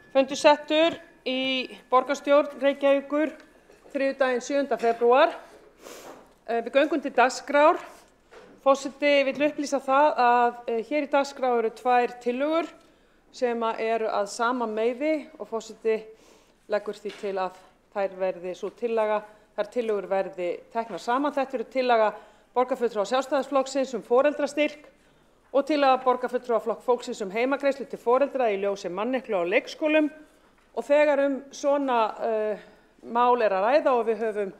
Fundur settur í borgarstjórn Reykjavíkur þriðjudaginn 7. febrúar. Við göngum til dagskrár. Forseti vill upplýsa það að hér í dagskrá eru 2 tillögur sem eru að sama meiði og forseti leggur því til að þær tillögur verði teknar saman. Þetta eru tillaga borgarfulltrúa Sjálfstæðisflokksins foreldrastyrk og tillaga borgarfulltrúa Flokks fólksins heimagreiðslu til foreldra í ljósi manneklu á leikskólum. Og þegar svona mál að ræða og við höfum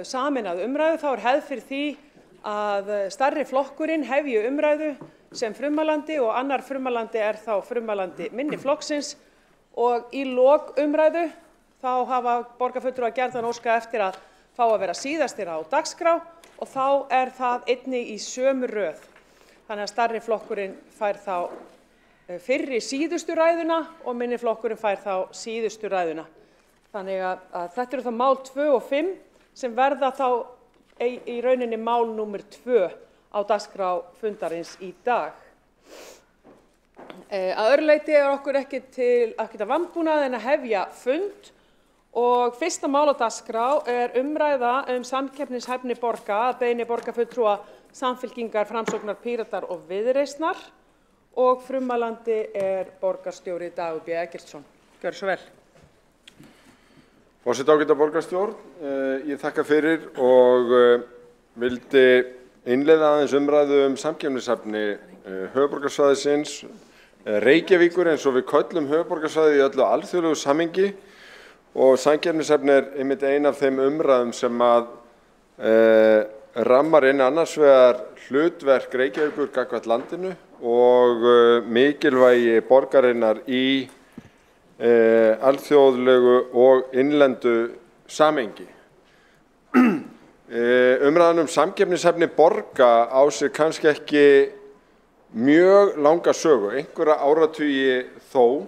sameinað umræðu, þá hefð fyrir því að stærri flokkurinn hefji umræðu sem frummælandi og annar frummælandi þá frummælandi minni flokksins, og í lok umræðu þá hafa borgarfulltrúar gjarnan óskað eftir að fá að vera síðastir á dagskrá og þá það einnig í sömu röð. Þannig að stærri flokkurinn fær þá fyrri síðustu ræðuna og minni flokkurinn fær þá síðustu ræðuna. Þannig að þetta eru þá mál 2 og 5 sem verða þá í rauninni mál númer 2 á dagskrá fundarins í dag. Að öðru leyti okkur ekki að vanbúnað en að hefja fund, og fyrsta mál á dagskrá umræða samkeppnishæfni borga að beiðni borgarfulltrúa Samfylkingar, Framsóknar, Píratar og Viðreisnar, og frummælandi borgarstjóri Dagur B. Eggertsson. Gjörðu svo vel. Forseti, ágæta borgarstjórn, ég þakka fyrir og vildi innleiða aðeins umræðu samkeppnishæfni höfuðborgarsvæðisins, Reykjavíkur eins og við köllum höfuðborgarsvæðið í öllu alþjóðlegu samhengi, og samkeppnishæfni einmitt ein af þeim umræðum sem að rammar inn annars vegar hlutverk Reykjavíkur gagnvart landinu og mikilvægi borgarinnar í alþjóðlegu og innlendu samhengi. Umræðan samkeppnishæfni borga á sig kannski ekki mjög langa sögu, einhverja áratugi þó,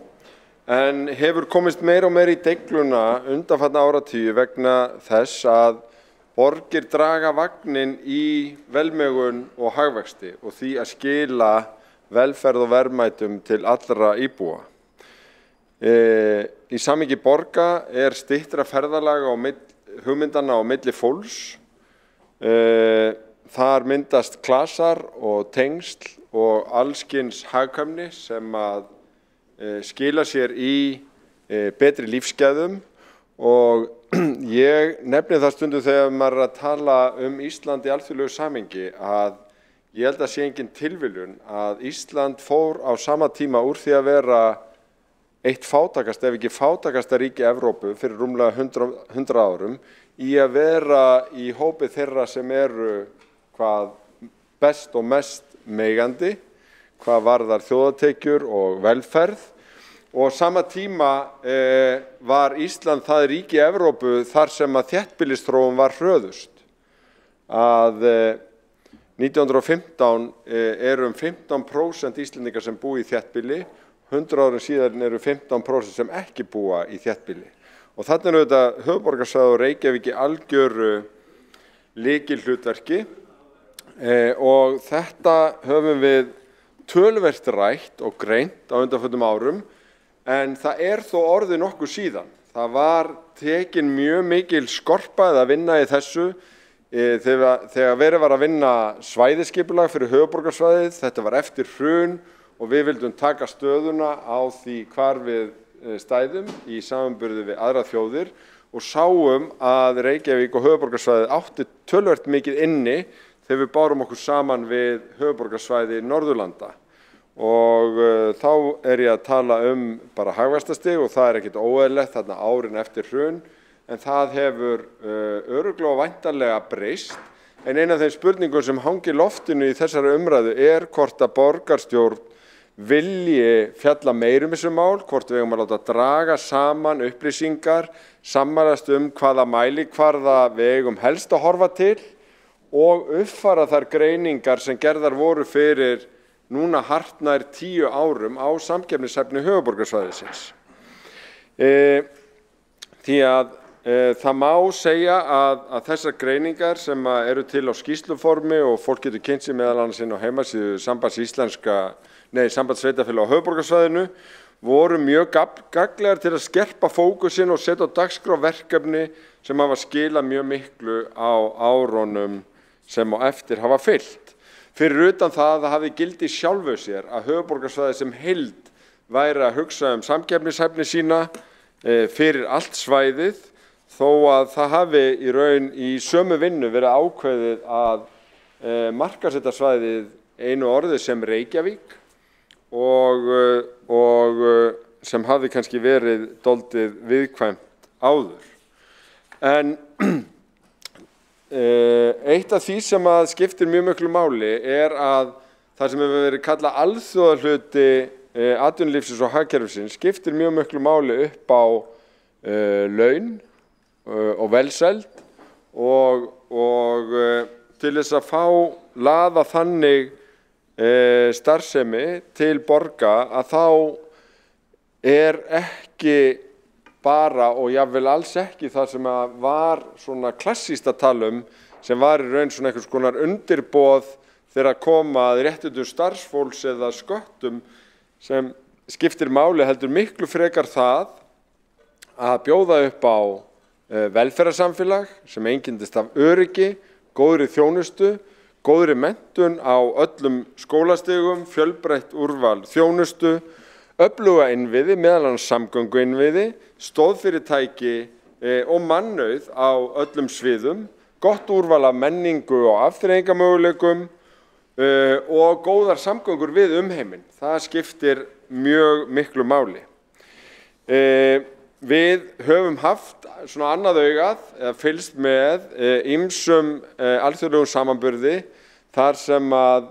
en hefur komist meira og meira í deigluna undanfarna áratugi vegna þess að borgir draga vagninn í velmegun og hagvexti og því að skila velferð og verðmætum til allra íbúa. Í samhengi borga styttra ferðalag á hugmyndanna á milli fólks. Þar myndast klasar og tengsl og allskyns hagkvæmni sem að skila sér í betri lífsgæðum, og ég nefni það stundum þegar maður að tala Ísland í alþjóðlegu samhengi að ég held að sé engin tilviljun að Ísland fór á sama tíma úr því að vera eitt fátækasta, ef ekki fátækasta ríki Evrópu fyrir rúmlega 100 árum, í að vera í hópi þeirra sem eru hvað best og mest megandi, hvað varðar þjóðartekjur og velferð. Og sama tíma var Ísland það ríki Evrópu þar sem að þéttbýlisþróun var hröðust. Að 1915 eru 15% Íslendingar sem búa í þéttbýli, 100 árum síðar eru 15% sem ekki búa í þéttbýli. Og þarna eru þetta höfuðborgarsvæðið og Reykjavík í algjöru lykilhlutverki, og þetta höfum við töluvert rætt og greint á undanförnum árum, en það þó orðið nokkuð síðan. Það var tekin mjög mikil skorpa að vinna í þessu þegar verið var að vinna svæðisskipulag fyrir höfuðborgarsvæðið. Þetta var eftir hrun og við vildum taka stöðuna á því hvar við stæðum í samanburði við aðrar þjóðir og sáum að Reykjavík og höfuðborgarsvæðið átti töluvert mikið inni þegar við bárum okkur saman við höfuðborgarsvæði Norðurlanda. Og þá ég að tala bara hagvaxtastig, og það ekkert óeðlilegt þarna árin eftir hrun, en það hefur örugglega og væntanlega breyst. En ein af þeim spurningum sem hangir í loftinu í þessari umræðu hvort að borgarstjórn vilji fjalla meira þessu mál, hvort við eigum að láta draga saman upplýsingar, sammælast hvaða mælikvarða við eigum helst að horfa til og uppfæra þær greiningar sem gerðar voru fyrir núna hartnær 10 árum á samkeppnishæfni höfuðborgarsvæðisins. Því að það má segja að þessar greiningar sem eru til á skýrsluformi og fólk getur kynnt sér meðal annars inn á heimasíðu Sambands sveitarfélaga á höfuðborgarsvæðinu, voru mjög gagnlegar til að skerpa fókusinn og setja á dagskrá verkefni sem hafa skilað mjög miklu á árunum sem á eftir hafa fylgt. Fyrir utan það hafði gildi í sjálfu sér að höfuðborgarsvæðið sem heild væri að hugsa samkeppnishæfni sína fyrir allt svæðið, þó að það hafi í raun í sömu vinnu verið ákveðið að markaðsetta svæðið einu orði sem Reykjavík og sem hafði kannski verið dálítið viðkvæmt áður. En eitt af því sem að skiptir mjög miklu máli að það sem hefur verið kallað alþjóðahluti atvinnulífsins og hagkerfisins skiptir mjög miklu máli upp á laun og velsæld og til þess að fá laða þannig starfsemi til borga að þá ekki bara og jafnvel alls ekki það sem var svona klassískt að tala sem var í raun svona einhvers konar undirboð þegar koma að réttindum starfsfólks eða sköttum sem skiptir máli heldur miklu frekar það að bjóða upp á velferðarsamfélag sem einkennist af öryggi, góðri þjónustu, góðri menntun á öllum skólastigum, fjölbreytt úrval þjónustu, öfluga innviði, meðal annars samgönguinnviði, stóðfyrirtæki og mannauð á öllum sviðum, gott úrval af menningu og afþreyingarmöguleikum og góðar samgöngur við umheiminn. Það skiptir mjög miklu máli. Við höfum haft svona annað augað eða fylgst með ýmsum alþjóðlegum samanburði þar sem að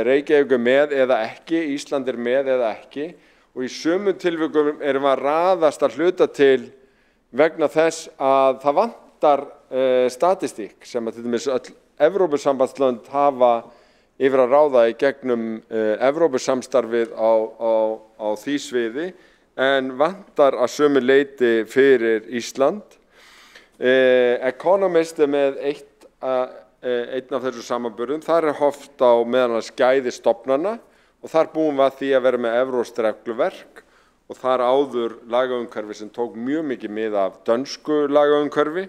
Reykjavík með eða ekki, Ísland með eða ekki og í sumum tilvikum erum við að raðast að hluta til vegna þess að það vantar statistík sem að til dæmis öll Evrópusambandslönd hafa yfir að ráða í gegnum Evrópusamstarfið á því sviði en vantar að sömu leyti fyrir Ísland. Economist með einn af þessu samanburðum. Þar horft á meðal annars gæði stofnana og þar búum við að því að vera með evrópskt regluverk og þar áður lagaumhverfi sem tók mjög mikið mið af dönsku lagaumhverfi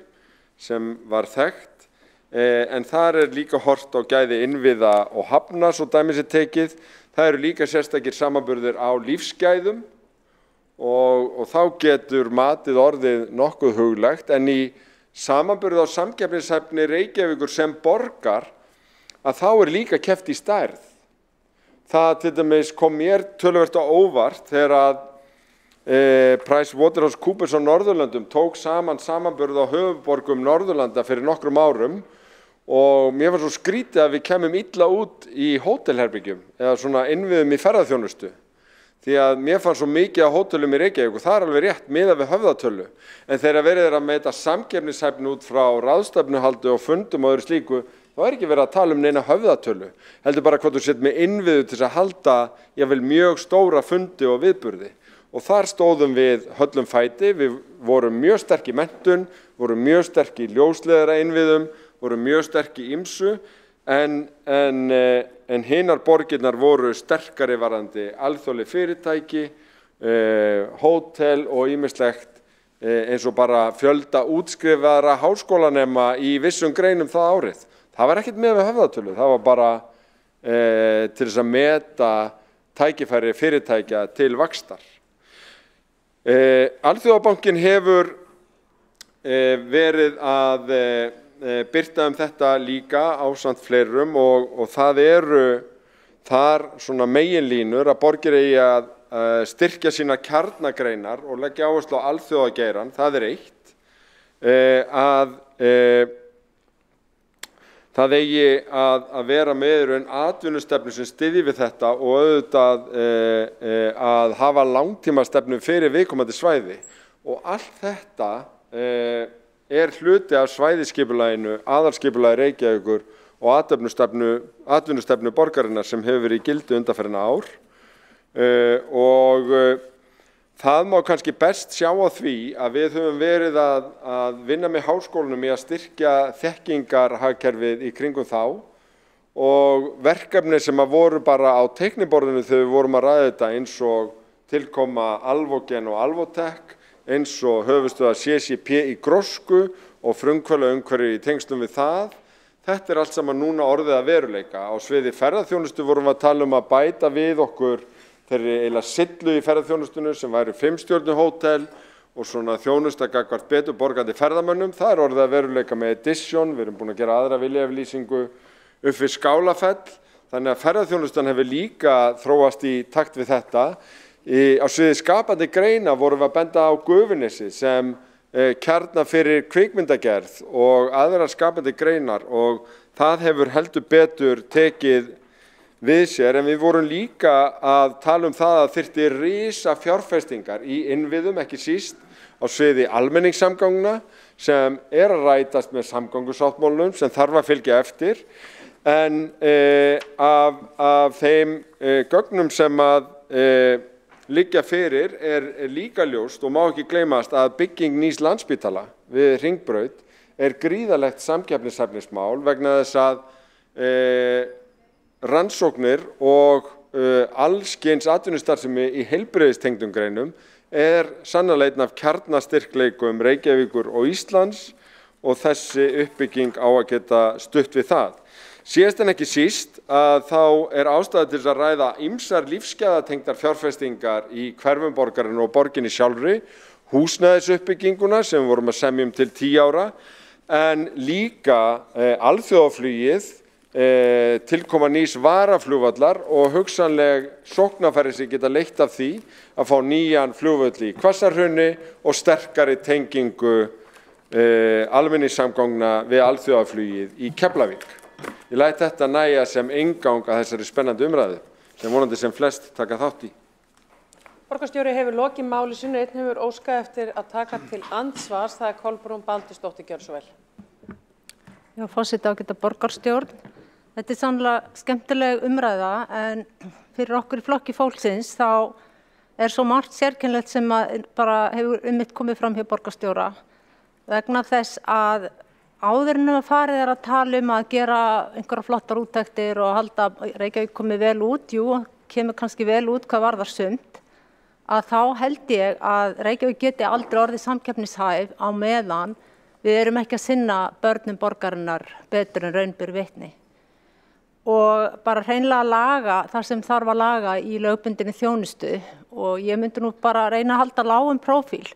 sem var þekkt. En þar líka horft á gæði innviða og hafna svo dæmi sé tekið. Það eru líka sérstakir samanburðir á lífsgæðum og þá getur matið orðið nokkuð huglægt en í samanburði á samkeppnishæfni Reykjavíkur sem borgar að þá líka keppt í stærð. Það til dæmis kom mér töluvert á óvart þegar að PricewaterhouseCoopers á Norðurlöndum tók samanburð á höfuðborgum Norðurlanda fyrir nokkrum árum og mér var svo skrítið að við kemum illa út í hótelherbyggjum eða svona innviðum í ferðaþjónustu. Því að mér fann svo mikið á hótelum í Reykjavík og það alveg rétt miðað við höfðatölu. En þegar verið að meita samkeppnishæfni út frá ráðstefnuhaldi og fundum og öðru slíku, þá ekki verið að tala neina höfðatölu. Heldur bara hvað þú sett með innviðu til að halda jafnvel mjög stóra fundi og viðburði. Og þar stóðum við höllum fæti, við vorum mjög sterk í menntun, vorum mjög sterk í ljósleiðara innviðum, vorum mjög sterk í ýmsu, en hinar borgirnar voru sterkari varðandi alþjóðleg fyrirtæki, hótel og ýmislegt eins og bara fjölda útskrifaðra háskólanema í vissum greinum það árið. Það var ekkert með við höfðatölu, það var bara til þess að meta tækifæri fyrirtækja til vaxtar. Alþjóðabankinn hefur verið að birta þetta líka ásamt fleirum og það eru þar svona meginlínur að borgir eigi að styrkja sína kjarnagreinar og leggja áherslu á alþjóðageirann, það eitt. Það eigi að vera með atvinnustefnu sem styðji við þetta og auðvitað að hafa langtímastefnu fyrir viðkomandi svæði og allt þetta hluti af svæðisskipulaginu, aðalskipulagi Reykjavíkur og atvinnustefnu borgarinnar sem hefur verið í gildi undanfarin ár. Og það má kannski best sjá á því að við höfum verið að vinna með háskólanum í að styrkja þekkingarhagkerfið í kringum þá og verkefni sem voru bara á teikniborðinu þegar við vorum að ræða þetta eins og tilkoma Alvogen og Alvotech, eins og höfuðstöðvar CCP í Grósku og frumkvöðlaumhverfi í tengslum við það. Þetta allt saman núna orðið að veruleika. Á sviði ferðaþjónustu vorum við að tala að bæta við okkur þeirri eiginlega sillu í ferðaþjónustunni sem væri 5-stjörnu hótel og svona þjónusta gagnvart betur borgandi ferðamönnum. Það orðið að veruleika með Edition, við erum búin að gera aðra viljayfirlýsingu upp við Skálafell. Þannig að ferðaþjónustan hefur líka þróast í takt við þetta. Á sviði skapandi greina vorum við að benda á Gufunesi sem kjarna fyrir kvikmyndagerð og aðrar skapandi greinar og það hefur heldur betur tekið við sér, en við vorum líka að tala það að þyrfti risa fjárfestingar í innviðum, ekki síst á sviði almenningssamgangna sem að rætast með samgöngusáttmálum sem þarf að fylgja eftir, en af þeim gögnum sem að liggja fyrir líka ljóst og má ekki gleymast að bygging nýs Landspítala við Hringbraut gríðarlegt samkeppnishæfnismál vegna þess að rannsóknir og alls kyns atvinnustarfsemi í heilbrigðistengdum greinum sannarlega einn af kjarnastyrkleikum Reykjavíkur og Íslands og þessi uppbygging á að geta stutt við það. Síðast en ekki síst að þá ástæða til að ræða ýmsar lífsgæðatengdar fjárfestingar í hverfum borgarinnar og borginni sjálfri, húsnæðisuppbygginguna sem við vorum að semja til 10 ára, en líka alþjóðaflugið, tilkoma nýs varaflugvallar og hugsanleg sóknarfæri sem geta leitt af því að fá nýjan flugvöll í Hvassahrauni og sterkari tengingu almenningssamgangna við alþjóðaflugið í Keflavík. Ég læt þetta nægja sem inngang að þessari spennandi umræðu sem vonandi sem flest taka þátt í. Borgarstjóri hefur lokið máli sínu, einn hefur óskað eftir að taka til andsvars, það Kolbrún Baldursdóttir, gjörðu svo vel. Já, forseti ágæta borgarstjórn. Þetta sannlega skemmtileg umræða, en fyrir okkur í Flokki fólksins þá svo margt sérkennilegt sem bara hefur komið fram hjá borgarstjóra vegna þess að áður en að farið að tala að gera einhverja flottar úttektir og halda Reykjavík komið vel út, kemur kannski vel út hvað varðar sumt, að þá held ég að Reykjavík geti aldrei orðið samkeppnishæf á meðan við erum ekki að sinna börnum borgarinnar betur en raun ber vitni. Og bara hreinlega laga það sem þarf að laga í lögbundinni þjónustu og ég myndi nú bara reyna að halda lágum prófíl.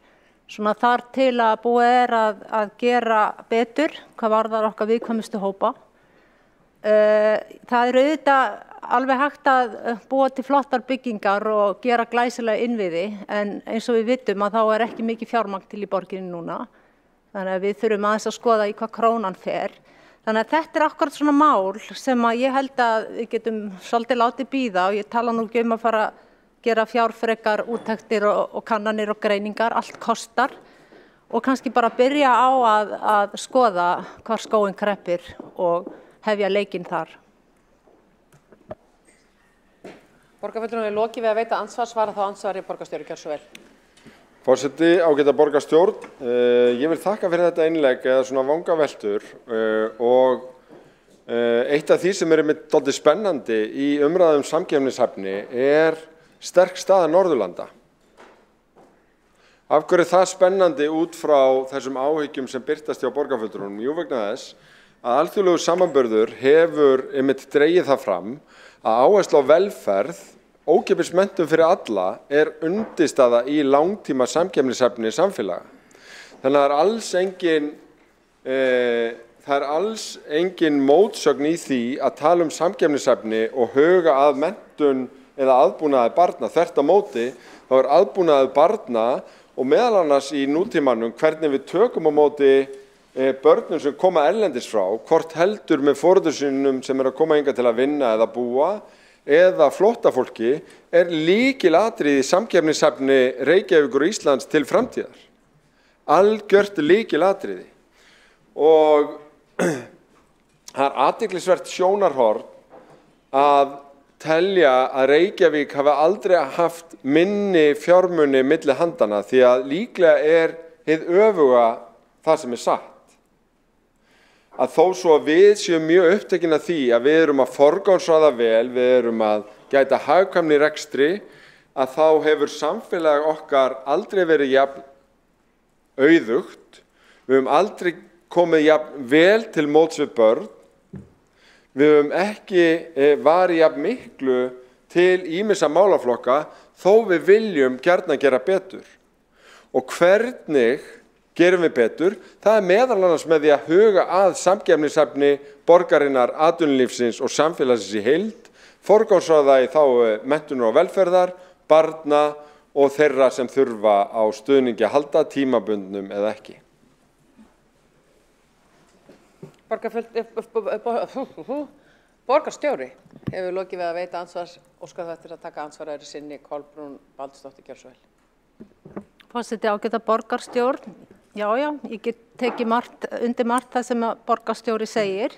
Svona þar til að búið að gera betur hvað varðar okkar viðkvæmustu hópa. Það auðvitað alveg hægt að búa til flottar byggingar og gera glæsilega innviði, en eins og við vitum að þá ekki mikið fjármagn til í borginni núna. Þannig að við þurfum aðeins að skoða í hvað krónan fer. Þannig að þetta akkurat svona mál sem að ég held að við getum svolítið látið bíða og ég tala nú ekki að fara gera fjárfrekar úttektir og kannanir og greiningar, allt kostar og kannski bara byrja á að skoða hvar skóinn kreppir og hefja leikinn þar. Borgarfulltrúinn er lokið við að veita andsvar, svara þá andsvari borgarstjóri, gjörðu svo vel. Forseti, ágæta borgarstjórn, ég vil þakka fyrir þetta innlegg eða svona vangaveltur og eitt af því sem einmitt dálítið spennandi í umræðum samkeppnishæfni sterk staða Norðurlanda. Af hverju það spennandi út frá þessum áhyggjum sem birtast hjá borgarfulltrúnum? Jú, vegna þess að alþjóðlegur samanburður hefur einmitt dregið það fram að áhersla á velferð, ókeypis menntun fyrir alla, undirstaða í langtíma samkeppnishæfni samfélaga. Þannig að það alls engin mótsögn í því að tala samkeppnishæfni og huga að menntun eða aðbúnaði barna. Þvert á móti þá aðbúnaði barna og meðal annars í nútímanum hvernig við tökum á móti börnum sem koma erlendis frá, hvort heldur með foreldrum sínum sem að koma hingað til að vinna eða búa eða flóttafólki, lykilatriði í samkeppnishæfni Reykjavíkur og Íslands til framtíðar. Algjört lykilatriði. Og það athyglisvert sjónarhorn að telja að Reykjavík hafi aldrei haft minni fjármuni milli handana því að líklega hið öfuga það sem satt. Að þó svo að við séum mjög upptekin af því að við erum að forgangsraða vel, við erum að gæta hagkvæmni í rekstri, að þá hefur samfélag okkar aldrei verið jafn auðugt, við höfum aldrei komið jafn vel til móts við börn, við höfum ekki varið jafn miklu til ýmissa málaflokka þó við viljum gjarnan gera betur. Og hvernig gerum við betur? Það meðal annars með því að huga að samkeppnishæfni borgarinnar, atvinnulífsins og samfélagsins í heild, forgangsraða í þágu menntunar og velferðar, barna og þeirra sem þurfa á stuðningi að halda, tímabundnum eða ekki. Borgarstjóri hefur lokið við að veita ansvars, óskar þetta að taka ansvaræðri sinni Kolbrún Baldursdóttir, gjörðu svo vel. Forseti, ágæta borgarstjórn. Já, ég get tekið undir margt það sem borgarstjóri segir.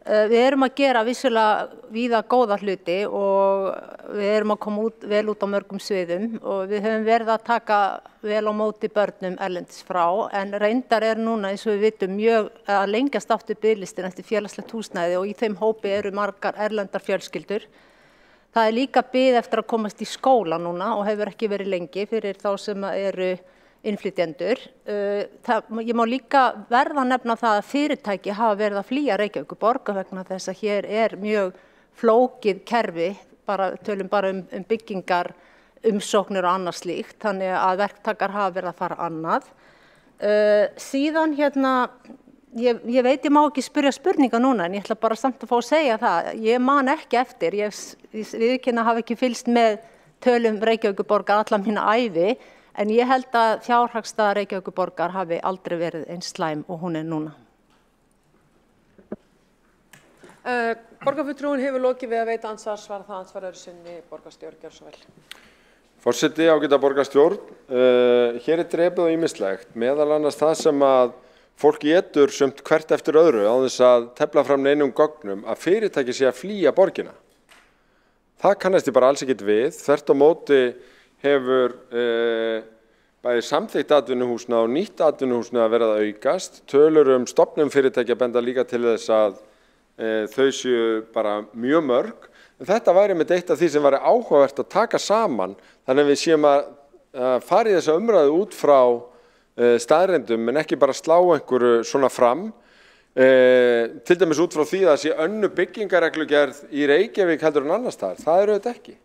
Við erum að gera vissulega víða góða hluti og við erum að koma vel út á mörgum sviðum og við höfum verið að taka vel á móti börnum erlendis frá, en reyndar núna, eins og við vitum, mjög að lengjast aftur biðlistin eftir félagslegt húsnæði og í þeim hópi eru margar erlendar fjölskyldur. Það líka bið eftir að komast í skóla núna og hefur ekki verið lengi fyrir þá sem eru innflytjendur. Ég má líka verða að nefna það að fyrirtæki hafa verið að flýja Reykjavíkurborg vegna þess að hér mjög flókið kerfi, tölum bara um byggingar, umsóknir og annað slíkt, þannig að verktakar hafa verið að fara annað. Síðan ég veit ég má ekki spyrja spurninga núna, en ég ætla bara samt að fá að segja það. Ég man ekki eftir, ég viðurkenni að hafa ekki fylgst með tölum Reykjavíkurborgar alla mína ævi, en ég held að fjárhagsstaða Reykjavíkurborgar hafi aldrei verið eins slæm og hún núna. Borgarfulltrúinn hefur lokið við að veita ansvars, svara það ansvaraður sinni borgarstjóri, gjörðu svo vel. Forseti, ágæta borgarstjórn, hér drepið og ýmislegt, meðal annars það sem að fólk étur sumt hvert eftir öðru á þess að tefla fram neinum gögnum að fyrirtæki sé að flýja borgina. Það kannast ég bara alls ekkert við, þvert á móti hefur bæði samþykkt atvinnuhúsnæði og nýtt atvinnuhúsnæði að verða að aukast. Tölur stofnun fyrirtækja benda líka til þess að þau séu bara mjög mörg. En þetta væri með eitt af því sem væri áhugavert að taka saman, þannig að við séum að fara í þessa umræðu út frá staðreyndum, en ekki bara slá einhverju svona fram. Til dæmis út frá því að það sé önnur byggingareglugerð í Reykjavík heldur en annars staðar. Það auðvitað ekki.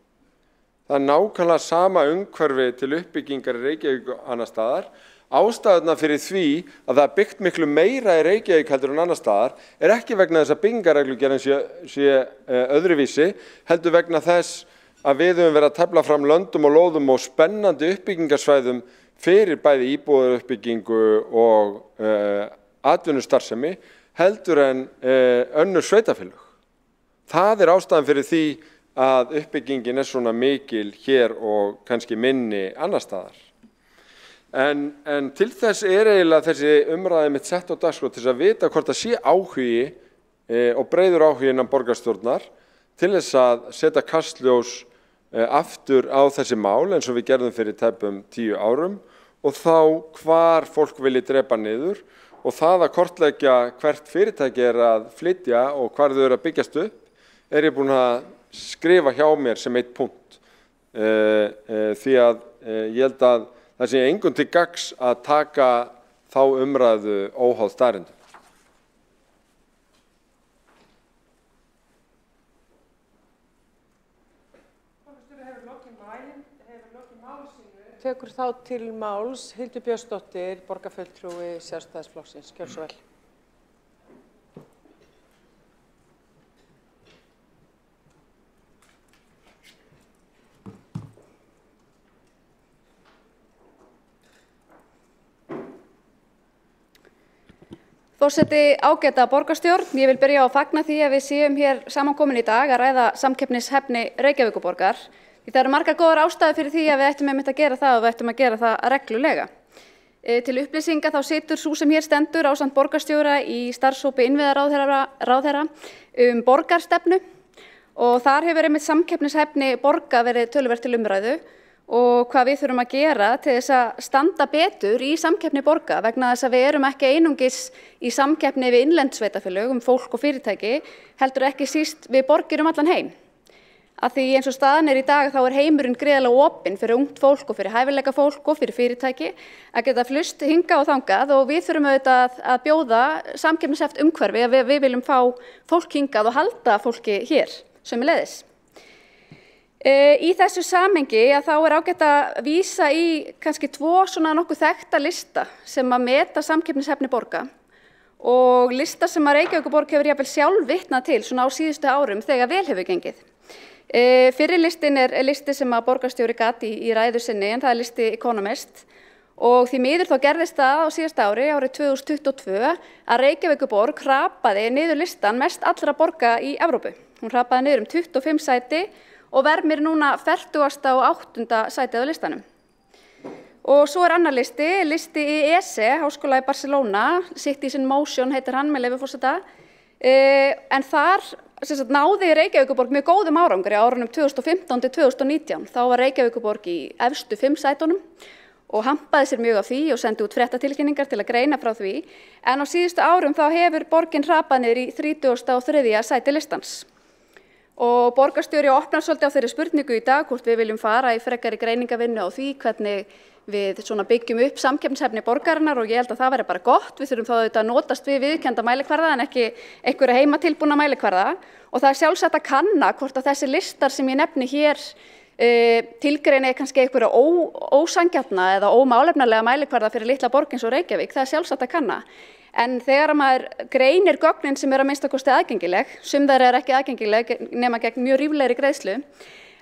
Það nákvæmlega sama umhverfi til uppbyggingar í Reykjavík og annars staðar. Ástæðuna fyrir því að það byggt miklu meira í Reykjavík heldur en annars staðar ekki vegna þess að byggingareglugerðin sé öðruvísi, heldur vegna þess að við höfum verið að tefla fram löndum og lóðum og spennandi uppbyggingarsvæðum fyrir bæði íbúðaruppbyggingu og atvinnustarfsemi heldur en önnur sveitarfélög. Það ástæðan fyrir því að uppbyggingin svona mikil hér og kannski minni annar staðar. En til þess eiginlega þessi umræði mitt sett á dagskrá til þess að vita hvort það sé áhugi og breiður áhugi innan borgarstjórnar til þess að setja kastljós aftur á þessi mál eins og við gerðum fyrir tæpum 10 árum og þá hvar fólk vilji drepa niður og það að kortleggja hvert fyrirtæki að flytja og hvar þau að byggjast upp ég búinn að skrifa hjá mér sem eitt punkt því að ég held að það sé engum til gagns að taka þá umræðu óháð staðreyndum. Tekur þá til máls Hildur Björnsdóttir, borgarfulltrúi Sjálfstæðisflokksins. Gjörðu svo vel. Forseti, ágæta borgarstjórn, ég vil byrja á að fagna því að við séum hér samankomin í dag að ræða samkeppnishæfni Reykjavíkurborgar. Því það eru margar góðar ástæður fyrir því að við ættum einmitt að gera það og við ættum að gera það reglulega. Til upplýsinga þá situr sú sem hér stendur ásamt borgarstjóra í starfshópi innviðaráðherra borgarstefnu og þar hefur einmitt samkeppnishæfni borga verið töluvert til umræðu og hvað við þurfum að gera til þess að standa betur í samkeppni borga vegna þess að við erum ekki einungis í samkeppni við innlend sveitarfélög fólk og fyrirtæki, heldur ekki síst við borgir allan heim. Að því eins og staðan í dag þá heimurinn gríðarlega opinn fyrir ungt fólk og fyrir hæfileika fólk og fyrir fyrirtæki að geta flust hingað og þangað og við þurfum auðvitað að bjóða samkeppnishæft umhverfi að við viljum fá fólk hingað og halda fólki hér sömuleiðis. Í þessu samhengi að þá ágætt að vísa í kannski 2 svona nokkuð þekkta lista sem að meta samkeppnishæfni borga og lista sem að Reykjavíkurborg hefur jafnvel sjálf vitnað til svona á síðustu árum þegar vel hefur gengið. Fyrri listin listi sem að borgarstjóri gat í ræðu sinni en það listi Economist og því miður þá gerðist það á síðasta ári, árið 2022, að Reykjavíkurborg hrapaði niður listan mest allra borga í Evrópu. Hún hrapaði niður 25 sæti og vermir núna 40. og 8. sætið á listanum. Og svo annar listi í ESE, Háskóla í Barcelona, Cities in Motion heitir hann með leyfi forseta, en þar náði Reykjavíkurborg mjög góðum árangri á árunum 2015 til 2019. Þá var Reykjavíkurborg í efstu 5 sætunum og hampaði sér mjög af því og sendi út fréttatilkynningar til að greina frá því. En á síðustu árum þá hefur borgin hrapað niður í 33. sæti listans. Og borgarstjóri opnar svolítið á þeirri spurningu í dag hvort við viljum fara í frekari greiningavinnu á því hvernig við byggjum upp samkeppnishæfni borgarinnar og ég held að það væri bara gott. Við þurfum þá auðvitað að notast við viðurkennda mælikvarða en ekki einhverja heimatilbúna mælikvarða og það sjálfsagt að kanna hvort að þessi listar sem ég nefni hér tilgreini kannski einhverja ósanngjarna eða ómálefnalega mælikvarða fyrir litla borg eins og Reykjavík, það sjálfsagt að kanna. En þegar maður greinir gögnin sem að minnsta kosti aðgengileg, sum þeirra ekki aðgengileg nema gegn mjög ríflegri greiðslu,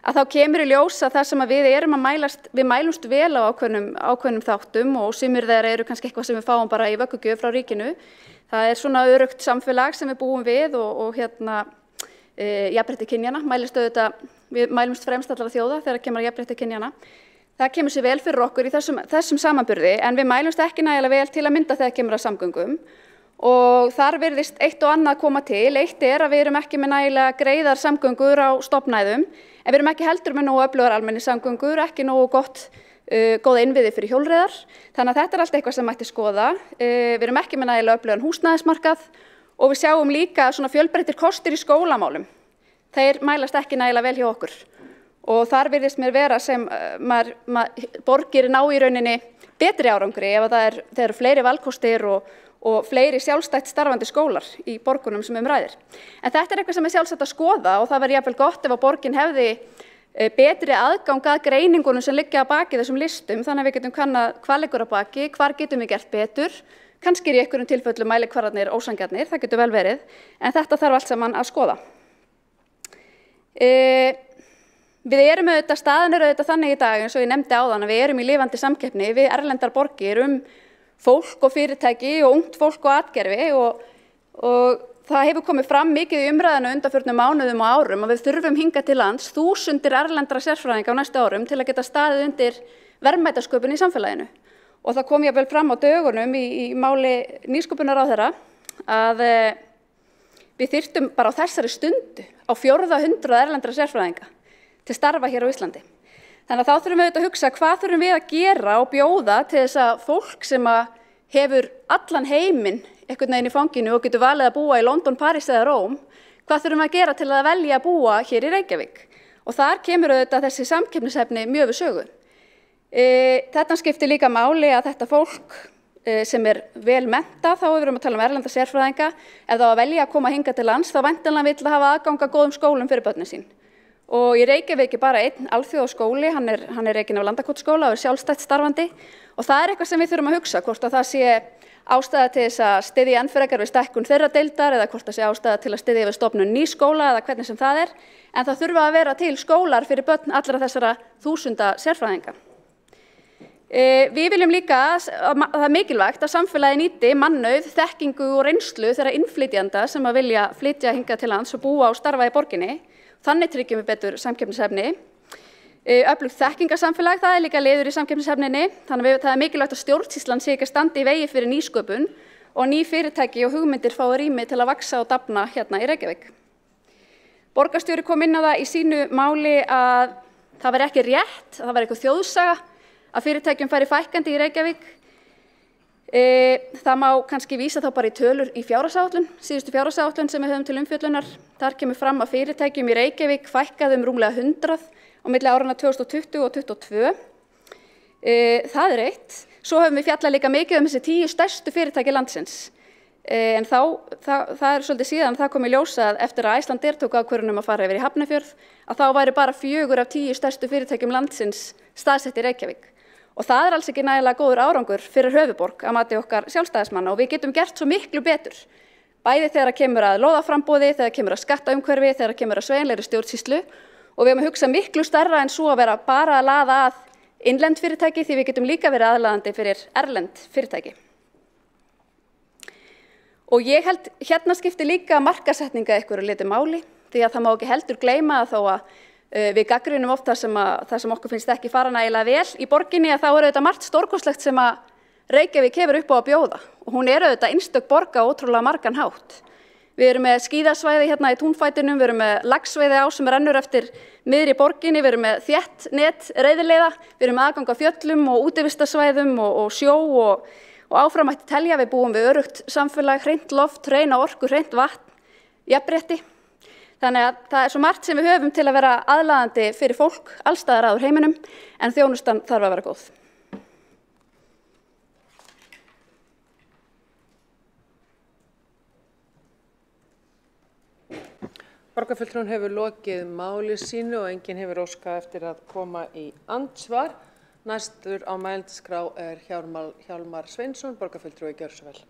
að þá kemur í ljós að það sem að við mælumst vel á ákveðnum þáttum og sumir þeirra eru kannski eitthvað sem við fáum bara í vöggugjöf frá ríkinu. Það er svona öruggt samfélag sem við búum við og jafnrétti kynjanna við mælumst fremst allra þjóða þegar kemur að jafnrétti kynjanna. Það kemur sér vel fyrir okkur í þessum samanburði en við mælumst ekki nægilega vel til að mynda þegar kemur að samgöngum og þar virðist eitt og annað koma til. Eitt að við erum ekki með nægilega greiðar samgöngur á stofnæðum en við erum ekki heldur með nógu öflugar almenningssamgöngur, ekki nógu góða innviði fyrir hjólreiðar. Þannig að þetta allt eitthvað sem mætti skoða. Við erum ekki með nægilega öflugan húsnæðismarkað og við sjáum líka svona fjölbreyttir kostir í skólamálum. Þeir mælast ekki nægilega vel hjá okkur. Og þar virðist mér vera sem borgir ná í rauninni betri árangri ef það eru fleiri valkostir og fleiri sjálfstætt starfandi skólar í borgunum sem ræðir. En þetta eitthvað sem sjálfsagt að skoða og það væri jafnvel gott ef að borgin hefði betri aðgang að greiningunum sem liggja að baki þessum listum þannig að við getum kannað hvað liggur að baki, hvar getum við gert betur, kannski í einhverjum tilfellum mælikvarðarnir ósanngjarnir, það getur vel verið, en þetta þarf allt saman að skoða. Við erum staðan auðvitað þannig í dag eins og ég nefndi áðan að við erum í lifandi samkeppni við erlendar borgir fólk og fyrirtæki og ungt fólk og atgervi og það hefur komið fram mikið í umræðinu undanförnum mánuðum og árum að við þurfum hingað til lands þúsundir erlendra sérfræðinga á næstu árum til að geta staðið undir verðmætasköpun í samfélaginu. Og það kom jafnvel fram á dögunum í máli nýsköpunarráðherra að við þyrftum bara á þessari stundu á 400 erlendra sérfræðinga til starfa hér á Íslandi. Þannig að þá þurfum við að hugsa hvað þurfum við að gera og bjóða til þess að fólk sem hefur allan heiminn einhvern veginn í fanginu og getur valið að búa í London, París eða Róm, hvað þurfum við að gera til að velja að búa hér í Reykjavík? Og þar kemur auðvitað þessi samkeppnishæfni mjög við sögu. Þetta skiptir líka máli að þetta fólk sem vel menntað, þá við erum að tala erlenda sérfræðinga, ef það á að velja að koma hingað til lands, þá væntanlega vill hafa aðgang að góðum skólum fyrir börnin sín. Og í Reykjavík bara einn alþjóðaskóli, hann er rekinn af Landakotsskóla og sjálfstætt starfandi og það eitthvað sem við þurfum að hugsa hvort að það sé ástæða til þess að styðja enn frekar við stækkun þeirra deildar eða hvort það sé ástæða til að styðja við stofnun ný skóla eða hvernig sem það en það þurfa að vera til skólar fyrir börn allra þessara þúsunda sérfræðinga. Við viljum líka að það er mikilvægt að samfélagið nýti mannauð, þekkingu og reynslu þeirra innflytjenda sem að vilja flytja hingað til lands og búa og starfa í borginni. Þannig tryggjum við betur samkeppnishæfni. Öflugt þekkingarsamfélag, það líka liður í samkeppnishæfninni. Þannig að það er mikilvægt að stjórnsýslan sé ekki að standa í vegi fyrir nýsköpun og ný fyrirtæki og hugmyndir fái rými til að vaxa og dafna hérna í Reykjavík. Borgarstjóri kom inn á það í sínu máli að það væri ekki rétt, að það væri eitthvað þjóðsaga að fyrirtækjum færi fækkandi í Reykjavík. Það má kannski vísa þá bara í tölur í fjárhagsáætlun, síðustu fjárhagsáætlun sem við höfum til umfjöllunar. Þar kemur fram að fyrirtækjum í Reykjavík fækkaði rúmlega 100 á milli áranna 2020 og 2022. Það eitt. Svo höfum við fjallað líka mikið þessi 10 stærstu fyrirtæki landsins. En það svolítið síðan það kom í ljós að eftir að Icelandair tók ákvörðun að fara yfir í Hafnarfjörð, að þá væri bara 4 af 10 stærstu fyrirtækjum landsins staðsett í Reykjavík. Og það alls ekki nægilega góður árangur fyrir höfuðborg að mati okkar sjálfstæðismanna og við getum gert svo miklu betur. Bæði þegar kemur að lóðaframboði, þegar kemur að skattaumhverfi, þegar kemur að sveigjanlegri stjórnsýslu og við höfum að hugsa miklu stærra en svo að vera bara að laða að innlend fyrirtæki því við getum líka verið aðlaðandi fyrir erlend fyrirtæki. Og ég held hérna skiptir líka markasetninga einhverju litu máli því að það má ekki heldur gleyma að þó að við gagnrýnum oft það sem okkur finnst ekki fara nægilega vel í borginni að þá auðvitað margt stórkostlegt sem að Reykjavík hefur upp á að bjóða og hún auðvitað einstök borg á ótrúlega margan hátt. Við erum með skíðasvæði hérna í túnfætinum, við erum með laxveiði á sem rennur eftir miðri borginni, við erum með þétt net reiðileiða, við erum með aðgang að fjöllum og útivistarsvæðum og sjó og áfram mætti telja. Við búum við öruggt samfélag, hreint loft, hreina orku, hreint vatn, jafnrétti. Þannig að það svo margt sem við höfum til að vera aðlaðandi fyrir fólk alls staðar að úr heiminum, en þjónustan þarf að vera góð. Borgarfulltrúinn hefur lokið máli sínu og enginn hefur óskað eftir að koma í andsvar. Næstur á mælendaskrá er Hjálmar Sveinsson, borgarfulltrúi, gjörðu svo vel.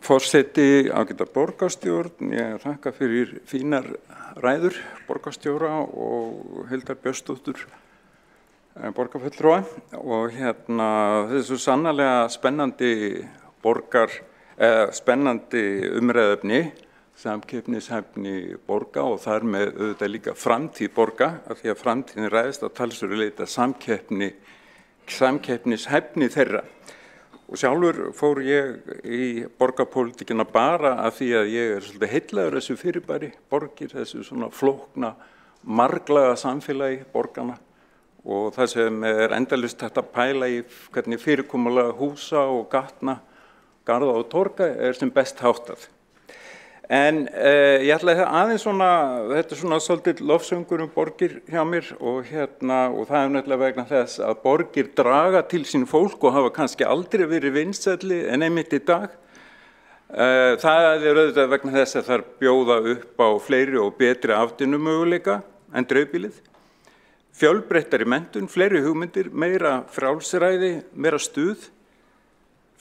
Forseti, ágæta borgarstjórn, ég þakka fyrir fínar ræður borgarstjóra og Hildar Björnsdóttur borgarfulltrúa og þetta er svo sannarlega spennandi umræðefni, samkeppnishæfni borga og þar með auðvitað líka framtíð borga, af því að framtíðin ræðist að talsverðu leyti samkeppnishæfni þeirra. Og sjálfur fór ég í borgarpólitíkina bara af því að ég er svolítið heillaður þessu fyrirbæri, borgir, þessu svona flókna, marglaga samfélagi borgarna og það sem er endalaust hægt að pæla í hvernig fyrirkomulega húsa og gatna, garða og torga er sem best háttað. En ég ætla aðeins þetta er svona svolítið lofsöngur borgir hjá mér og það er náttúrulega vegna þess að borgir draga til sín fólk og hafa kannski aldrei verið vinsælli en einmitt í dag. Það er auðvitað vegna þess að þær bjóða upp á fleiri og betri afdynumöguleika en dreifbýlið. Fjölbreyttari menntun, fleiri hugmyndir, meira frjálsræði, meira stuð.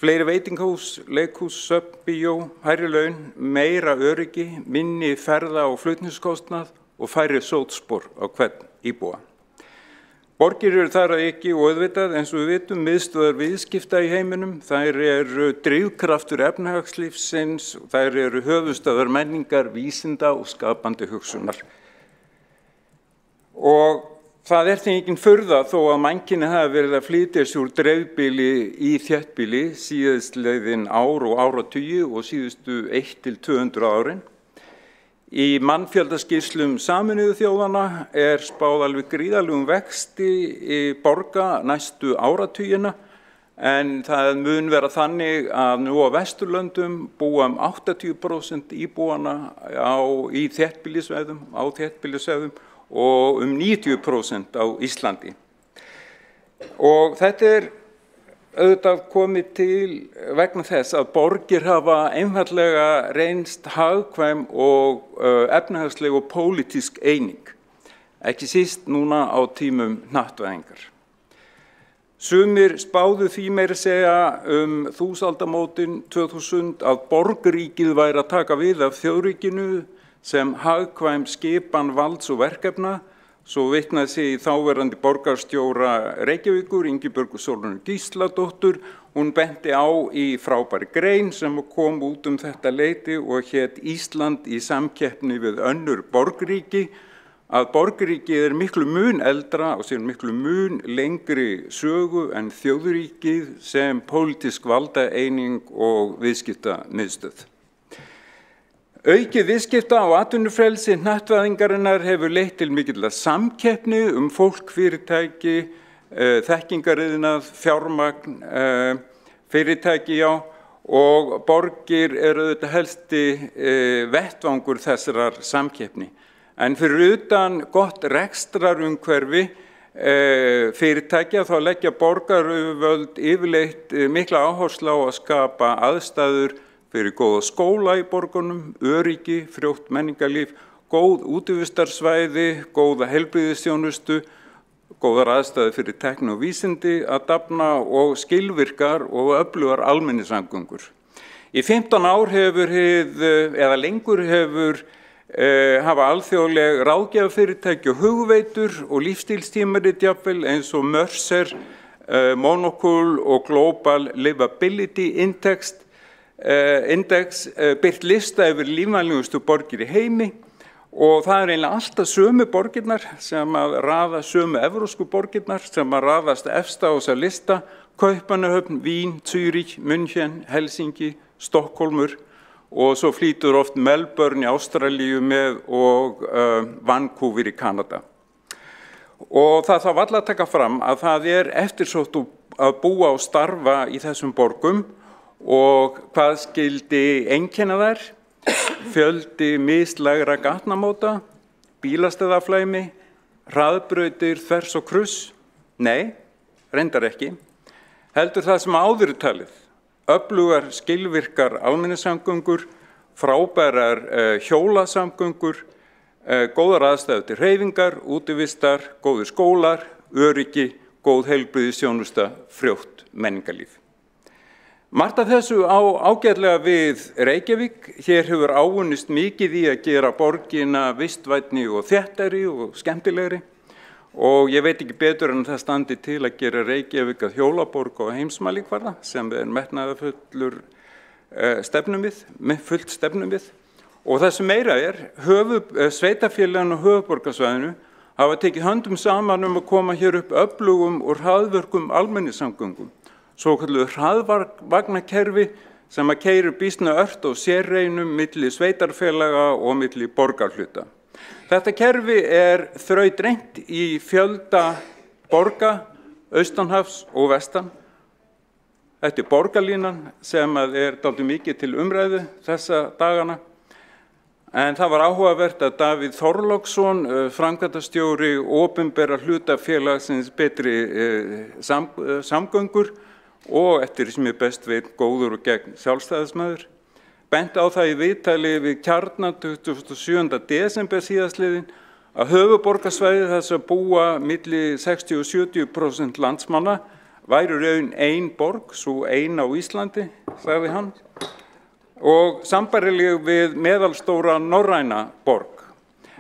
Fleiri veitingahús, leikhús, söfn, bíó, hærri laun, meira öryggi, minni ferða- og flutningskostnað og færri sótspor á hvern íbúa. Borgir eru þar að ekki og auðvitað eins og við vitum miðstöðvar viðskipta í heiminum, þær eru drifkraftur efnahagslífsins, þær eru höfuðstöðvar menningar, vísinda og skapandi hugsunar. Og það því engin furða þó að mannkyni hafi verið að flytja sig úr dreifbýli í þéttbýli síðastliðin ár og áratugi og síðustu 1 til 200 árin. Í mannfjöldaskýrslum Sameinuðu þjóðanna er spáð alveg gríðarlegum vexti í borga næstu áratugina en það mun vera þannig að nú á Vesturlöndum búa 80% íbúana í þéttbýlisvæðum og 90% á Íslandi. Og þetta auðvitað komið til vegna þess að borgir hafa einfaldlega reynst hagkvæm og efnahagsleg og pólitísk eining, ekki síst núna á tímum hnattvæðingar. Sumir spáðu því meira segja þúsaldamótin 2000 að borgríkið væri að taka við af þjóðríkinu sem hagkvæm skipan valds og verkefna Svo vitnað sig í þáverandi borgarstjóra Reykjavíkur, Ingibjörgu Sólrúnu Gísladóttur. Hún benti á í frábæri grein sem kom út þetta leyti og hét Ísland í samkeppni við önnur borgríki, að borgríkið miklu mun eldra og sér miklu mun lengri sögu en þjóðríkið sem pólitísk valdaeining og viðskiptamiðstöð. Aukið viðskipta og atvinnufrelsi hnattvæðingarinnar hefur leitt til mikilla samkeppni fólk, fyrirtæki, þekkingariðnað, fjármagn, fyrirtæki, og borgir þetta helsti vettvangur þessarar samkeppni. En fyrir utan gott rekstrarumhverfi fyrirtækja þá leggja borgaryfirvöld yfirleitt mikla áherslu á að skapa aðstæður fyrir góða skóla í borgunum, öryggi, frjótt menningarlíf, góð útivistarsvæði, góða heilbrigðisþjónustu, góðar aðstæður fyrir tækni og vísindi að dafna og skilvirkar og öflugar almenningssamgöngur. Í 15 ár eða lengur hafa alþjóðleg ráðgjafafyrirtæki og hugveitur og lífstílstímarit jafnvel eins og Mercer, Monocle og Global Livability Index birt lista yfir lífvænlegustu borgir í heimi og það eiginlega alltaf sömu borgirnar sem að raða sömu evrópsku borgirnar sem að raðast efst á þessa lista: Kaupmannahöfn, Vín, Zürich, München, Helsinki, Stokkólmur og svo flýtur oft Melbourne í Ástralíu með og Vancouver í Kanada. Og það þarf varla að taka fram að það eftirsótt að búa og starfa í þessum borgum. Og hvað skyldi einkenna þær? Fjöldi mislægra gatnamóta, bílastæðaflæmi, hraðbrautir þvers og kruss? Nei, reyndar ekki. Heldur það sem áður talið, öflugar skilvirkar almenningssamgöngur, frábærar hjólasamgöngur, góðar aðstæður til hreyfingar, útivistar, góðir skólar, öryggi, góð heilbrigðisþjónusta, frjótt menningarlíf. Margt af þessu á ágætlega við Reykjavík. Hér hefur áunnist mikið í að gera borgina vistvænni og þéttari og skemmtilegri. Og ég veit ekki betur en það standi til að gera Reykjavík að hjólaborg á heimsmælikvarða sem metnaðarfullur fullt stefnumið. Og það sem meira sveitarfélögin á höfuðborgarsvæðinu hafa tekið höndum saman að koma hér upp öflugum og hraðvirkum almenningssamgöngum. Svokölluðu hraðvagnakerfi sem að keyrir býsna ört og sérreinum milli sveitarfélaga og milli borgarhluta. Þetta kerfi þrautreint í fjölda borga, austanhafs og vestan. Þetta borgarlínan sem dálítið mikið til umræðu þessa dagana. En það var áhugavert að Davíð Þorláksson, framkvæmdastjóri opinbera hlutafélagsins Betri samgöngur, og eftir sem ég best veit góður og gegn sjálfstæðismaður, benti á það í viðtali við Kjarnan 27. desember síðastliðinn að höfuðborgarsvæðið þess að búa milli 60 og 70% landsmanna væri raun ein borg, svo ein á Íslandi, sagði hann, og sambærileg við meðalstóra norræna borg.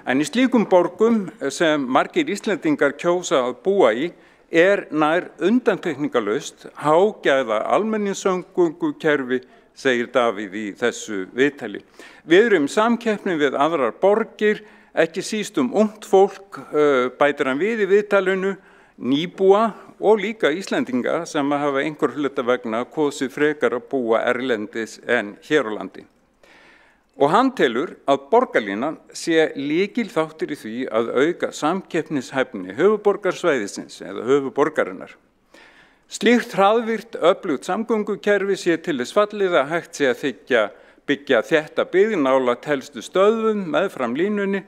En í slíkum borgum sem margir Íslendingar kjósa að búa í nær undantekningarlaust hágæða almenningssamgöngukerfi, segir Davíð í þessu viðtali. Við erum samkeppni við aðrar borgir, ekki síst ungt fólk, bætir hann við í viðtalinu, nýbúa og líka Íslendinga sem hafa einhver hluta vegna kosið frekar að búa erlendis en hér á landi. Og hann telur að borgarlínan sé lykilþáttur í því að auka samkeppnishæfni höfuðborgarsvæðisins eða höfuðborgarinnar. Slíkt hraðvirkt öflugt samgöngukerfi sé til þess fallið að hægt sé að byggja þétta byggð nálægt helstu stöðvum meðfram línunni.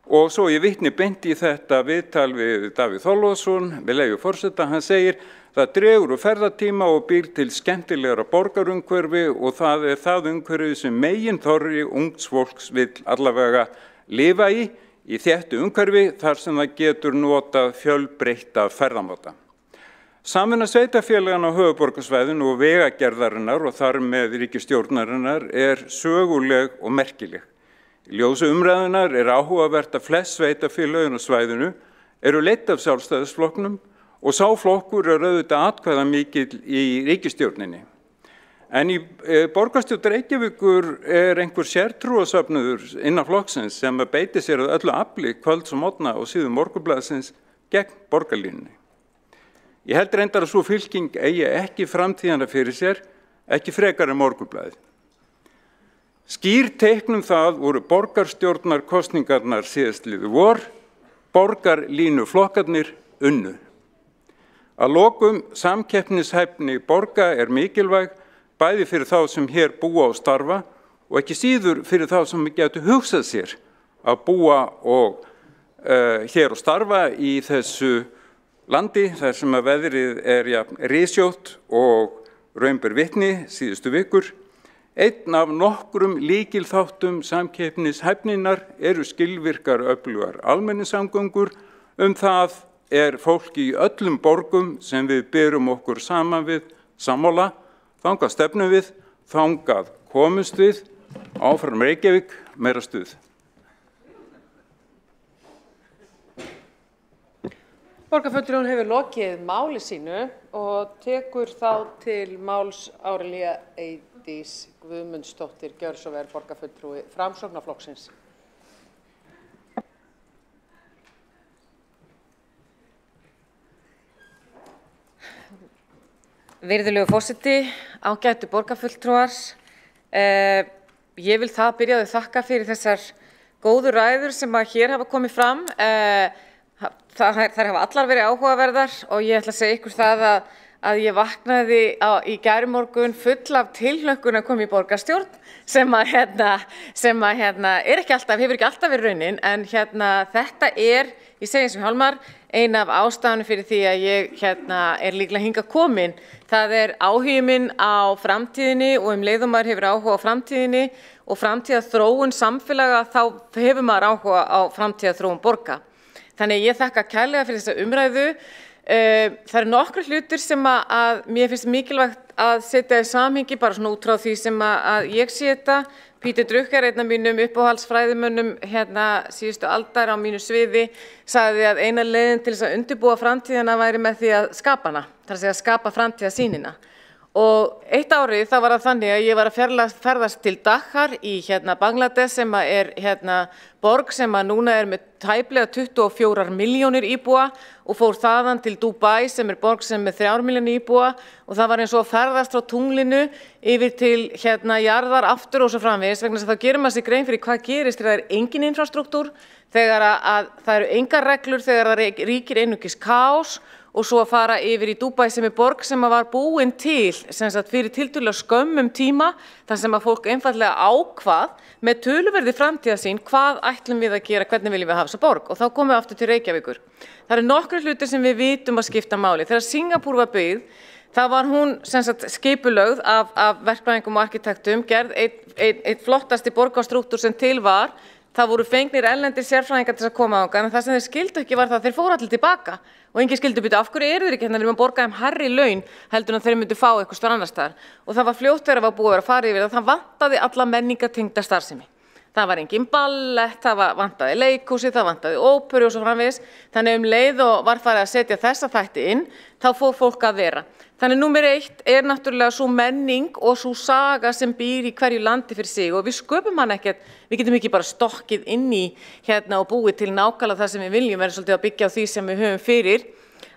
Og svo ég vitni beint í þetta viðtal við Davíð Þorláksson, með leyfi forseta, hann segir: það dregur úr ferðatíma og býr til skemmtilegra borgarumhverfi og það það umhverfi sem meginþorri ungs fólks vill allavega lifa í þéttu umhverfi þar sem það getur notað fjölbreytta ferðamáta. Samvinna sveitarfélaganna á höfuðborgarsvæðinu og vegagerðarinnar og þar með ríkisstjórnarinnar söguleg og merkileg. Í ljósi umræðunnar áhugavert að flest sveitarfélögin á svæðinu eru leidd af Sjálfstæðisflokknum og sá flokkur auðvitað atkvæðamikill í ríkisstjórninni. En í borgarstjórn Reykjavíkur einhver sértrúarsöfnuður innan flokksins sem beitir sér að öllu afli kvölds og morgna og síðum Morgunblaðsins gegn borgarlínunni. Ég held reyndar að svo fylking eigi ekki framtíðina fyrir sér, ekki frekar en Morgunblaðið. Skýr teikn það voru borgarstjórnarkosningarnar síðastliðið vor, borgarlínuflokkarnir unnu. Að lokum samkeppnishæfni borga mikilvæg bæði fyrir þá sem hér búa og starfa og ekki síður fyrir þá sem getur hugsað sér að búa og hér og starfa í þessu landi þar sem að veðrið jafn rysjótt og raun ber vitni síðustu vikur. Einn af nokkrum lykilþáttum samkeppnishæfninnar eru skilvirkar öflugar almenningssamgöngur. Það fólk í öllum borgum sem við berum okkur saman við sammála. Þangað stefnum við, þangað komumst við, áfram Reykjavík, meira stuð. Borgarfulltrúinn hefur lokið máli sínu og tekur þá til máls Árelía Eydís Guðmundsdóttir, gjörðu svo vel, borgarfulltrúi Framsóknarflokksins. Virðulegur forseti, ágætu borgarfulltrúar, ég vil byrja að þakka fyrir þessar góðu ræður sem hér hafa komið fram. Þær hafa allar verið áhugaverðar og ég ætla að segja ykkur það að ég vaknaði í gærmorgun full af tilhlökkun að koma í borgarstjórn sem ekki alltaf, hefur ekki alltaf verið raunin, en þetta ég segi eins og Hjálmar, ein af ástæðunum fyrir því að ég líklega hingað komin. Það áhugi minn á framtíðinni og leið og maður hefur áhuga á framtíðinni og framtíðarþróun samfélaga, þá hefur maður áhuga á framtíðarþróun borga. Þannig ég þakka kærlega fyrir þessa umræðu. Það nokkrir hlutir sem að mér finnst mikilvægt að setja í samhengi, bara svona út frá því sem að ég sé þetta. Pítur Drucker, einn af mínum uppáhaldsfræðimönnum síðustu aldar á mínu sviði, sagði að eina leiðin til þess að undirbúa framtíðina væri með því að skapa hana, það að segja skapa framtíðarsýnina. Og eitt árið það var það þannig að ég var að ferðast til Dakar í Bangladesh sem borg sem núna með tæplega 24 milljónir íbúa og fór þaðan til Dubai sem borg sem með 3 milljónir íbúa og það var eins og að ferðast frá tunglinu yfir til jarðar aftur og svo framvegis vegna þess að þá gerir maður sig grein fyrir hvað gerist þegar það engin infrastruktúr, þegar að það eru engar reglur, þegar það ríkir einungis kaos og svo að fara yfir í Dubai sem borg sem var búin til fyrir tiltölulega skömmum tíma þar sem að fólk einfaldlega ákvað með töluverði framtíðarsýn hvað ætlum við að gera, hvernig viljum við hafa þessa borg og þá komum við aftur til Reykjavíkur. Það nokkrir hlutir sem við vitum að skipta máli. Þegar Singapúr var byggð, það var hún skipulögð af verkfræðingum og arkitektum, gerð einn flottasti borgarstrúktúr sem til var. Það voru fengnir erlendir sérfræðingar til að koma þangað, en það sem þeir skildu ekki var það að þeir fóru allir tilbaka og enginn skildu byrja af hverju eru þeir ekki við erum að borga þeim hærri laun heldur en þeir myndu fá eitthvað staðar annars staðar. Og það var fljótt þegar var búið að fara yfir það vantaði alla menningartengda starfsemi. Það var engin ballett, það vantaði leikhúsi, það vantaði óperu og svo framvegis. Þannig leið og var farið að setja þessa þætti inn, þá fór fólk að vera. Þannig númer 1 náttúrulega svo menning og svo saga sem býr í hverju landi fyrir sig og við sköpum hann ekkert, við getum ekki bara stokkið inn í og búið til nákvæmlega það sem við viljum, verðum svolítið að byggja á því sem við höfum fyrir.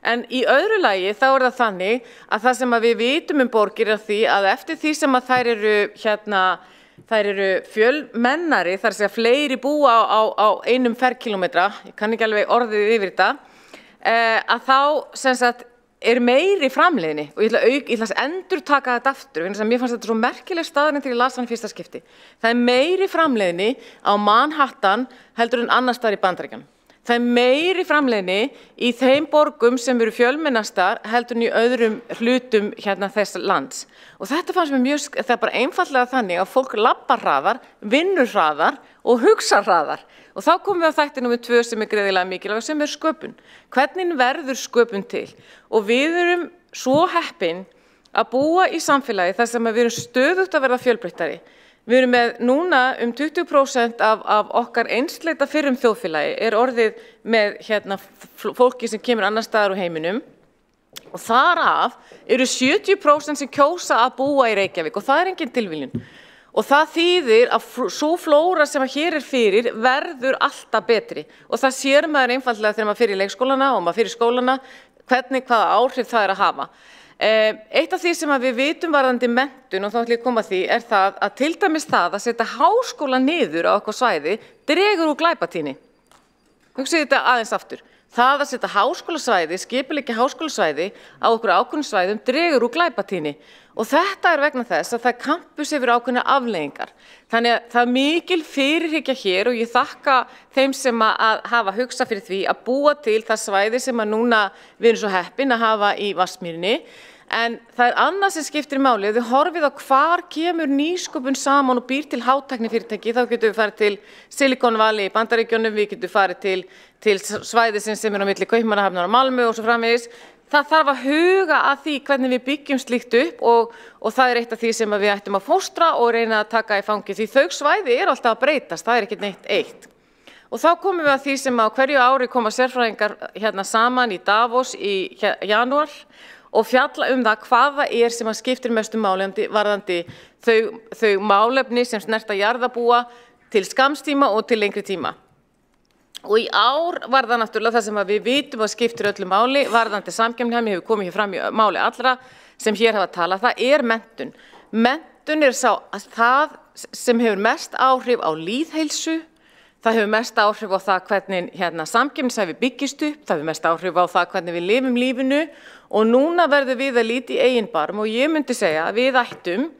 En í öðru lagi þá það þannig að það sem að við vitum borgir því að eftir því sem að þær eru fjölmennari, þar að segja fleiri búa á einum ferkilometra, ég kann ekki alveg orðið yfir þetta, að þá meiri framleiðni og ég ætla að endurtaka þetta aftur, vegna þess að mér fannst þetta svo merkileg staðreynd þegar ég las hann fyrsta skipti. Það meiri framleiðni á Manhattan heldur en annars staðar í Bandaríkjunum. Það meiri framleiðni í þeim borgum sem eru fjölmennastar heldur en í öðrum hlutum þess lands. Og þetta fannst mér það bara einfaldlega þannig að fólk labbar hraðar, vinnur hraðar og hugsa hraðar. Og þá komum við á þætti númer 2 sem greiðilega mikilvæg sem sköpun. Hvernig verður sköpun til? Og við erum svo heppin að búa í samfélagi þar sem við erum stöðugt að verða fjölbreyttari. Við erum með núna 20% af okkar einsleita fyrrum þjóðfélagi orðið með fólki sem kemur annar staðar úr heiminum og þar af eru 70% sem kjósa að búa í Reykjavík og það engin tilviljun. Og það þýðir að svo flóra sem hér fyrir verður alltaf betri og það sér maður einfaldlega þegar maður fyrir í leikskólana og maður fyrir skólana hvaða áhrif það að hafa. Eitt af því sem við vitum varðandi menntun og þá ætlum ég að koma að því það að til dæmis það að setja háskóla niður á eitthvað svæði dregur úr glæpatíðni. Hugsið þetta aðeins aftur. Það að setja háskólasvæði, skipuleggja háskólasvæði á okkur ákveðnum svæðum dregur úr glæpatíðni og þetta vegna þess að það er kampus yfir ákveðnar afleiðingar. Þannig að það er mikil fyrirhyggja hér og ég þakka þeim sem að hafa hugsað fyrir því að búa til það svæði sem að núna við erum svo heppin að hafa í Vatnsmýrinni. En það annað sem skiptir máli, ef þið horfið á hvar kemur nýsköpun saman og býr til hátæknifyrirtæki, þá getum við farið til Silicon Valley í Bandaríkjunum, við getum farið til svæðisins sem á milli Kaupmannahafnar og Malmö og svo framvegis. Það þarf að huga að því hvernig við byggjum slíkt upp og það eitt af því sem við ættum að fóstra og reyna að taka í fangi því þau svæði alltaf að breytast, það ekkert neitt eitt. Og þá komum við að því sem á hverju ári koma sérfræðingar saman í Davos í janúar og fjalla það hvað það sem að skiptir mestu máli varðandi þau málefni sem snerta jarðarbúa til skamstíma og til lengri tíma. Og í ár var það náttúrulega það sem við vitum að skiptir öllu máli varðandi samkeppni hefur komið hér fram í máli allra sem hér hafa talað, það menntun. Menntun það sem hefur mest áhrif á lýðheilsu, það hefur mest áhrif á það hvernig samkeppnishæfi byggist upp, það hefur mest áhrif á það hvernig við lifum lífinu og núna verðum við að líta í eigin barm og ég myndi segja að við ættum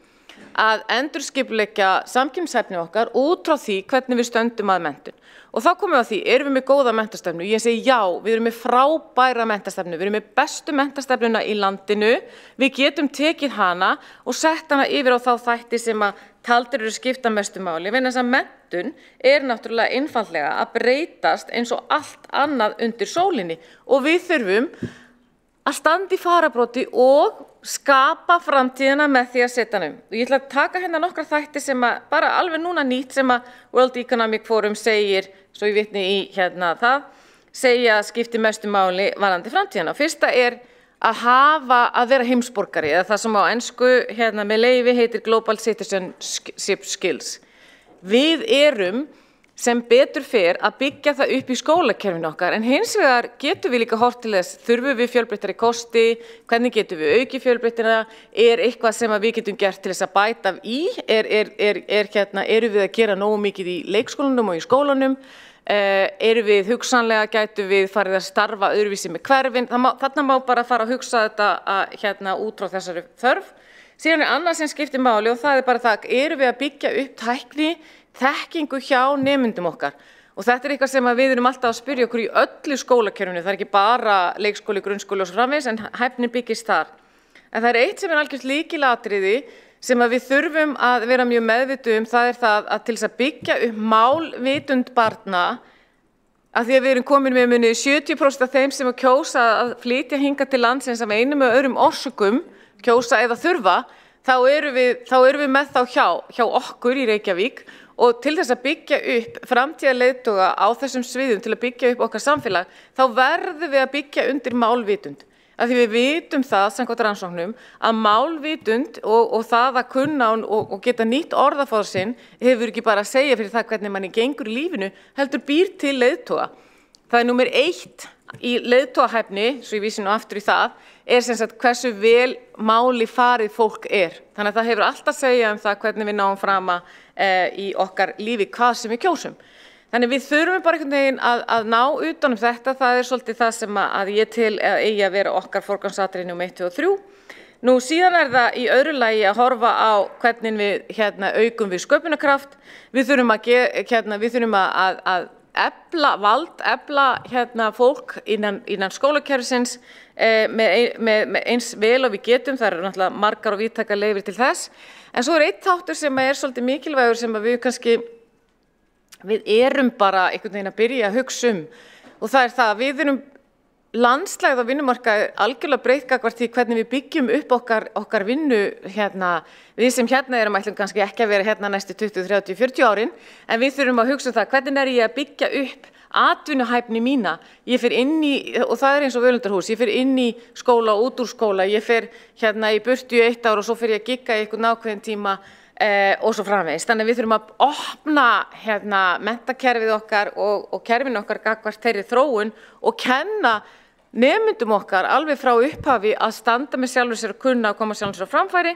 að endurskipuleggja samkeppnishæfni okkar út frá því hvernig við stöndum að menntun. Og þá komum við að því, erum við með góða menntastefnu? Ég segi já, við erum með frábæra menntastefnu, við erum með bestu menntastefnuna í landinu, við getum tekið hana og sett hana yfir á þá þætti sem að taldir eru skipta mestu máli. Vegna þess að menntun náttúrulega einfaldlega að breytast eins og allt annað undir sólinni og við þurfum að standa í fararbroddi og skapa framtíðina með því að setja hana Og ég ætla að taka nokkra þætti sem að bara alveg núna nýtt sem að World Economic Forum segir, svo ég vitni í það, segja að skipti mestu máli varðandi framtíðina. Fyrsta að vera heimsborgari, eða það sem á ensku með leyfi heitir Global Citizenship Skills. Við erum sem betur fer að byggja það upp í skólakerfinu okkar, en hins vegar getum við líka horft til þess, þurfum við fjölbreyttari kosti, hvernig getum við aukið fjölbreyttina, eitthvað sem við getum gert til þess að bæta í, eru við að gera nógu mikið í leikskólanum og í skólanum, eru við hugsanlega, gætum við farið að starfa öðruvísi með hverfin, þarna má bara fara að hugsa þetta út frá þessari þörf. Síðan annað sem skiptir máli og það bara það, eru við að byggja upp tækni, þekkingu hjá nemendum okkar og þetta eitthvað sem við erum alltaf að spyrja okkur í öllu skólakerfinu, það ekki bara leikskóli, grunnskóli og svo framvegis en hæfnin byggist þar. En það eitt sem algjört lykilatriði sem við þurfum að vera mjög meðvituð það það að til þess að byggja upp málvitund barna að því að við erum komin með muni 70% af þeim sem að kjósa að flytja hingað til landsins af einum og öðrum orsökum, kjósa eða þurfa, þá erum við með þá hjá okkur í Reykjavík og til þess að byggja upp framtíðarleiðtoga á þessum sviðum til að byggja upp okkar samfélag, þá verðum við að byggja undir málvitund. Af því við vitum það, samkvæmt rannsóknum, að málvitund og það að kunna og geta nýtt orðaforða sinn hefur ekki bara að segja fyrir það hvernig manni gengur í lífinu, heldur býr til leiðtoga. Það númer 1 í leiðtogahæfni, svo ég vísi nú aftur í það, sem sagt hversu vel máli farið fólk Þannig að það hefur allt að segja það hvernig við náum frama í okkar lífi, hvað sem við kjósum. Þannig við þurfum bara einhvern veginn að ná utan þetta, það svolítið það sem að ég til eigi að vera okkar forgangsatriði númer 1, 2 og 3. Nú síðan það í öðru lagi að horfa á hvernig við aukum við sköpunarkraft, við þurfum að efla fólk innan skólakerfisins með eins vel og við getum, það eru náttúrulega margar og víðtækar leiðir til þess. En svo einn þáttur sem svolítið mikilvægur sem við erum bara einhvern veginn að byrja að hugsa og það það að við erum landslægð á vinnumarkaði algjörlega breytt gagnvart því hvernig við byggjum upp okkar vinnu við sem erum ætlum kannski ekki að vera næstu 20, 30, 40 árin, en við þurfum að hugsa það, hvernig er ég að byggja upp atvinnuhæfni mína. Ég fer inn í, og það eins og Völundarhús, ég fer inn í skóla og út úr skóla, ég fer í burtu í 1 ár og svo fer ég að gigga í einhvern ákveðin tíma og svo framvegis. Þannig við þurfum að opna menntakerfið okkar og kerfinu okkar gagnvart þeirri þróun og kenna nemyndum okkar alveg frá upphafi að standa með sjálfur sér og kunna að koma sjálfur sér á framfæri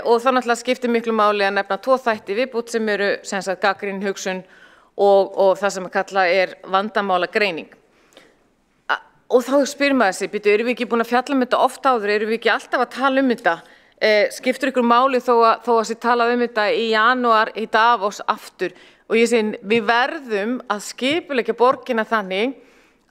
og þá náttúrulega skiptir miklu máli að nefna 2 þætti viðbútt sem eru gagnrýnin hugsun og það sem að kalla vandamálagreining. Og þá spyr maður sig, erum við ekki búin að fjalla þetta oft áður, erum við ekki alltaf að tala þetta? Skiptir ykkur máli þó að sé talað þetta í janúar í Davos aftur? Og ég segi, við verðum að skipuleggja borgina þannig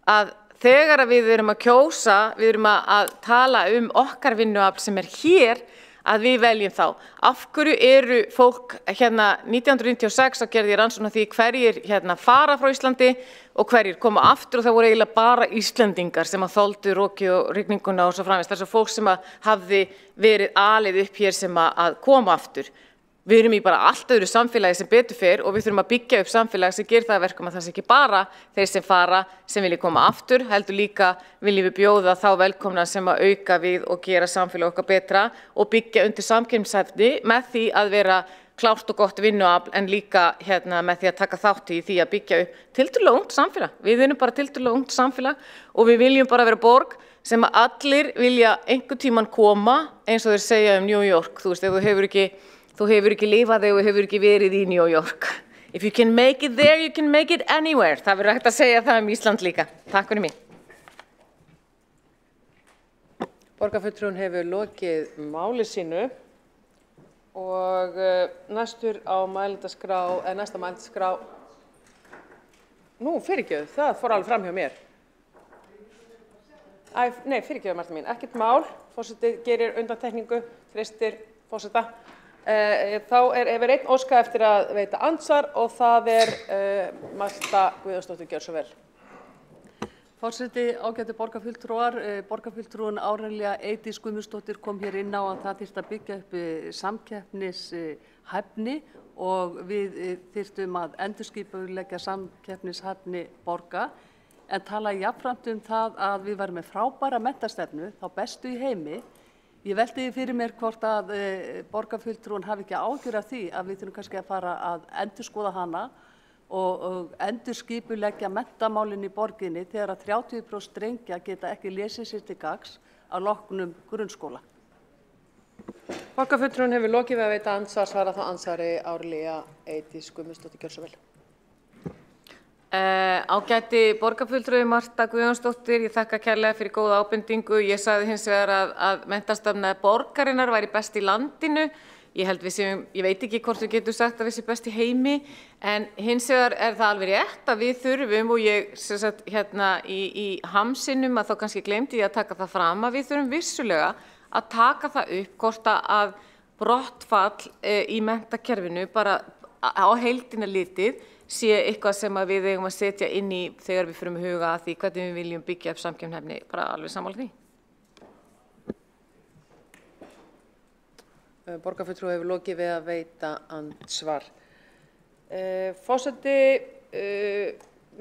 að þegar við erum að kjósa, við erum að tala okkar vinnuafl sem hér, að við veljum þá. Af hverju eru fólk 1996 að gerði rannsókn á því hverjir fara frá Íslandi og hverjir koma aftur og það voru eiginlega bara Íslendingar sem að þoldu roki og rigninguna og svo framvegis. Það er svo fólk sem að hafði verið alið upp hér sem að koma aftur. Við erum í bara allt öðru samfélagi sem betur fer og við þurfum að byggja upp samfélag sem gerir það að verkum að það sé ekki bara þeir sem fara sem vilja koma aftur, heldur líka viljum við bjóða þá velkomna sem að auka við og gera samfélag okkar betra og byggja undir samkeppnishæfni með því að vera klárt og gott vinnuafl en líka með því að taka þátt í því að byggja upp tiltölulega ungt samfélag. Við erum bara tiltölulega ungt samfélag og við viljum bara vera borg sem að allir vilja einhvern tímann koma eins og þeir segja New York, þú veist, ef þú hefur ekki lifað og hefur ekki verið í New York. If you can make it there, you can make it anywhere. Það verður hægt að segja það Ísland líka. Takk fyrir mig. Borgarfulltrúinn hefur lokið máli sínu og næsta mælendaskrá, fyrirgefðu, það fór alveg fram hjá mér. Nei, fyrirgefðu Marta mín, ekkert mál, forseti gerir undantekningu, treystir forseta. Þá hefur einn óskað eftir að veita andsvar og það Marta Guðjónsdóttir, gjörðu svo vel. Forseti, ágætu borgarfulltrúar, borgarfulltrúin Árelía Eydís Guðmundsdóttir kom hér inn á að það þyrfti að byggja upp samkeppnishæfni og við þyrftum að endurskipuleggja samkeppnishæfni borga en tala jafnframt það að við varum með frábæra menntastefnu, þá bestu í heimi. Ég velti því fyrir mér hvort að borgarfulltrúin hafi ekki áhyggjur af því að við þurfum kannski að fara að endurskoða hana og endurskipuleggja menntamálin í borginni þegar að 30% drengja geta ekki lesið sér til gagns að loknum grunnskóla. Borgarfulltrúinn hefur lokið við að veita andsvar, svara þá andsvari Árelía Eydís Guðmundsdóttir, gjörðu svo vel. Ágæti borgarfulltrúi Marta Guðjónsdóttir, ég þakka kærlega fyrir góða ábendingu. Ég sagði hins vegar að menntastefna borgarinnar væri best í landinu. Ég veit ekki hvort við getum sagt að við séum best í heimi, en hins vegar það alveg rétt að við þurfum, og ég í hamsinum að þá kannski gleymdi ég að taka það fram, að við þurfum vissulega að taka það upp hvort að brottfall í menntakerfinu bara á heildina litið sé eitthvað sem við eigum að setja inn í þegar við förum að huga að því hvernig við viljum byggja upp samkeppnishæfni, bara alveg sammála því. Borgarfulltrúi hefur lokið við að veita andsvar. Forseti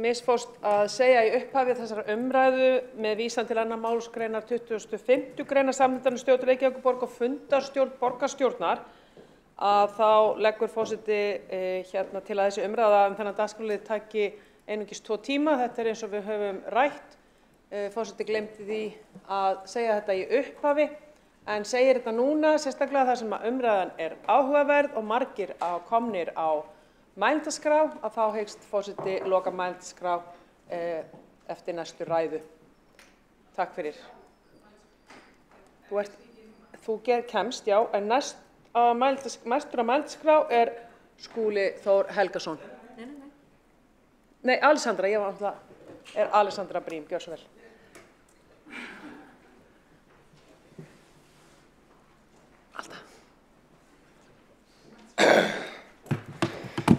misfórst að segja í upphafi þessara umræðu með vísan til 2. málsgreinar 25. greinar samþykktar stjórn Reykjavíkurborg og fundarstjórn borgarstjórnar að þá leggur forseti til að þessi umræða þennan dagskrárlið taki einungis 2 tíma. Þetta eins og við höfum rætt. Forseti gleymdi því að segja þetta í upphafi en segir þetta núna, sérstaklega þar sem að umræðan áhugaverð og margir komnir á mælendaskrá, að þá hyggst forseti loka mælendaskrá eftir næstu ræðu. Takk fyrir. Þú kemst, já, en næstur á mælendaskrá Skúli Þór Helgason. Nei, Alessandra, ég var alltaf, Alessandra Brím, gjörðu svo vel.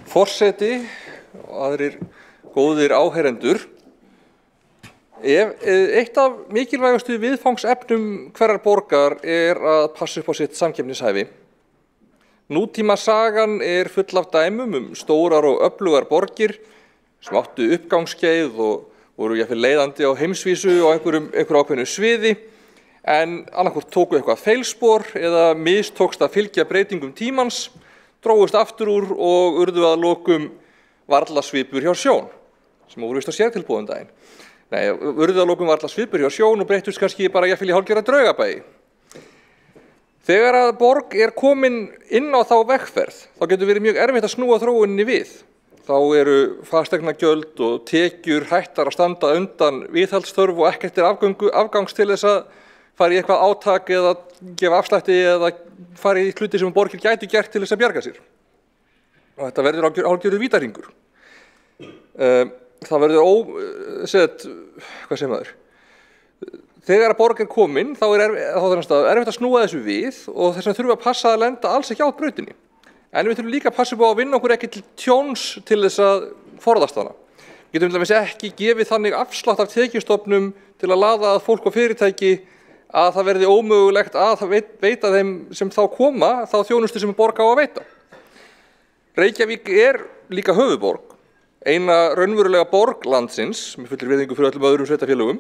Forseti og aðrir góðir áheyrendur, Eitt af mikilvægustu viðfangsefnum hverrar borgar að passa upp á sitt samkeppnishæfi. Nútímasagan full af dæmum stórar og öflugar borgir sem áttu uppgangsskeið og voru jafnvel leiðandi á heimsvísu á einhverju ákveðnu sviði, en annarkvort tóku eitthvað feilspor eða mistókst að fylgja breytingum tímans, drógust aftur úr og urðu að lokum varlasvipur hjá sjón, sem voru vist á sértilboðum daginn. Nei, urðu að lokum varlasvipur hjá sjón og breyttust kannski bara jafnvel í hálfgerða draugabæi. Þegar að borg komin inn á þá vegferð, þá getur verið mjög erfitt að snúa þróuninni við. Þá eru fasteignagjöld og tekjur hættar að standa undan viðhaldsþörf og ekkert afgangs til þess að fara í eitthvað átak eða gefa afslætti eða fara í hluti sem borgir gætu gert til þess að bjarga sér. Og þetta verður hálfgerður vítahringur. Það verður hvað segir maður? Þegar að borg komin, þá erfitt að snúa þessu við og þess vegna þurfum við að passa að lenda alls ekki á brautinni. En við þurfum líka að passa upp á að vinna okkur ekki til tjóns til þess að forðast hana. Við getum til dæmis ekki gefið þannig afslátt af tekjustofnum til að laða að fólk og fyrirtæki að það verði ómögulegt að veita þeim sem þá koma þá þjónustu sem borg á að veita. Reykjavík líka höfuðborg, eina raunverulega borg landsins, með fullri virðingu fyrir öllum öðrum sveitarfélögum,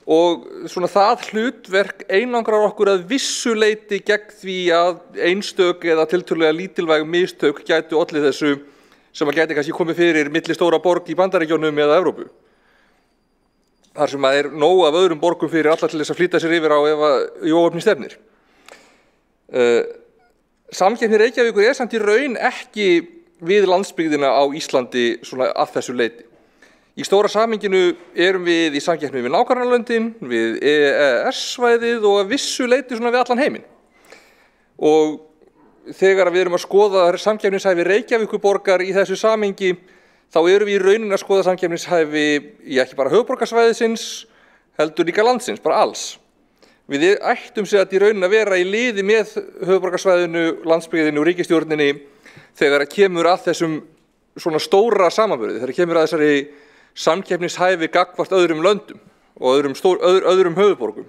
og svona það hlutverk einangrar okkur að vissu leyti gegn því að einstök eða tiltölulega lítilvæg mistök gætu olli þessu sem að gæti kannski komið fyrir milli stóra borg í Bandaríkjunum eða Evrópu. Þar sem að nóg af öðrum borgum fyrir alla til þess að flýta sér yfir á ef í óöfni stefnir. Samkeppni Reykjavíkur samt í raun ekki við landsbyggðina á Íslandi svona að þessu leyti. Í stóra samhenginu erum við í samkeppni við nágrannalöndin, við EES-svæðið og að vissu leyti svona við allan heiminn. Og þegar við erum að skoða samkeppnishæfi Reykjavíkurborgar í þessu samhengi, þá erum við í rauninni að skoða samkeppnishæfi í ekki bara höfuðborgarsvæðisins, heldur líka landsins, bara alls. Við ættum sig að í rauninni að vera í liði með höfuðborgarsvæðinu, landsbyggðinu og ríkisstjórninni þegar kemur að þessum svona stóra samanburði, þegar kemur að þessari samkeppnishæfi gagnvart öðrum löndum og öðrum höfuðborgum.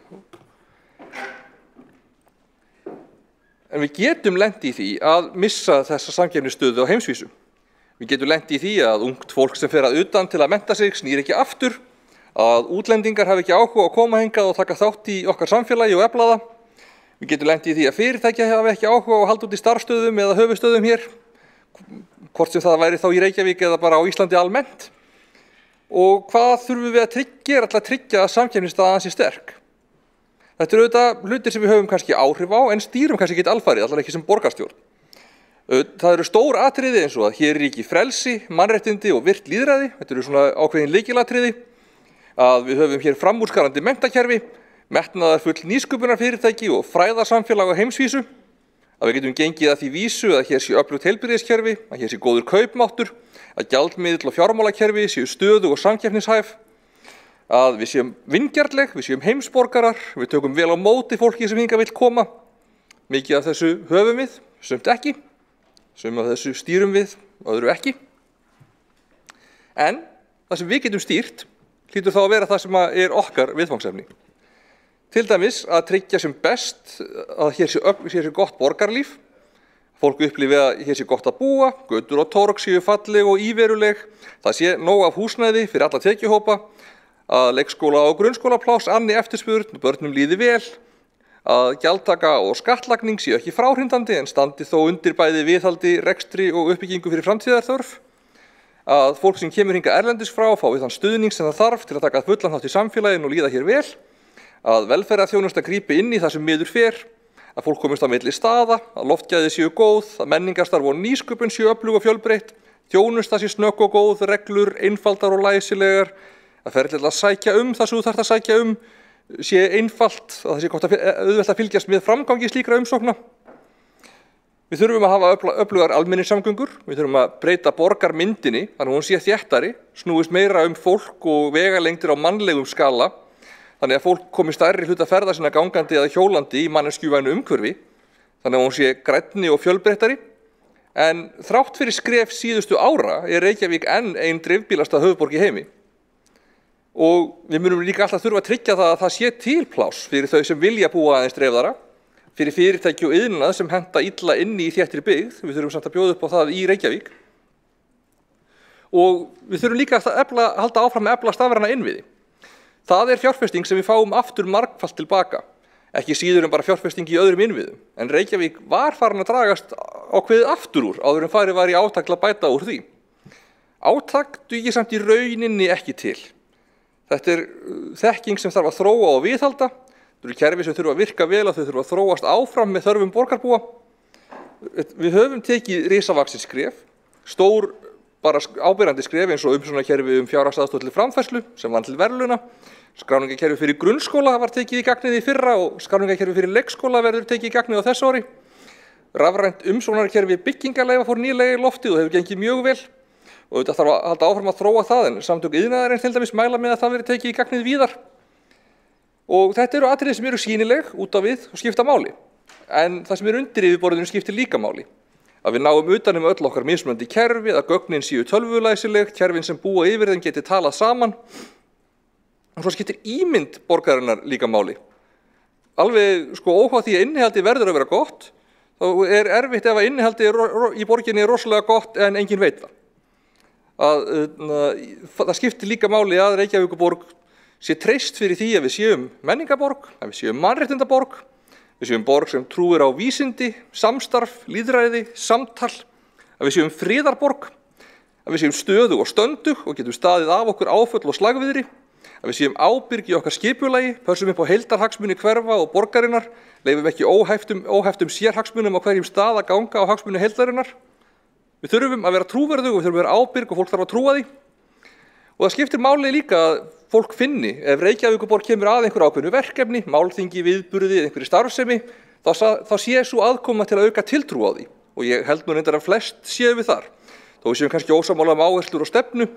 En við getum lent í því að missa þessa samkeppnisstöðu á heimsvísu. Við getum lent í því að ungt fólk sem fer að utan til að mennta sig snýr ekki aftur, að útlendingar hafi ekki áhuga að koma hingað og taka þátt í okkar samfélagi og efla það. Við getum lent í því að fyrirtæki hafi ekki áhuga að halda út í starfsstöðum eða höfuðstöðum hér, hvort sem það væri þá í Reykjavík eða bara á Íslandi almennt. Og hvað þurfum við að gera til að tryggja að samkeppnisstaðan sé sterk? Þetta eru auðvitað hlutir sem við höfum kannski áhrif á en stýrum kannski ekki alfarið, allavega ekki sem borgarstjórn. Það eru stór atriði eins og að hér ríki frelsi, mannréttindi og virkt lýðræði, þetta eru svona ákveðin lykilatriði, að við höfum hér framúrskarandi menntakerfi, metnaðarfull nýsköpunarfyrirtæki og fræðasamfélag á heimsvísu, að við getum gengið að því vísu að hér sé öflugt heilbrigðiskerfi, að hér sé góður kaupmáttur, að gjaldmiðill og fjármálakerfi séu stöðu og samkeppnishæf, að við séum vingjarnleg, við séum heimsborgarar, við tökum vel á móti fólki sem hingað vill koma. Mikið af þessu höfum við, sumt ekki, sumt af þessu stýrum við, öðru ekki. En það sem við getum stýrt hlýtur þá að vera það sem okkar viðfangsefni. Til dæmis að tryggja sem best að hér sé gott borgarlíf, fólk upplifi að hér sé gott að búa, götur og torg séu falleg og íveruleg, það sé nóg af húsnæði fyrir alla tekjuhópa, að leikskóla og grunnskólapláss anni eftirspurn, börnum líði vel, að gjaldtaka og skattlagning séu ekki fráhrindandi en standi þó undir bæði viðhaldi, rekstri og uppbyggingu fyrir framtíðarþörf, að fólk sem kemur hingað erlendis frá fái þann stuðning sem það þarf til að taka fullan þátt í samfélaginu og líða hér vel, að velferðarþjónusta grípi inn í það sem miður fer, að fólk komist á milli staða, að loftgæði séu góð, að menningarstarf og nýsköpun séu öflug og fjölbreytt, þjónusta sé snögg og góð, reglur, einfaldar og læsilegar, að ferlið að sækja það sem þú þarft að sækja sé einfalt, að það sé gott auðvelt að fylgjast með framgangi slíkra umsókna. Við þurfum að hafa öflugar almenningssamgöngur, við þurfum að breyta borgarmyndinni, þannig að hún sé þéttari, snúist meira fólk og vegalengdir á mannlegum skala, þannig að fólk komi stærri hluta ferða sinna gangandi eða hjólandi í manneskjuvænu umhverfi, þannig að hún sé grænni og fjölbreyttari. En þrátt fyrir skref síðustu ára Reykjavík enn ein dreifbílasta höfuðborg í heimi. og við munum líka alltaf þurfa að tryggja það að það sé til pláss fyrir þau sem vilja búa aðeins dreifðara, fyrir fyrirtæki og iðnað sem henta illa inni í þéttri byggð, við þurfum samt að bjóða upp á það í Reykjavík. Og við þurfum líka að halda áfram með efla stafræna innviði. Það er fjárfesting sem við fáum aftur margfalt tilbaka, ekki síður en bara fjárfesting í öðrum innviðum. En Reykjavík var farin að dragast ákveðið aftur úr áður en farið var í átak til að bæta úr því. Átak dugir samt í rauninni ekki til. Þetta er þekking sem þarf að þróa og viðhalda. Þetta eru kerfi sem þurfa að virka vel og þau þurfa að þróast áfram með þörfum borgarbúa. Við höfum tekið risavaxið skref, stór bara áberandi skref eins og umsjónarkerfi fjárhagsaðstoð til framfærslu sem vann til verðlauna. Skráningarkerfi fyrir grunnskóla var tekið í gagnið í fyrra og skráningarkerfi fyrir leikskóla verður tekið í gagnið á þessu ári. Rafrænt umsjónarkerfi byggingarleyfa fór nýlega í loftið og hefur gengið mjög vel. Og þetta þarf að halda áfram að þróa það, en samtök iðnaðarins til dæmis mæla með að það verði tekið í gagnið víðar. Og þetta eru atriði sem eru sýnileg út á við og skipta máli. En það sem undir yfirborðinu skiptir líka máli. Að við náum utan öll okkar mismunandi kerfi, að gögnin séu tölvulæsileg, kerfin sem búa yfir þeim geti talað saman. Og svo skiptir ímynd borgarinnar líka máli. Alveg óháð því að innihaldi verður að vera gott, þá er erfitt ef að innihaldi í borginni er rosalega gott en enginn veit það. Það skiptir líka máli að Reykjavíkurborg sé treyst fyrir því að við séum menningarborg, að við séum mannréttindaborg, við séum borg sem trúir á vísindi, samstarf, lýðræði, samtal, að við séum friðarborg, að við séum stöðug og stöndug og getum staðið af okkur áföll og slagviðri, að við séum ábyrg í okkar skipulagi, pössum upp á heildarhagsmuni hverfa og borgarinnar, leyfum ekki óheftum sérhagsmunum á hverjum stað að ganga á hagsmuni heildarinnar. Við þurfum að vera trúverðug og við þurfum að vera ábyrg og fólk þarf að trúa því. Og það skiptir máli líka að fólk finni, ef Reykjavíkurborg kemur að einhver ákveðnu verkefni, málþingi, viðburði, einhverju starfsemi, þá sé svo aðkoma til að auka tiltrú á því. Og ég held nú reyndar að flest séu við þar. Þó við séum kannski ósammála áherslur og stefnu.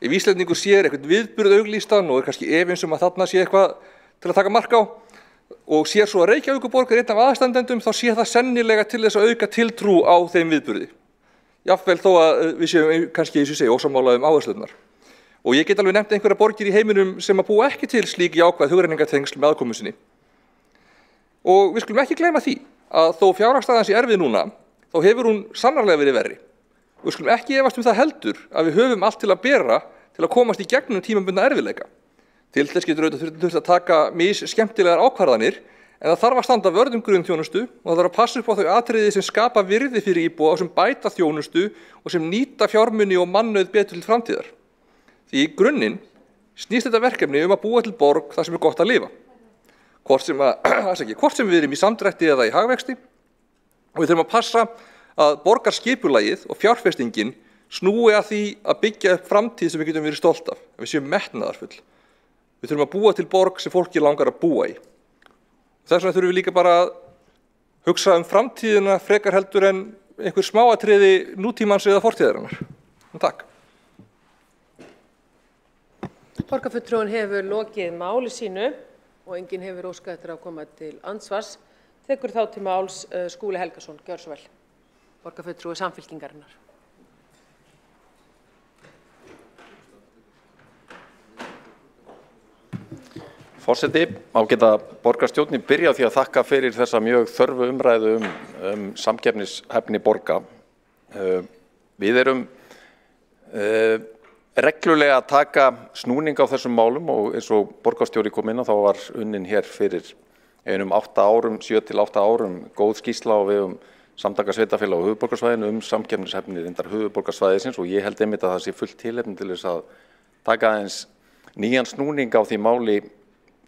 Ef Íslendingur sér einhvern viðburð auglýstan og er kannski efins að þarna sé eitthvað til að taka mark á og sér svo að Reykjavíkurborg er einn af aðstandendum, þá sé það sennilega til þess að auka tiltrú á þeim viðburði. Jafnvel þó að við séum kannski, eins og ég segi, ósammála áherslurnar. Og ég get alveg nefnt einhverja borgir í heiminum sem að búa ekki til slík jákvæð hugrenningatengsl með aðkomu sinni. Og við skulum ekki gleyma því að þó fjárhagsstaðan sé erfið núna, þá hefur hún sannarlega verið verri. Og við skulum ekki efast það heldur að við höfum allt til að bera til að komast í gegnum tímabundna erfiðleika. Til þess getur auðvitað þurft að taka skemmtilegar ákvarðanir, en það þarf að standa vörð grunnþjónustu og það þarf að passa upp á þau atriði sem skapa virði fyrir íbúa og sem bæta þjónustu og sem nýta fjármuni og mannauð betur til framtíðar. Því í grunninn snýst þetta verkefni að búa til borg þar sem er gott að lifa. Hvort sem við erum í samdrætti eða í hagvexti, og við þurfum að passa að borgarskipulagið og fjárfestingin snúi að því að byggja upp framtíð sem við getum verið stolt af, að við séum metnaðarfull. Við þurfum að búa til borg sem fólki langar að búa í. Þess vegna þurfum við líka bara að hugsa framtíðina frekar heldur en einhver smáatriði nútímans eða fortíðarinnar. Takk. Borgarfulltrúinn hefur lokið máli sínu og enginn hefur óskað eftir að koma til andsvars. Tekur þá til máls Skúli Helgason, gjör svo vel. Borgarfulltrúi Samfylkingarinnar. Forseti, ágæta borgarstjórn, ég byrja á því að þakka fyrir þessa mjög þörfu umræðu samkeppnishæfni borga. Við erum reglulega að taka snúning á þessum málum og eins og borgarstjóri kom inn á þá var unnin hér fyrir 7 til 8 árum góð skýrsla á vegum Samtaka sveitarfélaga á höfuðborgarsvæðinu samkeppnishæfni reyndar höfuðborgarsvæðisins og ég held einmitt að það sé fullt tilefni til þess að taka aðeins nýjan snúning á því máli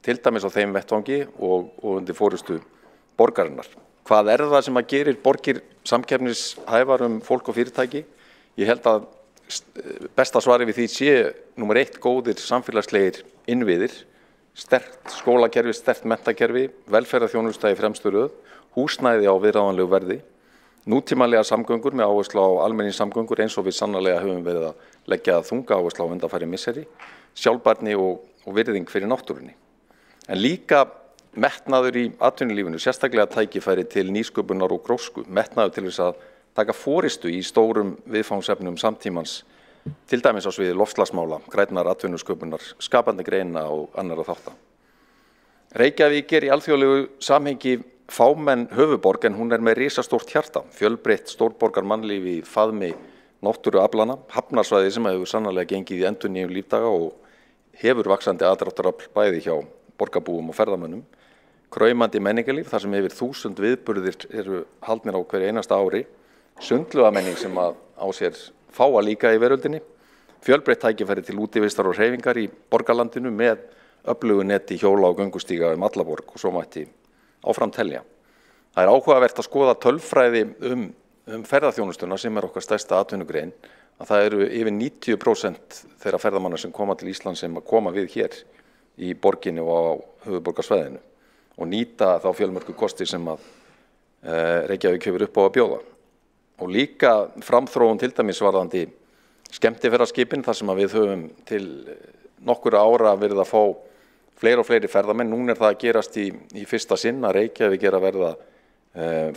til dæmis á þeim vettvangi og undir forystu borgarinnar. Hvað er það sem að gerir borgir samkeppnishæfar fólk og fyrirtæki? Ég held að besta svari við því sé númer 1 góðir samfélagslegir innviðir, sterkt skólakerfi, sterkt menntakerfi, velferðarþjónusta í fremstu röð, húsnæði á viðráðanlegu verði, nútímalega samgöngur með áherslu á almenningssamgöngur eins og við sannarlega höfum verið að leggja þunga áherslu á undanfæri misseri, sjálfbærni og virðing fyrir náttúrunni. En líka metnaður í atvinnulífinu, sérstaklega tækifæri til nýsköpunar og grósku, metnaður til þess að taka forystu í stórum viðfangsefnum samtímans til dæmis á sviði loftslagsmála, grænnar atvinnusköpunar, skapandi greina og annarra þátta. Reykjavík í alþjóðlegu samhengi fámenn höfuborg en hún með risastórt hjarta, fjölbreytt stórborgar mannlífi í faðmi náttúruaflanna, hafnarsvæði sem hefur sannarlega gengið í endurnýjun lífdaga og hefur vaxandi aðdráttarafl bæði hjá borgarbúum og ferðamönnum, kraumandi menningarlíf þar sem yfir 1000 viðburðir eru haldnir á hverju einasta ári, sundlaugarmenning sem á sér fáa líka í veröldinni, fjölbreytt tækifæri til útivistar og hreyfingar í borgarlandinu með öflugu neti hjóla og göngustíga alla borg og svo mætti áfram telja. Það áhugavert að skoða tölfræði ferðaþjónustuna sem okkar stærsta atvinnugrein, að það eru yfir 90% þeirra ferðamanna sem koma til Íslands sem koma við hér í borginni og á höfuðborgarsvæðinu og nýta þá fjölmörgu kosti sem Reykjavík hefur upp á að bjóða. Og líka framþróun til dæmis varðandi skemmtiferðaskipin þar sem við höfum til nokkura ára verið að fá fleiri og fleiri ferðamenn. Núna það að gerast í fyrsta sinn að Reykjavík að verða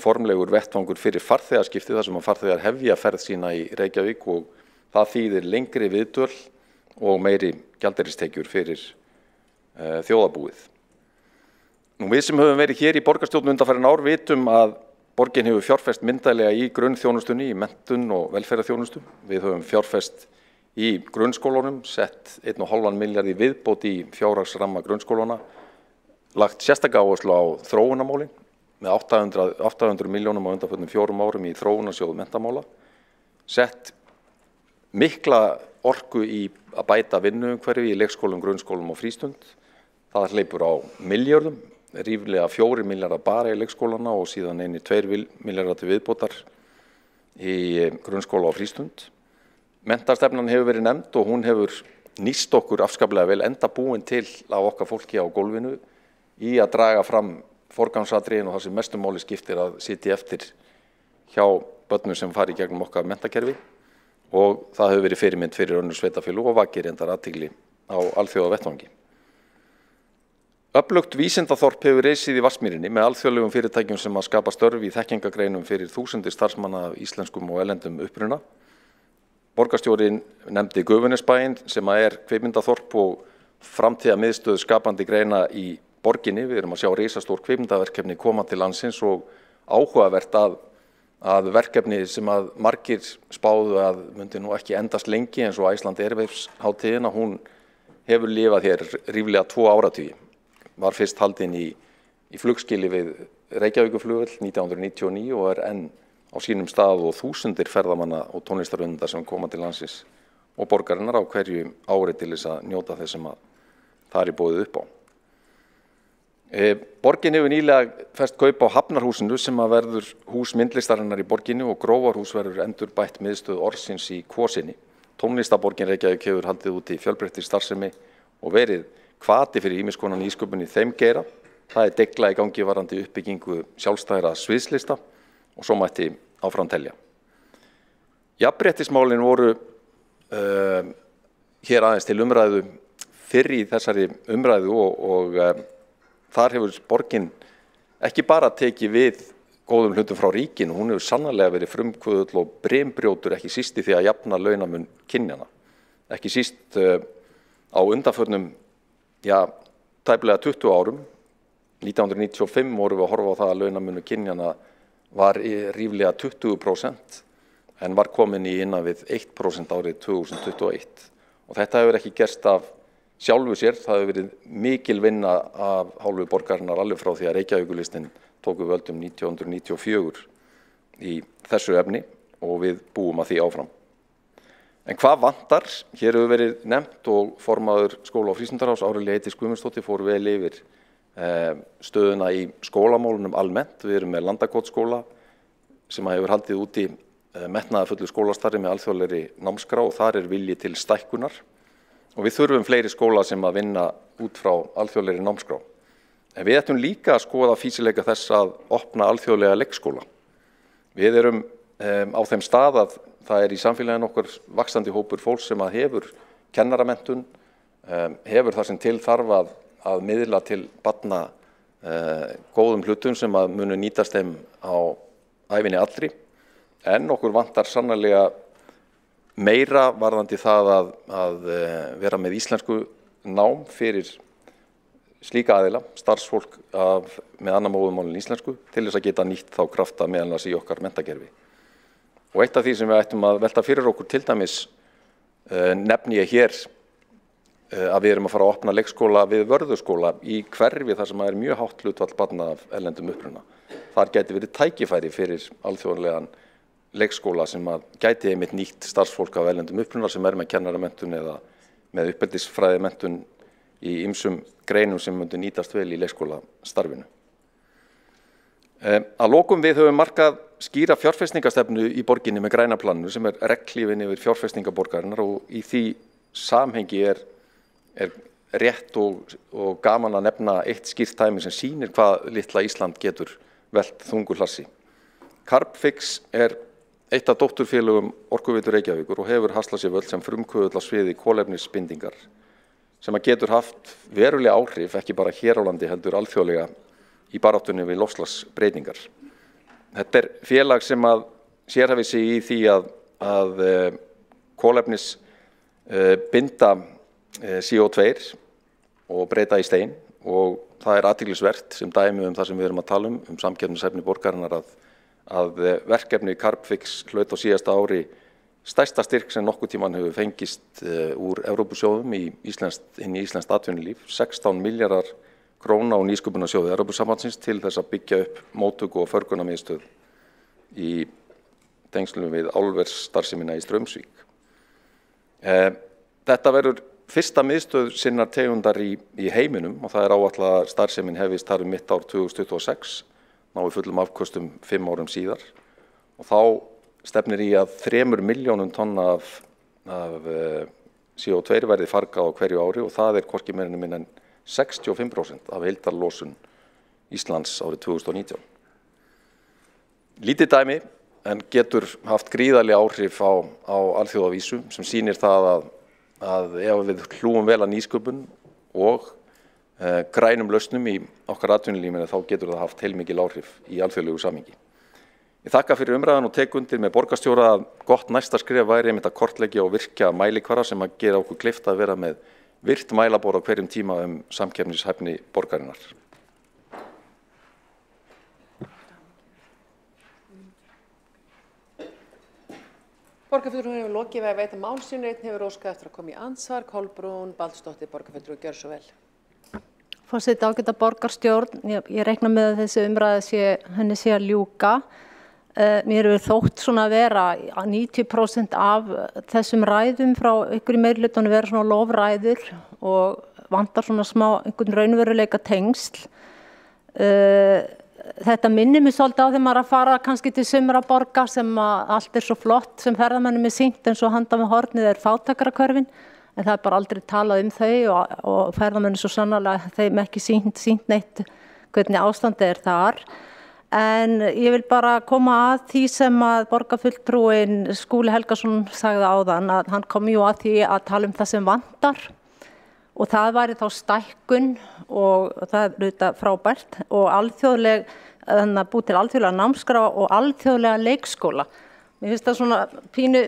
formlegur vettvangur fyrir farþegaskipti þar sem farþegar hefja ferð sína í Reykjavík og það þýðir lengri viðdvöl og meiri gjaldeyristekjur fyrir þjóðarbúið. Við sem höfum verið hér í borgarstjórn undanfarin ár vitum að borgin hefur fjárfest myndarlega í grunnþjónustunni, í menntun og velferðarþjónustu. Við höfum fjárfest í grunnskólunum, sett 1,5 milljarð í viðbót í fjárhagsramma grunnskólana, lagt sérstaka áherslu á þróunarmálin með 800 milljónum á undanförnum 4 árum í þróunarsjóð menntamála, sett mikla orku í að bæta vinnuumhverfi í leikskólum, grunnskólum og frístund. Það hleypur á milljörðum, ríflega 4 milljarðar bara í leikskólana og síðan 2 milljarðar til viðbótar í grunnskóla og frístund. Menntastefnan hefur verið nefnd og hún hefur nýst okkur afskaplega vel enda búin til af okkar fólki á gólfinu í að draga fram forgangsatriðin og það sem mestu máli skiptir að sitja eftir hjá börnum sem fari í gegnum okkar menntakerfi og það hefur verið fyrirmynd fyrir önnur sveitarfélög og vakir reyndar athygli á alþjóðavettvangi. Öflugt vísindaþorp hefur reisið í Vatnsmýrinni með alþjóðlegum fyrirtækjum sem að skapa störf í þekkingagreinum fyrir þúsundir starfsmanna af íslenskum og erlendum uppruna. Borgarstjórinn nefndi Gufunesbæinn sem kvikmyndaþorp og framtíðarmiðstöð skapandi greina í borginni. Við erum að sjá risastór kvikmyndaverkefni koma til landsins og áhugavert að verkefni sem að margir spáðu að myndi nú ekki endast lengi eins og Iceland Airwaves hátíðina, hún hefur lifað hér ríflega 2 áratugi. Var fyrst haldin í flugskili við Reykjavíkurflugvöll 1999 og enn á sínum stað og þúsundir ferðamanna og tónlistarhöfunda sem koma til landsins og borgarinnar á hverju ári til þess að njóta þess sem það boðið upp á. Borgin hefur nýlega fest kaup á Hafnarhúsinu sem verður hús myndlistarinnar í borginni og Grófarhús verður endurbætt miðstöð orðsins í Kvosinni. Tónlistarborgin Reykjavík hefur haldið út í fjölbreyttri starfsemi og verið hvati fyrir ýmiss konar nýsköpun í þeim geira. Það deigla í gangi varðandi uppbyggingu sjálfstæðra sviðslista og svo mætti áfram telja. Jafnréttismálin voru hér aðeins til umræðu fyrr í þessari umræðu og þar hefur borgin ekki bara tekið við góðum hlutum frá ríkinu, hún hefur sannarlega verið frumkvöðull og brimbrjótur ekki síst í því að jafna launamun kynjanna. Ekki síst á undanförnum tæplega 20 árum, 1995 vorum við að horfa á það að launamunu kynjana var ríflega 20% en var komin í innan við 1% árið 2021. Og þetta hefur ekki gerst af sjálfu sér, það hefur verið mikil vinna af hálfu borgarinnar alveg frá því að Reykjavíkurlistinn tók við völdum 1994 í þessu efni og við búum að því áfram. En hvað vantar? Hér hefur verið nefnt og formaður skóla- og frístundaráðs Árelía Eydís Guðmundsdóttir fór vel yfir stöðuna í skólamálunum almennt. Við erum með Landakotsskóla sem hefur haldið úti metnaðarfullu skólastarfi með alþjóðlegri námskrá og þar vilji til stækkunar. Og við þurfum fleiri skóla sem að vinna út frá alþjóðlegri námskrá. En við ættum líka að skoða fýsileika þess að opna alþjóðlega leikskóla. Við erum á þeim stað að það í samfélaginu okkar vaxandi hópur fólks sem að hefur kennaramenntun, hefur það sem til þarf að miðla til barna góðum hlutum sem að munu nýtast þeim á ævinni allri. En okkur vantar sannarlega meira varðandi það að vera með íslensku nám fyrir slíka aðila, starfsfólk með annar móðurmál en íslensku, til þess að geta nýtt þá krafta meðanlega í okkar menntakerfi. Og eitt af því sem við ættum að velta fyrir okkur til dæmis nefni ég hér að við erum að fara að opna leikskóla við Vörðuskóla í hverfi þar sem er mjög hátt hlutfall barna af erlendum uppruna. Þar gæti verið tækifæri fyrir alþjóðlegan leikskóla sem að gæti einmitt nýtt starfsfólk af erlendum uppruna sem með kennaramenntun eða með uppeldisfræðimenntun í ýmsum greinum sem myndi nýtast vel í leikskólastarfinu. Að lokum við höfum markað skýra fjárfestingastefnu í borginni með græna planinu sem regnhlífin yfir fjárfestingaborgarinnar og í því samhengi er rétt og gaman að nefna eitt skýrt dæmi sem sýnir hvað litla Ísland getur velt þungu hlassi. Carbfix er eitt af dótturfélögum Orkuveitu Reykjavíkur og hefur haslað sér völl sem frumkvöðull á sviði kolefnisbindingar sem að getur haft verulega áhrif ekki bara hér á landi heldur alþjóðlega í baráttunni við loftslagsbreytingar. Þetta er félag sem að sérhæfir sig í því að kolefnis binda CO2 og breyta í stein og það er athyglisvert sem dæmi það sem við erum að tala samkeppnishæfni borgarinnar að verkefni Carbfix hlaut á síðasta ári stærsta styrk sem nokkuð tíman hefur fengist úr Evrópusjóðum inn í íslenskt atvinnulíf, 16 milljarðar króna á nýsköpunarsjóði Evrópusambandsins til þess að byggja upp móttöku og förgunarmiðstöð í tengslum við álversstarfsemina í Straumsvík. Þetta verður fyrsta miðstöð sinnar tegundar í heiminum og það er áætlað að starfsemin hefist þar mitt ár 2026, nái fullum afköstum 5 árum síðar og þá stefnir í að 3 milljónum tonna af CO2 verði fargað á hverju ári og það er hvorki meira minna en 65% af heildarlosun Íslands árið 2019. Lítið dæmi en getur haft gríðarleg áhrif á alþjóðavísu sem sýnir það að ef við hlúum vel að nýsköpun og grænum lausnum í okkar atvinnulífinu þá getur það haft heilmikil áhrif í alþjóðlegu samhengi. Ég þakka fyrir umræðan og tek undir með borgarstjóra að gott næsta skref væri einmitt að kortleggja og virkja mælikvarða sem að gera okkur kleift að vera með virt mælaborð á hverjum tíma samkeppnishæfni borgarinnar. Borgarfulltrúinn hefur lokið við að veita mál sínu, einn hefur óskað eftir að koma í andsvar. Kolbrún Baldursdóttir, borgarfulltrúi, gjörðu svo vel. Forseti, ágæta borgarstjórn, ég reikna með að þessi umræða henni sé að ljúka. Mér hefur þótt svona að vera að 90% af þessum ræðum frá ykkur í meirihlutanum vera svona lofræður og vantar svona smá einhvern raunveruleika tengsl. Þetta minnir mig svolítið á þegar maður að fara kannski til sumra borga sem að allt er svo flott sem ferðamönnum er sýnt en svo handan við hornið er fátækrakörfin en það er bara aldrei talað þau og ferðamönnum svo sannarlega þeim ekki sýnt neitt hvernig ástandið er þar. En ég vil bara koma að því sem að borgarfulltrúinn Skúli Helgason sagði áðan að hann kom jú að því að tala það sem vantar og það væri þá stækkun og það er auðvitað frábært og alþjóðleg, þannig að búið til alþjóðlega námskrá og alþjóðlega leikskóla. Mér finnst það svona pínu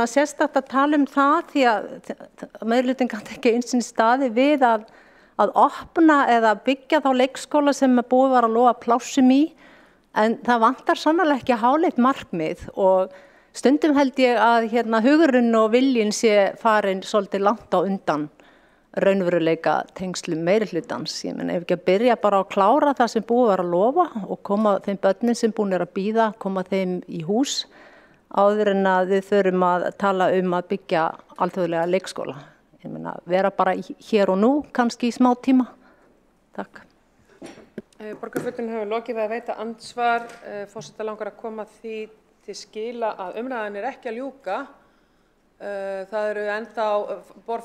sérstakt að tala það því að meirihlutinn gat ekki eins og staði við að opna eða byggja þá leikskóla sem búið var að lofa plássum í. En það vantar sannarlega ekki háleit markmið og stundum held ég að hugurinn og viljinn sé farin svolítið langt á undan raunveruleika tengslum meirihlutans. Ég meina ef ekki að byrja bara að klára það sem búið var að lofa og koma þeim börnin sem búin að bíða, koma þeim í hús áður en að við þurfum að tala að byggja alþjóðlega leikskóla. Ég meina vera bara hér og nú, kannski í smá tíma. Takk. Borgarfulltrúinn hefur lokið við að veita andsvar. Forseta langar að koma því til skila að umræðan er ekki að ljúka. Það eru ennþá,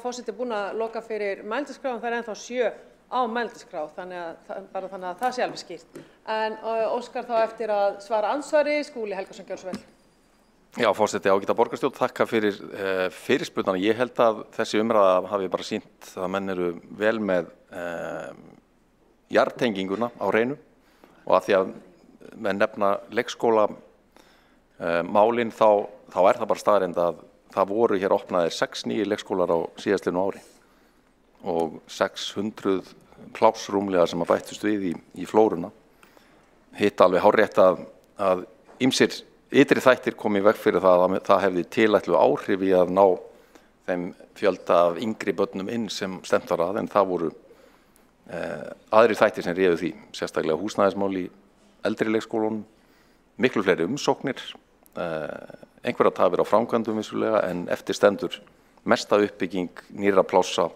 forseti búin að loka fyrir mælendaskrá en það er ennþá 7 á mælendaskrá, þannig að það sé alveg skýrt. En óskar þá eftir að svara andsvari, Skúli Helgason, gjörðu svo vel. Já, forseti, ágæta borgarstjórn, þakka fyrir fyrirspurnina. Ég held að þessi umræða hafi bara sýnt að menn eru vel með jarðtenginguna á hreinu og að því að menn nefna leikskóla málin þá er það bara staðreynd að það voru hér opnaðir 6 nýjir leikskólar á síðastliðnu ári og 600 pláss rúmlega sem að bættust við í flóruna. Hitt alveg hárrétt að ýmsir ytri þættir kom í veg fyrir það að það hefði tilætlu áhrif í að ná þeim fjölda af yngri börnum inn sem stemt var að, en það voru aðrir þættir sem réðu því, sérstaklega húsnæðismál í eldri leikskólunum, miklu fleiri umsóknir, einhverja tafir á framkvæmdum vissulega, en eftir stendur mesta uppbygging nýrra plássa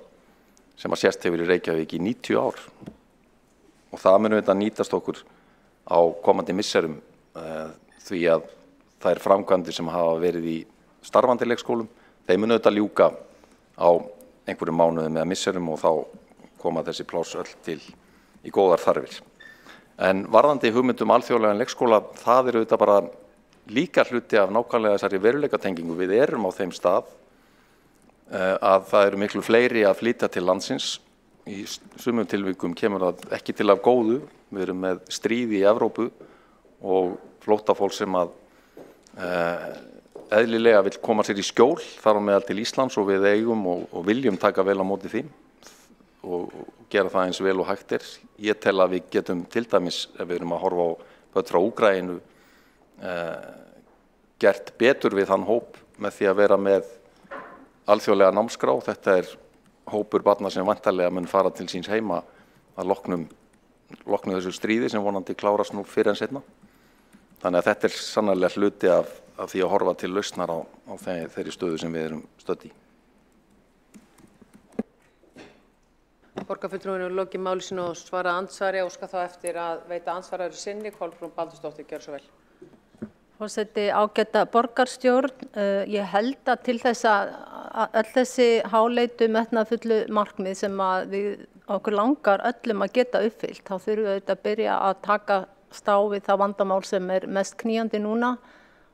sem að sést hefur í Reykjavík í 90 ár. Og það mun auðvitað nýtast okkur á komandi misserum því að þær framkvæmdir sem hafa verið í starfandi leikskólum, þeim mun auðvitað ljúka á einhverjum mánuðum eða misserum og þá koma þessi pláss öll til í góðar þarfir. En varðandi hugmyndum alþjóðlegan leikskóla, það auðvitað bara líka hluti af nákvæmlega þessari veruleikatengingu. Við erum á þeim stað að það eru miklu fleiri að flytja til landsins. Í sumum tilvikum kemur það ekki til af góðu. Við erum með stríð í Evrópu og flóttafólk sem að eðlilega vill koma sér í skjól þar á meðal til Íslands og við eigum og viljum taka vel á móti því og gera það eins vel og hægt er. Ég tel að við getum til dæmis, ef við erum að horfa á börn frá Úkraínu, gert betur við þann hóp með því að vera með alþjóðlega námskrá. Þetta hópur barna sem væntanlega mun fara til síns heima að loknu þessu stríði sem vonandi klárast nú fyrr en seinna. Þannig að þetta sannarlega hluti af því að horfa til lausnar á þeirri stöðu sem við erum stödd í. Borgarfulltrúinn hefur lokið máli sínu og svarað andsvari og óska þá eftir að veita andsvaraðri sinni. Kolbrún Baldursdóttir, gjörðu svo vel. Forseti, ágæta borgarstjórn, ég held að til þess að öll þessi háleitu metnaðarfullu markmið sem að okkur langar öllum að geta uppfyllt, þá þurfum við auðvitað að byrja að taka á við það vandamál sem mest knýjandi núna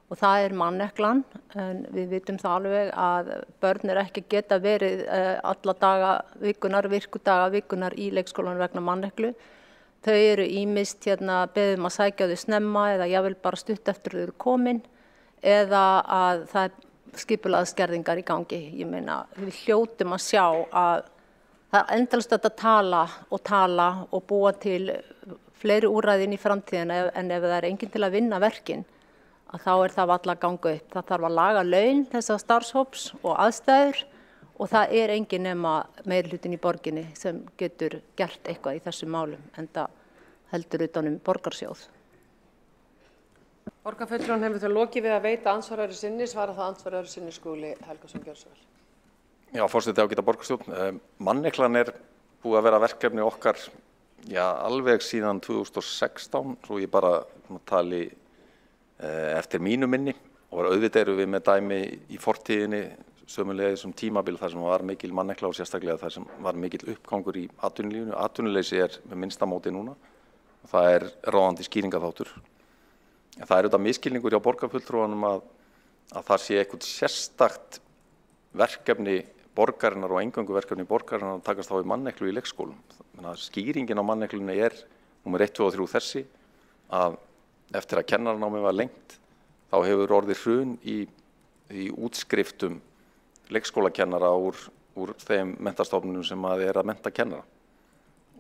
og það manneklan. En við vitum það alveg að börn ekki geta verið alla daga vikunar, virkudaga vikunar í leikskólanum vegna manneklu. Þau ýmist beðum að sækja þau snemma eða jafnvel bara stutt eftir þau eru komin eða að það skipulagðar skerðingar í gangi. Ég meina, við hljótum að sjá að það endalaust að tala og búa til fleiri úrræðin í framtíðina en ef það enginn til að vinna verkin, að þá það varla að ganga upp. Það þarf að laga laun þessa starfshóps og aðstæður og það enginn nema meirihlutinn í borginni sem getur gert eitthvað í þessum málum, enda heldur utan borgarsjóð. Borgarfulltrúinn hefur þó lokið við að veita andsvaraðri sinni, svara það andsvaraðri sinni Skúli Helgason, gjörðu svo vel. Já, forseti, ágæta borgarstjórn. Manneklan búið að vera verkefni okkar alveg síðan 2016, svo ég bara tali eftir mínu minni og auðvitað erum við með dæmi í fortíðinni sömulegis tímabil þar sem var mikil mannekla og sérstaklega þar sem var mikil uppgangur í atvinnulífinu. Atvinnuleysi með minnsta móti núna og það ráðandi skýringaþáttur. Það auðvitað misskilningur hjá borgarfulltrúanum að það sé eitthvað sérstakt verkefni borgarinnar og eingöngu verkefni borgarinnar að takast á við manneklu í leikskólum. Skýringin á manneklunni númer 1, 2 og 3 þessi að eftir að kennaranámið var lengt þá hefur orðið hrun í útskriftum leikskólakennara úr þeim menntastofnunum sem að mennta kennara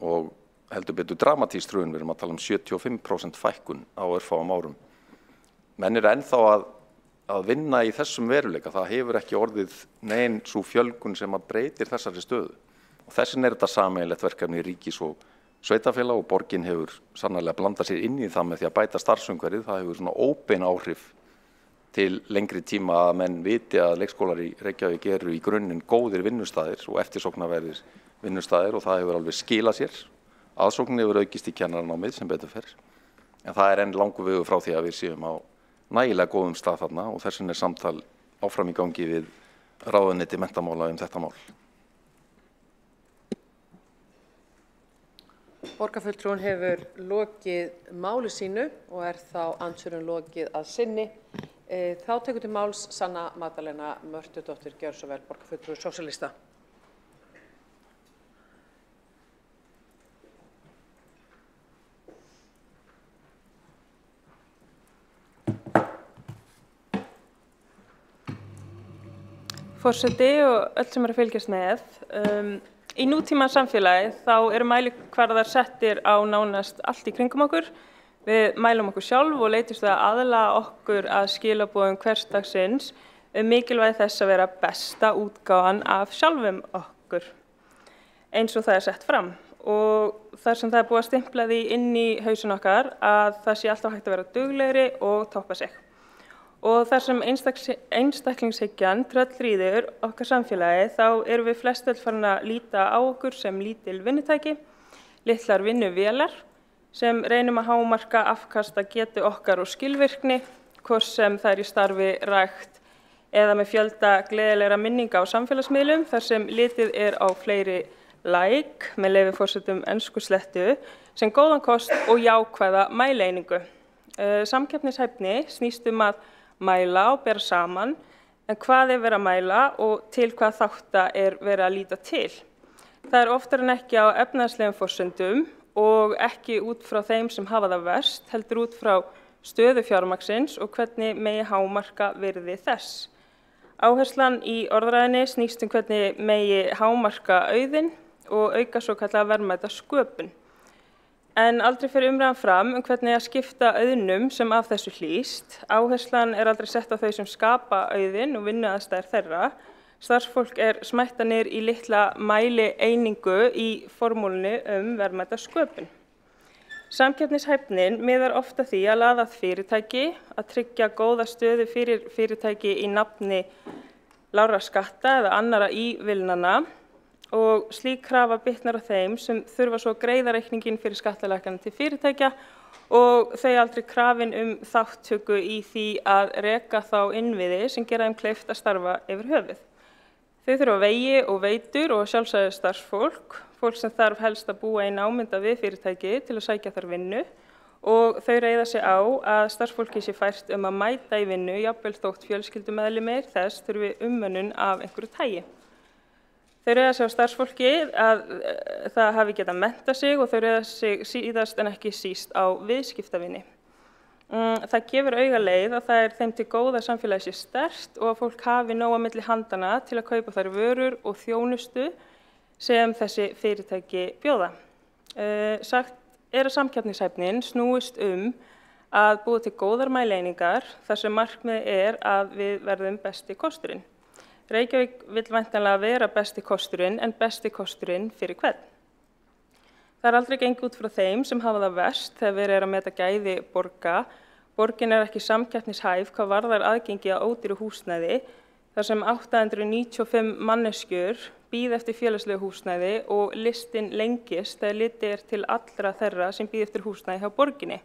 og heldur betur dramatískt hrun. Við erum að tala um 75% fækkun á örfáum árum. Menn ennþá að vinna í þessum veruleika. Það hefur ekki orðið nein sú fjölgun sem að breytir þessari stöðu. Og þessin þetta sameiginlegt verkefni ríkis og sveitarfélag og borgin hefur sannarlega blandað sér inn í það með því að bæta starfsumhverfið. Það hefur svona óbein áhrif til lengri tíma að menn viti að leikskólar í Reykjavík eru í grunninn góðir vinnustæðir og eftirsóknarverðir vinnustæðir og það hefur alveg skilað sér. Aðsóknin hefur aukist í kennaranámið sem betur fer. En það enn langur vegur frá því að við séum á nægilega góðum stað þarna og þessin samtal áfram í gangi við ráðuneyti menntamála þetta mál. Borgarfulltrúinn hefur lokið máli sínu og þá andsvörum lokið að sinni. Þá tekur til máls Sanna Magdalena Mörtudóttir, gjörðu svo vel, borgarfulltrúi sósíalista. forseti og öll sem að fylgjast með. Í nútíma samfélagi þá eru mælikvarðar settir á nánast allt í kringum okkur. Við mælum okkur sjálf og leitumst við að aðlaga okkur að skilaboðum hversdagsins mikilvægi þess að vera besta útgáfan af sjálfum okkur, eins og það sett fram. Og þar sem það búið að stimpla því inn í hausin okkar að það sé alltaf hægt að vera duglegri og toppa sig. Og þar sem einstaklingshyggjan tröllríður okkar samfélagi þá erum við flestöll farin að líta á okkur sem lítil vinnutæki, litlar vinnuvélar sem reynum að hámarka afkasta getu okkar og skilvirkni, hvort sem það í starfi, rækt eða með fjölda gleðilegra minninga á samfélagsmiðlum þar sem litið á fleiri með leyfi forsetum ensku slettu sem góðan kost og jákvæða mæleiningu. Samkeppnishæfni snýst að mæla og bera saman, en hvað verið að mæla og til hvað þátta verið að líta til. Það oftar en ekki á efnahagslegum forsendum og ekki út frá þeim sem hafa það verst, heldur út frá stöðu fjármagnsins og hvernig megi hámarka virði þess. Áherslan í orðræðinni snýst hvernig megi hámarka auðinn og auka svo kallega verðmæta sköpun. En aldrei fer umræðan fram hvernig að skipta auðnum sem af þessu hlýst. Áherslan aldrei sett á þau sem skapa auðinn og vinnuaðstæður þeirra. Starfsfólk smætta niður í litla mæli einingu í formúlunni verðmæta sköpun. Samkeppnishæfnin miðar ofta því að laða að fyrirtæki, að tryggja góða stöðu fyrir fyrirtæki í nafni lágra skatta eða annarra ívilnana og slík krafa bitnar á þeim sem þurfa svo að greiða reikningin fyrir skattalækkanir til fyrirtækja og þau aldrei krafin þátttöku í því að reka þá innviði sem gera þeim kleift að starfa yfir höfuð. Þau þurfa vegi og veitur og sjálfsagði starfsfólk, fólk sem þarf helst að búa í námynda við fyrirtæki til að sækja þar vinnu og þau reiða sig á að starfsfólki sé fært að mæta í vinnu, jafnvel þótt fjölskyldumeðlimir þess þurfi umönnun af einhverju tagi. Þau reiða sig á starfsfólki að það hafi getað menntað sig og þau reiða sig síðast en ekki síst á viðskiptavinni. Það gefur augaleið að það þeim til góða samfélagi sé sterkt og að fólk hafi nóg á milli handana til að kaupa þær vörur og þjónustu sem þessi fyrirtæki bjóða. Sagt að samkeppnishæfnin snúist að búa til góðar mæleiningar þar sem markmiðið að við verðum besti kosturinn. Reykjavík vill væntanlega vera besti kosturinn en besti kosturinn fyrir hvern. Það aldrei gengið út frá þeim sem hafa það verst þegar verið að meta gæði borga. Borgin ekki samkeppnishæf hvað varðar aðgengi að ódýru húsnæði þar sem 895 manneskjur bíða eftir félagslegu húsnæði og listinn lengist þegar litið til allra þeirra sem bíða eftir húsnæði hjá borginni.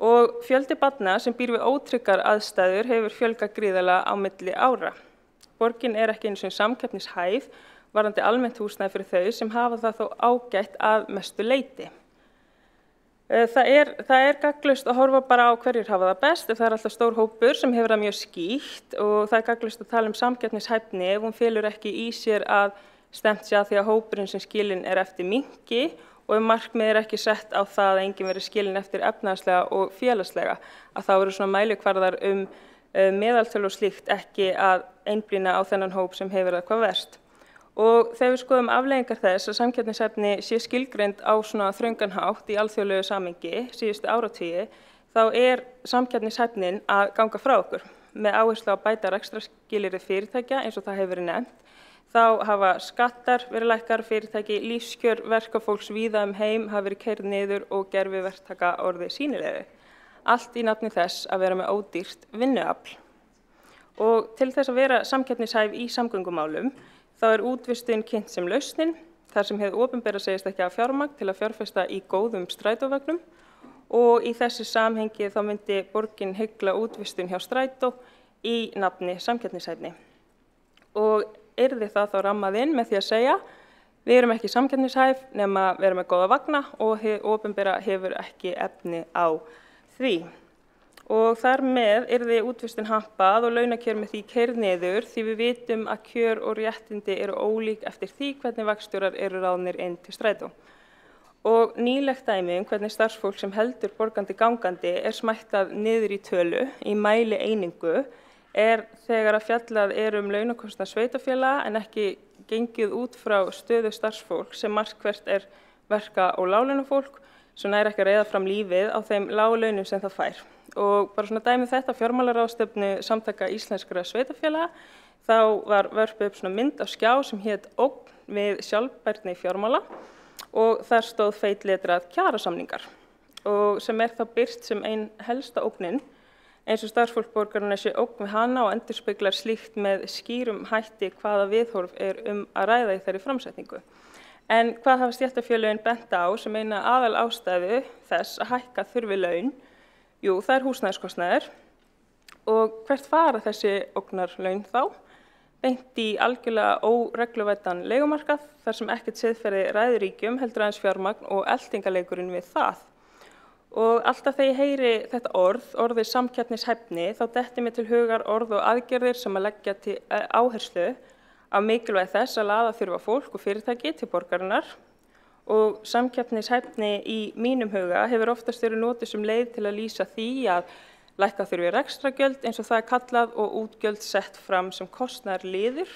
Og fjöldi barna sem býr við ótryggar aðstæður hefur fjölgað gríðarlega á milli ára. Borgin ekki eins og samkeppnishæf varðandi almennt húsnæði fyrir þau sem hafa það þó ágætt að mestu leyti. Það gagnslaust að horfa bara á hverjir hafa það best ef það alltaf stór hópur sem hefur það mjög skýrt og það gagnslaust að tala samkeppnishæfni ef hún felur ekki í sér að stefnt sé að því að hópurinn sem skilinn eftir minnki og ef markmið ekki sett á það að enginn verið skilinn eftir efnahagslega og félagslega að þá eru svona mælikvarðar meðaltöl og slíkt ekki að einblína á þennan hóp sem hefur það hvað verst. Og þegar við skoðum afleiðingar þess að samkeppnishæfni sé skilgreind á svona þröngan hátt í alþjóðlegu samhengi síðustu áratugi, þá samkeppnishæfnin að ganga frá okkur með áherslu á bæta rekstrarskilyrði fyrirtækja eins og það hefur verið nefnt. Þá hafa skattar verið lækkaðir á fyrirtæki, lífskjör verkafólks víða heim hafa verið keyrð niður og gerviverktaka orðið sýnilegri. Allt í nafni þess að vera með ódýrt vinnuafl. Og til þess að vera samkeppnishæf í samgöngumálum, þá útvistun kynnt sem lausnin, þar sem hið opinbera segist ekki að fjármagn til að fjárfesta í góðum strætóvagnum og í þessu samhengi þá myndi borgin hygla útvistun hjá strætó í nafni samkeppnishæfni. Og yrði það þá rammað inn með því að segja við erum ekki samkeppnishæf nema vera með góða vagna og hið opinbera hefur ekki efni á því. Og þar með yrði útvistun hampað og launakjör með því keyrð niður því við vitum að kjör og réttindi eru ólík eftir því hvernig vagnstjórar eru ráðnir inn til strætó. Og nýlegt dæmi hvernig starfsfólk sem heldur borgandi gangandi smættað niður í tölu í mæli einingu þegar að fjallað launakostnað sveitarfélaga en ekki gengið út frá stöðu starfsfólk sem margt hvert verka- og láglaunafólk sem nær ekki að reiða fram lífið á þeim lágu launum sem það fær. Og bara svona dæmi þetta fjármálaráðstefnu Samtaka íslenskra sveitarfélaga þá var vörpuð upp svona mynd á skjá sem hét Ógn við sjálfbærni fjármála og þar stóð feitletrað kjarasamningar og sem þá birt sem ein helsta ógnin eins og starfsfólk borgarinnar sé ógn við hana og endurspeglar slíkt með skýrum hætti hvaða viðhorf að ræða í þeirri framsetningu. En hvað hafa stéttarfélögin bent á sem eina aðal ástæðu þess að hækka þurfi laun? Jú, það húsnæðiskostnaður og hvert fara þessi ógnarlaun þá? Beint í algjörlega óregluvæddan leigumarkað þar sem ekkert siðferði ræður ríkjum heldur aðeins fjármagn og eltingaleikurinn við það. Og alltaf þegar ég heyri þetta orðið samkeppnishæfni, þá dettur mér til hugar orð og aðgerðir sem að leggja til áherslu á mikilvægi þess að laða þurfa fólk og fyrirtæki til borgarinnar. Og samkeppnishæfni í mínum huga hefur oftast verið notuð sem leið til að lýsa því að lækka þurfi rekstrargjöld eins og það kallað og útgjöld sett fram sem kostnaðarliður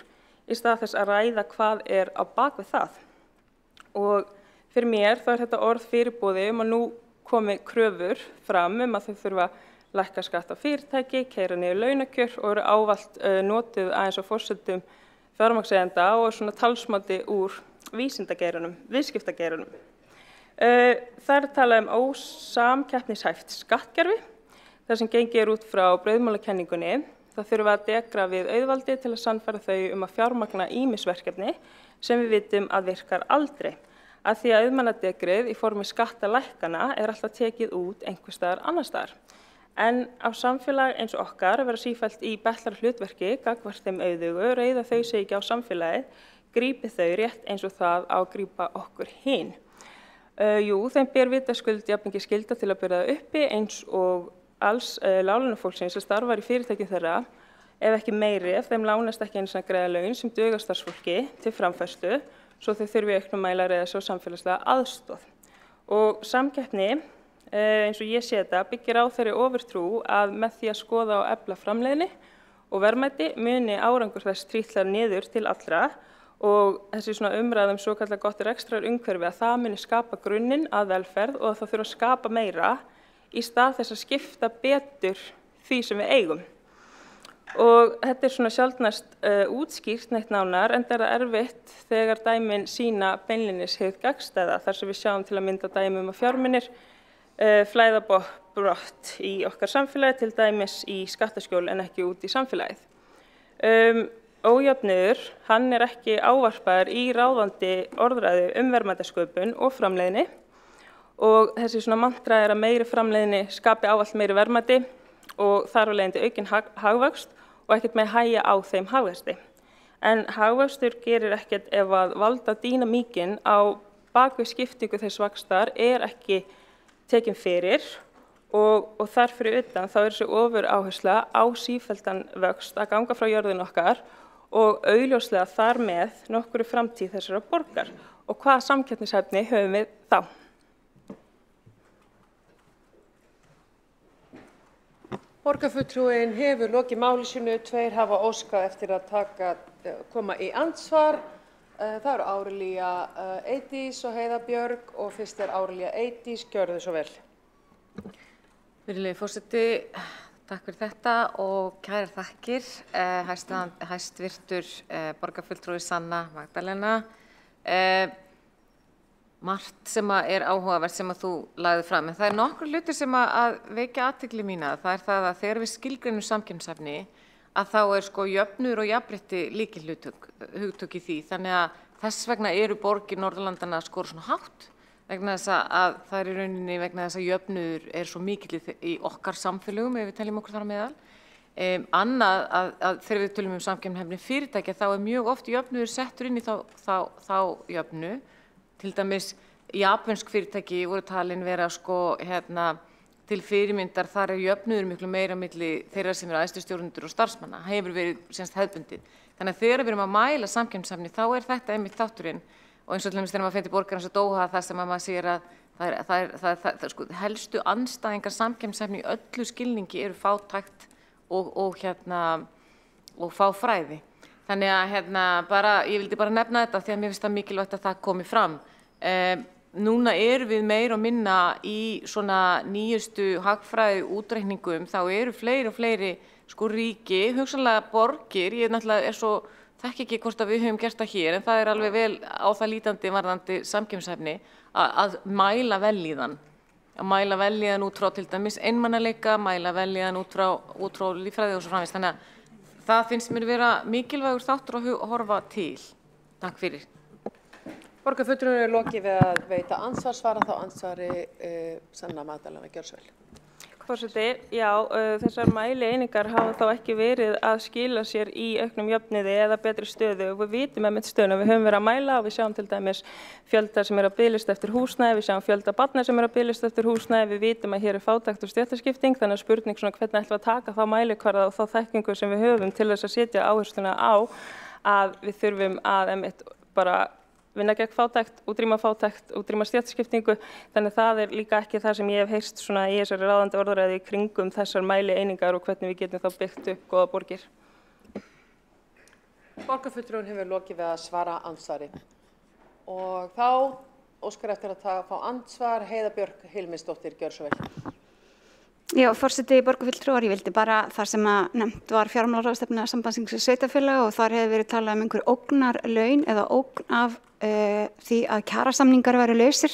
í stað þess að ræða hvað á bak við það. Og fyrir mér þá þetta orð fyrirboði að nú komi kröfur fram að þau þurfa að lækka skatt á fyrirtæki, keyra niður launakjör og eru ávallt notuð aðeins á forsendum fjármagnseigenda og svona talsmáti úr vísindageiranum, viðskiptageiranum. Það talað ósamkeppnishæft skattkerfi, þar sem gengið út frá brauðmálakenningunni. Það þurfa að degra við auðvaldi til að sannfæra þau að fjármagna ýmis verkefni sem við vitum að virkar aldrei. Að því að auðmannadegrið í formi skattalækkana alltaf tekið út einhvers staðar annars staðar. En á samfélag eins og okkar að vera sífellt í betlara hlutverki gagnvart þeim auðugu, reiða þau sig ekki á samfélagið, grípi þau rétt eins og það á að grípa okkur hin. Jú, þeim ber vitaskuld jafn mikið skylda til að bera það uppi eins og alls láglaunafólksins sem starfar í fyrirtæki þeirra, ef ekki meiri, ef þeim lánast ekki eins og greiða laun sem duga starfsfólki til framfærslu, svo þau þurfi auknum mæla að reiða svo samfélagslega aðstoð. Og samkeppni, eins og ég sé þetta, byggir á þeirri ofurtrú að með því að skoða og efla framleiðni og verðmæti muni árangur þess trítlar niður til allra og þessi svona umræðum svo kallar gott rekstrarumhverfi að það muni skapa grunninn að velferð og að það þurfa að skapa meira í stað þess að skipta betur því sem við eigum. Og þetta svona sjaldnast útskýrt neitt nánar en það erfitt þegar dæmin sýna beinlínis hið gagnstæða þar sem við sjáum til að mynda dæmi að fjármunir flæða brott í okkar samfélagi, til dæmis í skattaskjól en ekki út í samfélagið. Ójöfnuður, hann ekki ávarpaður í ráðandi orðræðu verðmætasköpun og framleiðni og þessi svona mantra að meiri framleiðni skapi ávallt meiri verðmæti og þar af leiðandi aukinn hagvöxt og ekkert með hægja á þeim hagvexti. En hagvöxtur gerir ekkert ef að valda dýnamíkin á bakvið skiptingu þess vaxtar ekki tekin fyrir og þar fyrir utan þá þessi ofur áhersla á sífelldan vöxt að ganga frá jörðin okkar og augljóslega þar með nokkru framtíð þessara borgar. Og hvaða samkeppnishæfni höfum við þá? Borgarfulltrúinn hefur lokið máli sínu, 2 hafa óskað eftir að koma í andsvar. Það eru Árelía Eydís og Heiða Björg og fyrst Árelía Eydís, gjörðu svo vel. Virðulegi forseti, takk fyrir þetta og kærar þakkir, hæstvirtur borgarfulltrúi Sanna Magdalena. Margt sem áhugavert sem þú lagði fram, en það nokkur hlutir sem að vekja athygli mína. Það það að þegar við skilgreinum samkeppnishæfni að þá sko jöfnuður og jafnrétti lykilhugtök í því. Þannig að þess vegna eru borgir Norðurlandanna að skora svona hátt vegna þess að það í rauninni vegna þess að jöfnuður svo mikill í okkar samfélögum ef við teljum okkur þar á meðal. Annað að þegar við tölum samkeppnishæfni fyrirtækja þá mjög oft jöfnuður settur inn í þá jöfnu. Til dæmis japönsk fyrirtæki voru talin vera sko til fyrirmyndar, þar jöfnuður miklu meira milli þeirra sem æðstu stjórnendur og starfsmanna, hefur verið semst hefðbundið. Þannig að þegar við erum að mæla samkeppnishæfni þá þetta einmitt þátturinn og eins og til dæmis þegar maður fer til borgarins og Doha það sem maður sér að það sko helstu andstæðingar samkeppnishæfni í öllu skilningi eru fátækt og fá fræði. Þannig að ég vildi bara nefna þetta því að mér finnst það mikilvægt að það komi fram. Núna erum við meira og minna í svona nýjustu hagfræði útreikningum, þá eru fleiri og fleiri ríki, hugsanlega borgir, ég náttúrulega þekki ekki hvort að við höfum gert það hér, en það alveg vel á það lítandi varðandi samkeppnishæfni að mæla vellíðan. Að mæla vellíðan út frá til dæmis einmanaleika, mæla vellíðan út frá líffræði og svo framvegis. Þannig að það finnst mér vera mikilvægur þáttur að horfa til. Takk fyrir. Borgarfulltrúinn lokið við að veita andsvar, svara þá andsvari Sanna Magdalena Gjörsvel. Forseti, já, þessar mælieiningar hafa þá ekki verið að skila sér í auknum jöfnuði eða betri stöðu og við vitum einmitt stöðuna. Við höfum verið að mæla og við sjáum til dæmis fjölda sem að biðlista eftir húsnæði, við sjáum fjölda barna sem að biðlista eftir húsnæði, við vitum að hér fátækt og stéttaskipting, þannig að spurning svona hvernig ætlum við að taka þá mælikvarða og þá þekkingu sem við höfum til þess að setja áhersluna á að við þurfum að einmitt bara vinna gegn fátækt, útrýma stéttaskiptingu, þannig það líka ekki það sem ég hef heyrt svona í þessari ráðandi orðræðu í kringum þessar mælieiningar og hvernig við getum þá byggt upp góða borgir. Borgarfulltrúinn hefur lokið við að svara andsvari og þá óskar eftir að fá andsvar Heiða Björk Hilmisdóttir Gjörsvel. Já, forseti borgarfulltrúar, ég vildi bara þar sem að nefnt var fjármálaráðstefna Sambands sveitarfélaga og þar hefur verið talað um einhver ógnarlaun eða ógn af því að kjarasamningar væru lausir.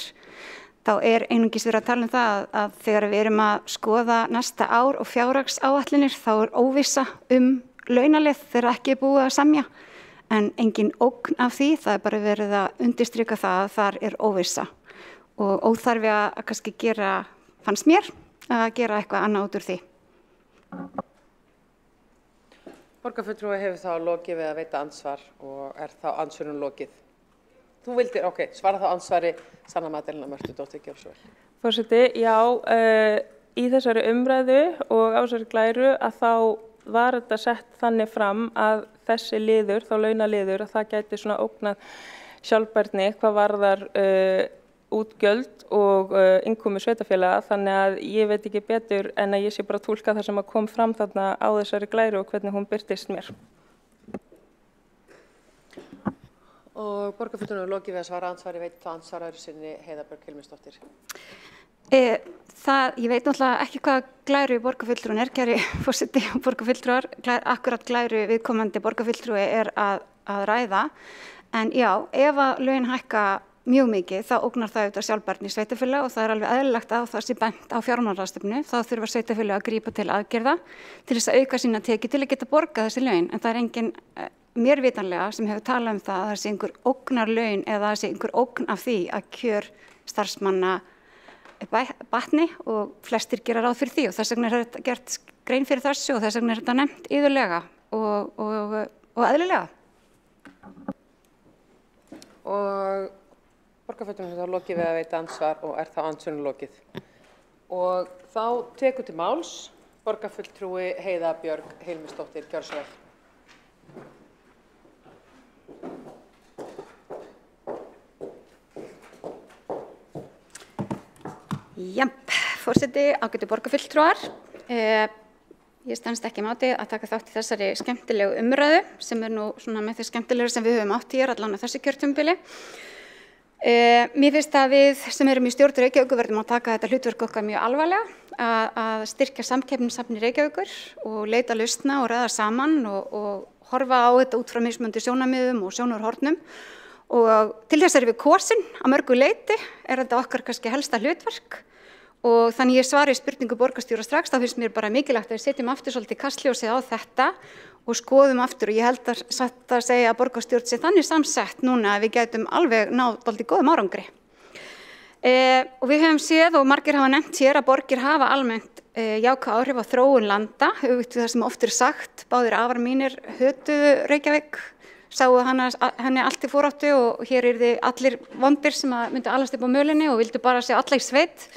Þá einungis verið að tala um það að þegar við erum að skoða næsta ár og fjárhagsáætlanir þá óvissa launaleið þegar ekki búið að semja. En engin ógn af því, það bara verið að undirstrika það að þar óvissa. Og óþarfi að kannski gera, fannst mér, að gera eitthvað annað út úr því. Borgarfulltrúi hefur þá lokið við að veita andsvar og þá andsvörun lokið. Þú vildir, svara þá andsvari Sanna Magdalena Mörtudóttir Gjörsvel. Forseti, já, í þessari umræðu og á þessari glæru að þá var þetta sett þannig fram að þessi liður, þá launaliður, að það gæti svona ógnað sjálfbærni hvað varðar útgjöld og innkomu sveitarfélaga, þannig að ég veit ekki betur en að ég sé bara að túlka það sem að kom fram þarna á þessari glæru og hvernig hún birtist mér. Og borgarfulltrúinn hefur lokið við að svara andsvari, veit þá andsvara öðru sinni Heiða Björk Hilmisdóttir. Ég veit náttúrulega ekki hvað glæru borgarfulltrúinn kæri forseti og borgarfulltrúar, akkurat glæru viðkomandi borgarfulltrúi að ræða. En já, ef að laun hækka mjög mikið, þá ógnar það auðvitað sjálfbærni sveitarfélaga og það alveg eðlilegt að það sé bent á fjármálaráðstefnu. Þá þurfa sveitarfélaga að grípa til aðgerða til þess að auka sína tekjur til að geta borgað þessi laun. En það engin mér vitanlega sem hefur talað um það að það sé einhver ógnarlaun eða það sé einhver ógn af því að kjör starfsmanna batni og flestir gera ráð fyrir því og þess vegna þetta gert grein fyrir þessu og þess vegna þetta nefnt iðulega og eðlilega. Og borgarfulltrúinn hefur þá lokið við að veita andsvar og þá andsvörun lokið. Og þá tekur til máls borgarfulltrúi Heiða Björk Hilmisdóttir Gjörsvel. Japp, forseti, ágætu borgarfulltrúar. Ég stenst ekki máti að taka þátt í þessari skemmtilegu umræðu sem nú svona með því skemmtilegur sem við höfum átt hér allan á þessu kjörtímabili. Mér finnst að við sem erum í stjórn Reykjavíkur verðum að taka þetta hlutverk okkar mjög alvarlega að styrkja samkeppnishæfni Reykjavíkur og leita lausna og ræða saman og horfa á þetta út frá mismunandi sjónarmiðum og sjónarhornum. Og til þess erum við kosin að mörgu leyti, þetta okkar kannski helsta hlutverk og þannig ég svari spurningu borgarstjóra strax, þá finnst mér bara mikilvægt að við setjum aftur svolítið kastljósið á þetta og skoðum aftur og ég held að satt að segja að borgarstjórn sé þannig samsett núna að við gætum alveg náð dálítið góðum árangri. Og við höfum séð og margir hafa nefnt hér að borgir hafa almennt jákvæð áhrif á þróun landa, það sem oft sagt, báðir afar mínir hötuðu Reykjavík, sáu henni allt í foráttu og hér yrði allir vondir sem myndu alast upp á mölinni og vildu bara sjá alla í sveit.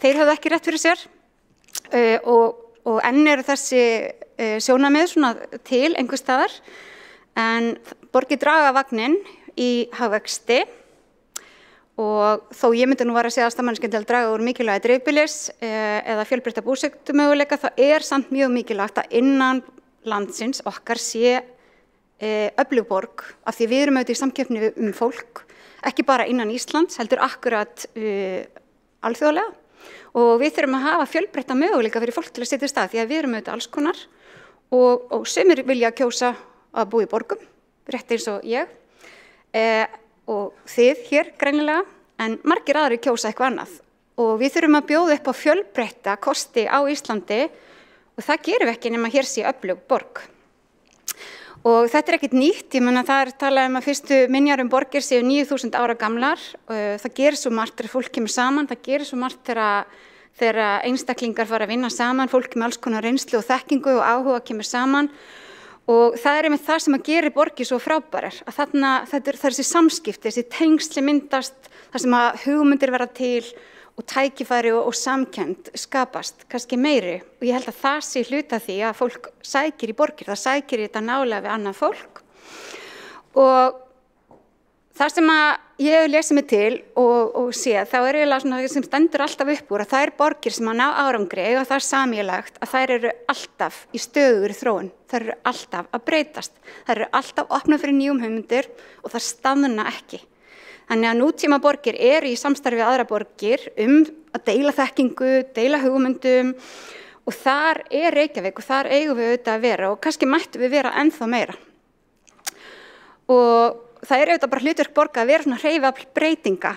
Þeir höfðu ekki rétt fyrir sér og enn eru þessi sjónarmið svona til einhvers staðar en borgir draga vagninn í hagvexti og þó ég myndi nú vera að segja að staðmanneskjan til að draga úr mikilvægi dreifbýlis eða fjölbreytta búsetumöguleika, þá samt mjög mikilvægt að innan landsins okkar sé öflug borg, af því við erum auðvitað í samkeppni fólk, ekki bara innan Íslands, heldur akkurat alþjóðlega, og við þurfum að hafa fjölbreytta möguleika fyrir fólk til að setja í stað, því að við erum auðvitað alls konar og sumir vilja kjósa að búa í borgum, rétt eins og ég og þið hér greinilega, en margir aðrir kjósa eitthvað annað og við þurfum að bjóða upp á fjölbreytta kosti á Íslandi og það gerum við ekki nema hér sé öflug borg. Og þetta ekkert nýtt, ég meina það talað að fyrstu minjar borgir séu 9000 ára gamlar, það gerir svo margt þegar fólk kemur saman, það gerir svo margt þegar einstaklingar fara að vinna saman, fólk með alls konar reynslu og þekkingu og áhuga kemur saman og það einmitt það sem að gerir borgir svo frábærar, að þarna það er þessi samskipti, þessi tengsli myndast, það sem að hugmyndir verða til og tækifæri og samkennd skapast, kannski meiri og ég held að það sé hluta því að fólk sækir í borgir, það sækir í þetta nálega við annað fólk og það sem að ég hef lesið mig til og sé, þá eiginlega svona sem stendur alltaf upp úr að það borgir sem að ná árangri og það sameiginlegt að þær eru alltaf í stöðugri þróun, þær eru alltaf að breytast, þær eru alltaf opna fyrir nýjum hugmyndir og það staðna ekki. Þannig að nútíma borgir eru í samstarfi við aðra borgir að deila þekkingu, deila hugmyndum og þar Reykjavík og þar eigum við auðvitað að vera og kannski mættum við vera ennþá meira. Og það auðvitað bara hlutverk borga að vera svona hreyfiafl breytinga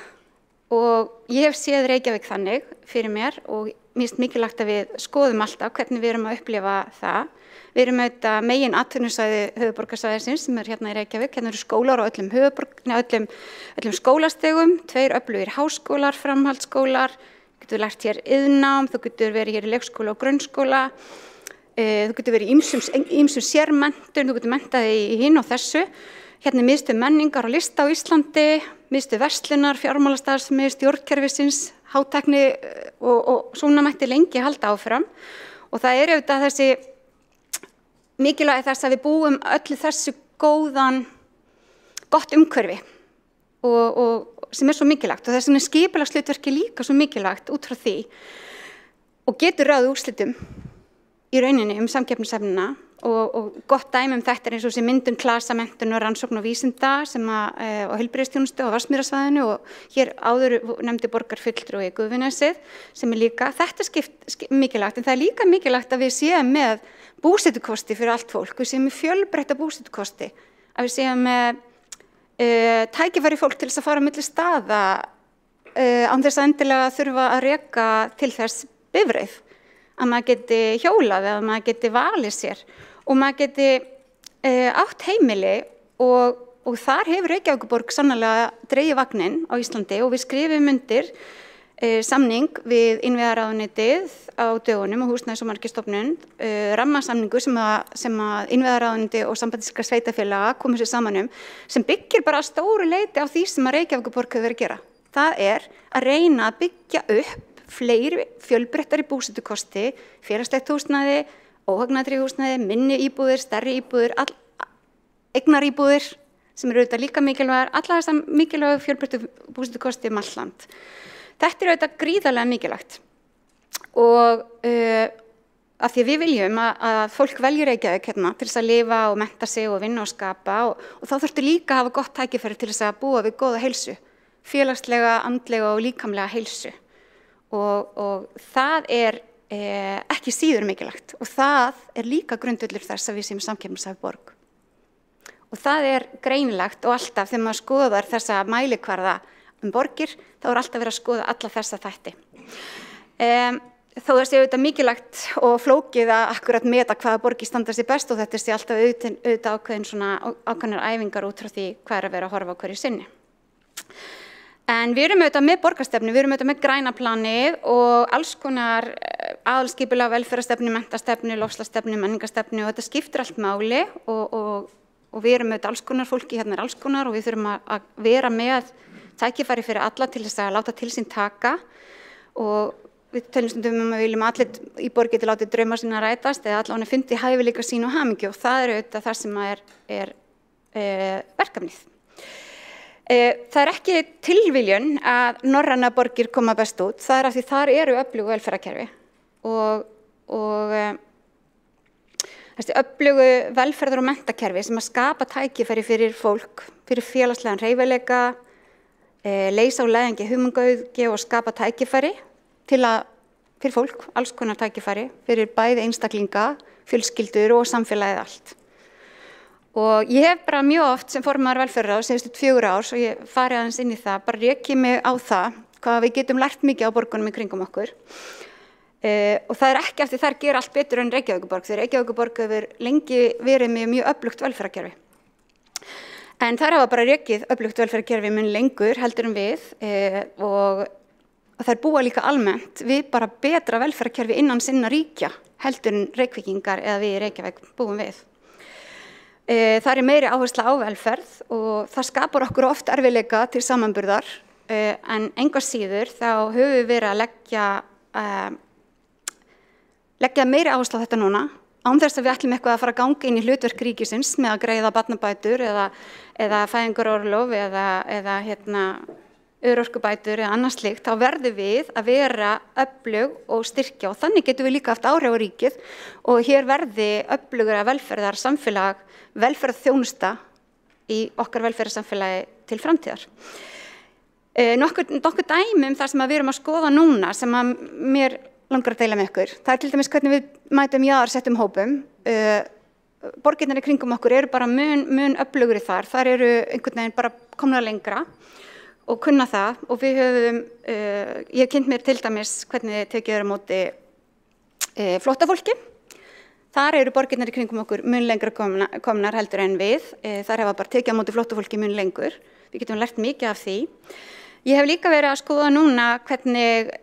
og ég hef séð Reykjavík þannig fyrir mér og mér finnst mikilvægt að við skoðum alltaf hvernig við erum að upplifa það. Við erum auðvitað megin atvinnusvæði höfuðborgarsvæðisins sem hérna í Reykjavík, hérna eru skólar á öllum skólastigum, 2 öflugir háskólar, framhaldsskólar, þú getur lært hér iðnnám, þú getur verið hér í leikskóla og grunnskóla, þú getur verið í ýmsum sérmenntun, þú getur menntað í hinn og þessu. Hérna er miðstöð menningar og lista á Íslandi, miðstöð verslunar, fjármálastarfsemi, stjórnkerfisins, hátækni og svona mætti lengi halda áfram. Og það auðvitað þessi mikilvægi þess að við búum öllu þessu gott umhverfi og sem svo mikilvægt og þess vegna skipulagshlutverki líka svo mikilvægt út frá því og getur ráðið úrslitum í rauninni samkeppnishæfnina og gott dæmi þetta eins og þessi myndun klasa, menntun og rannsókn og vísinda sem og heilbrigðisþjónustu á Vatnsmýrasvæðinu og hér áður nefndi borgarfulltrúi í Gufunesið sem líka, þetta mikilvægt en það líka mikilvægt að við séum með búsetukosti fyrir allt fólk, við séum með fjölbreytta búsetukosti, að við séum með tækifæri fólk til þess að fara á milli staða án þess að endilega þurfa að reka til þess bifreið, að maður geti hjólað eða maður geti valið sér og maður geti átt heimili og þar hefur Reykjavíkurborg sannarlega dregið vagninn á Íslandi og við skrifum undir samning við innviðaráðuneytið á dögunum og Húsnæðis- og mannvirkjastofnun, rammasamningu sem að innviðaráðuneyti og sambandískra sveitarfélaga komu sér saman sem byggir bara að stóru leyti á því sem að Reykjavíkurborg hefur verið að gera. Það að reyna að byggja upp fleiri fjölbreyttari búsetukosti, félagslegt húsnæði, óhagnaðri húsnæði, minni íbúðir, stærri íbúðir, eignaríbúðir sem eru auðvitað líka mikilvægar, alla þessar mikilvægu fjölbreyttu búsetukosti allt land. Þetta auðvitað gríðarlega mikilvægt og af því að við viljum að fólk velji Reykjavík hérna til þess að lifa og mennta sig og vinna og skapa og þá þarftu líka að hafa gott tækifæri til þess að búa við góða heilsu, félagslega, andlega og líkamlega heilsu. Og það ekki síður mikilvægt og það líka grundvöllur þess að við séum samkeppnishæf borg. Og það greinilegt og alltaf þegar maður skoðar þessa mælikvarða borgir, þá alltaf verið að skoða alla þessa þætti. Þó það sé auðvitað mikilvægt og flókið að akkurat meta hvaða borgir standa sig best og þetta sé alltaf auðvitað ákveðnar æfingar út frá því hvað að vera að horfa á hverju sinni. En við erum auðvitað með borgarstefnu, við erum auðvitað með græna planið og alls konar aðalskipulag, velferðarstefnu, menntastefnu, loftslagsstefnu, menningarstefnu og þetta skiptir allt máli og við erum auðvitað alls konar fólki, hérna alls konar og við þurfum að vera með tækifæri fyrir alla til þess að láta til sín taka og við tölum stundum að við viljum allir í borg geti látið drauma sína rætast eða allavega fundi hæfileika sín og hamingju og það auðvitað það sem er verkefnið. Það ekki tilviljun að norrænar borgir koma best út. Það af því þar eru öflugu velferðarkerfi og þessi öflugu velferðar- og menntakerfi sem að skapa tækifæri fyrir fólk, fyrir félagslegan hreyfileika, leysa úr leiðangi hugmyndauðgi og skapa tækifæri fyrir fólk, alls konar tækifæri, fyrir bæði einstaklinga, fjölskyldur og samfélagið allt. Og ég hef bara mjög oft sem formaður velferðarráðs síðustu 4 ár, svo ég farið aðeins inn í það, bara rekið mig á það, hvað við getum lært mikið á borgunum í kringum okkur. Og það ekki eftir þær gera allt betur en Reykjavíkurborg, því Reykjavíkurborg hefur lengi verið með mjög öflugt velferðarkerfi. En þær hafa bara rekið öflugt velferðarkerfi mun lengur heldur en við og þær búa líka almennt við bara betra velferðarkerfi innan sinna ríkja heldur en Reykvíkingar eða við í Reykjavík búum við. Það meiri áhersla á velferð og það skapar okkur oft erfiðleika til samanburðar en engu síður þá höfum við verið að leggja meiri áherslu á þetta núna án þess að við ætlum eitthvað að fara að ganga inn í hlutverk ríkisins með að greiða barnabætur eða fæðingarorlof eða örorkubætur eða annað slíkt, þá verðum við að vera öflug og styrkja og þannig getum við líka haft áhrif á ríkið og hér verði öflugra velferðarsamfélag, velferðarþjónusta í okkar velferðarsamfélagi til framtíðar. Nokkur dæmi það sem við erum að skoða núna sem að mér langar að deila með ykkur. Það til dæmis hvernig við mætum jaðarsettum hópum. Borgirnar í kringum okkur eru bara mun öflugri þar. Þar eru einhvern veginn bara komna lengra og kunna það og við höfum, ég hef kynnt mér til dæmis hvernig tekið á móti flóttafólki. Þar eru borgirnar í kringum okkur mun lengra komnar heldur en við. Þar hafa bara tekið á móti flóttafólki mun lengur. Við getum lært mikið af því. Ég hef líka verið að skoða núna hvernig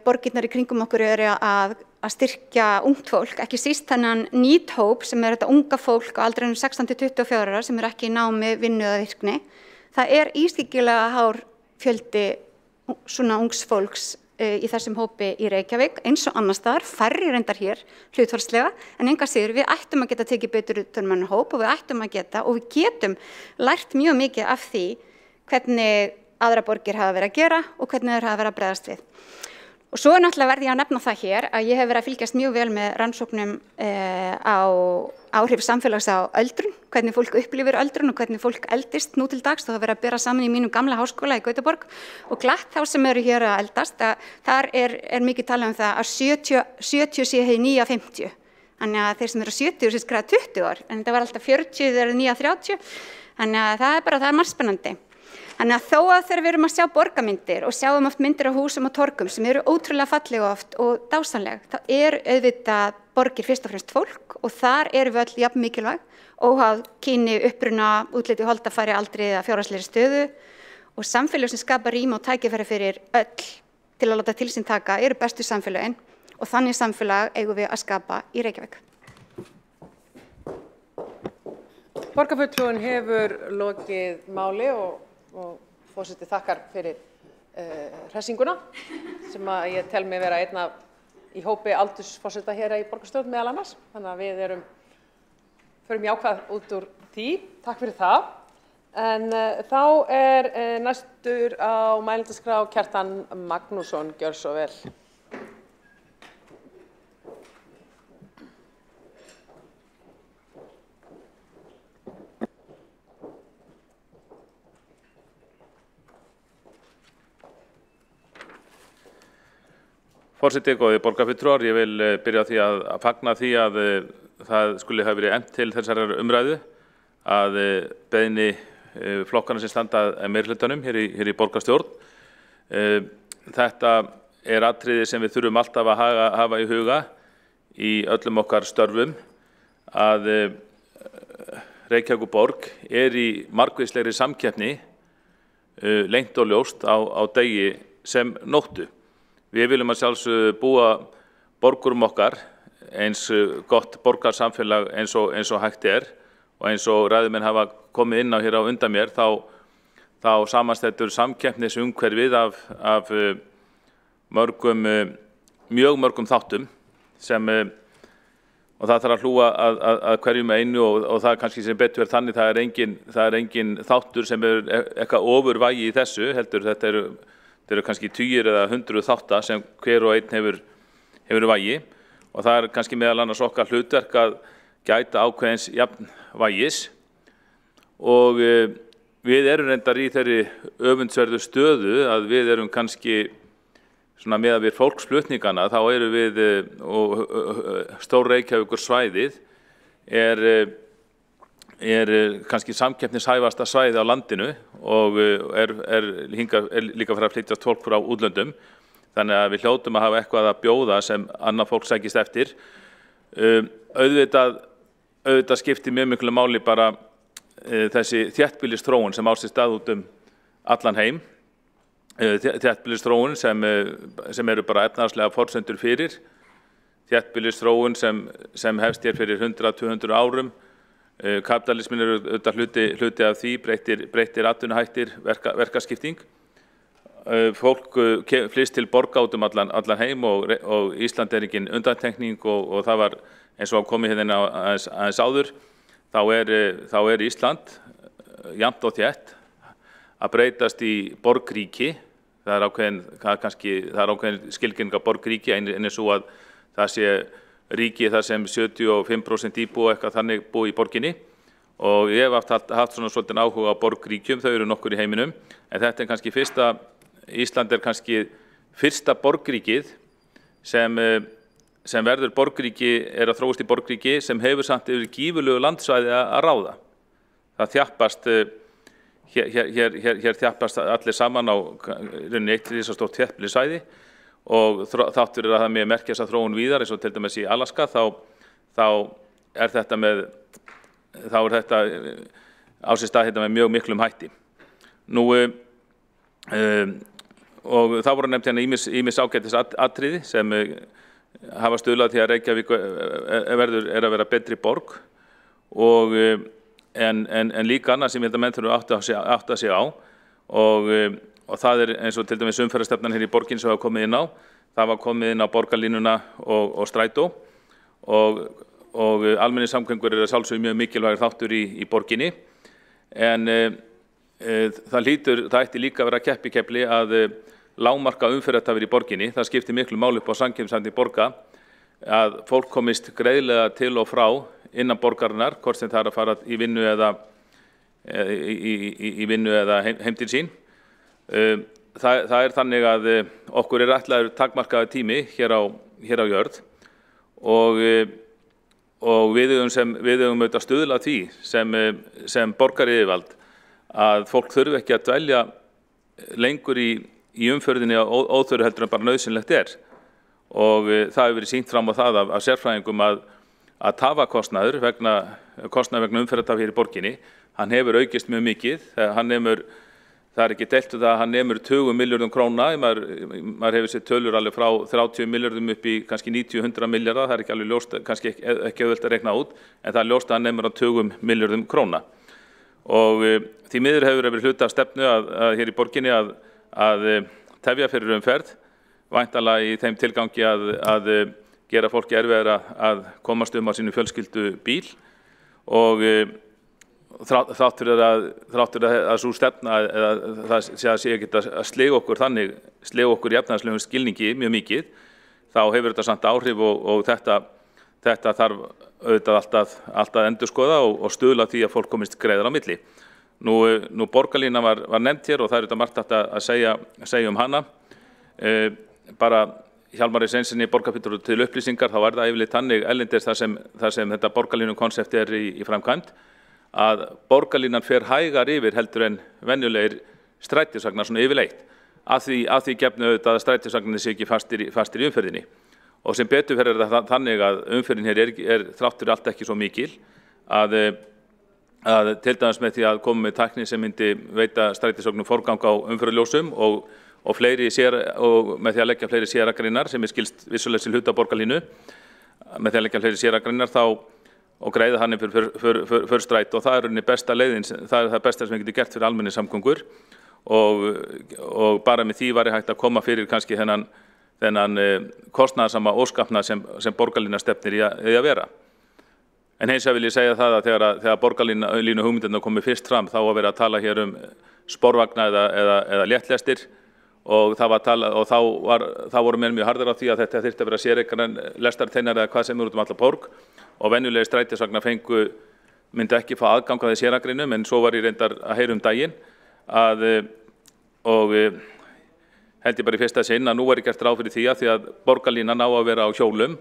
borgirnar í kringum okkur eru að styrkja ungt fólk, ekki síst þennan NEET-hóp sem þetta unga fólk á aldrinum 16-24 ára sem ekki í námi, vinnu eða virkni. Það ískyggilega hár fjöldi svona ungs fólks í þessum hópi í Reykjavík, eins og annars staðar, færri reyndar hér hlutfallslega, en enga síður við ættum að geta tekið betur utan um hóp og við getum lært mjög mikið af því hvernig aðra borgir hafa verið að gera og hvernig þeir hafa verið að bregðast við. Og svo náttúrulega verði ég að nefna það hér að ég hef verið að fylgjast mjög vel með rannsóknum á áhrif samfélags á öldrun, hvernig fólk upplifir öldrun og hvernig fólk eldist nú til dags. Það verið að bera saman í mínum gamla háskóla í Gautaborg og glatt þá sem eru hér að eldast, þar mikið talað um það að 70 sé hið nýja 50. Þannig að þeir sem eru 70 sé skræða 20 ár, en þetta var alltaf 40 þeir eru nýja 30, þannig að það margt spennandi. Þannig að þó að þegar við erum að sjá borgarmyndir og sjáum oft myndir á húsum og torgum sem eru ótrúlega fallega oft og dásamleg, þá auðvitað borgir fyrst og fremst fólk og þar við öll jafn mikilvæg, óháð kyni, uppruna, útliti, holdafæri, aldri eða fjárhagslegri stöðu og samfélög sem skapa rými og tækifæri fyrir öll til að láta til sín taka eru bestu samfélögin og þannig samfélag eigum við að skapa í Reykjavík. Borgarfulltrúinn hefur lokið máli og forseti þakkar fyrir hressinguna sem að ég tel mig vera einn af í hópi aldursforseta hér í borgarstjórn meðal annars. Þannig að við förum jákvæð út úr því. Takk fyrir það. En þá næstur á mælendaskrá Kjartan Magnússon, gjör svo vel. Forseti, góðir borgarfulltrúar, ég vil byrja á því að fagna því að það skuli hafa verið efnt til þessarar umræðu að beiðni flokkana sem standa að meirihlutanum hér í borgarstjórn. Þetta atriði sem við þurfum alltaf að hafa í huga í öllum okkar störfum að Reykjavíkurborg í margvíslegri samkeppni leynt og ljóst á degi sem nóttu. Við viljum að sjálfsögðu búa borgurum okkar eins gott borgarsamfélag eins og hægt og eins og ræðumenn hafa komið inn á hér á undan mér þá samanstendur samkeppnisumhverfið af mjög mörgum þáttum sem og það þarf að hlúa að hverjum einu og það kannski sem betur er þannig það er engin þáttur sem eitthvað ofurvægi í þessu, heldur þetta eru kannski 10 eða 100 þáttar sem hver og einn hefur vægi og það er kannski meðal annars okkar hlutverk að gæta ákveðins jafnvægis og við erum reyndar í þeirri öfundsverðu stöðu að við erum kannski svona með að við fólksflutningana þá eru við og stór Reykjavíkur svæðið er kannski samkeppnishæfasta svæði á landinu og er líka fyrir að flytjast fólk frá útlöndum þannig að við hljótum að hafa eitthvað að bjóða sem annað fólk sækist eftir. Auðvitað skiptir mjög miklu máli bara þessi þéttbýlisþróun sem á sér stað út allan heim. Þéttbýlisþróun sem eru bara efnahagslega forsendur fyrir, þéttbýlisþróun sem hefst hér fyrir 100-200 árum, kapitalismin eru auðvitað hluti af því, breyttir atvinnuhættir, verkaskipting. Fólk flyst til borga út allan heim og Ísland er engin undantekning og það var eins og að komið hérna aðeins áður, þá er Ísland jafnt og þétt að breytast í borgríki. Það er ákveðin skilgreining á borgríki en svo að það sé ríki þar sem 75% íbúa eitthvað þannig búi í borginni og ég hef haft svona svolítinn áhuga á borgríkjum, þau eru nokkur í heiminum en þetta er kannski Ísland er kannski fyrsta borgríkið sem verður borgríki, er að þróast í borgríki sem hefur samt yfir gífurlegu landsvæði að ráða. Það þjappast Hér þjappast allir saman á eitt risastórt þéttbýlissvæði og þátt fyrir að það með merkja þessa þróun víðar eins og til dæmis í Alaska þá er þetta á sér stað með mjög miklum hætti. Nú og það voru nefnt hérna ýmis ágætis atriði sem hafa stuðlað því að Reykjavík er að vera betri borg og en líka annað sem ég held að menn þurfa að átta sig á og það er eins og til dæmis umferðarstefnan hér í borgin sem hafa komið inn á. Það var komið inn á borgarlínuna og strætó og almenningssamgöngur að sjálfsögðu mjög mikilvægur þáttur í borginni en það ætti líka að vera keppikefli að lágmarka umferðartafir í borginni. Það skiptir miklu máli upp á samkeppnishæfni borga að fólk komist greiðlega til og frá innan borgarinnar, hvort sem það er að fara í vinnu eða heim til sín. Það er þannig að okkur er ætlaður takmarkaður tími hér á jörð og við eigum auðvitað stuðla því sem borgaryfirvald að fólk þurfi ekki að dvelja lengur í umferðinni óþörfu heldur en bara nauðsynlegt er og það hefur verið sýnt fram á það af sérfræðingum að tafakostnaður vegna umferðartaf hér í borginni, hann hefur aukist mjög mikið, það er ekki deilt um það að hann nemur 20 milljörðum króna, maður hefur séð tölur alveg frá 30 milljörðum upp í kannski 90-100 milljarða, það er ekki alveg ljóst, kannski ekki auðvelt að reikna út, en það er ljóst að hann nemur á 20 milljörðum króna. Og því miður hefur verið hluti af stefnu að hér í borginni að tefja fyrir umferð, væntanlega í þeim tilgangi að gera fólki erfiðara að komast á sínu fjölskyldu bíl og þrátt fyrir að sú stefna eða það sé ekki að sliga okkur þannig, sliga okkur í efnahagslegum skilningi mjög mikið, þá hefur þetta samt áhrif og þetta þarf auðvitað alltaf að endurskoða og stuðla því að fólk komist greiðar á milli. Nú borgarlínan var nefnt hér og það er auðvitað margt að segja um hana. Bara Hjálmari Sveinsinni borgarfulltrúa til upplýsingar, þá er það yfirleitt þannig erlendis þar sem þetta borgarlínukonsept er í framkvæmd, að borgarlínan fer hægar yfir heldur en venjulegir strætisvagnar svona yfirleitt. Að því gefnu auðvitað að strætisvagnarnir sé ekki fastir í umferðinni. Og sem betur fer það þannig að umferðin hér er þráttur allt ekki svo mikil að til dæmis með því að koma með tækni sem myndi veita strætisvagnum forgang á umferðarljósum og með því að leggja fleiri sérakreinar sem skilst vissulega til hluta borgarlínu, með því að leggja fleiri sérakreinar og greiða þannig fyrir stræt og það er besta leiðin, það er það besta sem getur gert fyrir almenningssamgöngur og bara með því væri hægt að koma fyrir kannski þennan kostnaðarsama óskapnað sem borgarlína stefnir í að vera. En hins vegar vil ég segja það að þegar borgarlínu hugmyndirnar komið fyrst fram þá var verið að tala hér sporvagna eða léttlestir og það var talað og þá voru menn mjög harðir á því að þetta þyrfti að vera séreignar lestarteinar eða hvað sem út alla borg og venjulegi strætisvagnar myndi ekki fá aðgang að því séragreinum en svo var ég reyndar að heyra daginn og held ég bara í fyrsta sinn að nú er gert ráð fyrir því að borgarlínan á að vera á hjólum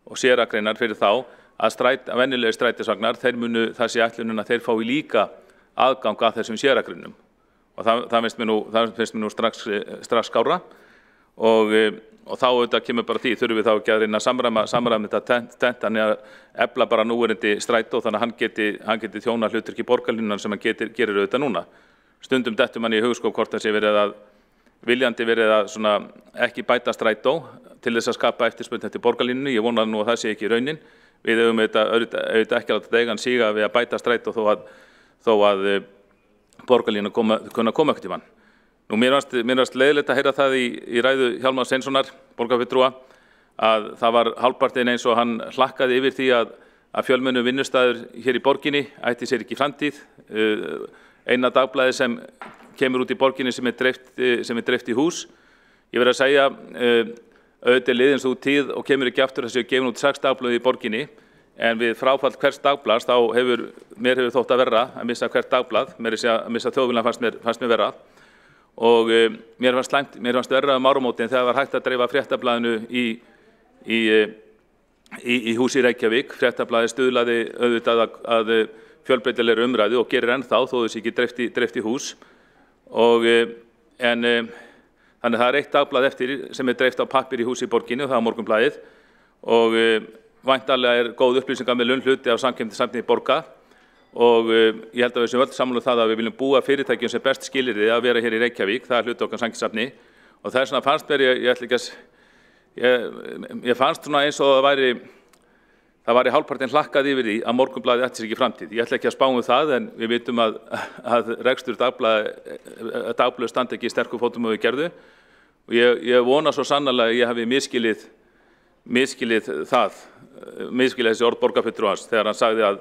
og séragreinar fyrir þá að venjulegi strætisvagnar það sé ætlunin að þeir fái líka aðgang að þessum séragreinum og það finnst mér nú strax skárra og þá auðvitað kemur bara því þurfum við þá ekki að reyna að samræma þetta tent þannig að efla bara núverandi strætó þannig að hann geti þjóna hlutverki borgarlínunar sem hann gerir auðvitað núna. Stundum dettur manni í hugskot hvort það sé viljandi verið að svona ekki bæta strætó til þess að skapa eftirspurn eftir borgarlínunni. Ég vona nú að það sé ekki raunin. Við höfum auðvitað ekki að láta deigan síga við að bæta strætó þó að borgarlínu koma ekkert í mann. Nú mér fannst leiðilegt að heyra það í ræðu Hjálmars Sveinssonar, borgarfulltrúa, að það var hálfpartinn eins og hann hlakkaði yfir því að fjölmennu vinnustæður hér í borginni ætti sér ekki framtíð. Eina dagblaði sem kemur út í borginni sem er dreift í hús. Ég verð að segja, auðvitað liðin svo tíð og kemur ekki aftur þessi gefin út 6 dagblaði í borginni, en við fráfall hvers dagblaðs þá mér hefur þótt að verra að missa hvert dagblað, að missa Þjóðviljan fannst mér verra. Og mér fannst verra áramótin þegar var hægt að dreifa fréttablaðinu í húsi Reykjavík. Fréttablaðið stuðlaði auðvitað að fjölbreytilegri umræðu og gerir ennþá þó þessi ekki dreift í hús. Þannig það er eitt dagblað eftir sem er dreift á pappír í húsi í borginni og það er Morgunblaðið og væntanlega góð upplýsingar með hluti af samkeppnishæfni borga. Og ég held að við séum öll sammála það að við viljum búa fyrirtækjum sem best skilyrði að vera hér í Reykjavík, það er hluti okkar samkeppnishæfni og það er svona fannst mér, ég fannst svona eins og það væri hálfpartinn hlakkað yfir því að Morgunblaðið ætti sér ekki framtíð. Ég ætla ekki að spá það en við vitum að rekstur dagblöð standi ekki í sterkum fótum og við gerðu og ég vona svo sannarlega að ég hafi miskilið þessi orð borgarfulltrúans þegar hann sagði að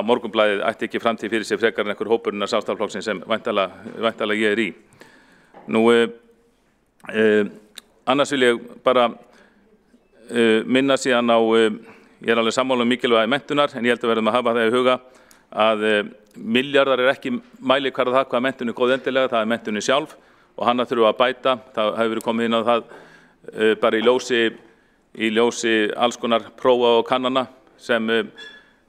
Morgunblaðið ætti ekki framtíð fyrir sig frekar en einhver hópurinn af Sjálfstæðisflokksins sem væntanlega ég er í. Nú, annars vil ég bara minna síðan á, ég er alveg sammála mikilvægi menntunar, en ég held að verðum að hafa það í huga að milljarðar er ekki mælikvarði hvað menntun er góð endilega, það er mentunin sjálf og hana þurfum að bæta. Það hefur verið komið inn á það bara í ljósi alls konar prófa og kannana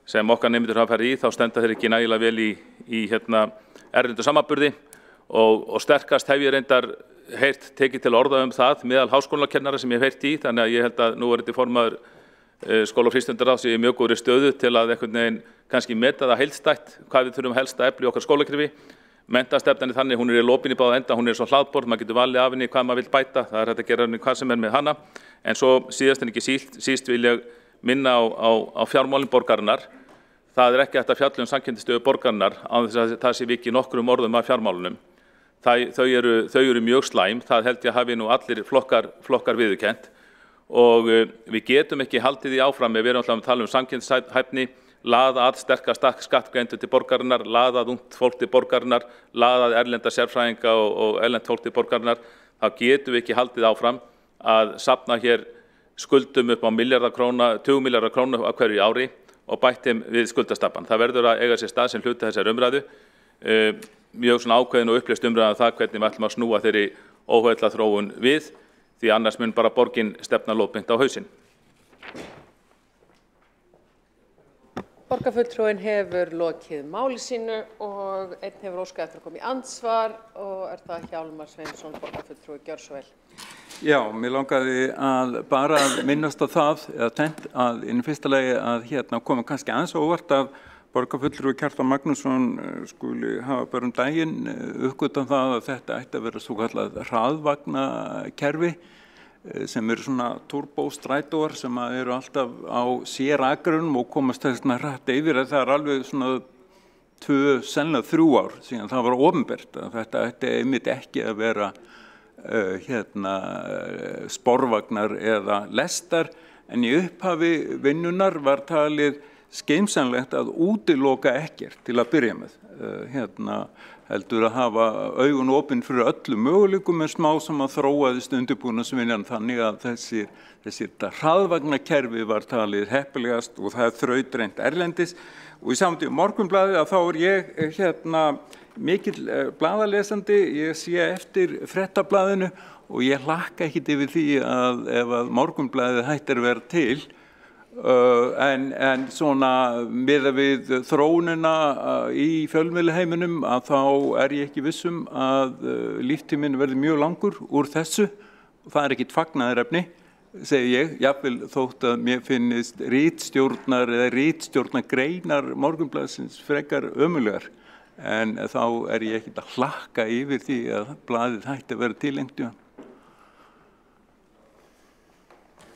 sem okkar nemendur hafa farið í, þá stenda þeir ekki nægilega vel í erlendu samanburði og sterkast hef ég reyndar tekið til orða það meðal háskólakennara sem ég hef heyrt í, þannig að ég held að nú er þetta formaður skóla- og frístundaráðs í mjög góðri stöðu til að einhvern veginn kannski meta það heildstætt hvað við þurfum helst að efla í okkar skólakerfi. Menntastefnan þannig, hún er í lopinn í báða enda, hún er svo hlaðborð, maður getur valið af henni hvað maður vill bæta, það er hægt að gera henni hvað sem er með hana. En svo síðast en ekki síst vil ég minna á fjármálin borgarinnar. Það er ekki hægt að fjalla samkeppnisstöðu borgarinnar án þess að það sé vikið nokkrum orðum af fjármálunum. Þau eru mjög slæm, það held ég hafi nú allir flokkar viðurkennt og við getum ekki haldið því áfram ef við erum alltaf að tala samkeppnishæfni, laða að sterka skattgreiðendur til borgarinnar, laða að ungt fólk til borgarinnar, laða að erlenda sérfræðinga og erlent fólk til borgarinnar, þá getum við ekki haldið áfram að safna hér skuldum upp á 20 milljarðar króna á hverju ári og bætt þeim við skuldastabban. Það verður að eiga sér stað sem hluti þessari umræðu, mjög svona ákveðin og upplýst umræða það hvernig við ætlum að snúa þeirri óheillaþróun við, því annars mun bara borgin stefna lóðbeint á hausinn. Borgarfulltrúinn hefur lokið máli sínu og einn hefur óskað eftir að koma í andsvar og er það Hjálmar Sveinsson, borgarfulltrúi, gjör svo vel. Já, mér langaði bara að minnast á það, að inn í fyrsta lagi að koma kannski aðeins óvart að borgarfulltrúi Kjartan Magnússon skuli hafa bara daginn uppgötvað það að þetta ætti að vera svo kallað hraðvagnakerfi sem eru svona turbostrætóar sem eru alltaf á séragrunum og komast þess hratt yfir. Það er alveg svona 2, sennilega 3 ár síðan það var opinbert að þetta ætti einmitt ekki að vera sporvagnar eða lestar, en í upphafi vinnunar var talið skynsamlegt að útiloka ekkert til að byrja með. Heldur að hafa augun opin fyrir öllum möguleikum en smá sem að þróaðist undirbúningsvinnan þannig að þessir hraðvagnakerfi var talið heppilegast og það þrautreint erlendis. Og í samtíð Morgunblaðið að þá ég mikill blaðalesandi, ég sé eftir fréttablaðinu og ég hlakka ekkit yfir því að ef að Morgunblaðið hættir vera til, en svona miðað við þróunina í fjölmiðlaheiminum að þá ég ekki vissum að líftíminn verði mjög langur úr þessu og það ekkit fagnaðarefni, segi ég, jafnvel þótt að mér finnist ritstjórnar eða ritstjórnargreinar Morgunblaðsins frekar ömurlegar. En þá ég ekkert að hlakka yfir því að blaðið hætti að vera til lengt.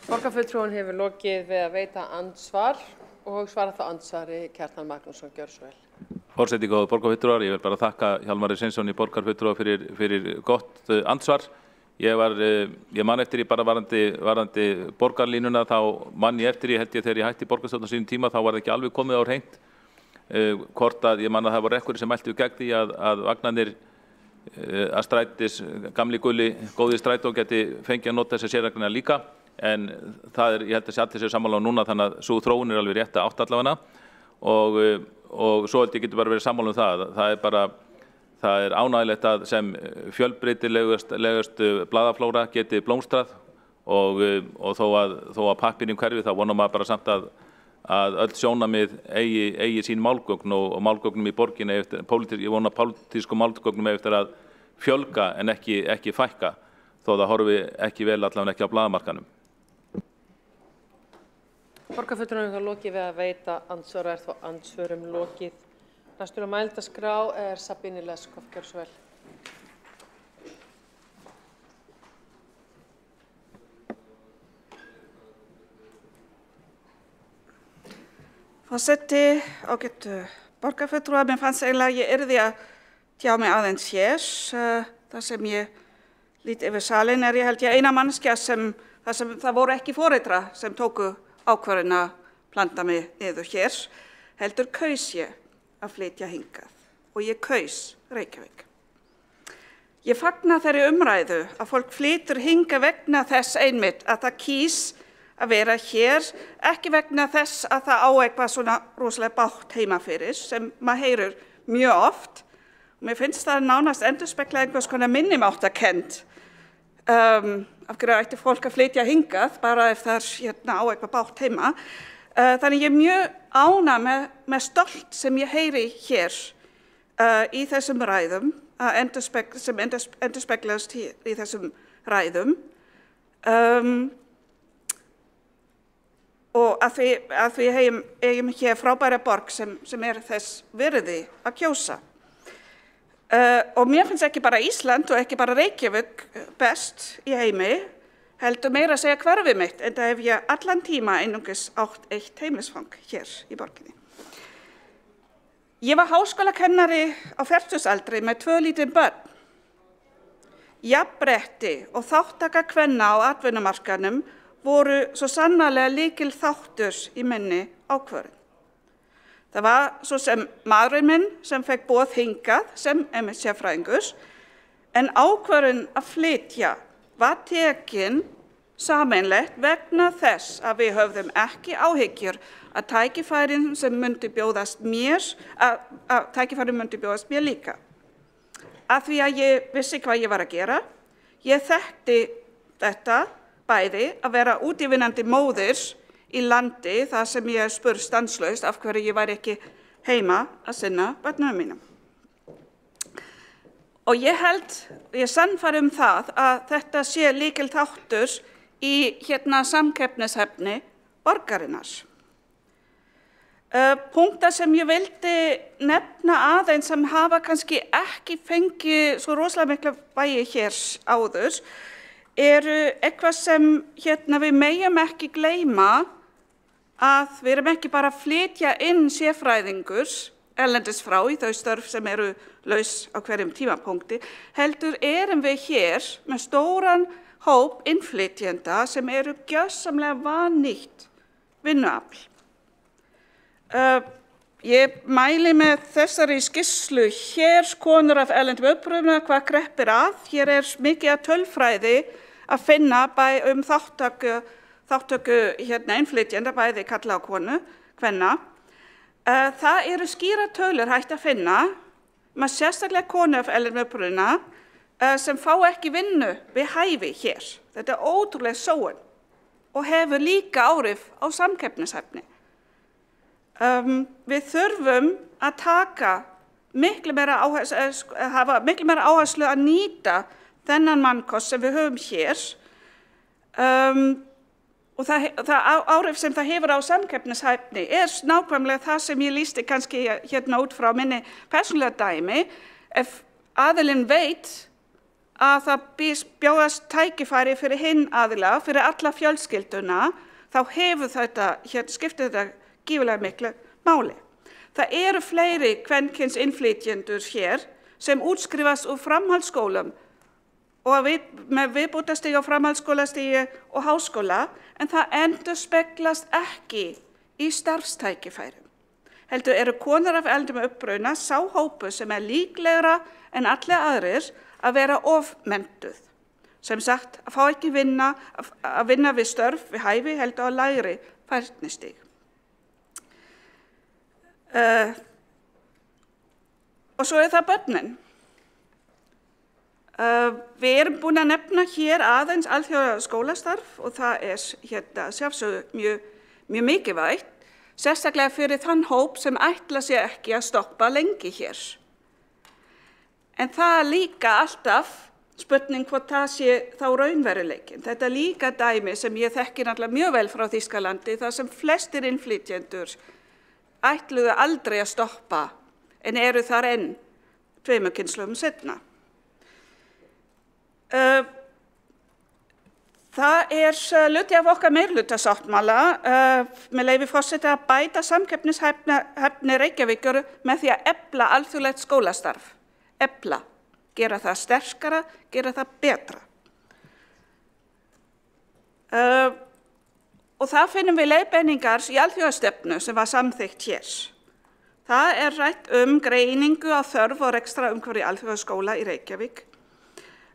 Borgarfulltrúinn hefur lokið við að veita andsvar og svara þá andsvari Kjartan Magnússon, gjör svo vel. Forseti góður borgarfulltrúar, ég vil bara þakka Hjálmari Sveinssyni borgarfulltrúa fyrir gott andsvar. Ég man eftir bara varðandi borgarlínuna, þá man ég eftir held ég þegar ég hætti borgarstjórn á sínum tíma, þá var það ekki alveg komið á hreint. Hvort að ég man að það voru einhverjir sem mæltu gegn því að vagnarnir að strætis gamli gulli góði strætó geti fengið að nota þessi sérregluna líka, en það ég held að sé allir sér sammála á núna, þannig að svo þróun alveg rétt að átt allavega og svo held ég getur bara verið sammála það. Það ánægilegt að sem fjölbreytilegust blaðaflóra geti blómstrað og þó að pappírinn hverfi þá vonar maður bara samt að öll sjónarmið eigi sín málgögn og málgögnum í borginni ég vona pólitísku málgögnum eftir að fjölga en ekki fækka þó það horfi ekki vel allavega ekki á blaðamarkanum. Borgarfulltrúinn hefur lokið við að veita andsvör þó andsvörum lokið. Næstur á mælendaskrá Sabine Leskov, gjör svo vel. Forseti, ágætu borgarfulltrúar, mér fannst eiginlega að ég yrði að tjá mig aðeins hér. Það sem ég lít yfir salin ég held ég eina manneskja sem það voru ekki foreldra sem tóku ákvörðun að planta mig niður hér, heldur kaus ég að flytja hingað og ég kaus Reykjavík. Ég fagna þeirri umræðu að fólk flytur hingað vegna þess einmitt að það kýs að vera hér, ekki vegna þess að það á eitthvað svona rosalega bátt heima fyrir sem maður heyrir mjög oft. Mér finnst það nánast endurspegla einhvers konar minnimáttakennd. Af hverju ætti fólk að flytja hingað bara ef það á eitthvað bátt heima. Þannig ég mjög ánægð með stolt sem ég heyri hér í þessum ræðum, sem endurspeglast í þessum ræðum. Og að við eigum hér frábæra borg sem þess virði að kjósa. Og mér finnst ekki bara Ísland og ekki bara Reykjavík best í heimi, heldur meira að segja hverfið mitt, en það hef ég allan tíma einungis átt eitt heimilisfang hér í borginni. Ég var háskólakennari á fertugsaldri með 2 lítil börn. Jafnrétti og þátttaka kvenna á atvinnumarkaðnum voru svo sannarlega lykilþáttur í minni ákvörðun. Það var svo sem maðurinn minn sem fekk boð hingað sem sérfræðingur, en ákvörðun að flytja var tekin sameinlegt vegna þess að við höfðum ekki áhyggjur að tækifærin sem myndi bjóðast mér, tækifærin myndi bjóðast mér líka. Af því að ég vissi hvað ég var að gera, ég þekkti þetta bæði að vera útivinnandi móðir í landi þar sem ég spurði stanslaust af hverju ég var ekki heima að sinna börnunum mínum. Og ég sannfæri það að þetta sé lykilþáttur í samkeppnishæfni borgarinnar. Punktar sem ég vildi nefna aðeins sem hafa kannski ekki fengið svo rosalega mikla vægi hér áður eitthvað sem við megum ekki gleyma að við erum ekki bara að flytja inn sérfræðingur erlendis frá í þau störf sem eru laus á hverjum tímapunkti, heldur erum við hér með stóran hóp innflytjenda sem eru gjörsamlega vannýtt vinnuafl. Ég mæli með þessari skýrslu hér, konur af erlendum uppruna, hvað kreppir að. Hér mikið af tölfræði að finna þáttöku innflytjenda, bæði karla og kvenna. Það eru skýra tölur hægt að finna, með sérstaklega konur af erlendum uppruna sem fá ekki vinnu við hæfi hér. Þetta ótrúlega sóun og hefur líka áhrif á samkeppnishæfni. Við þurfum að hafa miklu meira áherslu að nýta þennan mannkost sem við höfum hér og það áhrif sem það hefur á samkeppnishæfni nákvæmlega það sem ég lýsti kannski hérna út frá minni persónulega dæmi. Ef aðilinn veit að það bjóðast tækifæri fyrir hinn aðila, fyrir alla fjölskylduna, þá hefur skiptir þetta gífurlega miklu máli. Það eru fleiri kvenkyns innflytjendur hér sem útskrifast úr framhaldsskólum og með viðbótarstigi á framhaldsskólastigi og háskóla, en það endurspeglast ekki í starfstækifærum. Heldur eru konur af erlendum uppruna sá hópur sem líklegra en allir aðrir að vera ofmenntuð. Sem sagt, að fá ekki að vinna við störf við hæfi heldur á lægri færnistig. Og svo það börnin. Við erum búin að nefna hér aðeins alþjóða skólastarf og það sjálfsögðu mjög mikilvægt, sérstaklega fyrir þann hóp sem ætla sér ekki að stoppa lengi hér. En það líka alltaf spurning hvort það sé þá raunveruleikin. Þetta líka dæmi sem ég þekki náttúrulega mjög vel frá Þýskalandi, þar sem flestir innflytjendur ætluðu aldrei að stoppa en eru þar enn 2 kynslóðum seinna. Það hluti af okkar meirihlutasáttmála með leyfi forseta að bæta samkeppnishæfni Reykjavíkur með því að efla alþjóðlegt skólastarf. Efla, gera það sterkara, gera það betra. Og það finnum við leiðbeiningar í alþjóðastefnu sem var samþykkt hér. Það rætt greiningu á þörf og rekstrarumhverfi alþjóðaskóla í Reykjavík.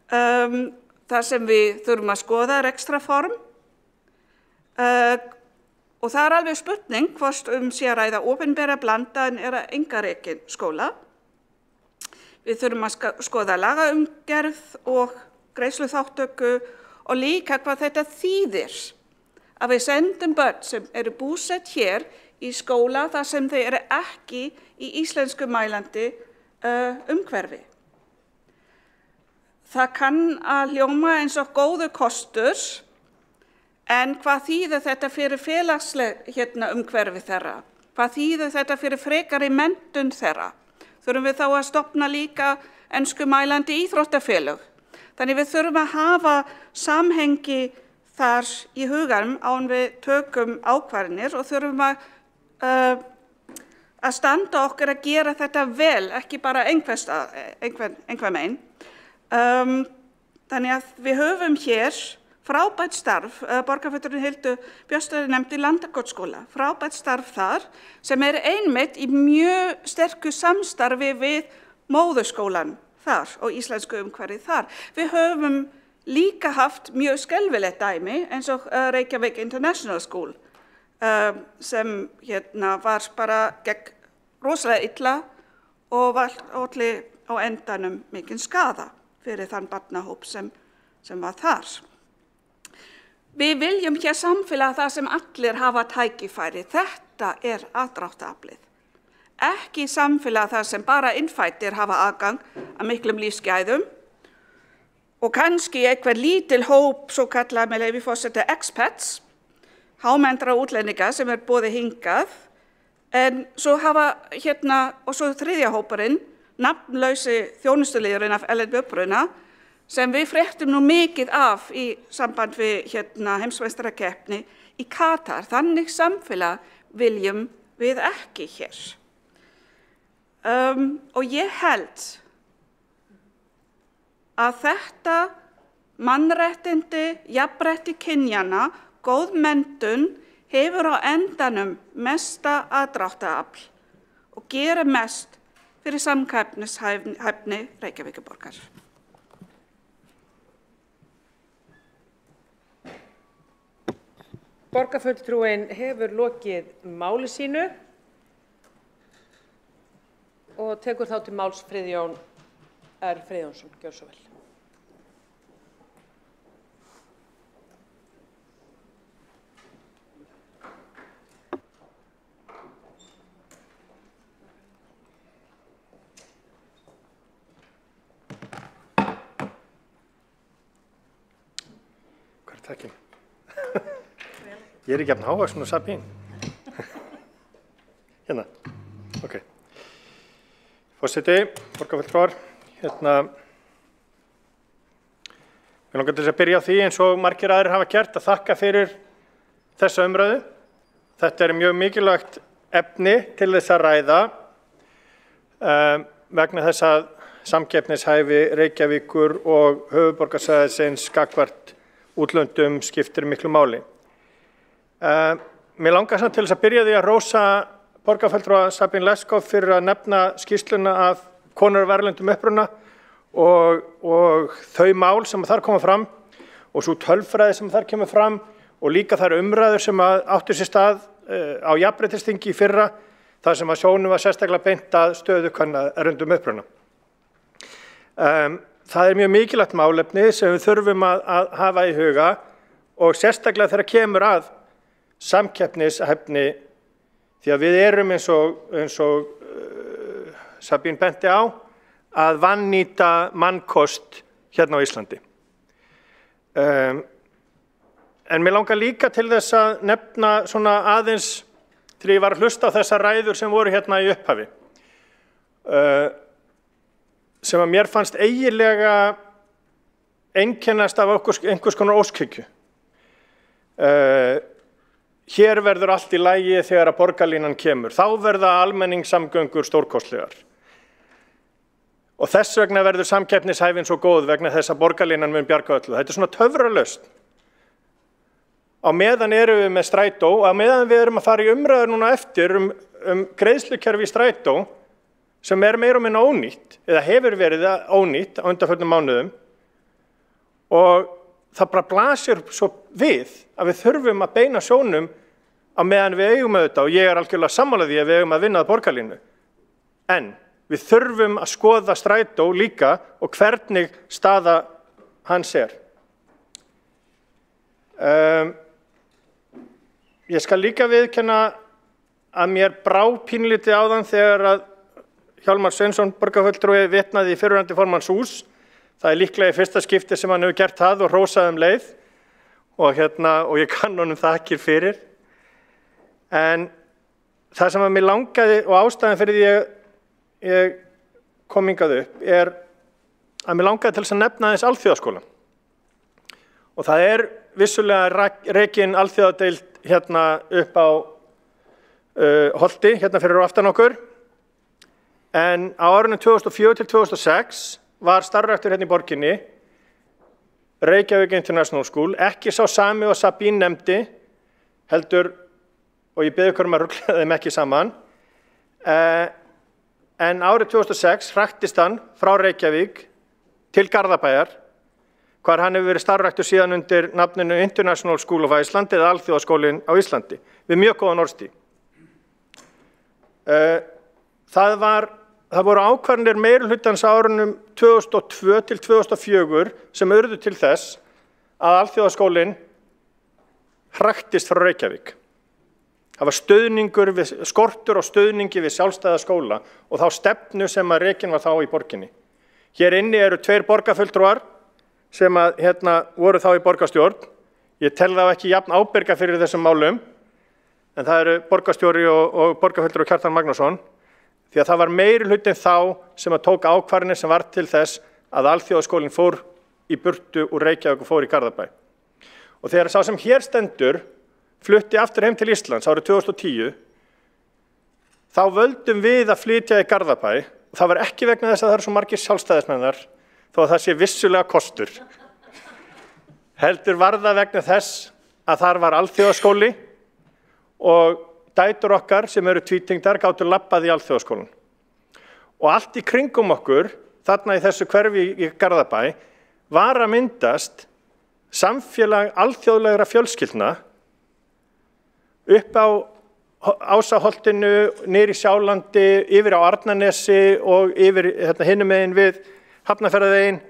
Þar sem við þurfum að skoða rekstrarform. Og það alveg spurning hvort sé að ræða opinbera blanda en einkarekin skóla. Við þurfum að skoða lagaumgerð og greiðsluþátttöku og líka hvað þetta þýðir. Að við sendum börn sem eru búsett hér í skóla þar sem þau eru ekki í íslensku mælandi umhverfi. Það kann að hljóma eins og góður kostur, en hvað þýðir þetta fyrir félagsleg umhverfi þeirra? Hvað þýðir þetta fyrir frekari menntun þeirra? Þurfum við þá að stofna líka enskumælandi íþróttafélög. Þannig við þurfum að hafa samhengi þar í huganum án við tökum ákvarðanir og þurfum að standa okkur að gera þetta vel, ekki bara einhver megin. Þannig að við höfum hér frábært starf, borgarfulltrúinn Hildur Björnsdóttir nefndi Landakotsskóla, frábært starf þar sem einmitt í mjög sterku samstarfi við móðurskólan þar og íslensku umhverfi þar. Við höfum líka haft mjög skelfilegt dæmi eins og Reykjavík International School sem var bara gegn rosalega illa og var olli á endanum mikinn skaða fyrir þann barnahóp sem var þar. Við viljum hér samfélag þar sem allir hafa tækifæri. Þetta aðdráttaraflið. Ekki samfélag þar sem bara innfæddir hafa aðgang að miklum lífsgæðum og kannski einhver lítil hóp, svo kallað með leyfi forseta expats, hámenntra útlendinga sem boðið hingað, en svo og svo þriðja hópurinn, nafnlausi þjónustuliðurinn af erlendum uppruna, sem við fréttum nú mikið af í samband við heimsmeistarakeppni í Katar. Þannig samfélag viljum við ekki hér. Og ég held að þetta mannréttindi, jafnrétti kynjanna, góð menntun hefur á endanum mesta aðdráttarafl og gerir mest fyrir samkeppnishæfni Reykjavíkurborgar. Borgarfulltrúinn hefur lokið máli sínu og tekur þá til máls Friðjón R. Friðjónsson. Gjörðu svo vel. Hver er takkin? Ég er ekki jafn hávaxinn og Sabín. Hérna, ok. Forseti, borgarfulltrúar, mig langar til þess að byrja á því eins og margir aðrir hafa gert að þakka fyrir þessa umræðu. Þetta er mjög mikilvægt efni til þess að ræða vegna þess að samkeppnishæfi Reykjavíkur og höfuðborgarsvæðisins gagnvart útlöndum skiptir miklu máli. Mér langar samt til þess að byrja því að rósa borgarfulltrúa Sabine Leskov fyrir að nefna skýrsluna af konur af erlendum uppruna og þau mál sem þar koma fram og svo tölfræði sem þar kemur fram og líka þær umræður sem áttu sér stað á jafnréttisþingi í fyrra þar sem að sjónum var sérstaklega beint að stöðu kvenna af erlendum uppruna. Það er mjög mikilvægt málefni sem við þurfum að hafa í huga og sérstaklega þegar kemur að samkeppnishæfni því að við erum eins og Sabín benti á að vannýta mannkost hérna á Íslandi. En mér langar líka til þess að nefna svona aðeins þegar ég var að hlusta á þessar ræður sem voru hérna í upphafi sem að mér fannst eiginlega einkennast af einhvers konar óskhyggju. Hér verður allt í lagi þegar að borgarlínan kemur. Þá verða almenningssamgöngur stórkostlegar. Og þess vegna verður samkeppnishæfin svo góð vegna þess að borgarlínan mun bjarga öllu. Þetta er svona töfralausn. Á meðan erum við með strætó og á meðan við erum að fara í umræður núna eftir greiðslukerfi í strætó sem er meira og minna ónýtt eða hefur verið ónýtt á undanförnum mánuðum og það bara blasir svo við að við þurfum að beina sjónum á meðan við eigum auðvitað og ég er algjörlega sammála því að við eigum að vinna að borgarlínu. En við þurfum að skoða strætó líka og hvernig staða hans er. Ég skal líka viðurkenna að mér brá pínlítið áðan þegar að Hjálmar Sveinsson borgarfulltrúi vitnaði í fyrrverandi formanns hús. Það er líklega í fyrsta skipti sem hann hefur gert það og hrósað leið og ég kann honum þakkir fyrir. En það sem að mér langaði og ástæðan fyrir því ég kom hingað upp er að mér langaði til þess að nefna þess alþjóðaskóla. Og það er vissulega rekin alþjóðadeild hérna upp á Holti, hérna fyrir aftan okkur. En á árinu 2004 til 2006 var starfræktur hérna í borginni Reykjavík International School, ekki sá sami og Sabín nefndi, heldur, og ég bið ykkur að rugla þeim ekki saman, en árið 2006 hraktist hann frá Reykjavík til Garðabæjar, hvar hann hefur verið starfræktur síðan undir nafninu International School of Iceland eða Alþjóðaskólinn á Íslandi, við mjög góðan orðstíl. Það voru ákvarðanir meirihlutans á árunum 2002 til 2004 sem urðu til þess að Alþjóðaskólinn hraktist frá Reykjavík. Það var skortur og stuðningi við sjálfstæða skóla og þá stefnu sem að rekin var þá í borginni. Hér inni eru 2 borgarfulltrúar sem voru þá í borgarstjórn. Ég tel þá ekki jafn ábyrga fyrir þessum málum, en það eru borgarstjóri og borgarfulltrúi Kjartan Magnússon. Því að það var meirihlutinn þá sem að tók ákvarðanir sem var til þess að Alþjóðaskólinn fór í burtu úr Reykjavík og fór í Garðabæ. Og þegar sá sem hér stendur flutti aftur heim til Íslands árið 2010, þá völdum við að flytja í Garðabæ. Það var ekki vegna þess að það eru svo margir sjálfstæðismenn þar, þó að það sé vissulega kostur. Heldur var það vegna þess að þar var alþjóðaskóli og dætur okkar sem eru tvítengdar gátu labbað í alþjóðaskólann. Og allt í kringum okkur, þarna í þessu hverfi í Garðabæ, var að myndast samfélag alþjóðlegra fjölskyldna upp á Ásaholtinu, niður í Sjálandi, yfir á Arnarnesi og yfir hinum megin við Hafnarfjarðarveginn.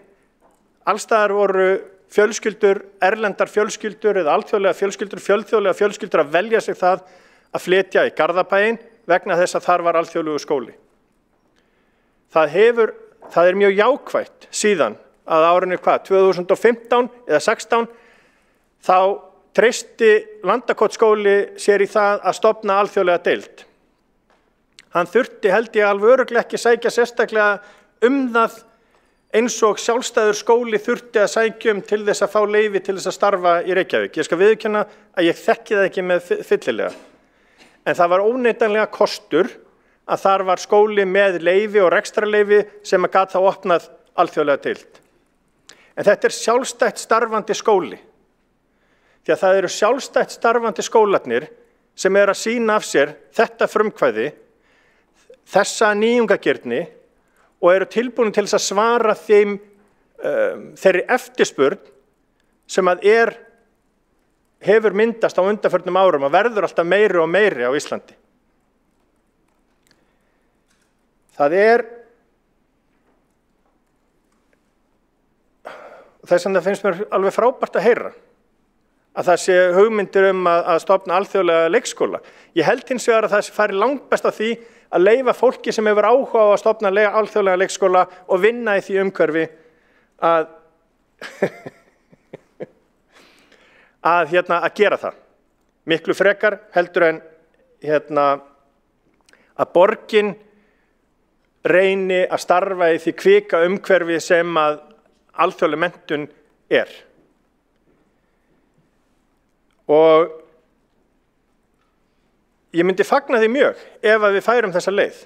Allstaðar voru fjölskyldur, erlendar fjölskyldur eða alþjóðlega fjölskyldur, fjölþjóðlega fjölskyldur að velja sig það að flytja í Garðabæinn vegna þess að þar var alþjóðlegur skóli. Það er mjög jákvætt síðan að árinu 2015 eða 16 þá treysti Landakotsskóli sér í það að stofna alþjóðlega deild. Hann þurfti held ég alveg örugglega ekki sækja sérstaklega það eins og sjálfstæður skóli þurfti að sækja til þess að fá leyfi til þess að starfa í Reykjavík. Ég skal viðurkenna að ég þekki það ekki með fyllilega. En það var óneitanlega kostur að þar var skóli með leyfi og rekstrarleyfi sem að gat þá opnað alþjóðlega deild. En þetta er sjálfstætt starfandi skóli. Því að það eru sjálfstætt starfandi skólarnir sem að sýna af sér þetta frumkvæði, þessa nýjungagirni og eru tilbúin til þess að svara þeirri eftirspurn sem að hefur myndast á undanförnum árum og verður alltaf meiri og meiri á Íslandi. Þess vegna finnst mér alveg frábært að heyra að það sé hugmyndir að stofna alþjóðlega leikskóla. Ég held hins vegar að það fari langbest á því að leyfa fólki sem hefur áhuga á að stofna alþjóðlega leikskóla og vinna í því umhverfi að gera það. Miklu frekar heldur en að borgin reyni að starfa í því kvika umhverfi sem að alþjóðleg menntun er. Og ég myndi fagna því mjög ef að við færum þessa leið.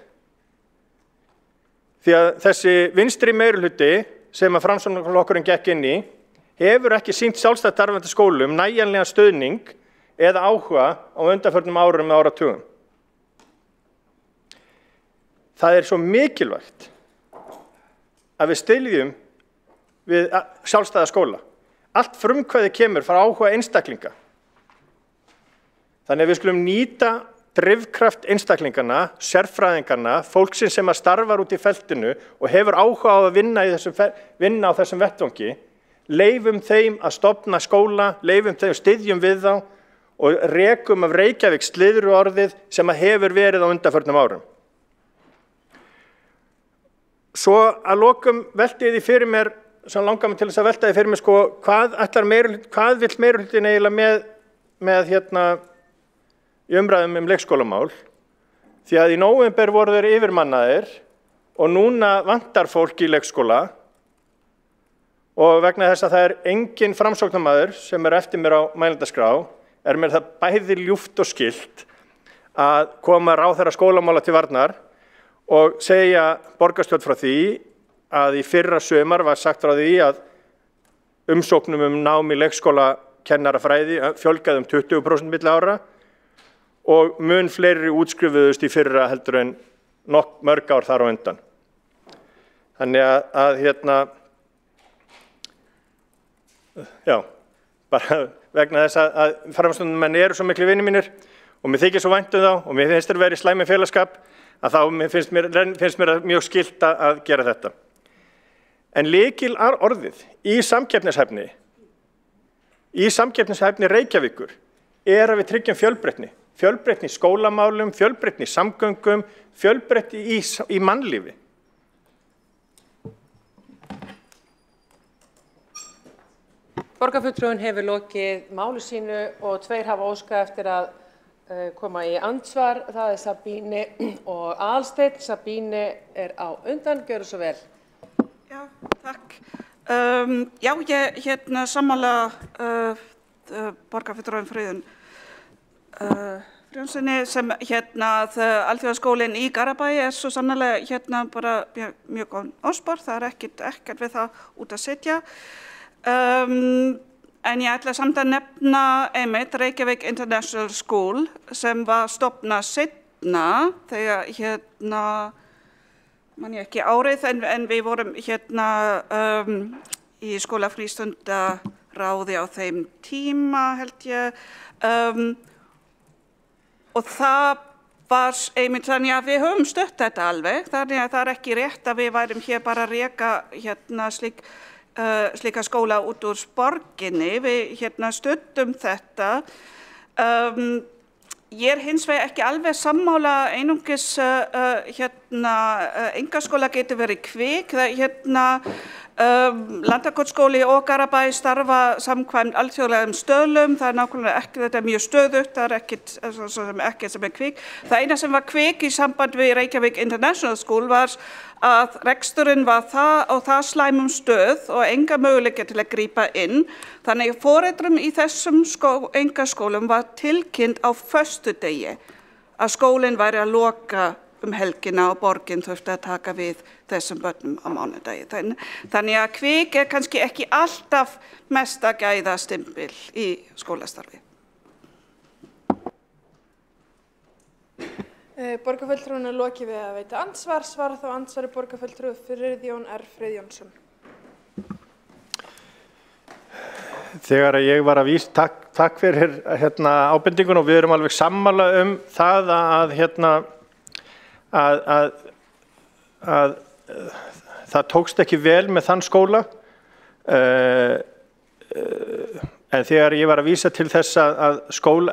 Því að þessi vinstri meirihluti sem að Framsóknarflokkurinn gekk inn í hefur ekki sýnt sjálfstætt starfandi skólum nægjanlega stuðning eða áhuga á undanförnum árum með áratugum. Það er svo mikilvægt að við styðjum við sjálfstæða skóla. Allt frumkvæði kemur frá áhuga einstaklinga. Þannig að við skulum nýta drifkraft einstaklingana, sérfræðingarna, fólksins sem að starfar út í feltinu og hefur áhuga á að vinna á þessum vettvangi, leyfum þeim að stofna skóla, leyfum þeim, styðjum við þá og rekum af Reykjavík sliðruorðið sem að hefur verið á undanförnum árum. Svo að lokum velti ég því fyrir mér, sem langar mig til þess að velta því fyrir mér, hvað vill meirihlutin eiginlega með í umræðum leikskólamál, því að í nóvember voru þeir yfirmannaðir og núna vantar fólk í leikskóla og vegna þess að það er engin framsóknarmaður sem er eftir mér á mælendaskrá, er mér það bæði ljúft og skylt að koma ráðherra skólamála til varnar og segja borgarstjórn frá því að í fyrra sumar var sagt frá því að umsóknum nám í leikskólakennarafræði fjölgaði 20% milli ára og mun fleiri útskrifuðust í fyrra heldur en mörg ár þar á undan. Þannig bara vegna þess að framstundamenn eru svo miklu vinir mínir og mér þykir svo vænt þá og mér finnst þeir verið í slæmi félagskap að þá finnst mér mjög skylt að gera þetta. En lykil orðið í samkeppnishæfni Reykjavíkur að við tryggjum fjölbreytni. Fjölbreytni í skólamálum, fjölbreytni í samgöngum, fjölbreytni í mannlífi. Borgarfulltrúinn hefur lokið máli sínu og tveir hafa óskað eftir að koma í andsvar. Það er Sabíne og Aðalsteinn. Sabíne er á undan, gjörðu svo vel. Já, takk. Ég sammála borgarfulltrúinn Friðun Friðjónssyni sem alþjóðaskólinn í Garðabæ er svo sannarlega bara mjög góð orðspor, það er ekkert við það út að setja. En ég ætla samt að nefna einmitt Reykjavík International School sem var stofnað seinna þegar man ég ekki árið en við vorum í skólafrístundaráði á þeim tíma held ég og það var einmitt þannig að við höfum stött þetta alveg þannig að það ekki rétt að við værum hér bara að reka slíka skóla út úr borginni, við stöddum þetta. Ég hins vegar ekki alveg sammála einungis einkaskóla getur verið kvik, Landakotsskóli og Garabæ starfa samkvæmt alþjóðlegum stöðlum, það nákvæmlega ekki, þetta mjög stöðugt, það ekkert sem kvik. Það eina sem var kvik í samband við Reykjavík International School var að reksturinn var það slæmum stöð og enga möguleika til að grípa inn. Þannig foreldrum í þessum einkaskólum var tilkynnt á föstudegi að skólinn væri að loka helgina og borgin þurfti að taka við þessum börnum á mánudagi. Þannig að kvik kannski ekki alltaf mesta gæðastimpil í skólastarfi. Borgarfulltrúinn lokið við að veita andsvar, svara þá andsvari borgarfulltrúi Friðjón R. Friðjónsson. Þegar ég var að vísa, takk fyrir ábendingun og við erum alveg sammála það að það tókst ekki vel með þann skóla en þegar ég var að vísa til þess að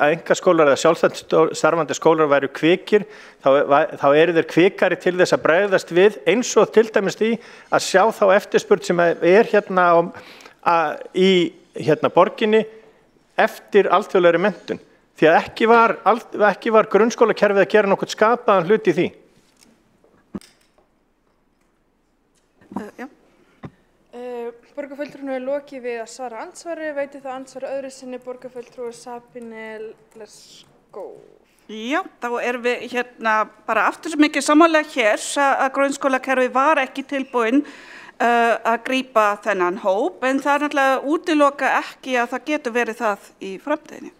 einkaskólar eða sjálfstætt starfandi skólar væru kvikir þá eru þeir kvikari til þess að bregðast við eins og til dæmis því að sjá þá eftirspurn sem í borginni eftir alþjóðlegri menntun því að ekki var grunnskólakerfið að gera nokkuð skapaðan hlut í því. Borgarfulltrúinn hefur lokið við að svara andsvari, veiti það andsvari öðru sinni borgarfulltrúi Sabine Leskov. Já, þá erum við bara aftur svo mikið sammála hér að grunnskólakerfið var ekki tilbúin að grípa þennan hóp, en það náttúrulega útiloka ekki að það getur verið það í framtíðinni.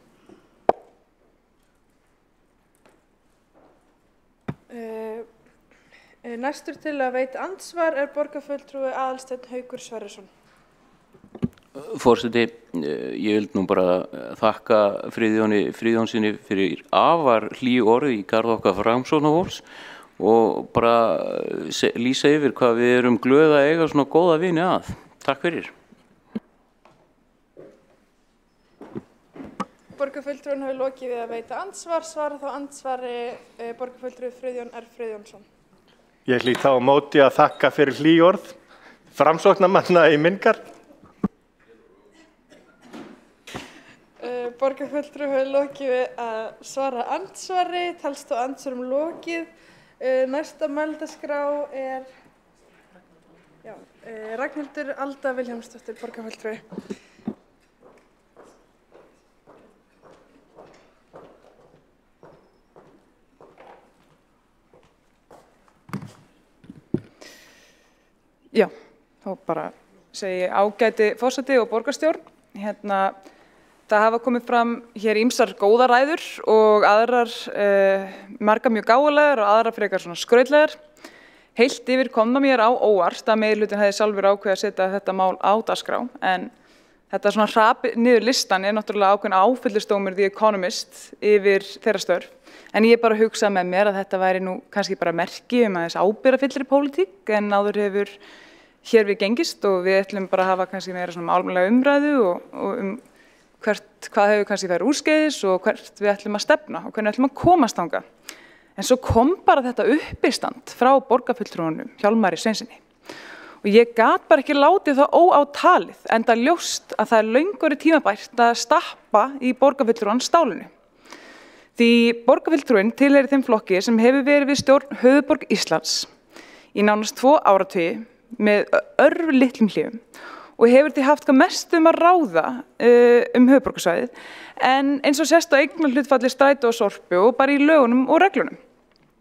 Næstur til að veita andsvar borgarfulltrúi Aðalsteinn Haukur Sverrisson. Forseti, ég vil nú bara þakka Friðjóni Friðjónsinni fyrir afar hlý orð í garð okkar Framsóknarfólks og bara lýsa yfir hvað við erum glöð að eiga svona góða vini að. Takk fyrir. Borgarfulltrúinn hefur lokið við að veita andsvar, svara þá andsvari borgarfulltrúi Friðjón R. Friðjónsson. Ég hlýt þá á móti að þakka fyrir hlý orð Framsóknarmanna í minn garð. Borgarfulltrúi hefur lokið við að svara andsvari, talst og andsvarum lokið. Næsta mælendaskrá Ragnhildur Alda Vilhjálmsdóttir, borgarfulltrúi. Já, þá bara segi ég ágæti forseti og borgarstjórn. Það hafa komið fram hér ýmsar góðar ræður og aðrar margar mjög gáfulegar og aðrar frekar svona skrautlegar. Heilt yfir kom það mér á óvart að meirihlutin hefði sjálfur ákveðið að setja þetta mál á dagskrá, en þetta svona hrapi niður listan náttúrulega ákveðin áfyllisdómur The Economist yfir þeirra störf. En ég bara hugsaði með mér að þetta væri nú kannski bara merki aðeins ábyrgðarfyllri pólitík en áður hefur hér við gengist og við ætlum bara að hafa kannski meira svona almennilega umræðu og hvað hefur kannski verið úrskeiðis og hvert við ætlum að stefna og hvernig ætlum að komast þangað. En svo kom bara þetta uppistand frá borgarfulltrúanum Hjálmari Sveinsinni. Og ég gat bara ekki látið það óátalið, enda ljóst að það er löngu tímabært að stappa í borgarfulltrúan stálinu. Því borgarfulltrúinn tilheyrir þeim flokki sem hefur verið við stjórn höfuðborg Íslands í nánast 2 áratugi með örlitlum hléum og hefur því haft hvað mest að ráða höfuðborgarsvæðið, en eins og sést á eignarhlutfalli Strætó og Sorpu og bara í lögunum og reglunum.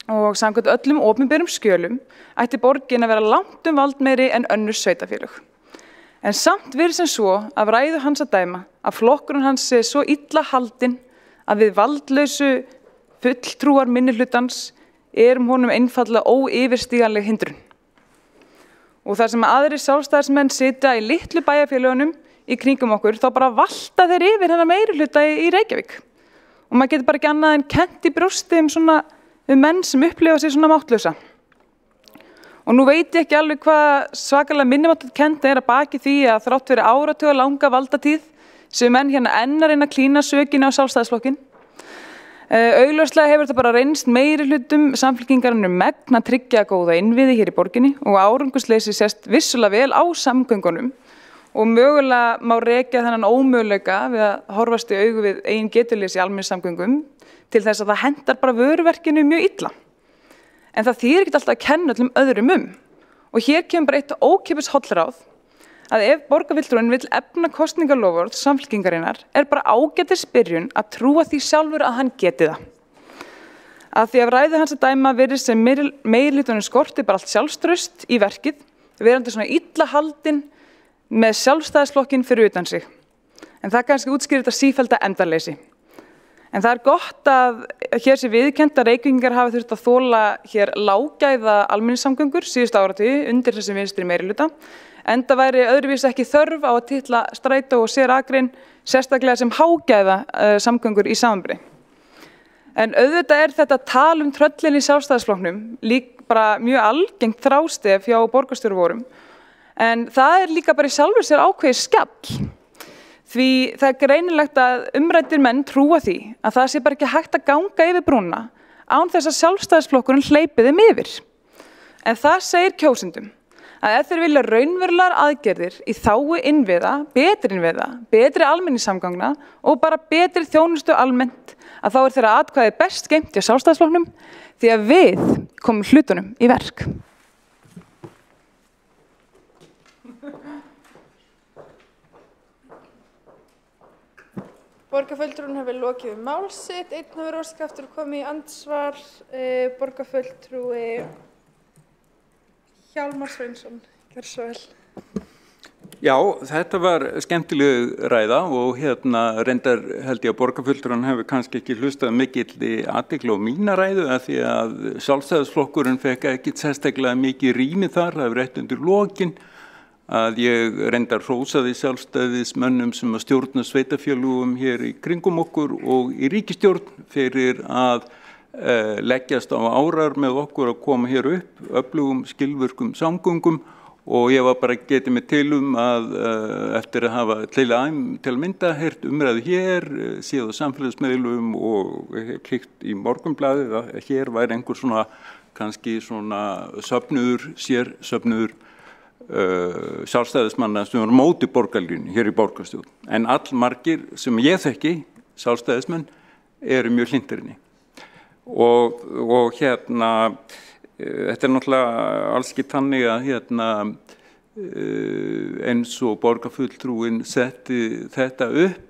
Og samkvæmt öllum opinberum skjölum ætti borgin að vera langt valdmeiri en önnur sveitarfélög. En samt verið sem svo af ræðu hans að dæma að flokkurinn hans sé svo illa haldinn að við valdlausu fulltrúar minnihlutans honum einfaldlega óyfirstíganleg hindrun. Og þar sem aðrir sjálfstæðismenn sitja í litlu bæjarfélögunum í kringum okkur, þá bara valta þeir yfir hennar meirihluta í Reykjavík. Og maður getur bara ekki annað en kennt í brjósti menn sem upplifa sig svona máttlausa. Og nú veit ég ekki alveg hvað svakalega minnimáttarkennt að baki því að þrátt fyrir áratuga langa valdatíð sem menn hérna enn að reyna að klína sökina á Sjálfstæðisflokkinn. Augljóslega hefur þetta bara reynst meirihlutum Samfylkingarinnar megn að tryggja góða innviði hér í borginni og árangursleysi sést vissulega vel á samgöngunum og mögulega má rekja þennan ómöguleika við að horfast í augu við eigin getuleysi í almenningssamgöngum til þess að það hendar bara vöruverkinu mjög illa. En það þýðir ekki alltaf að kenna öllum öðrum og hér kemur bara eitt ókeypis hollráð að ef borgarfulltrúinn vill efna kosningaloforð Samfylkingarinnar bara ágætis byrjun að trúa því sjálfur að hann geti það. Að því að ræðu hans að dæma virðist sem meirihlutanum skorti bara allt sjálfstraust í verkið, verandi svona illa haldinn með Sjálfstæðisflokkinn fyrir utan sig. En það kannski útskýrir þetta sífellda endaleysi. En það gott að hér sé viðurkennt að Reykvíkingar hafa þurft að þola hér lággæða almenningssamgöngur síðustu áratugi undir þessi vinstri meirihluta, enda væri öðruvísi ekki þörf á að titla strætó og sérakrein sérstaklega sem hágæða samgöngur í samanburði. En auðvitað þetta tal tröllin í Sjálfstæðisflokknum bara mjög algengt þrástef hjá borgarstjóravorum, en það líka bara í sjálfu sér ákveðið skjall. Því það greinilegt að umræddir menn trúa því að það sé bara ekki hægt að ganga yfir brúna án þess að Sjálfstæðisflokkurinn hleypi þeim yfir. En það segir kjósendum að ef þeir vilja raunverulegar aðgerðir í þágu innviða, betri almenningssamgangna og bara betri þjónustu almennt, að þá þeirra atkvæði best geymt hjá Sjálfstæðisflokknum því að við komum hlutunum í verk. Borgarfulltrúinn hefur lokið mál sitt, einn hefur óskað eftir að koma í andsvar, borgarfulltrúi Hjálmar Sveinsson, gjörðu svo vel. Já, þetta var skemmtileg ræða og reyndar held ég að borgarfulltrúinn hefur kannski ekki hlustað mikill athygli á mína ræðu af því að Sjálfstæðisflokkurinn fekk ekki sérstaklega mikið rými þar, það hefur rétt undir lokin. Að ég reyndar hrósaði sjálfstæðismönnum sem að stjórna sveitarfélögum hér í kringum okkur og í ríkisstjórn fyrir að leggjast á árar með okkur að koma hér upp öflugum skilvirkum samgöngum og ég var bara getið mig til að eftir að hafa til að mynda heyrt umræðu hér, séð á samfélagsmiðlum og kíkt í Morgunblaðið að hér væri einhver svona kannski svona sérsöfnuður sjálfstæðismanna sem eru móti borgarlínu hér í borgarstjórn. En allmargir sem ég þekki, sjálfstæðismenn, eru mjög hlynntir henni. Og þetta náttúrulega alls ekki þannig að eins og borgarfulltrúinn setti þetta upp,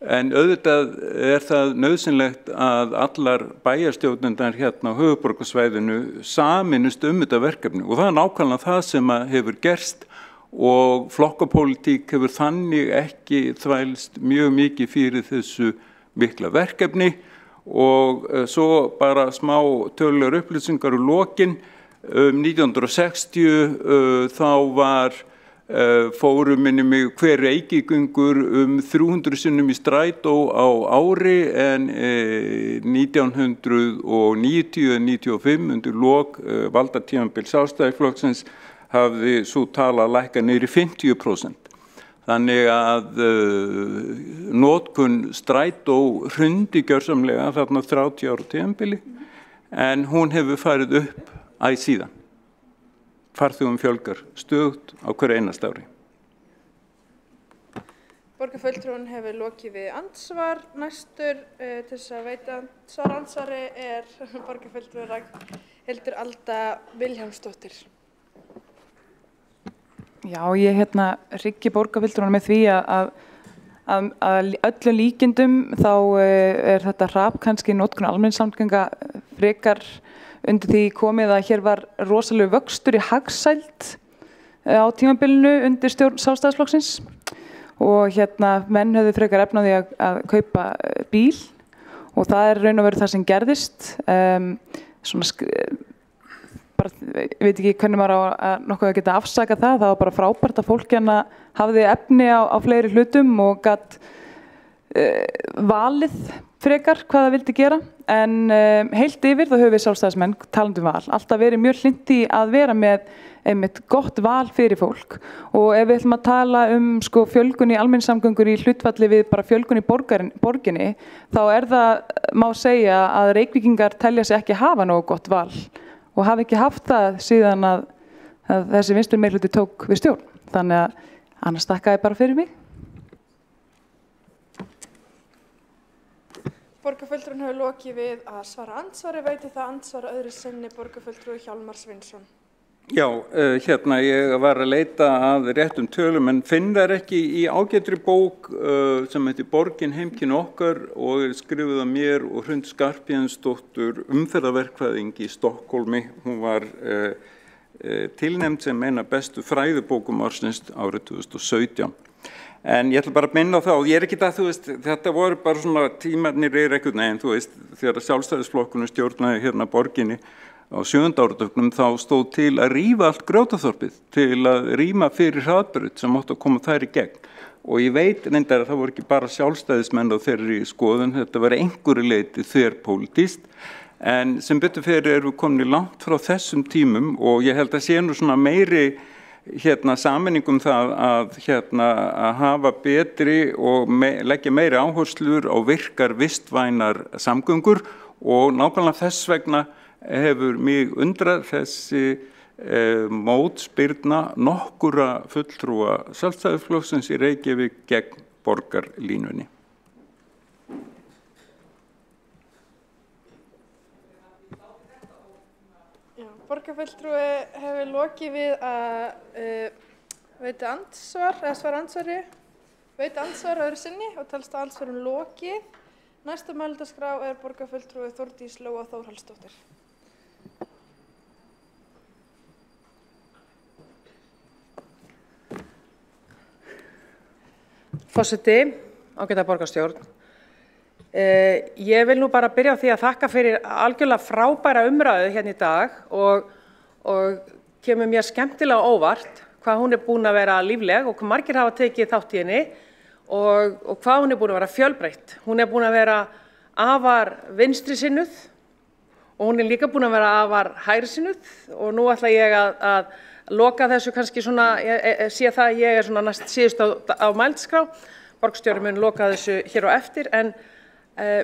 en auðvitað það nauðsynlegt að allar bæjarstjórnirnar á höfuðborgarsvæðinu sameinist þetta verkefni og það nákvæmlega það sem hefur gerst og flokkapólitík hefur þannig ekki þvælst mjög mikið fyrir þessu mikla verkefni og svo bara smá tölulegar upplýsingar úr lokin. 1960 þá var fóru minni mig hver Reykvíkingur 300 sinnum í strætó á ári en 1990-95 undir lok valdatímabil Sjálfstæðisflokksins hafði sú tala lækkað niður í 50%. Þannig að notkun strætó hrundi gjörsamlega þarna 30 ára tímabili en hún hefur farið upp æ síðan. Farþegum fjölgar stöðugt á hverju einasta ári. Borgarfulltrúinn hefur lokið við andsvar. Næstur til þess að veita andsvari borgarfulltrúi Ragnhildur Alda Vilhjálmsdóttir. Já, ég hryggi borgarfulltrúanum með því að öllum líkindum þá þetta hrap kannski notkun almenningssamgönga frekar undir því komið að hér var rosalega vöxtur í hagsæld á tímabilinu undir stjórn Sjálfstæðisflokksins og menn höfðu frekar efni á því að kaupa bíl og það raun og veru það sem gerðist. Bara, ég veit ekki hvernig maður á nokkuð að geta afsakað það var bara frábært að fólk hafði efni á fleiri hlutum og gat valið frekar hvað það vildi gera en heilt yfir þá höfum við sjálfstæðismenn talandi val alltaf verið mjög hlynnt í að vera með einmitt gott val fyrir fólk og ef við ætlum að tala fjölgun í almenningssamgöngur í hlutfalli við bara fjölgun í borginni þá það má segja að Reykvíkingar telja sig ekki hafa nógu gott val og hafa ekki haft það síðan að þessi vinstri meirihluti tók við stjórn þannig að annars þakkaði bara fyrir mig. Borgarfulltrúinn hefur lokið við að svara andsvari, veiti það andsvara öðru sinni borgarfulltrúi Hjálmar Svinsson. Já, ég var að leita að réttum tölum en finn þær ekki í ágætri bók sem heitir Borgin heimkynni okkar og skrifuð af mér og Hrund Skarphéðinsdóttur umferðarverkfræðing í Stokkhólmi. Hún var tilnefnd sem eina bestu fræðibókum ársins árið 2017. En ég ætla bara að minna á það og ég ekki það, þetta voru bara svona tímarnir einhvern veginn, þegar Sjálfstæðisflokkurinn stjórnaði borginni á 7. áratugnum þá stóð til að rífa allt Grjótaþorpið til að rýma fyrir hraðbraut sem átti að koma þær í gegn. Og ég veit reyndar að það voru ekki bara sjálfstæðismenn á þeirri skoðun, þetta var einhverju leyti þverpólitískt, en sem betur fyrir erum við komin langt frá þessum tímum og ég held að sé nú svona meiri sameiningum það að hafa betri og leggja meiri áherslur á virkar vistvænar samgöngur og nákvæmlega þess vegna hefur mig undrað þessi mótspyrna nokkura fulltrúa Sjálfstæðisflokksins í Reykjavík gegn borgarlínunni. Borgarfulltrúi hefur lokið við að veita andsvar, eða svara andsvari, veita andsvar öðru sinni og talst að andsvarum lokið. Næsta mælendaskrá borgarfulltrúi Þórdís Lóa Þórhallsdóttir. Forseti, ágæta borgarstjórn. Ég vil nú bara byrja á því að þakka fyrir algjörlega frábæra umræðu hérna í dag og kemur mér skemmtilega óvart hvað hún búin að vera lífleg og hvað margir hafa tekið þátt í henni og hvað hún búin að vera fjölbreytt. Hún búin að vera afar vinstri sinnuð og hún líka búin að vera afar hægri sinnuð og nú ætla ég að loka þessu kannski svona, sé það að ég svona næst síðust á mælendaskrá. Borgarstjóri mun loka þessu hér á eftir en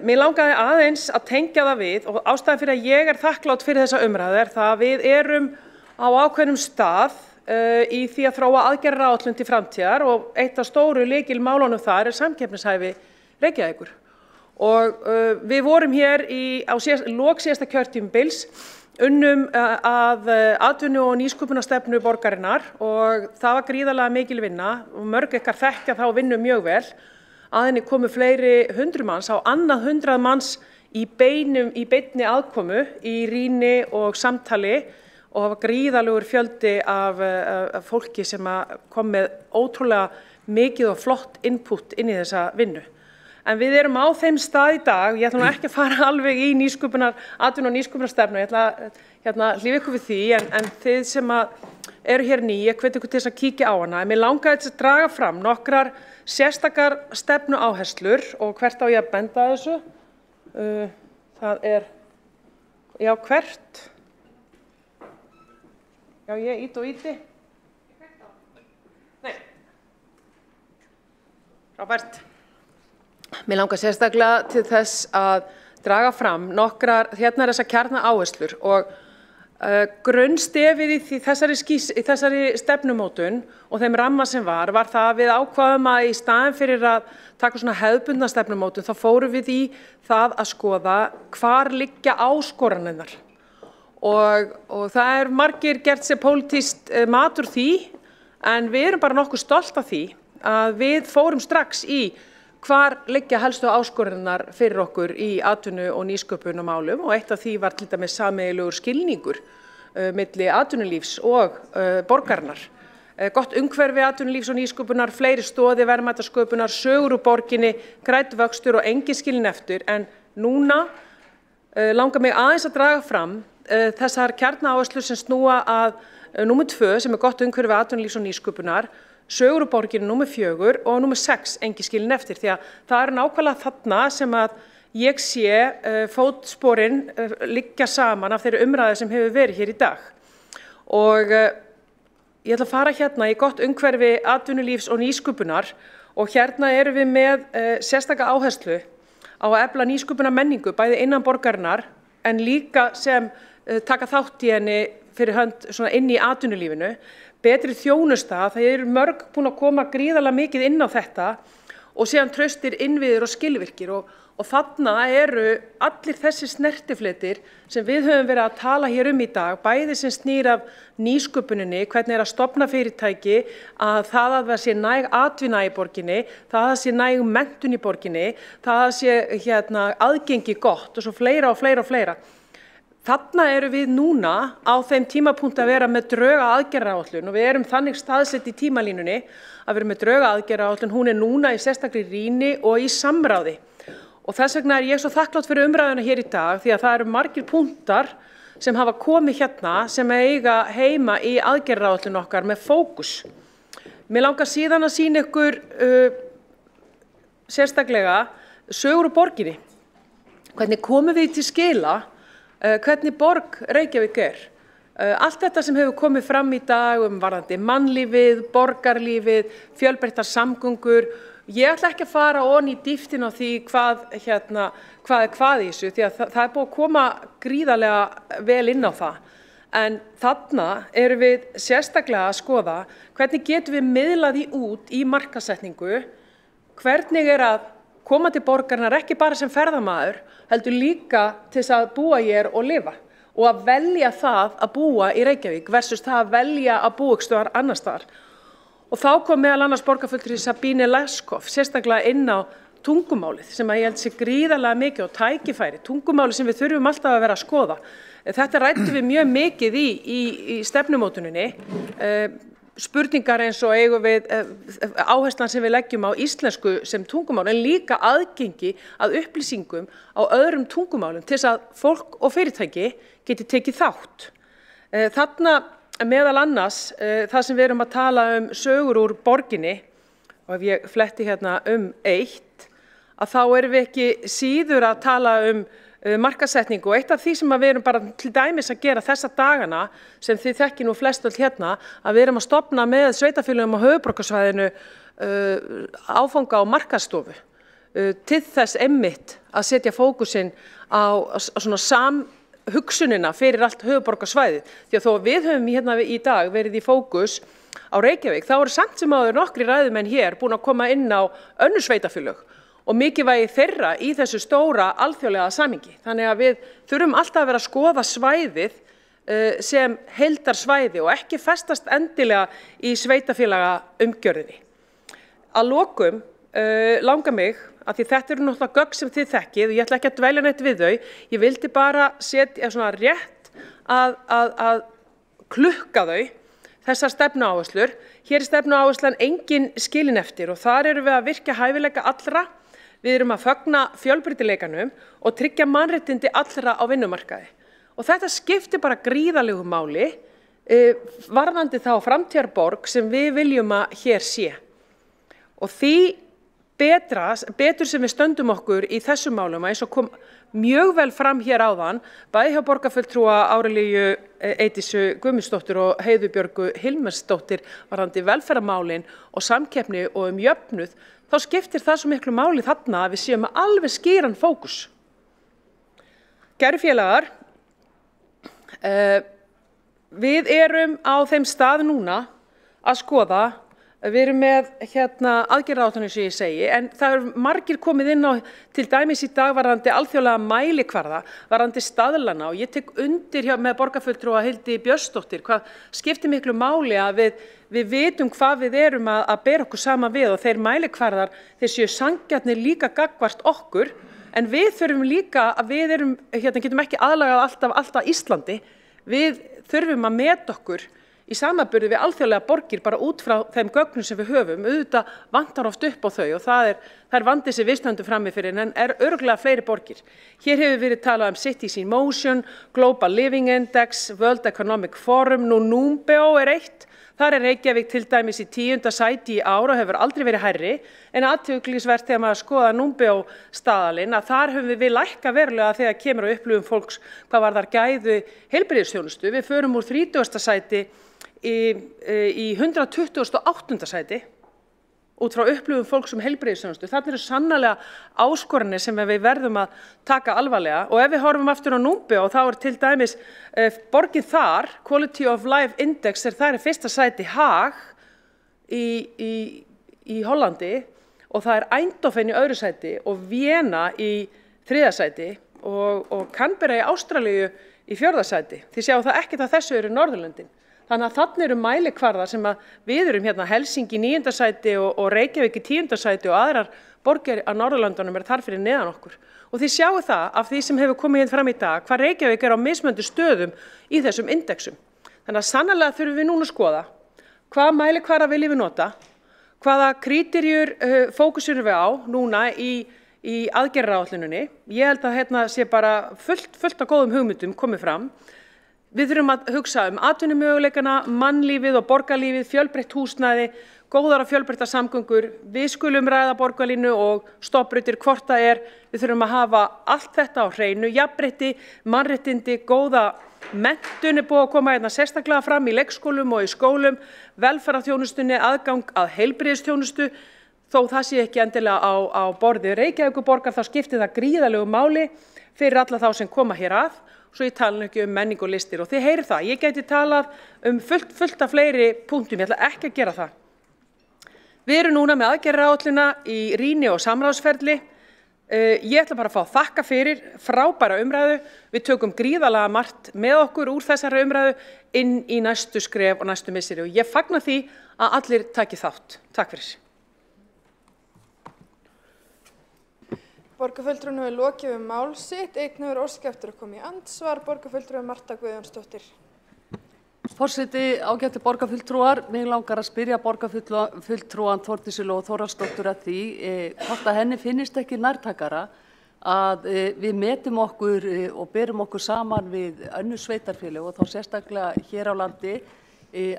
mér langaði aðeins að tengja það við og ástæðan fyrir að ég þakklát fyrir þessa umræðu það að við erum á ákveðnum stað í því að þróa aðgerðaáætlun til framtíðar og eitt af stóru lykilmálunum þar samkeppnishæfi Reykjavíkur. Og við vorum hér á lok síðasta kjörtímabils unnum að atvinnu- og nýsköpunarstefnu borgarinnar og það var gríðarlega mikil vinna og mörg ykkar þekkja þá vinnu mjög vel. Að henni komu fleiri 100 manns á annað 100 manns í beinni aðkomu í rýni og samtali og það var gríðarlegur fjöldi af fólki sem kom með ótrúlega mikið og flott input inn í þessa vinnu. En við erum á þeim stað í dag, ég ætla nú ekki að fara alveg í atvinnu- og nýsköpunarstefnu, ég ætla að hlífa ykkur við því, en þið sem eru hér ný, ég hvet ykkur til þess að kíkja á hana. En mér langaði til að draga fram nokkrar sérstakar stefnu áherslur og hvert á ég að benda þessu. Það já, hvert? Já, ég ít og íti. Nei. Frábært. Mér langar sérstaklega til þess að draga fram nokkrar, hérna þessar kjarnaáherslur og grunnstefið í þessari stefnumótun og þeim ramma sem var það að við ákváðum að í staðinn fyrir að taka svona hefðbundna stefnumótun þá fórum við í það að skoða hvar liggja áskoranirnar og það margir gert sér pólitískt mat úr því en við erum bara nokkuð stolt af því að við fórum strax í hvar liggja helstu áskoranirnar fyrir okkur í atvinnu- og nýsköpunarmálum og eitt af því var til dæmis sameiginlegur skilningur milli atvinnulífs og borgarinnar. gott umhverfi atvinnulífs og nýsköpunar, fleiri stoði verðmætasköpunar, sögur úr borginni, grænn vöxtur og engin skilin eftir. En núna langar mig aðeins að draga fram þessar kjarnaáherslur sem snúa að númer 2 sem gott umhverfi atvinnulífs og nýsköpunar, sögur úr borginni númer 4 og númer 6 engin skilin eftir, því að það nákvæmlega þarna sem að ég sé fótsporin liggja saman af þeirri umræðu sem hefur verið hér í dag. Og ég ætla að fara hérna í gott umhverfi atvinnulífs og nýsköpunar og hérna erum við með sérstaka áherslu á að efla nýsköpunar menningu bæði innan borgarinnar en líka sem taka þátt í henni fyrir hönd svona inn í atvinnulífinu, betri þjónusta, það eru mörg búin að koma gríðarlega mikið inn á þetta og síðan traustir innviðir og skilvirkir og þarna eru allir þessi snertifletir sem við höfum verið að tala hér í dag, bæði sem snýr af nýsköpuninni, hvernig að stofna fyrirtæki, að það sé næg atvinna í borginni, það sé næg menntun í borginni, það sé aðgengi gott og svo fleira og fleira og fleira. Þarna eru við núna á þeim tímapunkt að vera með dröga aðgerðaáætlun og við erum þannig staðsett í tímalínunni að vera með dröga aðgerðaáætlun, hún er núna í sérstakri rýni og í samráði. Og þess vegna ég svo þakklátt fyrir umræðuna hér í dag því að það eru margir punktar sem hafa komið hérna sem eiga heima í aðgerðaáætlun okkar með fókus. Mér langar síðan að sýna ykkur sérstaklega sögur úr borginni. Hvernig komum við til skila, hvernig borg Reykjavík er. Allt þetta sem hefur komið fram í dag varðandi mannlífið, borgarlífið, fjölbreyttar samgöngur. Ég ætla ekki að fara ofan í dýptin á því hvað er í þessu, því að það er búið að koma gríðarlega vel inn á það. En þarna erum við sérstaklega að skoða hvernig getum við miðlað því út í markaðssetningu, hvernig er að koma til borgarinnar ekki bara sem ferðamaður, heldur líka til þess að búa hér og lifa og að velja það að búa í Reykjavík versus það að velja að búa ykkur staðar annars staðar. Og þá kom meðal annars borgarfulltrúi Sabine Leskopf sérstaklega inn á tungumálið sem að ég held sé gríðarlega mikið og tækifæri, tungumálið sem við þurfum alltaf að vera að skoða. Þetta ræddum við mjög mikið í stefnumótuninni, spurningar eins og eigum við áherslan sem við leggjum á íslensku sem tungumál en líka aðgengi að upplýsingum á öðrum tungumálum til þess að fólk og fyrirtæki geti tekið þátt. Þarna meðal annars það sem við erum að tala sögur úr borginni og ef ég fletti hérna eitt að þá erum við ekki síður að tala markaðssetningu og eitt af því sem við erum bara til dæmis að gera þessa dagana sem þið þekki nú flestöld hérna að við erum að stofna með sveitarfélögum á höfuðborgarsvæðinu áfanga og markaðsstofu til þess einmitt að setja fókusinn á svona hugsunina fyrir allt höfuðborgarsvæðið. Því að þó við höfum hérna í dag verið í fókus á Reykjavík, þá eru samt sem áður nokkri ræðumenn hér búin að koma inn á önnur sveitarfélög og mikilvægi þeirra í þessu stóra alþjóðlega samhengi. Þannig að við þurfum alltaf að vera að skoða svæðið sem heildarsvæði og ekki festast endilega í sveitarfélaga umgjörðinni. Að lokum langar mig að því þetta eru náttúrulega gögn sem þið þekkið og ég ætla ekki að dvelja neitt við þau. Ég vildi bara setja svona rétt að klukka þau, þessar stefnuáherslur. Hér er stefnuáherslan engin skilin eftir og þar erum við að virkja hæfileika allra. Við erum að fagna fjölbreytileikanum og tryggja mannréttindi allra á vinnumarkaði. Og þetta skiptir bara gríðarlegu máli varðandi þá framtíðarborg sem við viljum að hér sé. Og því betur sem við stöndum okkur í þessum málum eins og kom mjög vel fram hér áðan, bæði hjá borgarfulltrúa Árelíu Eydísu Guðmundsdóttur og Heiðu Björgu Hilmarsdóttir varðandi velferðarmálin og samkeppni og jöfnuð, þá skiptir það svo miklu máli þarna að við séum með alveg skýran fókus. Kæru félagar, við erum á þeim stað núna að skoða. Við erum með aðgerðaáætlun eins og ég segi, en það eru margir komið inn á til dæmis í dag varðandi alþjóðlega mælikvarða, varðandi staðlana og ég tek undir hjá með borgarfulltrúa Hildi Björnsdóttir hvað skiptir miklu máli að við vitum hvað við erum að bera okkur saman við og þeir mælikvarðar þeir séu sanngjarnir líka gagnvart okkur, en við þurfum líka að við erum, getum ekki aðlagað alltaf Íslandi, við þurfum að meta okkur í samanburði við alþjóðlega borgir bara út frá þeim gögnum sem við höfum. Auðvitað vantar oft upp á þau og það er vandi sem við stöndum frammi fyrir en er örugglega fleiri borgir. Hér hefur verið talað Cities in Motion, Global Living Index, World Economic Forum, nú Númbeo eitt. Þar Reykjavík til dæmis í 10. sæti í ár og hefur aldrei verið hærri en athyglisvert þegar maður skoða Númbeo staðalinn að þar höfum við lækkað verulega þegar kemur á upplifun fólks hvað varðar gæði heilbrigðisþjónustu. Við förum úr 30. sæti í 128. sæti út frá upplifun fólks heilbrigðisþjónustu. Þarna eru sannarlega áskoranir sem við verðum að taka alvarlega og ef við horfum aftur á Númbeo þá til dæmis borgin þar, Quality of Life Index þar fyrsta sæti Haag í Hollandi og það Eindhoven í öðru sæti og Vienna í þriðja sæti og Canberra í Ástralíu í fjórða sæti. Þið sjáu það ekkert að þessu eru Norðurlöndin. Þannig að þarna eru mælikvarðar sem að við erum hérna Helsingi í 9. sæti og Reykjavík í 10. sæti og aðrar borgir á Norðurlöndunum þar fyrir neðan okkur. Og þið sjáu það af því sem hefur komið fram í dag hvað Reykjavík á mismunandi stöðum í þessum indexum. Þannig að sannarlega þurfum við núna að skoða hvaða mælikvarða viljum við nota, hvaða kríterjur fókusurum við á núna í aðgerðaáætluninni. Ég held að hérna sé bara fullt af góðum hugmyndum komið fram. Við þurfum að hugsa atvinnumöguleikana, mannlífið og borgarlífið, fjölbreytt húsnæði, góðar og fjölbreyttar samgöngur. Við skulum ræða borgarlínu og stofnbrautir hvort það Við þurfum að hafa allt þetta á hreinu, jafnrétti, mannréttindi, góða menntun búið að koma hérna sérstaklega fram í leikskólum og í skólum, velferðarþjónustunni, aðgang að heilbrigðisþjónustu. Þó það sé ekki endilega á borði Reykjavíkurborgar þá skiptir það gríðarlegu máli fyrir alla þá sem koma hér að. Svo ég tala ekki menning og listir og þið heyrið það. Ég gæti talað fullt af fleiri punktum, ég ætla ekki að gera það. Við erum núna með aðgerðaáætlunina í rýni og samráðsferli. Ég ætla bara að fá að þakka fyrir frábæra umræðu. Við tökum gríðarlega margt með okkur úr þessari umræðu inn í næstu skref og næstu misseri og ég fagna því að allir taki þátt. Takk fyrir. Borgarfulltrúinn hefur lokið mál sitt. Einn hefur óskað eftir að koma í andsvar. Borgarfulltrúi Marta Guðjónsdóttir. Forseti, ágætu borgarfulltrúar, mig langar að spyrja borgarfulltrúan Þórdísi Lóu Þórhallsdóttur að því hvort að henni finnist ekki nærtækara að við metum okkur og berum okkur saman við önnur sveitarfélög og þá sérstaklega hér á landi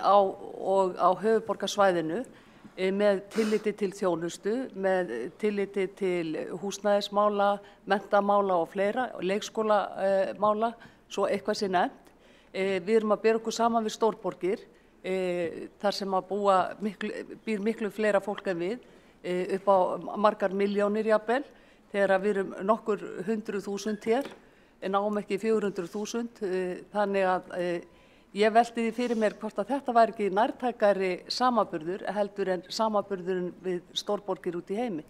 og á höfuðborgarsvæðinu með tilliti til þjónustu, með tilliti til húsnæðismála, menntamála og fleira, leikskólamála, svo eitthvað sé nefnt. Við erum að bera okkur saman við stórborgir, þar sem að býr miklu fleira fólk en við, upp á margar milljónir jafnvel, þegar við erum nokkur 100.000 hér, en náum ekki 400.000, þannig að ég velti því fyrir mér hvort að þetta væri ekki nærtækari samanburður heldur en samanburðurinn við stórborgir út í heimi.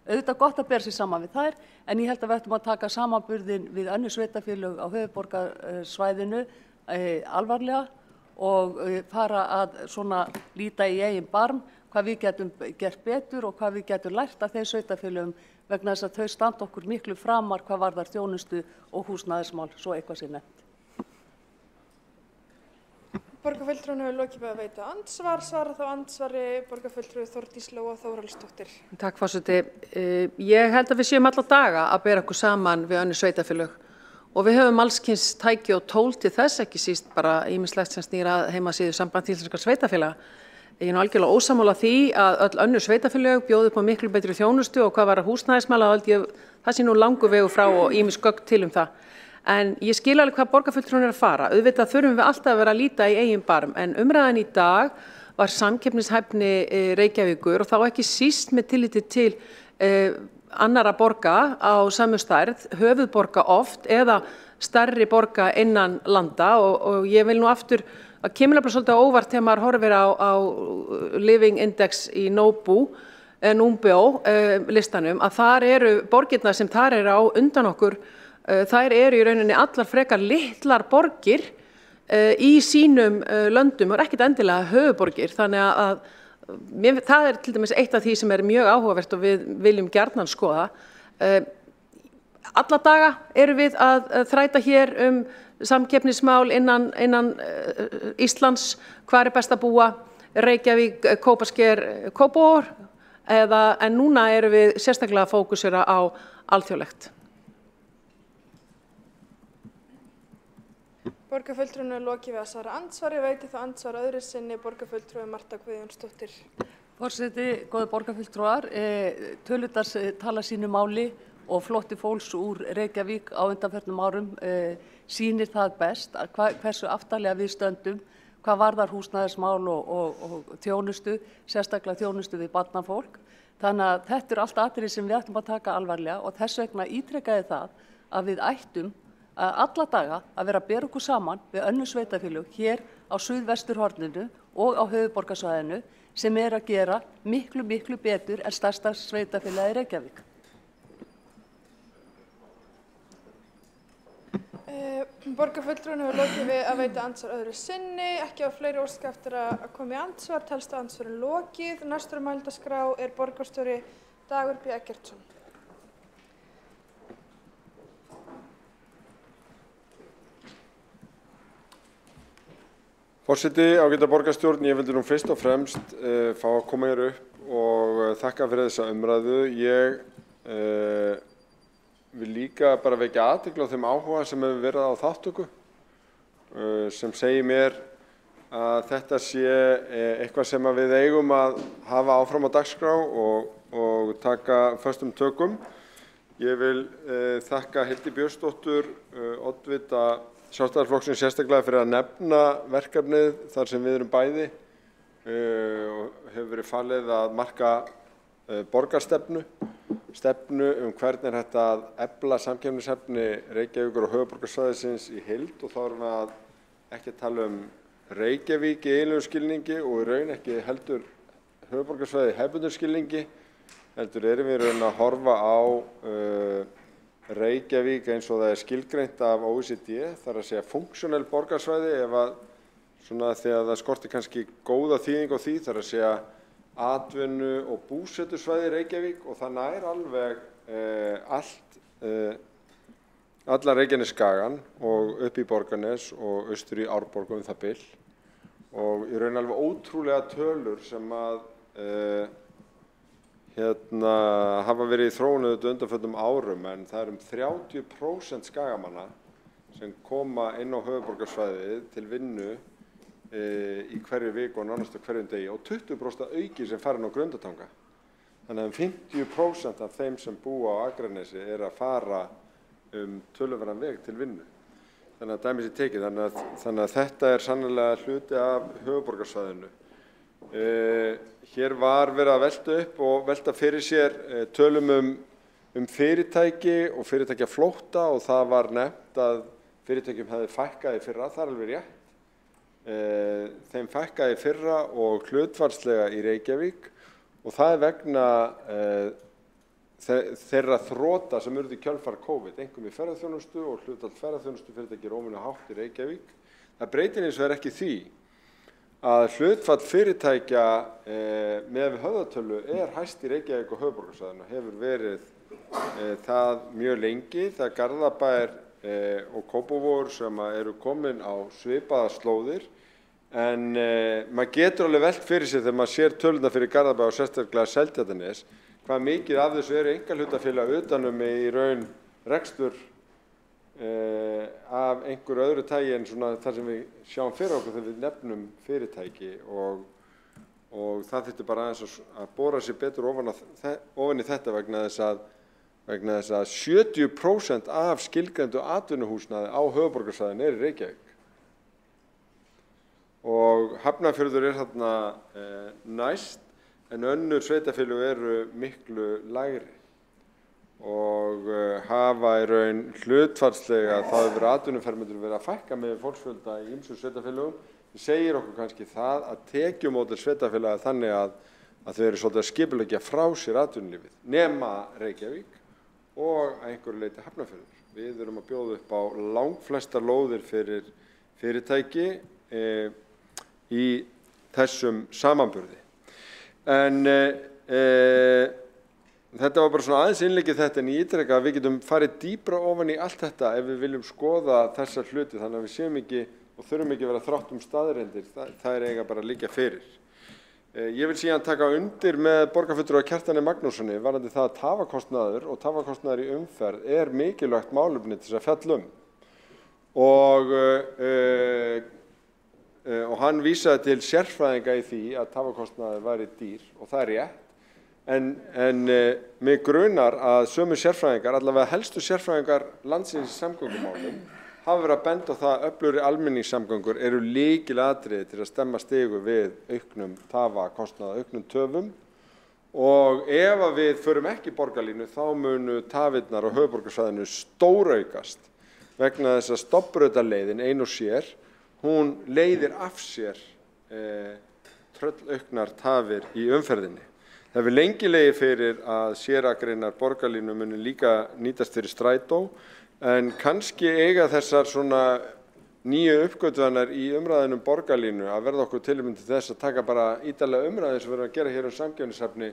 Auðvitað gott að bera sig saman við þær, en ég held að við ættum að taka samanburðin við önnur sveitarfélög á höfuðborgarsvæðinu alvarlega og fara að svona líta í eigin barm hvað við getum gert betur og hvað við getum lært af þeim sveitarfélögum vegna þess að þau standa okkur miklu framar hvað varðar þjónustu og húsnæðismál, svo eitthvað sé nefnt. Borgarfulltrúinn hefur lokið með að veita andsvar, svara þá andsvari borgarfulltrúi Þórdís Lóa Þórhallsdóttir. Takk forseti. Ég held að við séum alla daga að bera okkur saman við önnur sveitarfélög og við höfum alls kyns tæki og tól til þess, ekki síst bara ýmislegt sem snýr að heimasíðu Samband íslenskra sveitarfélaga. Ég er algjörlega ósammála því að öll önnur sveitarfélög bjóði upp á miklu betri þjónustu og hvað var að húsnæðismála, það sé nú langur vegur frá og ýmis gögn til það. En ég skil alveg hvað borgarfulltrúinn að fara. Auðvitað þurfum við alltaf að vera að líta í eigin barm, en umræðan í dag var samkeppnishæfni Reykjavíkur og þá ekki síst með tilliti til annarra borga á sömu stærð, höfuðborga oft eða stærri borga innan landa og ég vil nú aftur að kemur bara svolítið á óvart þegar maður horfir á Living Index í Númbeo listanum að þar eru borgirnar sem þar eru á undan okkur. Þær eru í rauninni allar frekar litlar borgir í sínum löndum og ekkert endilega höfuðborgir. Þannig að það til dæmis eitt af því sem mjög áhugavert og við viljum gjarnan skoða. alla daga erum við að þræta hér samkeppnismál innan Íslands, hvar best að búa, Reykjavík, Kópasker, Kópavogur, en núna erum við sérstaklega að fókusera á alþjóðlegt. Borgarfulltrúinu lokið við að svara andsvari, veiti þá andsvar öðru sinni borgarfulltrúi Marta Guðjónsdóttir. Forseti, góði borgarfulltrúar, tölurnar tala sínu máli og flótti fólks úr Reykjavík á undanförnum árum sýnir það best hversu aftarlega við stöndum, hvað varðar húsnæðismál og þjónustu, sérstaklega þjónustu við barnafólk. Þannig að þetta er allt atriði sem við ætlum að taka alvarlega og þess vegna ítrekaði það að við ættum alla daga að vera að bera okkur saman við önnur sveitarfélög hér á suðvesturhorninu og á höfuðborgarsvæðinu sem að gera miklu betur en stærsta sveitarfélagið í Reykjavík. Borgarfulltrúinu hefur lokið við að veita andsvar öðru sinni, ekki á fleiri óska eftir að koma í andsvar, telst andsvarin lokið. Næstur á mælendaskrá er borgarstjóri Dagur B. Eggertsson. Forseti, ágæta borgarstjórn, ég vildi nú fyrst og fremst fá að koma hér upp og þakka fyrir þessa umræðu. Ég vil líka bara vekja athygli á þeim áhuga sem hefur verið á þátttöku, sem segir mér að þetta sé eitthvað sem við eigum að hafa áfram á dagskrá og taka föstum tökum. Ég vil þakka Hildi Björnsdóttur, oddvita Sjálfstæðisflokksins, sérstaklega fyrir að nefna verkefnið þar sem við erum bæði og hefur verið falið að marka borgarstefnu hvernig hægt að efla samkeppnishæfni Reykjavíkur og höfuðborgarsvæðisins í heild, og þá erum við að ekki að tala Reykjavík í eiginlegum skilningi og í raun ekki heldur höfuðborgarsvæði í hefðbundnum skilningi, heldur erum við í raun að horfa á Reykjavík eins og það skilgreint af OECD, þar að segja funksionell borgarsvæði, þegar það skortir kannski góða þýðing á því, þar að segja atvinnu og búsetusvæði Reykjavík, og það nær alveg allan Reykjanesskagann og upp í Borgarnes og austur í Árborg það bil, og í raun alveg ótrúlega tölur sem að hafa verið í þróun undanförnum árum, en það 30% skagamanna sem koma inn á höfuðborgarsvæðið til vinnu í hverju viku og nánast á hverjum degi, og 20% auki sem farin á Grundartanga. Þannig að 50% af þeim sem búa á Akranesi að fara töluverðan veg til vinnu. Þannig að dæmis tekið, þannig að þetta sannarlega hluti af höfuðborgarsvæðinu. Hér var verið að velta upp og velta fyrir sér tölum fyrirtæki og fyrirtækjaflótta, og það var nefnt að fyrirtækjum hefði fækkað í fyrra, það alveg rétt. Þeim fækkaði í fyrra og hlutfallslega í Reykjavík, og það vegna þeirra þrota sem urðu í kjölfar COVID, einkum í ferðaþjónustu, og hlutfall ferðaþjónustu fyrirtæki óvenju hátt í Reykjavík. Það breytir hins vegar ekki því að hlutfall fyrirtækja með við höfðatölu hæst í Reykjavík og höfuðborgarsvæðinu, hefur verið það mjög lengi. Það Garðabær og Kópavogur sem eru komin á svipaða slóðir, en maður getur alveg velt fyrir sig þegar maður sér tölurnar fyrir Garðabær og sérstaklega Seltjarnarnes, hvað mikið af þessu einkahlutafélag utanum í raun rekstur af einhverju öðru tagi en þar sem við sjáum fyrir okkur þegar við nefnum fyrirtæki, og það þyrfti bara aðeins að bora sér betur ofan í þetta vegna þess að 70% af skilgreindu atvinnuhúsnæði á höfuðborgarsvæðinu í Reykjavík, og Hafnarfjörður þarna næst, en önnur sveitarfélög eru miklu lægri og hafa í raun hlutfallslega þá hefur atvinnufermendur verið að fækka með fólksfjölda í ýmsum sveitarfélögum. Það segir okkur kannski það að tekjumódel sveitarfélaga þannig að þau eru svolítið að skipuleggja frá sér atvinnulífið, nema Reykjavík og að einhverju leyti Hafnarfjörður. Við erum að bjóða upp á langflestar lóðir fyrir fyrirtæki í þessum samanburði. En þetta var bara svona aðeins innleggið þetta en ég ítreka að við getum farið dýpra ofan í allt þetta ef við viljum skoða þessa hluti þannig að við séum ekki og þurfum ekki að vera þrátt staðreyndir, það er eiga bara að liggja fyrir. Ég vil síðan taka undir með borgarfulltrúa Kjartani Magnússoni varðandi það að tafakostnaður og tafakostnaður í umferð er mikilvægt málefni til þess að fjalla og hann vísaði til sérfræðinga í því að tafakostnaður væri dýr og það er rétt. En mig grunar að sömu sérfræðingar, allavega helstu sérfræðingar landsins í samgöngumálum, hafa verið að benda á það að öflugri almenningssamgöngur eru lykilatriði til að stemma stigu við auknum tafakostnaði, auknum töfum og ef að við förum ekki borgarlínu þá munu tafirnar á höfuðborgarsvæðinu stóraukast vegna þess að stofnbrautaleiðin ein og sér, hún leiðir af sér tröllauknar tafir í umferðinni. Það hefur lengi legið fyrir að sérakreinar borgarlínu muni líka nýtast fyrir strætó en kannski eiga þessar svona nýju uppgötvanar í umræðinum borgarlínu að verða okkur tilefni til þess að taka bara ítarlega umræðu sem við erum að gera hér samkeppnishæfni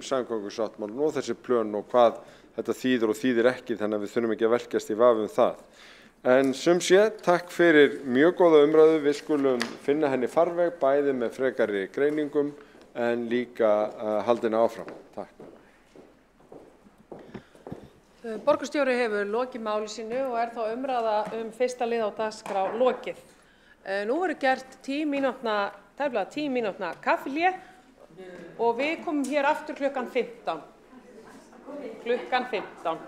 samgöngusáttmálann og þessi plön og hvað þetta þýðir og þýðir ekki þannig að við þurfum ekki að velkjast í vafa það. En sum sé, takk fyrir mjög góða umræðu, við skulum finna henni farveg bæði með frekari greiningum en líka haldina áfram. Takk. Borgarstjóri hefur lokið máli sínu og er þá umræða fyrsta lið á dagskrá lokið. Nú verður gert tæplega 10 mínútna kaffihlé og við komum hér aftur klukkan 15. Klukkan 15.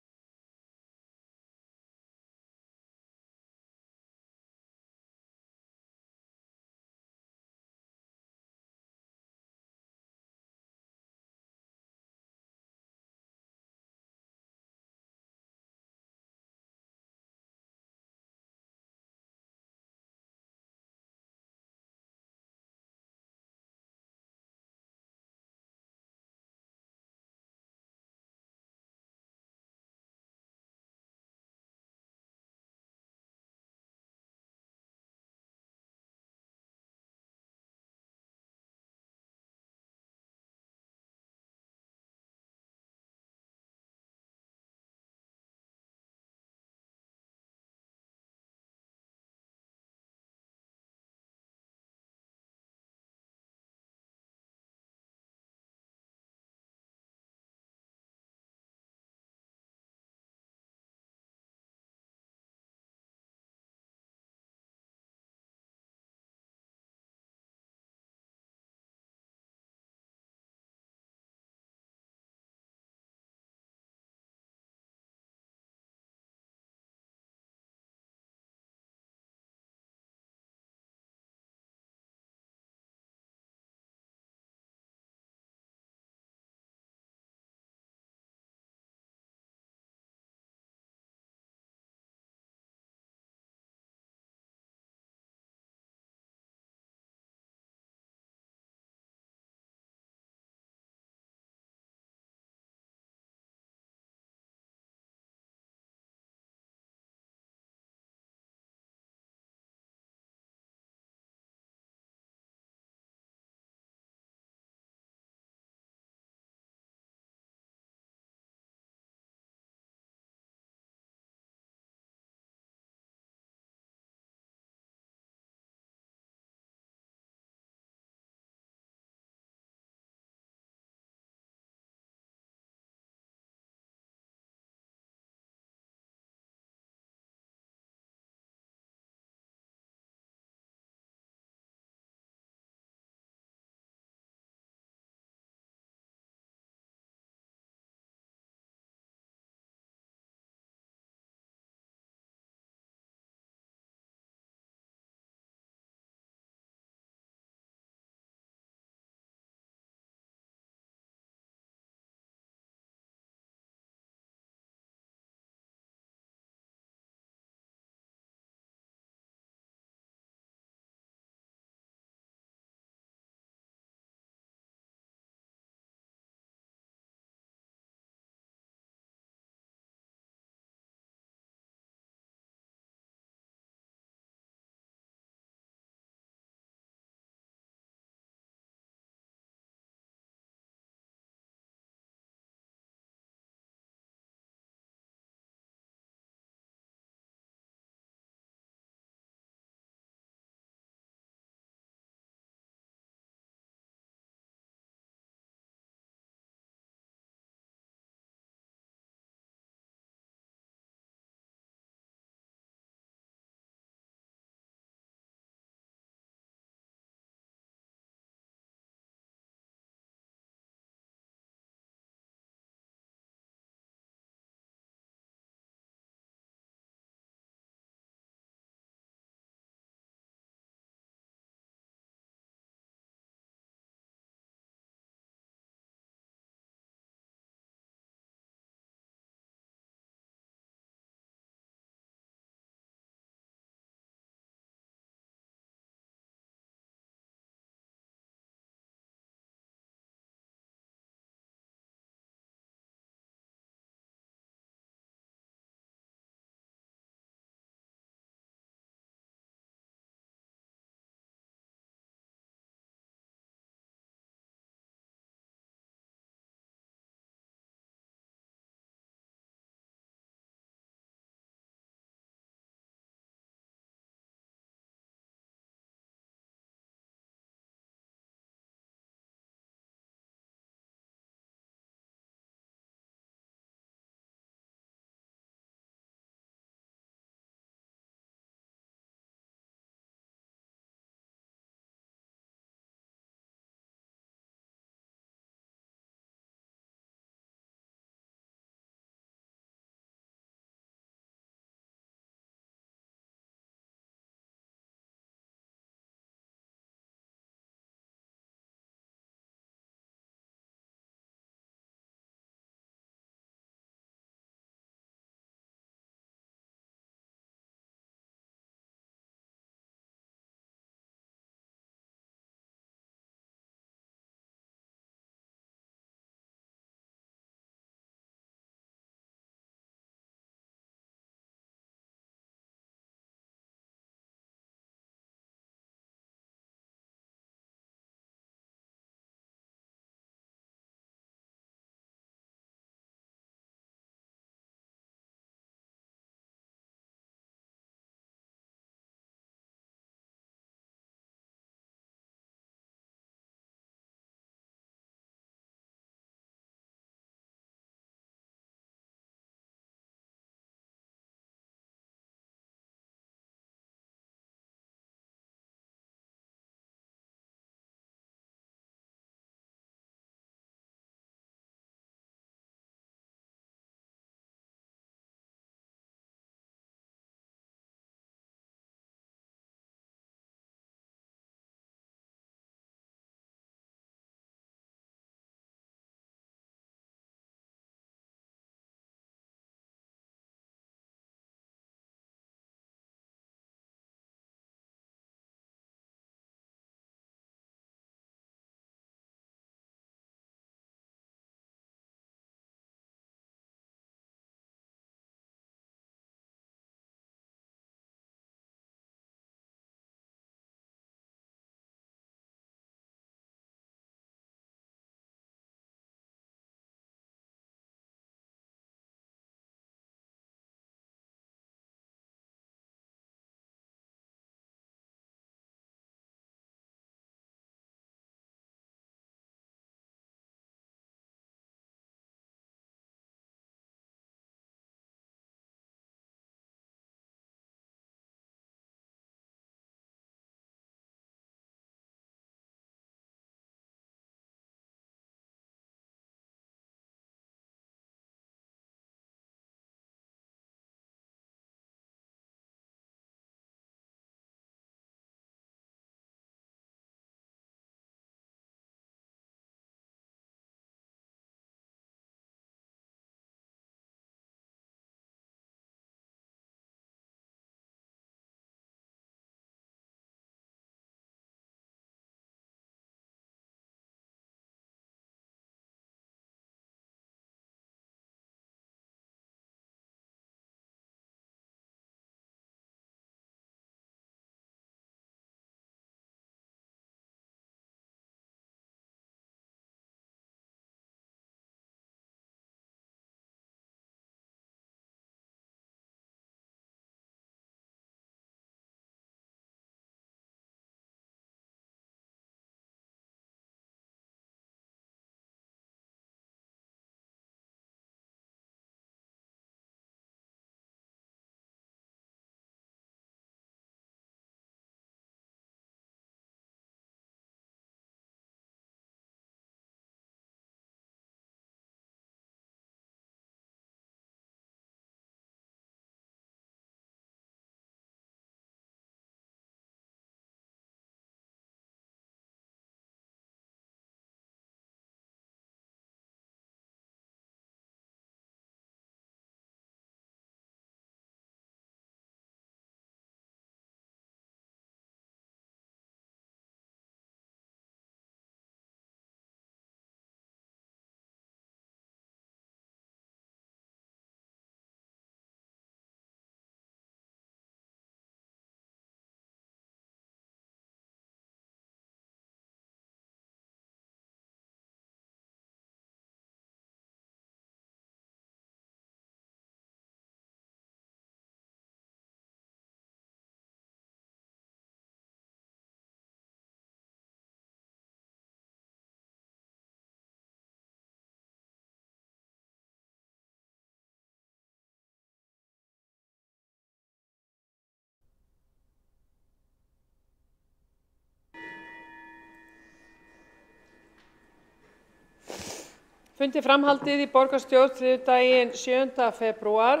Fundi framhaldið í borgarstjórn þriðjudaginn 7. febrúar.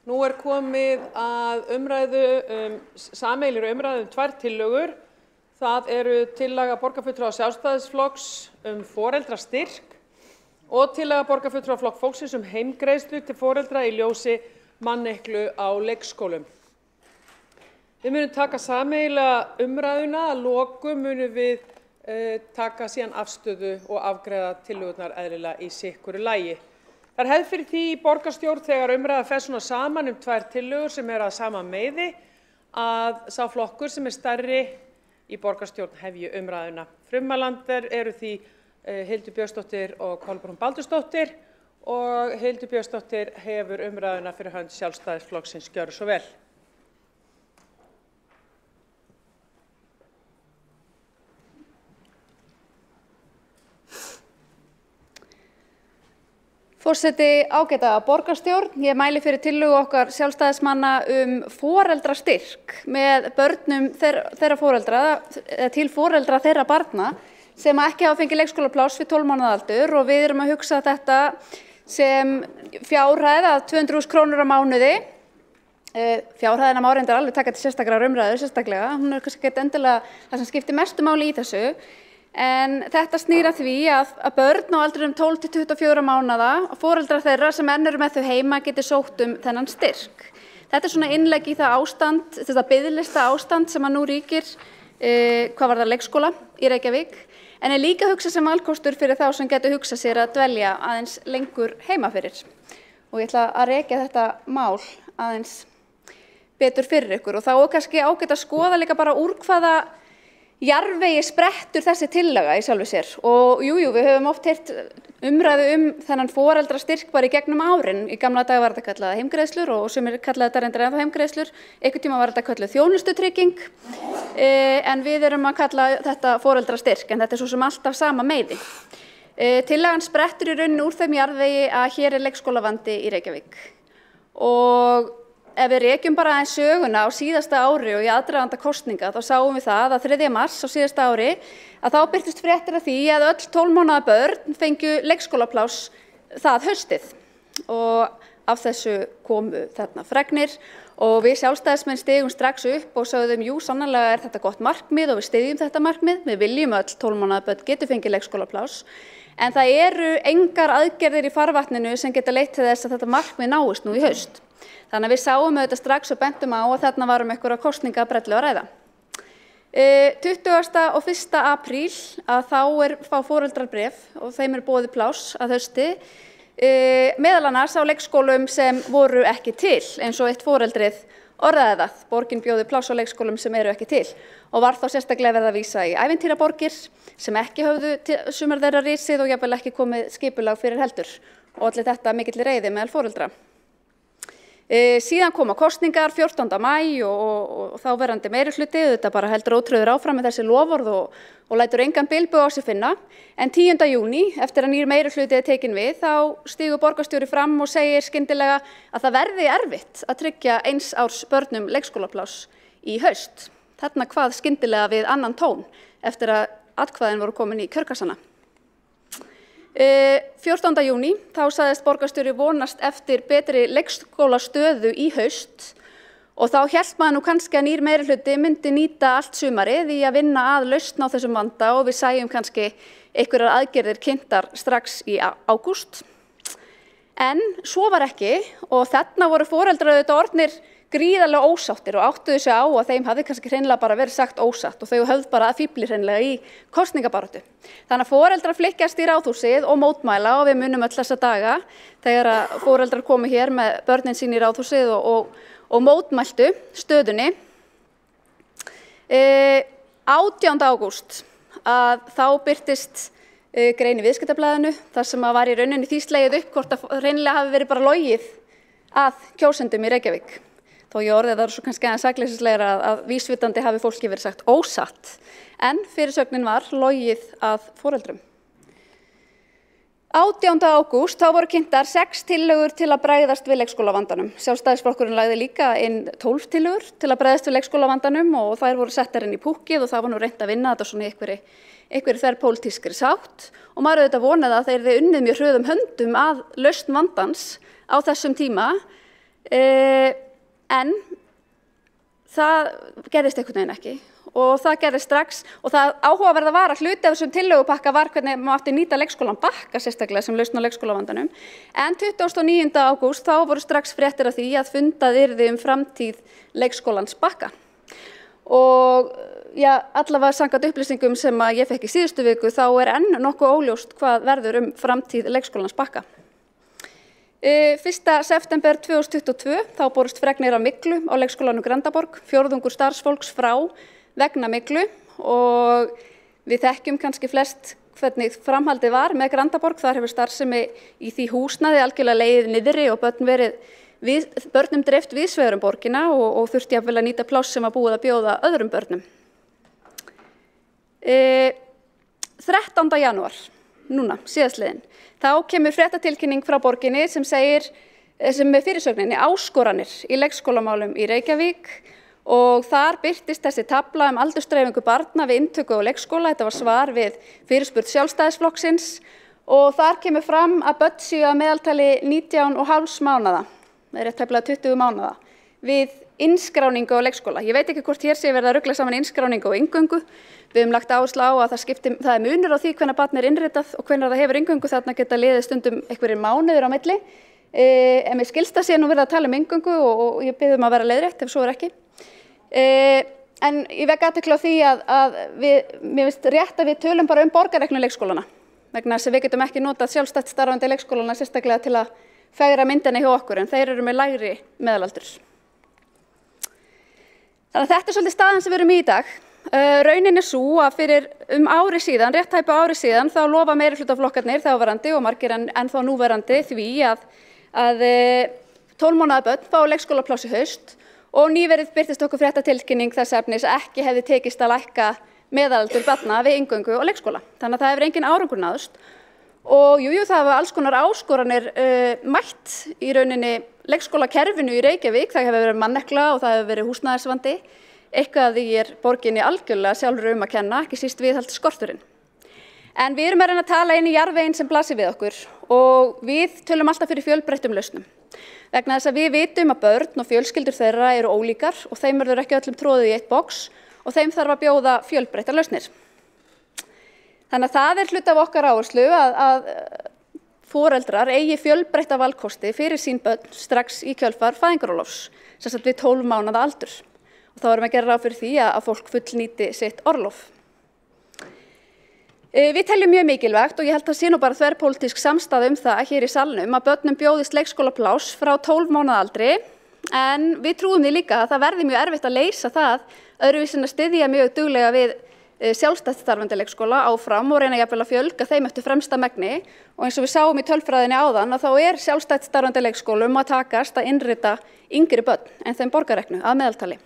Nú komið að sameiginlegri umræðu tvær tillögur. Það eru tillaga borgarfulltrúa Sjálfstæðisflokks foreldrastyrk og tillaga borgarfulltrúa Flokks fólksins heimgreiðslu til foreldra í ljósi manneklu á leikskólum. Við munum taka sameiginlega umræðuna, að lokum munum við taka síðan afstöðu og afgreiða tillögurnar eðlilega í sikuru lagi. Það hefð fyrir því í borgarstjórn þegar umræða fer svona saman tvær tillögur sem að sama meiði að sá flokkur sem stærri í borgarstjórn hefji umræðuna. Frummælendur eru því Hildur Björnsdóttir og Kolbrún Baldursdóttir og Hildur Björnsdóttir hefur umræðuna fyrir hönd Sjálfstæðisflokksins. Gjörðu svo vel. Forseti, ágæta borgarstjórn, ég mæli fyrir tillögu okkar sjálfstæðismanna foreldrastyrk með börnum þeirra foreldra, til foreldra þeirra barna sem ekki hafa fengið leikskólapláss við 12 mánaða aldur og við erum að hugsa þetta sem fjárhæð að 200.000 krónur á mánuði. Fjárhæðina má reyndar alveg taka til sérstakrar umræðu, sérstaklega. Hún kannski ekki endilega það sem skiptir mestu máli í þessu. En þetta snýr að því að börn á aldrinum 12 til 24 mánaða og foreldrar þeirra sem enn eru með þau heima geti sótt þennan styrk. Þetta svona innlegg í það ástand, þetta biðlista ástand sem nú ríkir hvað varðar leikskóla í Reykjavík, en líka hugsa sem valkostur fyrir þá sem getur hugsa sér að dvelja aðeins lengur heima fyrir. Og ég ætla að rekja þetta mál aðeins betur fyrir ykkur og þá kannski ágætt að skoða líka bara úr hvaða jarðvegi sprettur þessi tillaga í sjálfu sér. Og jú, við höfum oft heyrt umræðu þennan foreldrastyrk bara í gegnum árin. Í gamla daga var þetta kallað heimgreiðslur og sumir kallaði þetta reyndar ennþá heimgreiðslur. Einhvern tíma var þetta kallað þjónustutrygging, en við erum að kalla þetta foreldrastyrk, en þetta svo sem alltaf sama meiði. Tillagan sprettur í rauninni úr þeim jarðvegi að hér leikskólavandi í Reykjavík. Og ef við rekjum bara aðeins söguna á síðasta ári og í aðdraganda kosninga þá sáum við það að 3. mars á síðasta ári að þá birtust fréttir af því að öll 12 mánaða börn fengju leikskólapláss það haustið og af þessu komu þarna fregnir og við sjálfstæðismenn stigum strax upp og sögðum jú, sannarlega er þetta gott markmið og við styðjum þetta markmið, við viljum öll 12 mánaða börn geti fengið leikskólapláss en það eru engar aðgerðir í farvatninu sem geta leitt til þess að þetta markmið náist nú í haust. Þannig að við sáum auðvitað strax og bentum á að þarna varum einhverja kosningabrellu að ræða. 20. og 1. apríl að þá fá foreldrarbréf og þeim boðið pláss að hausti, meðal annars á leikskólum sem voru ekki til, eins og eitt foreldrið orðaði það. Borgin bjóði pláss á leikskólum sem eru ekki til og var þá sérstaklega verið að vísa í ævintýraborgir sem ekki höfðu sumar þeirra risið og jafnvel ekki komið skipulag fyrir heldur og allir þetta mikilli reiði meðal foreldra. Síðan koma kosningar 14. maí og þá verandi meirihluti, þetta bara heldur ótrúður áfram með þessi loforð og lætur engan bilbug á sig finna. En 10. júní, eftir að nýr meirihluti tekin við, þá stígur borgarstjóri fram og segir skyndilega að það verði erfitt að tryggja 1 árs börnum leikskólapláss í haust. Þarna hvað skyndilega við annan tón eftir að atkvæðin voru komin í kjörkassana. 14. júní, þá sagðist borgarstjóri vonast eftir betri leikskólastöðu í haust og þá hélt maður nú kannski að nýr meirihluti myndi nýta allt sumarið í að vinna að lausn á þessum vanda og við sæjum kannski einhverjar aðgerðir kynntar strax í ágúst. En svo var ekki og þarna voru foreldrar auðvitað orðnir gríðarlega ósáttir og áttuðu sig á að þeim hafði kannski hreinlega bara verið sagt ósatt og þau höfðu bara að fífli hreinlega í kosningabaráttu. Þannig að foreldrar flykkjast í Ráðhúsið og mótmæla og við munum öll þessa daga þegar að foreldrar komu hér með börnin sín í Ráðhúsið og mótmæltu stöðunni. 18. ágúst að þá birtist grein í Viðskiptablaðinu þar sem að var í rauninni því slegið upp hvort að hreinlega hafi verið bara logið að kjósendum í Reykjavík. Þó ég orðið það svo kannski aðeins sakleysislegra að vísvitandi hafi fólki verið sagt ósatt, en fyrirsögnin var logið að foreldrum. 18. ágúst þá voru kynntar 6 tillögur til að bregðast við leikskólavandanum. Sjálfstæðisflokkurinn lagði líka inn 12 tillögur til að bregðast við leikskólavandanum og þær voru settar inn í púkkið og það var nú reynt að vinna þetta svona í einhverri þverpólitískri sátt og maður auðvitað vonaði að þeir unnið mjög hröðum höndum að lausn vandans á þessum tíma en það gerðist einhvern veginn ekki. Og það gerði strax og það áhugaverða var að hluti af þessum tillögupakka var hvernig maður átti nýta leikskólan Bakka sérstaklega sem lausn á leikskólavandanum. En 29. ágúst þá voru strax fréttir af því að fundað yrði framtíð leikskólans Bakka. Og allavega samkvæmt upplýsingum sem ég fekk í síðustu viku þá enn nokkuð óljóst hvað verður framtíð leikskólans Bakka. 1. september 2022 þá borust fregnir af myglu á leikskólanum Grandaborg, fjórðungur starfsfólks frá vegna myglu og við þekkjum kannski flest hvernig framhaldið var með Grandaborg. Þar hefur starfsemi í því húsnæði algjörlega legið niðri og börnum dreift víðsvegar borgina og þurfti jafnvel að nýta pláss sem var búið að bjóða öðrum börnum. 13. janúar, núna, síðastliðinn, þá kemur fréttatilkynning frá borginni sem með fyrirsögninni áskoranir í leikskólamálum í Reykjavík og þar birtist þessi tafla aldursdreifingu barna við inntöku á leikskóla. Þetta var svar við fyrirspurn Sjálfstæðisflokksins og þar kemur fram að börn séu að meðaltali 19,5 mánaða, rétt tæplega 20 mánaða, við innskráningu á leikskóla. Ég veit ekki hvort hér sé verið að rugla saman innskráningu og inngöngu. Við höfum lagt áherslu á að það munur á því hvenær barn innritað og hvenær það hefur inngöngu, þarna geta liðið stundum einhverjir mánuðir á milli. En mér skilst að sé nú verið að tala inngöngu og ég bið að vera leiðrétt ef svo ekki. En ég vek athygli á því að mér finnst rétt að við tölum bara borgarreglu leikskólana vegna þess að við getum ekki notað sjálfstætt starfandi leikskólana sérstaklega til að fegra myndina hjá okkur en þeir eru með lægri meðalaldurs. Þannig að þetta er svolítið staðan sem við erum í dag. Raunin er sú að fyrir ári síðan, rétt tæpu ári síðan, þá lofa meirihlutaflokkarnir þáverandi og margir en þá núverandi því að 12 mánaða börn fá leikskólapláss í haust og nýverið birtist okkur fréttatilkynning þess efnis að ekki hefði tekist að lækka meðalaldur barna við inngöngu og leikskóla. Þannig að það hefur engin árangur náðst og það hafa alls konar áskoranir mætt í rauninni leikskólakerfinu í Reykjavík. Það hefur verið mannekla og það hefur verið húsnæðisvandi. Eitthvað því borginni algjörlega sjálfur að kenna, ekki síst viðhalds skorturinn. En við erum að reyna að tala inn í jarðveginn sem blasir við okkur og við tölum alltaf fyrir fjölbreyttum lausnum. Vegna þess að við vitum að börn og fjölskyldur þeirra eru ólíkar og þeim verður ekki öllum tróðið í eitt box og þeim þarf að bjóða fjölbreyttar lausnir. Þannig að það hluti af okkar áherslu að foreldrar eigi fjölbreytta valkosti fyrir sín börn strax í kjölfar fæðingarorlofs, sem sagt við 12 mánaða aldur. Og þá erum við að gera ráð fyrir því að fólk fullnýti sitt orlof. Við teljum mjög mikilvægt og ég held að sé nú bara þverpólitísk samstaða það hér í salnum að börnum bjóðist leikskólapláss frá 12 mánaða aldri en við trúum því líka að það verði mjög erfitt að leysa það öðruvísi en að styðja mjög duglega við sjálfstætt starfandi leikskóla áfram og reyna jafnvel að fjölga þeim eftir fremsta megni og eins og við sáum í tölfræðinni áðan að þá sjálfstætt starfandi leikskólum að takast að innrita yngri börn en þeim borgarregnu að meðaltali.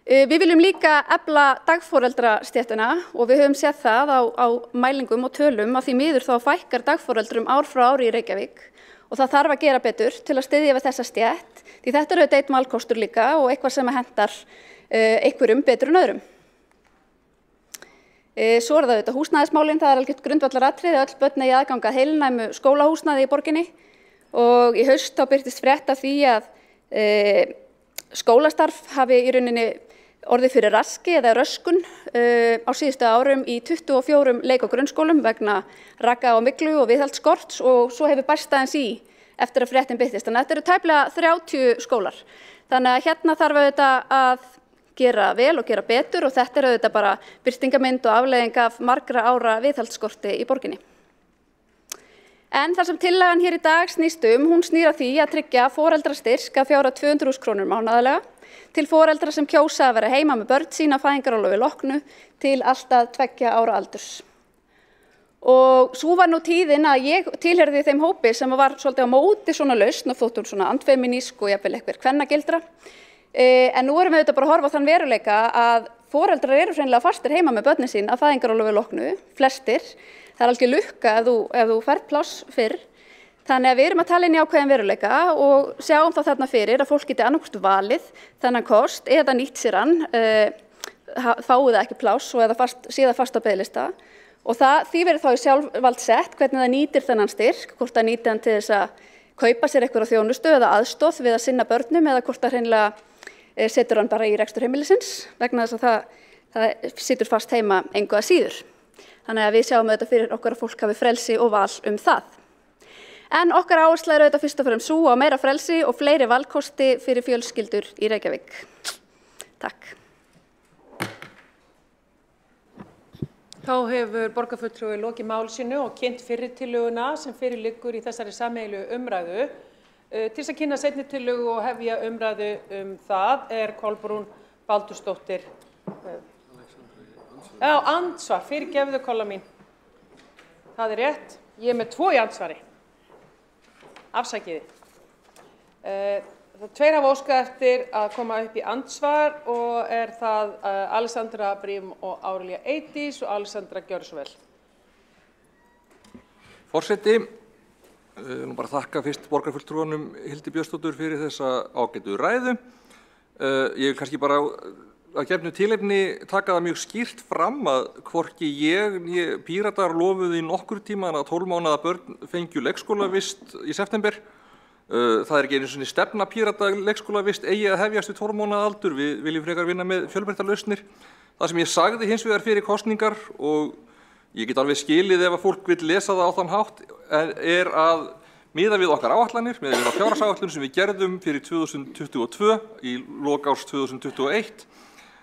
Við viljum líka efla dagforeldrastéttina og við höfum séð það á mælingum og tölum að því miður þá fækkar dagforeldrum ár frá ári í Reykjavík og það þarf að gera betur til að styðja við þessa stétt því þetta eru einn valkostur líka og eitthvað sem hentar einhverjum betur en öðrum. Svo það auðvitað húsnæðismálin, það algjört grundvallaratriði að öll börn eigi aðgang að heilnæmu skólahúsnæði í borginni og í haust þá birtist frétt af því að skólastarf hafi í rauninni orðið fyrir raski eða röskun á síðustu árum í 24 leik- og grunnskólum vegna raka og myglu og viðhaldsskorts og svo hefur bæst aðeins í eftir að fréttin birtist. Þannig að þetta eru tæplega 30 skólar. Þannig að hérna þarf auðvitað að gera vel og gera betur og þetta auðvitað bara birtingamynd og afleiðing af margra ára viðhaldsskorti í borginni. En þar sem tillagan hér í dag snýst hún snýr að því að tryggja foreldrastyrk að fjárhæð 200.000 krónur mánaðarlega til foreldra sem kjósa að vera heima með börn sín að fæðingarorlofi loknu til allt að 2 ára aldurs. Og svo var nú tíðin að ég tilheyrði þeim hópi sem var svolítið á móti svona lausn og þótt hún svona andfeminísk og jafnvel eitthvað kvennagildra. En nú erum við auðvitað bara að horfa á þann veruleika að foreldrar eru hreinlega fastir heima með börnin sín að fæðingarorlofi loknu, flestir. Það er alveg lukka ef þú færð pláss fyrr. Þannig að við erum að tala inn í ákveðin veruleika og sjáum þá þarna fyrir að fólk geti annarkvort valið þennan kost eða nýtt sér hann, fáið það ekki pláss og eða sé það fast á biðlista. Og því verður þá í sjálfvald sett hvernig það nýtir þennan styrk, hvort það nýtir hann til þess að kaupa sér eitthvað á þjónustu eða aðstoð við að sinna börnum eða hvort það hreinlega setur hann bara í rekstur heimilisins vegna þess að það situr fast heima engu að síður. Þannig að við sjáum auðvitað fyrir okkur að fólk hafi frelsi og val það. En okkar áhersla er auðvitað fyrst og fremst sú á meira frelsi og fleiri valkosti fyrir fjölskyldur í Reykjavík. Takk. Þá hefur borgarfulltrúi lokið máli sínu og kynnt fyrri tillöguna sem fyrir liggur í þessari sameiginlegu umræðu. Til þess að kynna seinni tillögu og hefja umræðu það er Kolbrún Baldursdóttir. Andsvar, fyrirgefðu Kolla mín. Það er rétt. Ég er með 2 í andsvari. Afsækiði. Tveir hafa óskað eftir að koma upp í andsvar og er það Alexandra Brím og Árelía Eydís og Alexandra, gjörðu svo vel. Forseti, nú bara þakka fyrst borgarfulltrúanum Hildi Björnsdóttur fyrir þessa ágætu ræðu. Ég vil kannski bara að gefnu tilefni taka það mjög skýrt fram að hvorki ég né Píratar lofuðu í nokkur tíma að 12 mánaða börn fengju leikskólavist í september. Það er ekki einu sinni stefna Pírata leikskólavist eigi að hefjast við 12 mánaða aldur. Við viljum frekar vinna með fjölbreyttar lausnir. Það sem ég sagði hins vegar fyrir kosningar og ég get alveg skilið ef að fólk vil lesa það á þann hátt er að miða við okkar áætlanir, miða við fjárhagsáætlun sem við gerðum fyrir 2022 í lok árs 2021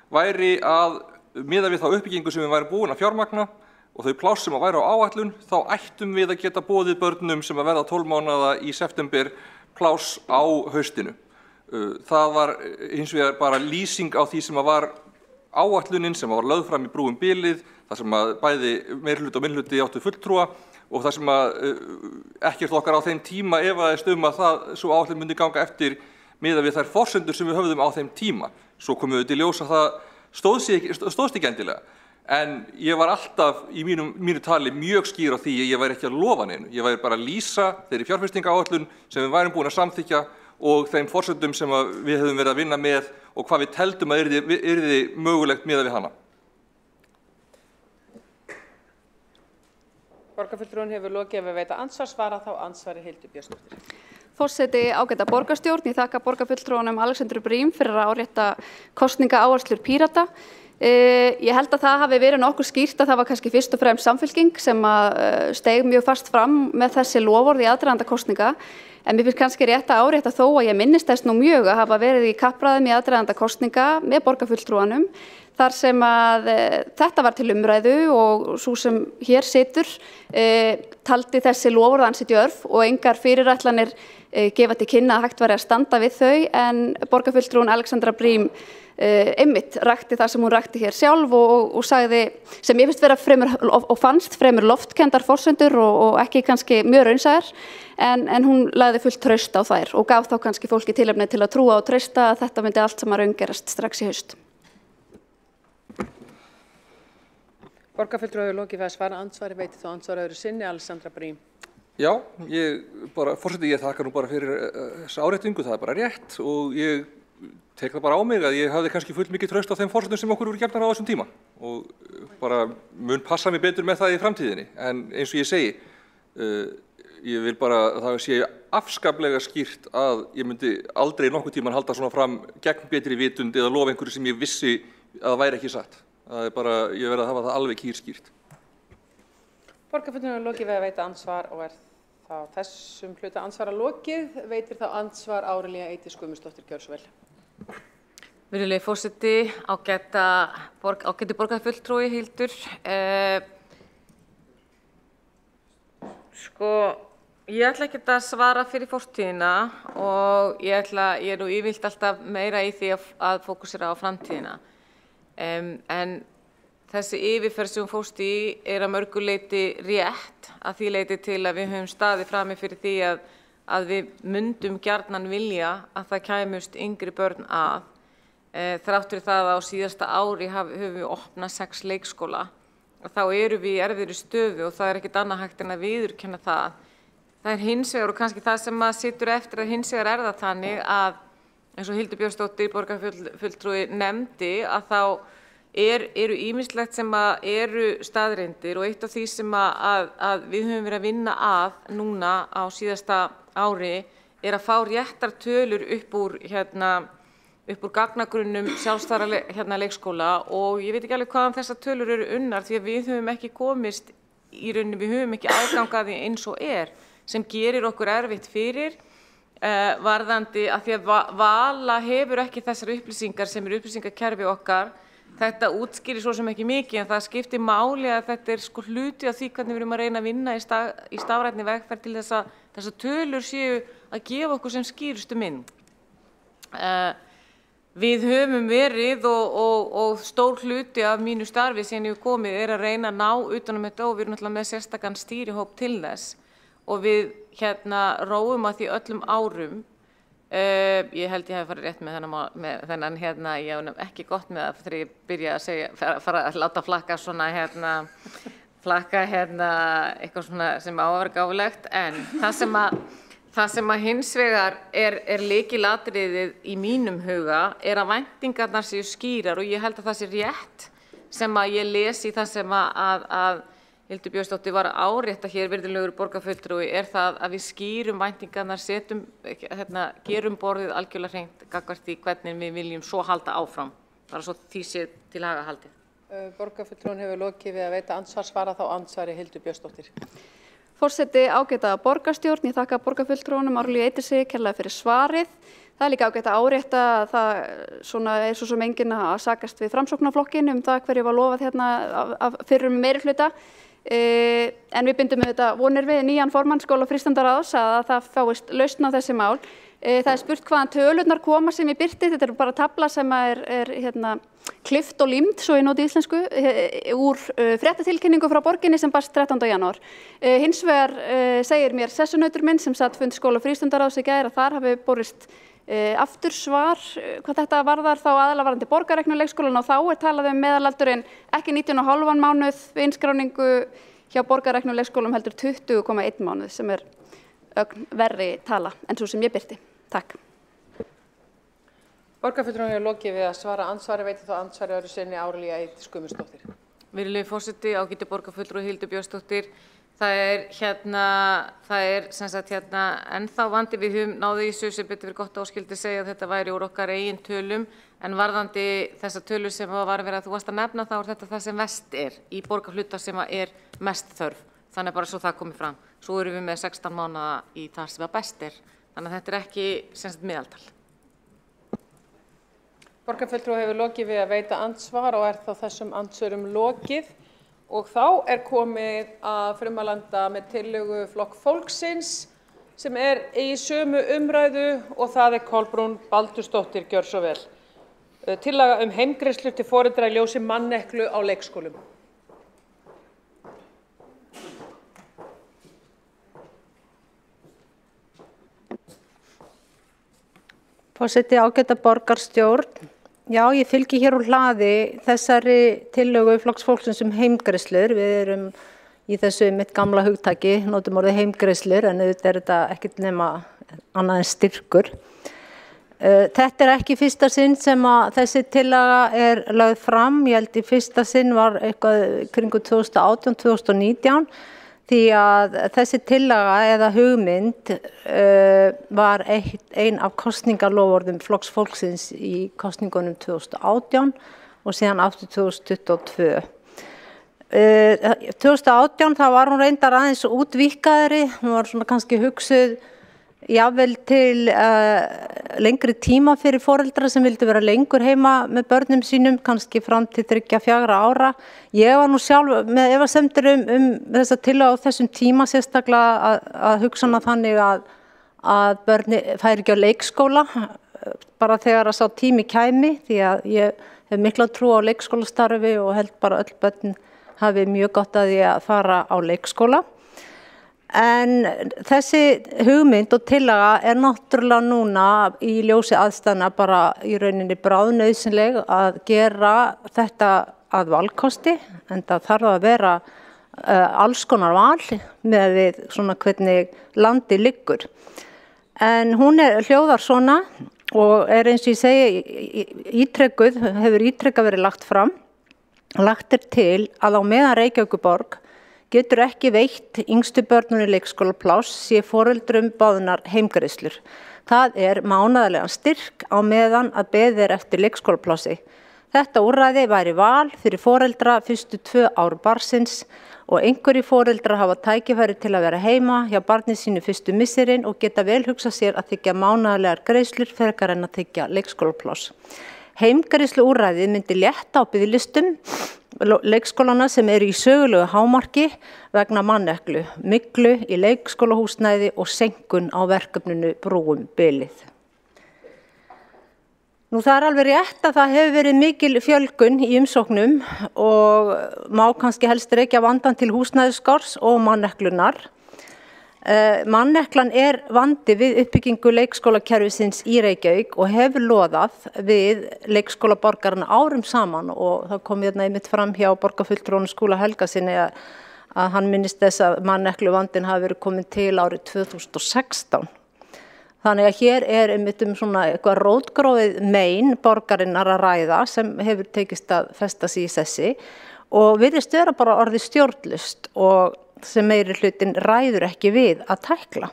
væri að miða við þá uppbyggingu sem við værum búin að fjármagna og þau pláss sem að væri á áætlun, þá ættum við að geta boðið börnum sem að verða 12 mánaða í september pláss á haustinu. Það var hins vegar bara lýsing á því sem að var áætlunin sem var lögð fram í brúum bilið, þar sem að bæði meirihluti og minnihluti áttu fulltrúa og þar sem að ekkert okkar á þeim tíma efaðist að svo áætlun myndi ganga eftir miðað við þær forsendur sem við höfðum á þeim tíma. Svo komum við til ljós að það stóðst ekki endilega. En ég var alltaf í mínu tali mjög skýr á því að ég væri ekki að lofa neinu. Ég væri bara að lýsa þeirri fjárfestingaáætlun sem við værum búin að samþykkja og þeim forsendum sem við höfum verið að vinna með og hvað við teldum að yrði mögulegt miðað við hana. Borgarfulltrúinn hefur lokið ef við veita andsvar, svara þá andsvari Hildi Björnsdóttir. Forseti ágæta borgarstjórn, ég þakka borgarfulltrúanum Alexandru Brím fyrir að árétta kosningaáherslur Pírata. Ég held að það hafi verið nokkuð skýrt að það var kannski fyrst og fremst Samfylking sem steig mjög fast fram með þessi loforð í aðdraganda kosninga. En mér finnst kannski rétt að árétta þó að ég minnist þess nú mjög að hafa verið í kappræðum í aðdraganda kosninga með borgarfulltrúanum þar sem að þetta var til umræðu og svo sem hér situr taldi þessi loforð ansi djörf og engar fyrirætlanir gefa til kynna að hægt væri að standa við þau en borgarfulltrúin Alexandra Brím einmitt rakti það sem hún rakti hér sjálf og sagði sem ég finnst vera fannst fremur loftkendar forsendur og ekki kannski mjög raunsæðar en hún lagði fullt traust á þær og gaf þá kannski fólki tilefni til að trúa og treysta að þetta myndi allt saman raungerast strax í haust. Borgarfulltrúi hefur lokið við að svara andsvari, veiti þá andsvar öðru sinni, Alexandra Brím. Já, forseti ég þakka nú bara fyrir þessa áréttingu, það er bara rétt og ég tek það bara á mig að ég hafði kannski fullt mikið traust á þeim forsendum sem okkur voru gefnar á þessum tíma og bara mun passa mig betur með það í framtíðinni. En eins og ég segi, ég vil bara að það sé afskaplega skýrt að ég myndi aldrei nokkuð tíman halda svona fram gegn betri vitund eða lofa einhverju sem ég vissi að það væri ekki satt. Það er bara, ég verð að hafa það alveg kýrskýrt. Borgarfulltrúinn hefur lokið við að veita andsvar og er þá þessum hluta andsvara lokið. Veitir þá andsvar Árelía Eydís Guðmundsdóttir, gjörðu svo vel. Virðulegi forseti, ágæti borgarfulltrúi Hildur. Ég ætla ekki að svara fyrir fortíðina og ég er nú yfirleitt alltaf meira í því að fókusera á framtíðina. En þessi yfirferð sem hún fórst í er að mörgu leyti rétt að því leyti til að við höfum staðið frammi fyrir því að við myndum gjarnan vilja að það kæmust yngri börn að. Þrátt fyrir það að á síðasta ári höfum við opnað 6 leikskóla þá erum við í erfiðri stöðu og það ekkert annað hægt en að viðurkenna það. Það hins vegar og kannski það sem að situr eftir að hins vegar það þannig að eins og Hildur Björnsdóttir borgarfulltrúi nefndi að þá eru ýmislegt sem að eru staðreyndir og eitt af því sem að við höfum verið að vinna að núna á síðasta ári að fá réttar tölur upp úr gagnagrunnum sjálfstæðra leikskóla og ég veit ekki alveg hvaðan þessar tölur eru unnar því að við höfum ekki komist í rauninni, við höfum ekki aðgang að því eins og sem gerir okkur erfitt fyrir varðandi að því að Vala hefur ekki þessar upplýsingar sem upplýsingakerfi okkar. Þetta útskýrir svo sem ekki mikið en það skiptir máli að þetta sko hluti af því hvernig við erum að reyna að vinna í stafrænni vegferð til þess að þessar tölur séu að gefa okkur sem skýrustu mynd. Við höfum verið og stór hluti af mínu starfi sem ég hef komið að reyna að ná utan þetta og við erum náttúrulega með sérstakann stýrihóp til þess og við róum að því öllum árum. Ég held ég hef farið rétt með þennan ég hef ekki gott með það þegar ég byrja að segja fara að láta flakka svona eitthvað svona sem á að vera gáfulegt en það sem að hins vegar lykilatriðið í mínum huga að væntingarnar séu skýrar og ég held að það sé rétt sem að ég les í það sem að Hildur Björnsdóttir var að árétta hér virðulegur borgarfulltrúi það að við skýrum væntingarnar, gerum borðið algjörlega hreint gagnvart því hvernig við viljum svo halda áfram, bara svo því sé til haga haldið. Borgarfulltrúin hefur lokið við að veita andsvarsvara þá andsvari Hildur Björnsdóttir. Forseti ágæta borgarstjórn, ég þakka borgarfulltrúnum Árlíu Eydísi kærlega fyrir svarið. Það líka ágætt að árétta að það svo sem enginn að sakast við Framsóknarflokkinn það hverju var lofað af fyrrum meirihluta. En við bindum þetta vonir við nýjan formann skóla- og frístundaráðs að það fáist lausn á þessi mál. Það spurt hvaðan tölurnar koma sem ég birti, þetta bara tabla sem klift og límt, svo ég noti íslensku, úr fréttatilkynningu frá borginni sem barst 13. janúar. Hins vegar segir mér sessunautur minn sem satt fund skóla- og frístundaráðs í gær að þar hafi borist aftur svar hvað þetta varðar þá aðalega varðandi borgarregnu leikskólan og þá talað meðalaldurinn ekki 19,5 mánuð við innskráningu hjá borgarregnu leikskólum heldur 20,1 mánuð sem verri tala en svo sem ég birti. Takk. Borgarfulltrúin hefur lokið við að svara andsvari, veitir þá andsvari öðru sinni Árlíu Eydís Guðmundsdóttir. Virðulegi forseti, ágæti borgarfulltrúi Hildur Björnsdóttir. Það sem sagt ennþá vandi við höfum náðu í þessu sem betur verið gott áskildi segja að þetta væri úr okkar eigin tölum en varðandi þessa tölur sem var verið að þú varst að nefna þá þetta það sem mest í borgarhluta sem mest þörf. Þannig bara svo það komið fram. Svo erum við með 16 mánaða í það sem best Þannig að þetta ekki sem sagt meðaltal. Borgarfulltrúi hefur lokið við að veita andsvar og þá þessum andsvörum lokið. Og þá komið að frumalanda með tillögu Flokk fólksins sem í sömu umræðu og það Kolbrún Baldursdóttir, gjör svo vel. Tillaga heimgreiðslur til foreldra í ljósi manneklu á leikskólum. Forseti ágæta borgarstjórn. Já, ég fylgi hér úr hlaði þessari tillögu Flokks fólksins heimgreiðslur. Við erum í þessu mitt gamla hugtaki, notum orðið heimgreiðslur, en auðvitað þetta ekkert nema annað en styrkur. Þetta ekki fyrsta sinn sem að þessi tillaga lögð fram. Ég held í fyrsta sinn var eitthvað kringu 2018-2019. Því að þessi tillaga eða hugmynd var ein af kosningaloforðum Flokks fólksins í kosningunum 2018 og síðan aftur 2022. 2018 þá var hún reyndar aðeins útvíkkaðri, hún var svona kannski hugsuð jafnvel til lengri tíma fyrir foreldra sem vildu vera lengur heima með börnum sínum, kannski fram til 3-4 ára. Ég var nú sjálf með efasemdir þessa tillögu á þessum tíma, sérstaklega að hugsa hana þannig að börni færi ekki á leikskóla, bara þegar að sá tími kæmi, því að ég hef mikla trú á leikskólastarfi og held bara öll börn hafi mjög gott að því að fara á leikskóla. En þessi hugmynd og tillaga náttúrulega núna í ljósi aðstæðna bara í rauninni bráðnauðsynleg að gera þetta að valkosti, en það þarf að vera alls konar val með við svona hvernig landi liggur. En hún hljóðar svona og eins og ég segi hefur ítrekað verið lagt fram. Lagt til að á meðan Reykjavíkurborg getur ekki veitt yngstu börnum í leikskólapláss sé foreldrum boðnar heimgreiðslur. Það mánaðarlegan styrk á meðan að beðið eftir leikskólaplássi. Þetta úrræði væri val fyrir foreldra fyrstu 2 ár barnsins og einhverjir foreldrar hafa tækifæri til að vera heima hjá barni sínu fyrstu misserin og geta vel hugsað sér að þiggja mánaðarlegar greiðslur frekar en að þiggja leikskólapláss. Heimgreiðslu úrræði myndi létta á biðlistum leikskólana sem eru í sögulegu hámarki vegna manneklu, myglu í leikskólahúsnæði og seinkun á verkefninu Brúum bilið. Nú það alveg rétt að það hefur verið mikil fjölgun í umsóknum og má kannski helst rekja vandann til húsnæðisskorts og manneklunar. Manneklan vandi við uppbyggingu leikskólakerfisins í Reykjavík og hefur loðað við leikskólaborgarana árum saman og það kom einmitt fram hjá borgarfulltrúanum Skúla Helgasyni að hann minnist þess að mannekluvandinn hafi verið komin til árið 2016. Þannig að hér einmitt svona eitthvað rótgróið mein borgarinnar að ræða sem hefur tekist að festa sig í sessi og virðist vera bara orðið stjórnlaust og sem meiri hlutin ræður ekki við að tækla.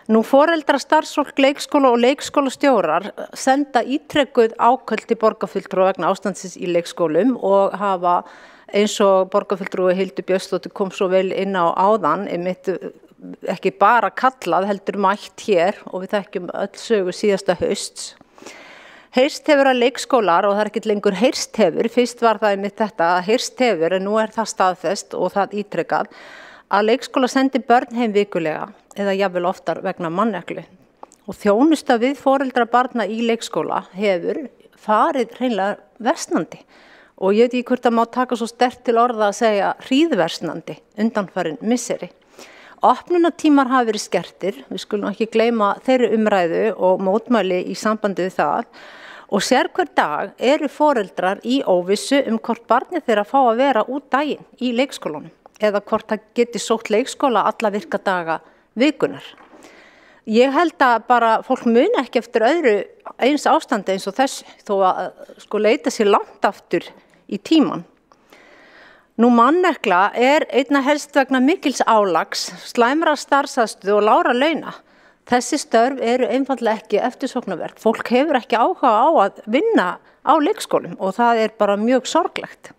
Nú foreldrar, starfsfólk, leikskóla og leikskólastjórar senda ítrekkuð áköll til borgarfulltrúa vegna ástandsins í leikskólum og hafa eins og borgarfulltrúi Hildur Björnsdóttir kom svo vel inn á áðan, einmitt ekki bara kallað heldur mætt hér og við þekkjum öll sögu síðasta hausts. Heyrst hefur að leikskólar og það ekkert lengur heyrst hefur, fyrst var það einmitt þetta að heyrst hefur en nú það staðfest og það ítrekað að leikskóla sendi börn heim vikulega eða jafnvel oftar vegna manneklu og þjónusta við foreldra barna í leikskóla hefur farið hreinlega versnandi og ég veit ekki hvort það má taka svo sterkt til orða að segja hríðversnandi undanfarin misseri. Opnunartímar hafa verið skertir, við skulum ekki gleyma þeirri umræðu og mótmæli í sambandi við það og sérhver dag eru foreldrar í óvissu hvort barnið þeirra fá að vera út daginn í leikskólanum eða hvort það geti sótt leikskóla alla virka daga vikunar. Ég held að bara fólk muni ekki eftir öðru eins ástandi eins og þessu þó að leita sér langt aftur í tíman. Nú mannekla einna helst vegna mikils álags, slæmra starfsaðstöðu og lágra launa. Þessi störf eru einfaldlega ekki eftirsóknarverð. Fólk hefur ekki áhuga á að vinna á leikskólum og það bara mjög sorglegt.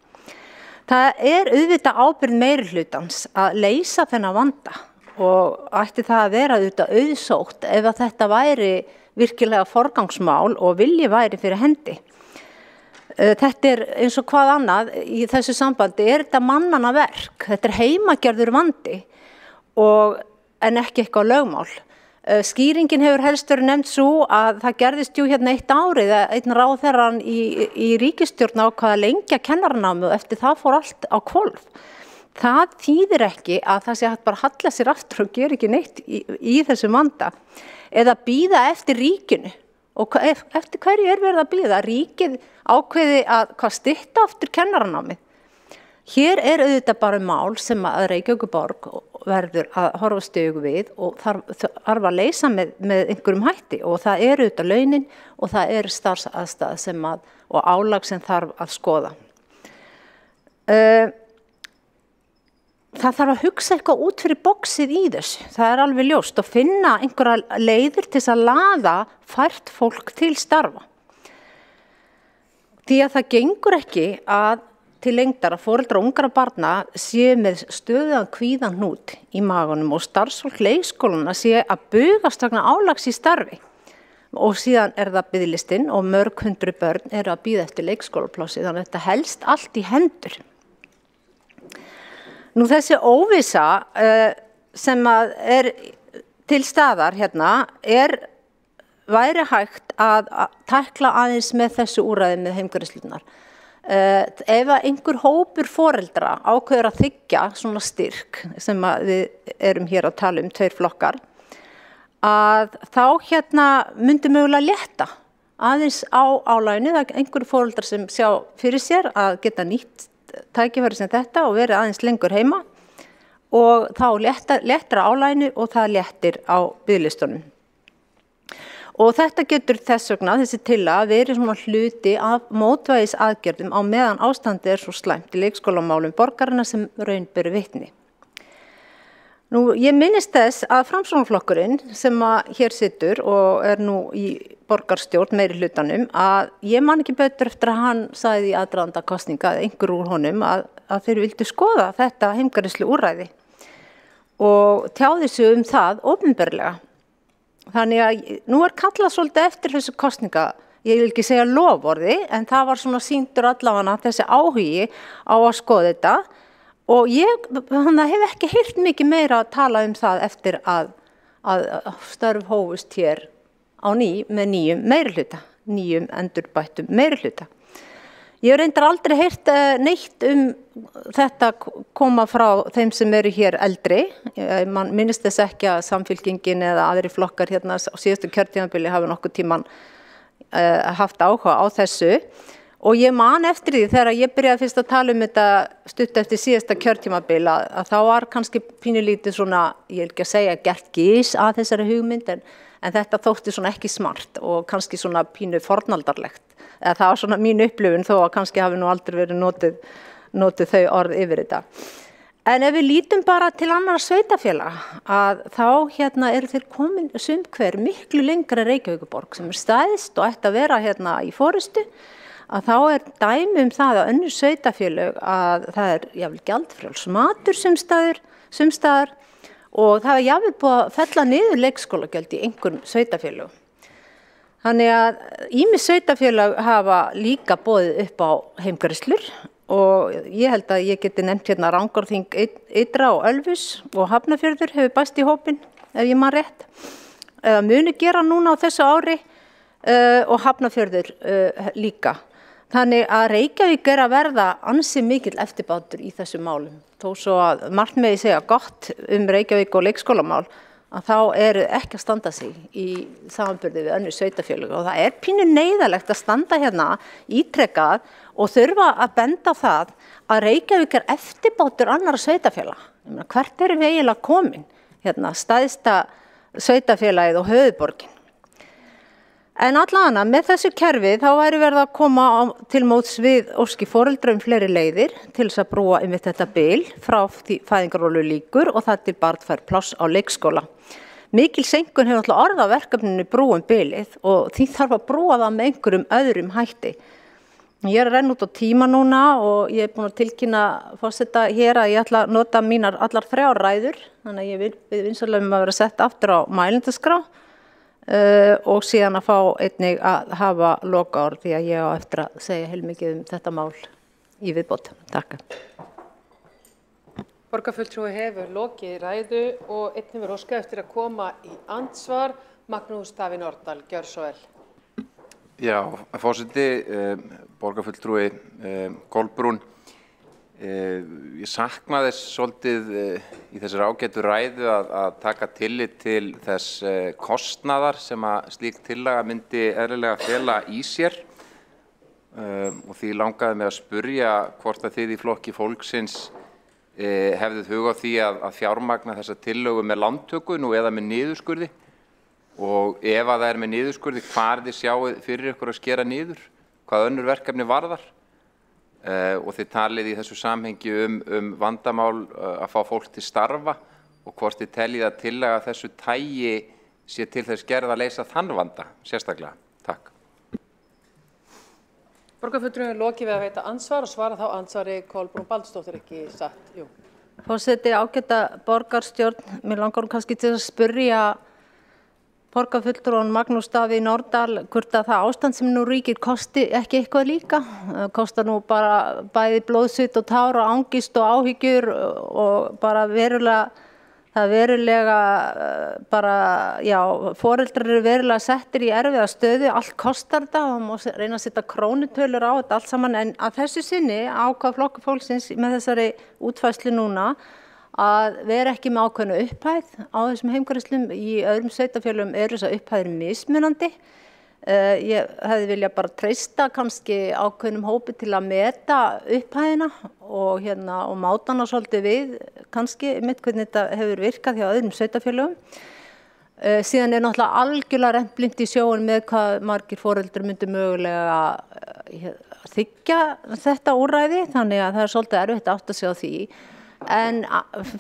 Það auðvitað ábyrgð meirihlutans að leysa þennan vanda og ætti það að vera auðvitað auðsótt ef að þetta væri virkilega forgangsmál og vilji væri fyrir hendi. Þetta eins og hvað annað í þessu sambandi þetta mannanna verk, þetta heimagerður vandi en ekki eitthvað lögmál. Skýringin hefur helst verið nefnd svo að það gerðist hérna eitt árið að einn ráðherrann í ríkisstjórn ákvað að lengja kennaranámið og eftir það fór allt á hvolf. Það þýðir ekki að það sé hægt bara að halla sér aftur og gera ekki neitt í þessu vanda eða bíða eftir ríkinu. Og eftir hverju verið að bíða? Ríkið ákveði að stytta aftur kennaranámið. Hér auðvitað bara mál sem að Reykjavíkurborg verður að horfast í augu við og þarf að leysa með einhverjum hætti og það auðvitað launin og það starfsaðstæða og álag sem þarf að skoða. Það þarf að hugsa eitthvað út fyrir boxið í þessu, það alveg ljóst og finna einhverja leiðir til að laða fært fólk til starfa. Því að það gengur ekki að til lengdar að foreldrar ungra barna séu með stöðugan kvíðahnút í maganum og starfsfólk leikskólana séu að bugast vegna álags í starfi. Og síðan það biðlistinn og mörg hundru börn að bíða eftir leikskólaplássi þannig að þetta helst allt í hendur. Nú þessi óvissa sem til staðar hérna væri hægt að tækla aðeins með þessu úrræði með heimgreiðslurnar. Ef einhver hópur foreldra ákveður að þiggja svona styrk sem við erum hér að tala 2 flokkar, að þá myndi mögulega létta aðeins á álaginu. Það er einhverju foreldrar sem sjá fyrir sér að geta nýtt tækifæri sem þetta og verið aðeins lengur heima og þá léttir á álaginu og það léttir á biðlistunum. Og þetta getur þess vegna, þessi tillaga, verið svona hluti af mótvægisaðgerðum á meðan ástandið svo slæmt í leikskólamálum borgarinnar sem raun ber vitni. Nú, ég minnist þess að Framsóknarflokkurinn sem hér situr og nú í borgarstjórn meiri hlutanum að ég man ekki betur eftir að hann sagði í aðdraganda kosninga eða einhver úr honum að þeir vildu skoða þetta heimgreiðslu úrræði og tjáði sig það opinberlega. Þannig að nú kallað svolítið eftir þessu kosninga, ég vil ekki segja loforði, en það var svona sýndur allavega þessi áhugi á að skoða þetta og ég hef ekki heyrt mikið meira að tala það eftir að störf hófust hér á með nýjum meirihluta, nýjum endurbættum meirihluta. Ég hef reyndar aldrei heyrt neitt þetta koma frá þeim sem eru hér eldri. Man minnist þess ekki að Samfylkingin eða aðri flokkar hérna á síðustu kjörtímabili hafi nokkuð tíman haft áhuga á þessu. Og ég man eftir því þegar ég byrjaði fyrst að tala þetta stutt eftir síðasta kjörtímabil að þá var kannski pínulítið svona, ég vil ekki að segja gert gís að þessari hugmynd en þetta þótti svona ekki smart og kannski svona pínu fornaldarlegt. Það var svona mín upplifun þó að kannski hafi nú aldrei verið notið þau orð yfir þetta. En ef við lítum bara til annara sveitafélaga að þá eru þeir komin sumhver miklu lengra Reykjavíkurborg sem stæðst og ætti að vera hérna í forystu að þá dæmi það að önnur sveitafélög að það jafnvel gjaldfrjáls matur sumstaðar og það jafnvel búið að fella niður leikskólagjöld í einhverjum sveitafélögum. Þannig að ýmis sveitafélag hafa líka boðið upp á heimgreiðslur og ég held að ég geti nefnt hérna Rangárþing Ytra og Ölfus og Hafnarfjörður hefur bæst í hópinn ef ég man rétt. Eða muni gera núna á þessu ári og Hafnarfjörður líka. Þannig að Reykjavík að verða ansi mikill eftirbátur í þessu málum. Þó svo að margt megi segja gott Reykjavík og leikskólamál að þá ekki að standa sig í samanburði við önnur sveitafélög og það pínu neyðarlegt að standa hérna ítrekað og þurfa að benda á það að Reykjavík eftirbátur annarra sveitafélaga. Hvert við eiginlega komin? Hérna, stæðsta sveitafélagið og höfuðborgin. En allavega með þessu kerfi þá væri verið að koma til móts við óski foreldra fleiri leiðir til þess að brúa einmitt þetta bil frá fæðingarorlofi lýkur og það til barn fær pláss á leikskóla. Mikil seinkun hefur náttúrulega orðið á verkefninu brúum bilið og því þarf að brúa það með einhverjum öðrum hætti. Ég að renna út á tíma núna og ég búin að tilkynna forseta hér að ég ætla að nota mínar allar 3 ræður, þannig að ég við vinsamlega að vera sett aftur á mælendaskrá. Og síðan að fá einnig að hafa lokaorð því að ég á eftir að segja heilmikið þetta mál í viðbót. Takk. Borgarfulltrúi hefur lokið ræðu og einn hefur óskað eftir að koma í andsvar. Magnús Davíð Nordal, gjör svo vel. Já, forseti, borgarfulltrúi Kolbrún. Ég sakna þess svolítið í þessari ágætu ræðu að taka tillit til þess kostnaðar sem að slík tillaga myndi eðlilega fela í sér og því langaði mig að spurja hvort að þið í flokki fólksins hefðuð hug á því að fjármagna þessa tillögu með lántöku nú eða með niðurskurði og ef að það með niðurskurði hvar þið sjáið fyrir ykkur að skera niður, hvað önnur verkefni varðar og þið talið í þessu samhengi vandamál að fá fólk til starfa og hvort þið teljið að tillaga þessu tægi sé til þess gerð að leysa þann vanda sérstaklega. Takk. Borgarfulltrúi lokið við að veita ansvar og svara þá ansvari Kolbrún Baldursdóttir ekki satt. Jú. Forseti ágæta borgarstjórn, mér langar kannski til að spyrja borgarfulltrúan Magnús Davíð Nordal hvort að það ástand sem nú ríkir kosti ekki eitthvað líka. Kostar nú bara bæði blóðsvit og tár og angist og áhyggjur og bara verulega bara, já, foreldrar eru verulega settir í erfiða stöðu, allt kostar þetta og má reyna að setja krónutölur á þetta allt saman en að þessu sinni ákvað Flokkur fólksins með þessari útfærslu núna að vera ekki með ákveðna upphæð á þessum heimgreiðslum í öðrum sveitafélögum þessar upphæðir mismunandi Ég hefði vilja bara treysta kannski ákveðnum hópi til að meta upphæðina og máta hana svolítið við kannski hvernig þetta hefur virkað hjá öðrum sveitarfélögum. Síðan náttúrulega algjörlega rennt blint í sjóinn með hvað margir foreldrar myndu mögulega þiggja þetta úrræði, þannig að það er svolítið erfitt að átta sig á því. En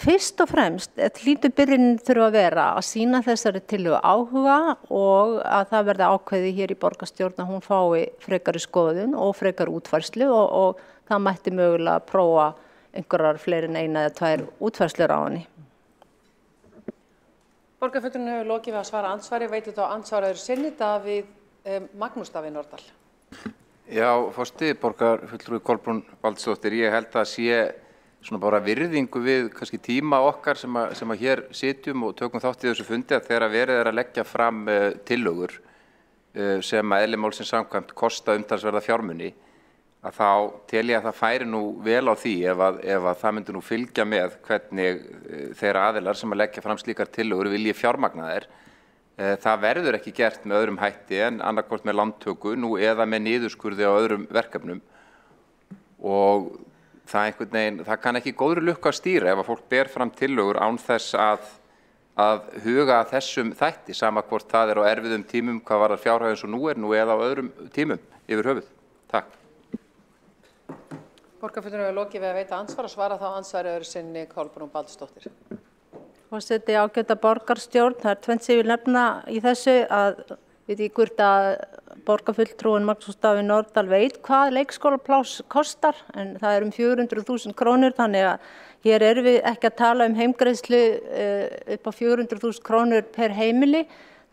fyrst og fremst hlýtur byrjunin þurfa að vera að sýna þessari tillögu áhuga og að það verði ákveðið hér í borgarstjórn að hún fái frekari skoðun og frekari útfærslu og það mætti mögulega prófa einhverjar fleiri en eina eða tvær útfærslur á henni. Borgarfulltrúinn hefur lokið við að svara andsvari, veitir þá andsvar öðru sinni, Davíð Magnús Davíð Nordal. Já, forseti, borgarfulltrúi Kolbrún Baldursdóttir, ég held að sé svona bara virðingu við kannski tíma okkar sem að hér sitjum og tökum þátt í þessu fundi að þegar verið að leggja fram tillögur sem að eðli málsins samkvæmt kosta umtalsverða fjármuni, að þá tel ég að það færi nú vel á því ef að það myndi nú fylgja með hvernig þeirra aðilar sem að leggja fram slíkar tillögur vilji fjármagna þær. Það verður ekki gert með öðrum hætti en annarkvort með lántöku nú eða með niðurskurði á öðrum verkefnum og það kann ekki góðri lukku að stýra ef að fólk ber fram tillögur án þess að huga að þessum þætti, sama hvort það er á erfiðum tímum, hvað varðar fjárhæð eins og nú er, nú eða á öðrum tímum yfir höfuð. Takk. Borgarfulltrúinn hefur lokið við að veita andsvar og svara þá andsvari öðru sinni Kolbrún Baldursdóttir. Forseti ágæta borgarstjórn, það er tvennt sem ég vil nefna í þessu að veit ég hvort að borgarfulltrúinn Magnús Davíð Nordal veit hvað leikskólapláss kostar en það er 400.000 krónur þannig að hér erum við ekki að tala heimgreiðslu upp á 400.000 krónur per heimili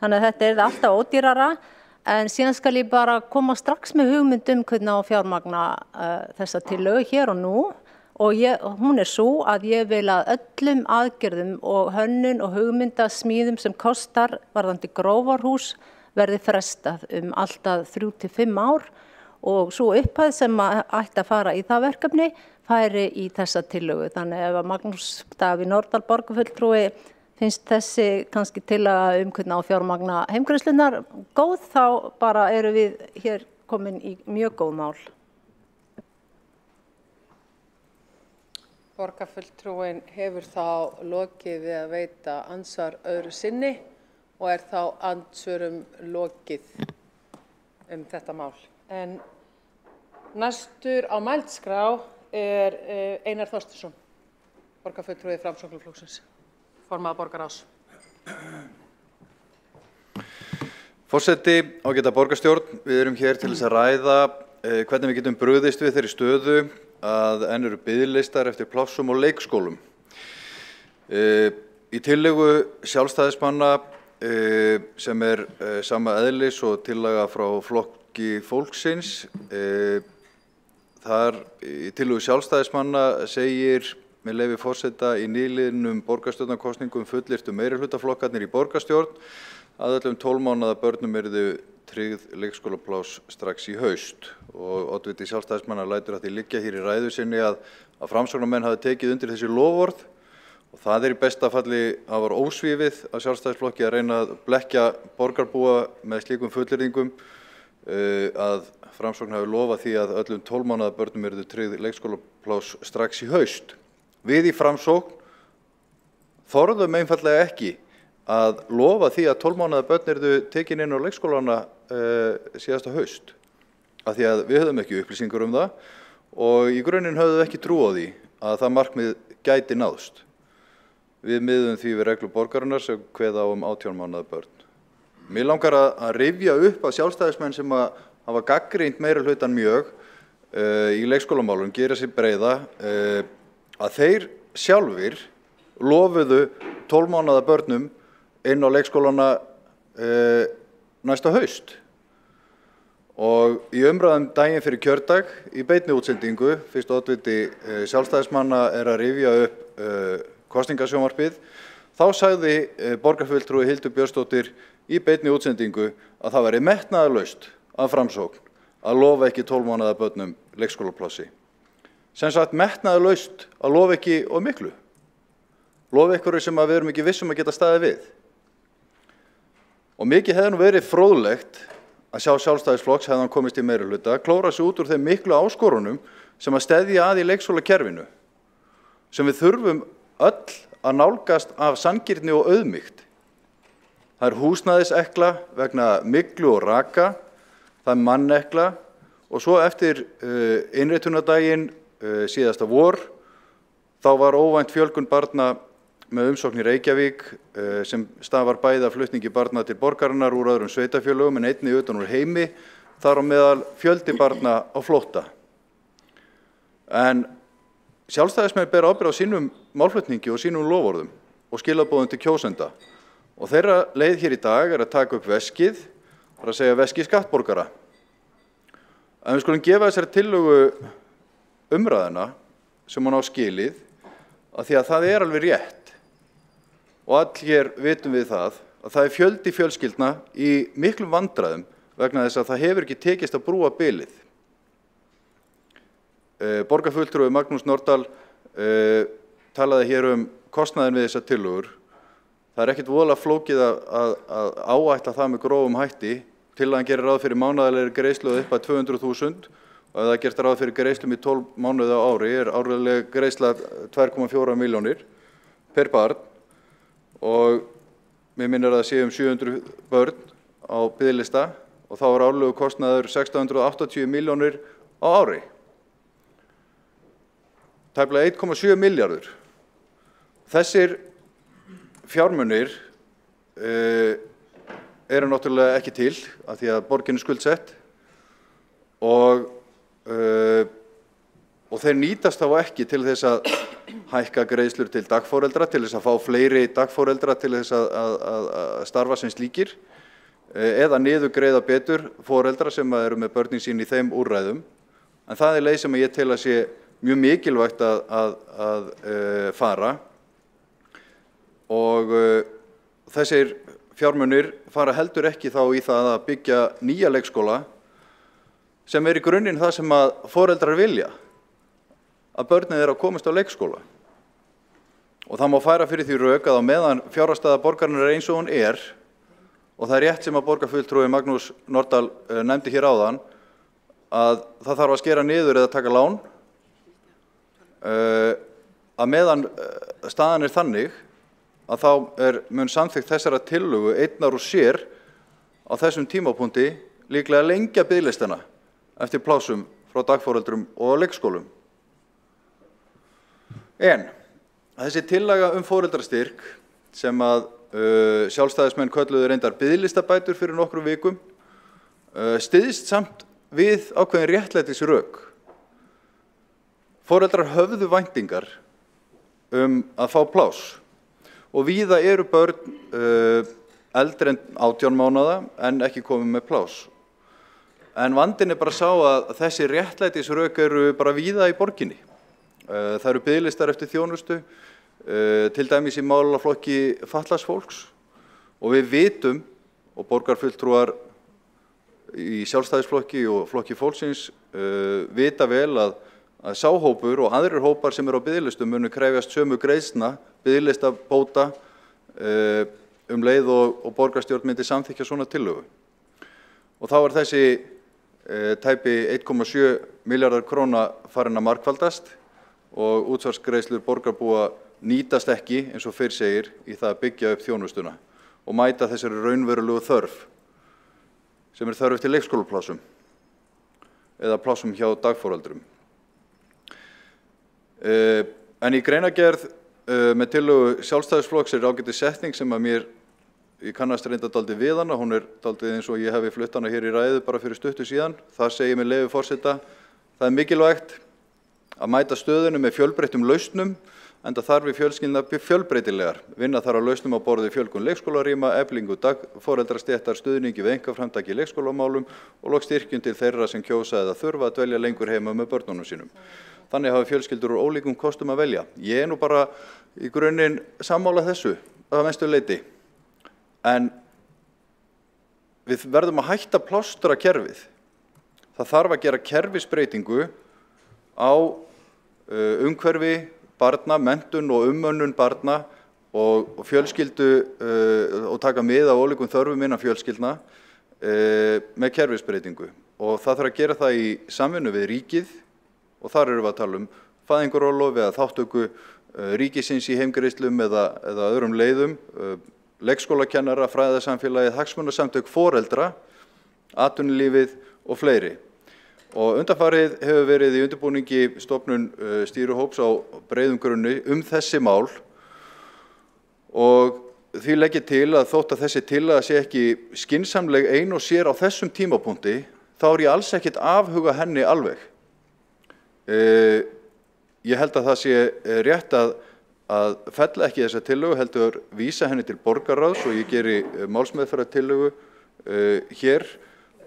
þannig að þetta er alltaf ódýrara en síðan skal ég bara koma strax með hugmynd hvernig á fjármagna þessa tillögu hér og nú og hún er svo að ég vil að öllum aðgerðum og hönnun og hugmyndasmíðum sem kostar varðandi grófarhús verði frestað alltaf 3 til 5 ár og svo upphæð sem ætti að fara í það verkefni færi í þessa tillögu. Þannig ef að Magnús Davíð Nordal borgarfulltrúi finnst þessi kannski tillaga hvernig á fjármagna heimgreiðslurnar góð þá bara erum við hér komin í mjög góð mál. Borgarfulltrúinn hefur þá lokið við að veita andsvar öðru sinni og er þá andsvörum lokið þetta mál. En næstur á mælskrá er Einar Þorsteinsson, borgarfulltrúi Framsóknarflokksins, formaður borgarráðs. Forseti, ágæta borgarstjórn, við erum hér til þess að ræða hvernig við getum brugðist við þeirri stöðu að enn eru biðlistar eftir plássum og leikskólum. Í tillögu sjálfstæðismanna sem er sama eðlis og tillaga frá flokki fólksins. Þar í tillögu sjálfstæðismanna segir, með leyfi forseta, í nýliðnum borgarstjórnarkosningum fullyrtu meirihlutaflokkarnir í borgarstjórn að öllum 12 mánaða börnum yrðu tryggð leikskólapláss strax í haust og oddviti sjálfstæðismanna lætur að því liggja hér í ræðu sinni að framsóknarmenn hafi tekið undir þessi loforð og það er í besta falli að var ósvífið að sjálfstæðisflokki að reyna að blekkja borgarbúa með slíkum fullyrðingum að Framsókn hafi lofað því að öllum 12 mánaða börnum yrðu tryggð leikskólapláss strax í haust. Við í Framsókn þorðum einfaldlega ekki að lofa því að 12 mánaða börn yrðu tekin inn á leikskólana síðasta haust af því að við höfðum ekki upplýsingar það og í grunninn höfðum við ekki trú á því að það markmið gæti náðst. Við miðum því við reglu borgarinnar sem kveða á 18 mánaða börn. Mér langar að rifja upp að sjálfstæðismenn sem hafa gagnrýnt meirihlutann mjög í leikskólamálum gera sér breiða að þeir sjálfir lofuðu 12 mánaða börnum inn á leikskólana næsta haust. Og í umræðum daginn fyrir kjördag í beinni útsendingu, fyrst oddviti sjálfstæðismanna er að rifja upp kosningasjónvarpið, þá sagði borgarfulltrúi Hildur Björnsdóttir í beinni útsendingu að það væri metnaðarlaust af Framsókn að lofa ekki 12 mánaða börnum leikskólaplássi. Sem sagt metnaðarlaust að lofa ekki of miklu. Lofa einhverju sem við erum ekki vissum að geta staðið við. Og mikið hefði nú verið fróðlegt að sjá Sjálfstæðisflokks hefði hann komist í meirihluta, klóra sig út úr þeim miklu áskorunum sem að steðja að í leikskólakerfinu, sem við þurfum öll að nálgast af sanngirni og auðmýkt. Það er húsnæðisekla vegna myglu og raka, það er mannekla og svo eftir innritunardaginn síðasta vor, þá var óvænt fjölgun barna með umsókn í Reykjavík sem stafar bæði af flutningi barna til borgarinnar úr öðrum sveitarfélögum en einnig utan úr heimi, þar á meðal fjöldi barna á flótta. En Sjálfstæðismenn bera ábyrgð á sínum málflutningi og sínum loforðum og skilaboðum til kjósenda. Og þeirra leið hér í dag er að taka upp veskið, það er að segja veski skattborgara. En við skulum gefa þessari tillögu umræðuna sem hún á skilið, af því að það er alveg rétt. Og all hér vitum við það, að það er fjöldi fjölskyldna í miklum vandræðum vegna þess að það hefur ekki tekist að brúa bilið. Borgarfulltrúi Magnús Norðdahl talaði hér kostnaðinn við þessar tillögur. Það er ekkert voðalega flókið að áætla það með grófum hætti. Tillagan gerir ráð fyrir mánaðarlegri greiðslu upp að 200.000 og ef það gert ráð fyrir greiðslum í 12 mánuði á ári er árleg greiðsla 2,4 milljónir per barn og mér minnir að það sé 700 börn á biðlista og þá er árlegu kostnaður 680 milljónir á ári. Tæplega 1,7 milljarður. Þessir fjármunir eru náttúrulega ekki til af því að borgin er skuldsett og þeir nýtast þá ekki til þess að hækka greiðslur til dagforeldra, til þess að fá fleiri dagforeldra til þess að starfa sem slíkir eða niðurgreiða betur foreldra sem eru með börnin sín í þeim úrræðum. En það er leið sem ég tel að sé mjög mikilvægt að fara og þessir fjármunir fara heldur ekki þá í það að byggja nýja leikskóla sem er í grunninn það sem að foreldrar vilja, að börnin þeirra komast á leikskóla. Og það má færa fyrir því rök að á meðan fjárhagsstaða borgarinnar er eins og hún er, og það er rétt sem að borgarfulltrúi Magnús Norðdahl nefndi hér áðan, að það þarf að skera niður eða taka lán, að meðan staðan er þannig að þá mun samþykkt þessara tillögu einnar og sér á þessum tímapunkti líklega lengja biðlistana eftir plásum frá dagforeldrum og leikskólum. En þessi tillaga foreldrastyrk sem að sjálfstæðismenn kölluðu reyndar biðlistabætur fyrir nokkrum vikum styðst samt við ákveðin réttlætisrök. Foreldrar höfðu væntingar að fá plás og víða eru börn eldri en 18 mánaða en ekki komið með plás. En vandinn er bara sá að þessi réttlætisrök eru bara víða í borginni. Það eru biðlistar eftir þjónustu, til dæmis í málaflokki fatlaðs fólks og við vitum og borgarfulltrúar í Sjálfstæðisflokki og flokki fólksins vita vel að sáhópur og aðrir hópar sem eru á biðlistum munu krefjast sömu greiðslna, biðlistabóta leið og borgarstjórn myndi samþykkja svona tillögu. Og þá er þessi tæpi 1,7 milljarðar króna farin að margfaldast og útsvarsgreiðslur borgarbúa nýtast ekki, eins og fyrr segir, í það að byggja upp þjónustuna og mæta þessari raunverulegu þörf sem er þörf til leikskólaplásum eða plásum hjá dagforeldrum. En í greinargerð með tillögu Sjálfstæðisflokks er ágætis setning sem að ég kannast reynda dálítið við hana, hún er dálítið eins og ég hefi flutt hana hér í ræðu bara fyrir stuttu síðan. Það segir með leyfi forseta: það er mikilvægt að mæta stöðunum með fjölbreyttum lausnum enda þarf við fjölskyldurnar fjölbreytilegar. Vinna þarf að lausnum á borði fjölgun leikskólarýma, eflingu dagforeldra-stéttar, stuðningi við einkaframtaki í leikskólamálum og loks styrkjun til þeirra sem kjósa eða þurfa að dvelja lengur heima með börnunum sínum. Þannig hafa fjölskyldur úr ólíkum kostum að velja. Ég er nú bara í grunninn sammála þessu að mestu leyti. En við verðum að hætta plástra kerfið. Það þarf að gera kerfisbreytingu á umhverfi barna, menntun og umönnun barna og fjölskyldu og taka mið af ólíkum þörfum innan fjölskyldna með kerfisbreytingu og það þarf að gera það í samvinnu við ríkið og þar erum við að tala fæðingarorlof eða þátttöku ríkisins í heimgreiðslum eða öðrum leiðum, leikskólakennara, fræðasamfélagið, hagsmunasamtök foreldra, atvinnulífið og fleiri. Og undanfarið hefur verið í undirbúningi stofnun stýrihóps á breiðum grunni þessi mál og því legg ég til að þótt að þessi tillaga sé ekki skynsamleg ein og sér á þessum tímapunkti, þá ég alls ekkert afhuga henni alveg. Ég held að það sé rétt að fella ekki þessa tillögu, heldur vísa henni til borgarráðs og ég geri málsmeðferðartillögu hér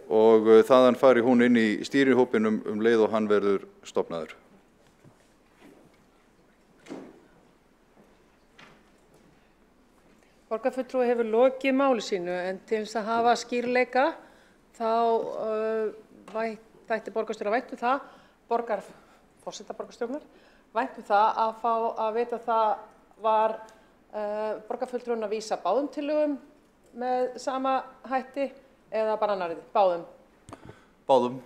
og þaðan fari hún inn í stýrihópinn leið og hann verður stofnaður. Borgarfulltrúi hefur lokið máli sínu en til þess að hafa skýrleika þá þætti borgarstjóra væntu það, forseta borgarstjórnar, væntu það að fá að vita það var borgarfulltrúin að vísa báðum tillögum með sama hætti eða bara annarriði, báðum? Báðum.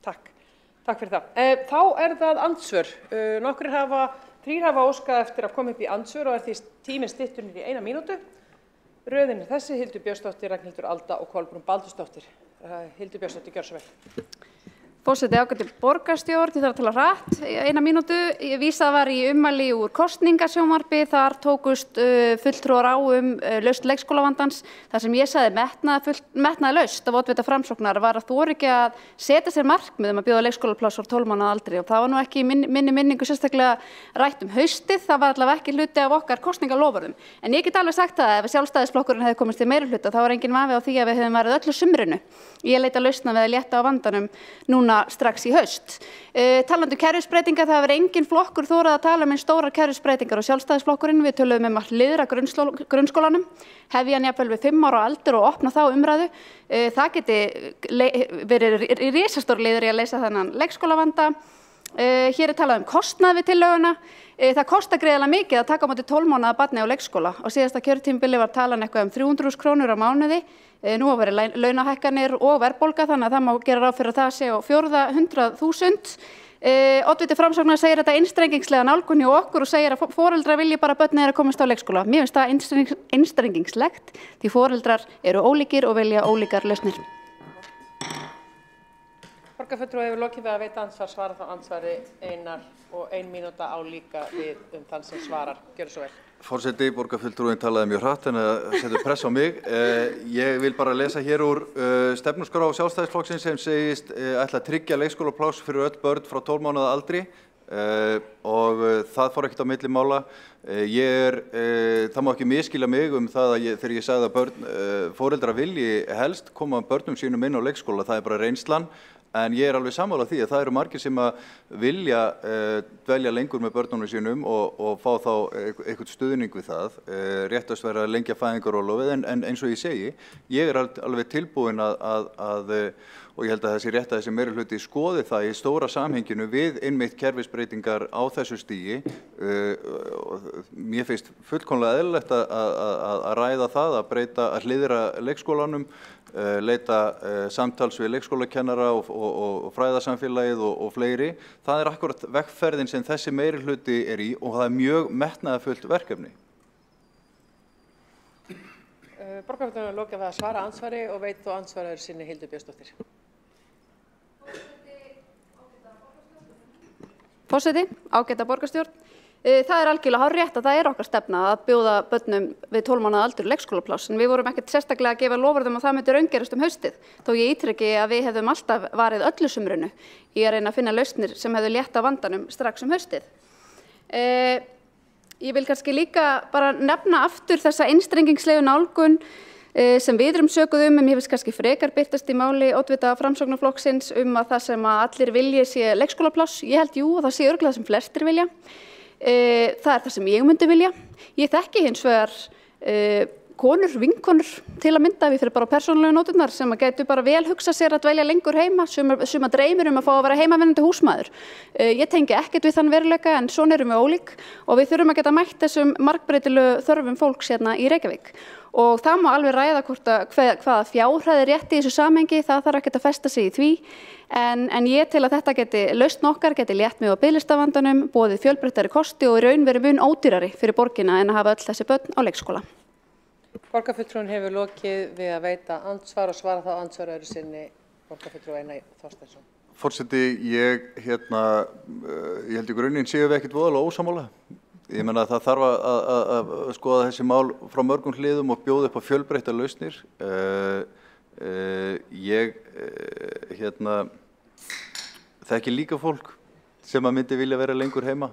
Takk fyrir það. Þá það andsvör. Þrír hafa óskað eftir að koma upp í andsvör og því tíminn styttur niður í 1 mínútu. Röðin þessi, Hildur Björnsdóttir, Ragnhildur Alda og Kolbrún Baldursdóttir. Hildur Björnsdóttir, gjörðu svo vel. Forseti ágæti borgarstjórn, ég þarf að tala hratt, 1 mínútu. Vísað var í ummæli úr kosningasjónvarpi, þar tókust fulltrúar á lausn leikskólavandans. Það sem ég sagði metnaðarlaust af oddvita Framsóknar var að þora ekki að setja sér markmið að bjóða leikskólapláss frá 12 mánaða aldri og það var nú ekki minni minningu sérstaklega rætt haustið, það var allavega ekki hluti af okkar kosningaloforðum. En ég get alveg sagt það ef Sjálfstæðisflokkurinn hefði komist til meirihluta, þá var enginn vafi á því að við hefðum verið öllu sumrinu. Ég leita lausna við að létta á vandanum núna strax í haust. Talandi kerfisbreytingar, það hefur engin flokkur þórað að tala um stórar kerfisbreytingar og Sjálfstæðisflokkurinn. Við töluðum að hliðra grunnskólanum, hefja hann jafnvel við 5 ára aldur og opna þá umræðu. Það geti verið risastór liður í að leysa þennan leikskólavanda. Hér talað kostnað við tillöguna. Það kostar greiðlega mikið að taka á móti 12 mánaða barni á leikskóla og síðasta kjörtímabili var talan eitthvað 300.000 krónur á mánuði. Nú hafa verið launahækkanir og verðbólga þannig að það má gera ráð fyrir að það sé á 400.000. Oddviti Framsóknar segir þetta einstrengingslega nálgun hjá okkur og segir að foreldrar vilji bara börnin þeirra komast á leikskóla. Mér finnst það einstrengingslegt því foreldrar eru ólíkir og vilja ólíkar lausnir. Borgarfulltrúi hefur lokið við að veita andsvar, svara þá andsvari Einar og 1 mínúta á líka við þann sem svarar. Gjörðu svo vel. Forseti, borgarfulltrúin talaði mjög hratt en að setja press á mig. Ég vil bara lesa hér úr stefnuskrá Sjálfstæðisflokksins sem segist ætla að tryggja leikskólapláss fyrir öll börn frá 12 mánaða aldri og það fór ekkert á milli mála. Það má ekki misskilja mig það að þegar ég sagði að foreldrar vilji helst koma börnum sínum inn á leikskóla, það bara reynslan. En ég alveg sammála því að það eru margir sem að vilja dvelja lengur með börnunum sínum og fá þá eitthvað stuðning við það. Réttast verið að lengja fæðingarorlofið en eins og ég segi, ég alveg tilbúin og ég held að þessi rétt að þessi meirihluti skoði það í stóra samhenginu við einmitt kerfisbreytingar á þessu stigi. Mér finnst fullkomlega eðlilegt að ræða það, að hliðra leikskólanum, leita samtals við leikskólakennara og fræðasamfélagið og fleiri. Það akkurat vegferðin sem þessi meirihluti í og það mjög metnaðarfullt verkefni. Borgarfulltrúin lokið við að svara andsvari og veit þó andsvaraður sinni Hildur Björnsdóttir. Forseti, ágæta borgarstjórn. Það algjörlega hárrétt að það okkar stefna að bjóða börnum við 12 mánaða aldur leikskólapláss en við vorum ekkert sérstaklega að gefa loforð að það myndi raungerast haustið þó ég ítreki að við hefðum alltaf varið öllu sumrinu í að reyna að finna lausnir sem hefðu létta vandanum strax haustið. Ég vil kannski líka bara nefna aftur þessa einstrengingslegu nálgun sem við erum sökuð en ég finnst kannski frekar birtast í máli oddvita Framsóknarflokksins að það sem að allir vilji sé leikskólapláss. Ég held jú og það sé örugglega sem flestir vilja. Það það sem ég myndi vilja. Ég þekki hins vegar konur, vinkonur til að mynda, við fyrir bara á persónulegu nóturnar sem að gætu bara vel hugsa sér að dvelja lengur heima, sem að dreymir að fá að vera heimavinnandi húsmaður. Ég tengi ekkert við þann veruleika en svona erum við ólík og við þurfum að geta mætt þessum margbreytilegu þörfum fólks hérna í Reykjavík. Og það má alveg ræða hvaða fjárhæð er rétt í þessu samhengi, það þarf ekkert að festa sig í því. En ég til að þetta geti lausn okkar, geti létt mig á biðlistavandanum, boðið fjölbreyttari kosti og í raun verið mun ódýrari fyrir borgina en að hafa öll þessi börn á leikskóla. Borgarfulltrúinn hefur lokið við að veita andsvar og svara þá andsvar öðru sinni borgarfulltrúi Einar Þorsteinsson. Forseti, ég held í grunninn séum við ekkert voðalega ósammála. Ég meina að það þarf að skoða þessi mál frá mörgum hliðum og bjóða upp á fjölbreyttar lausnir. Ég þekki líka fólk sem að myndi vilja vera lengur heima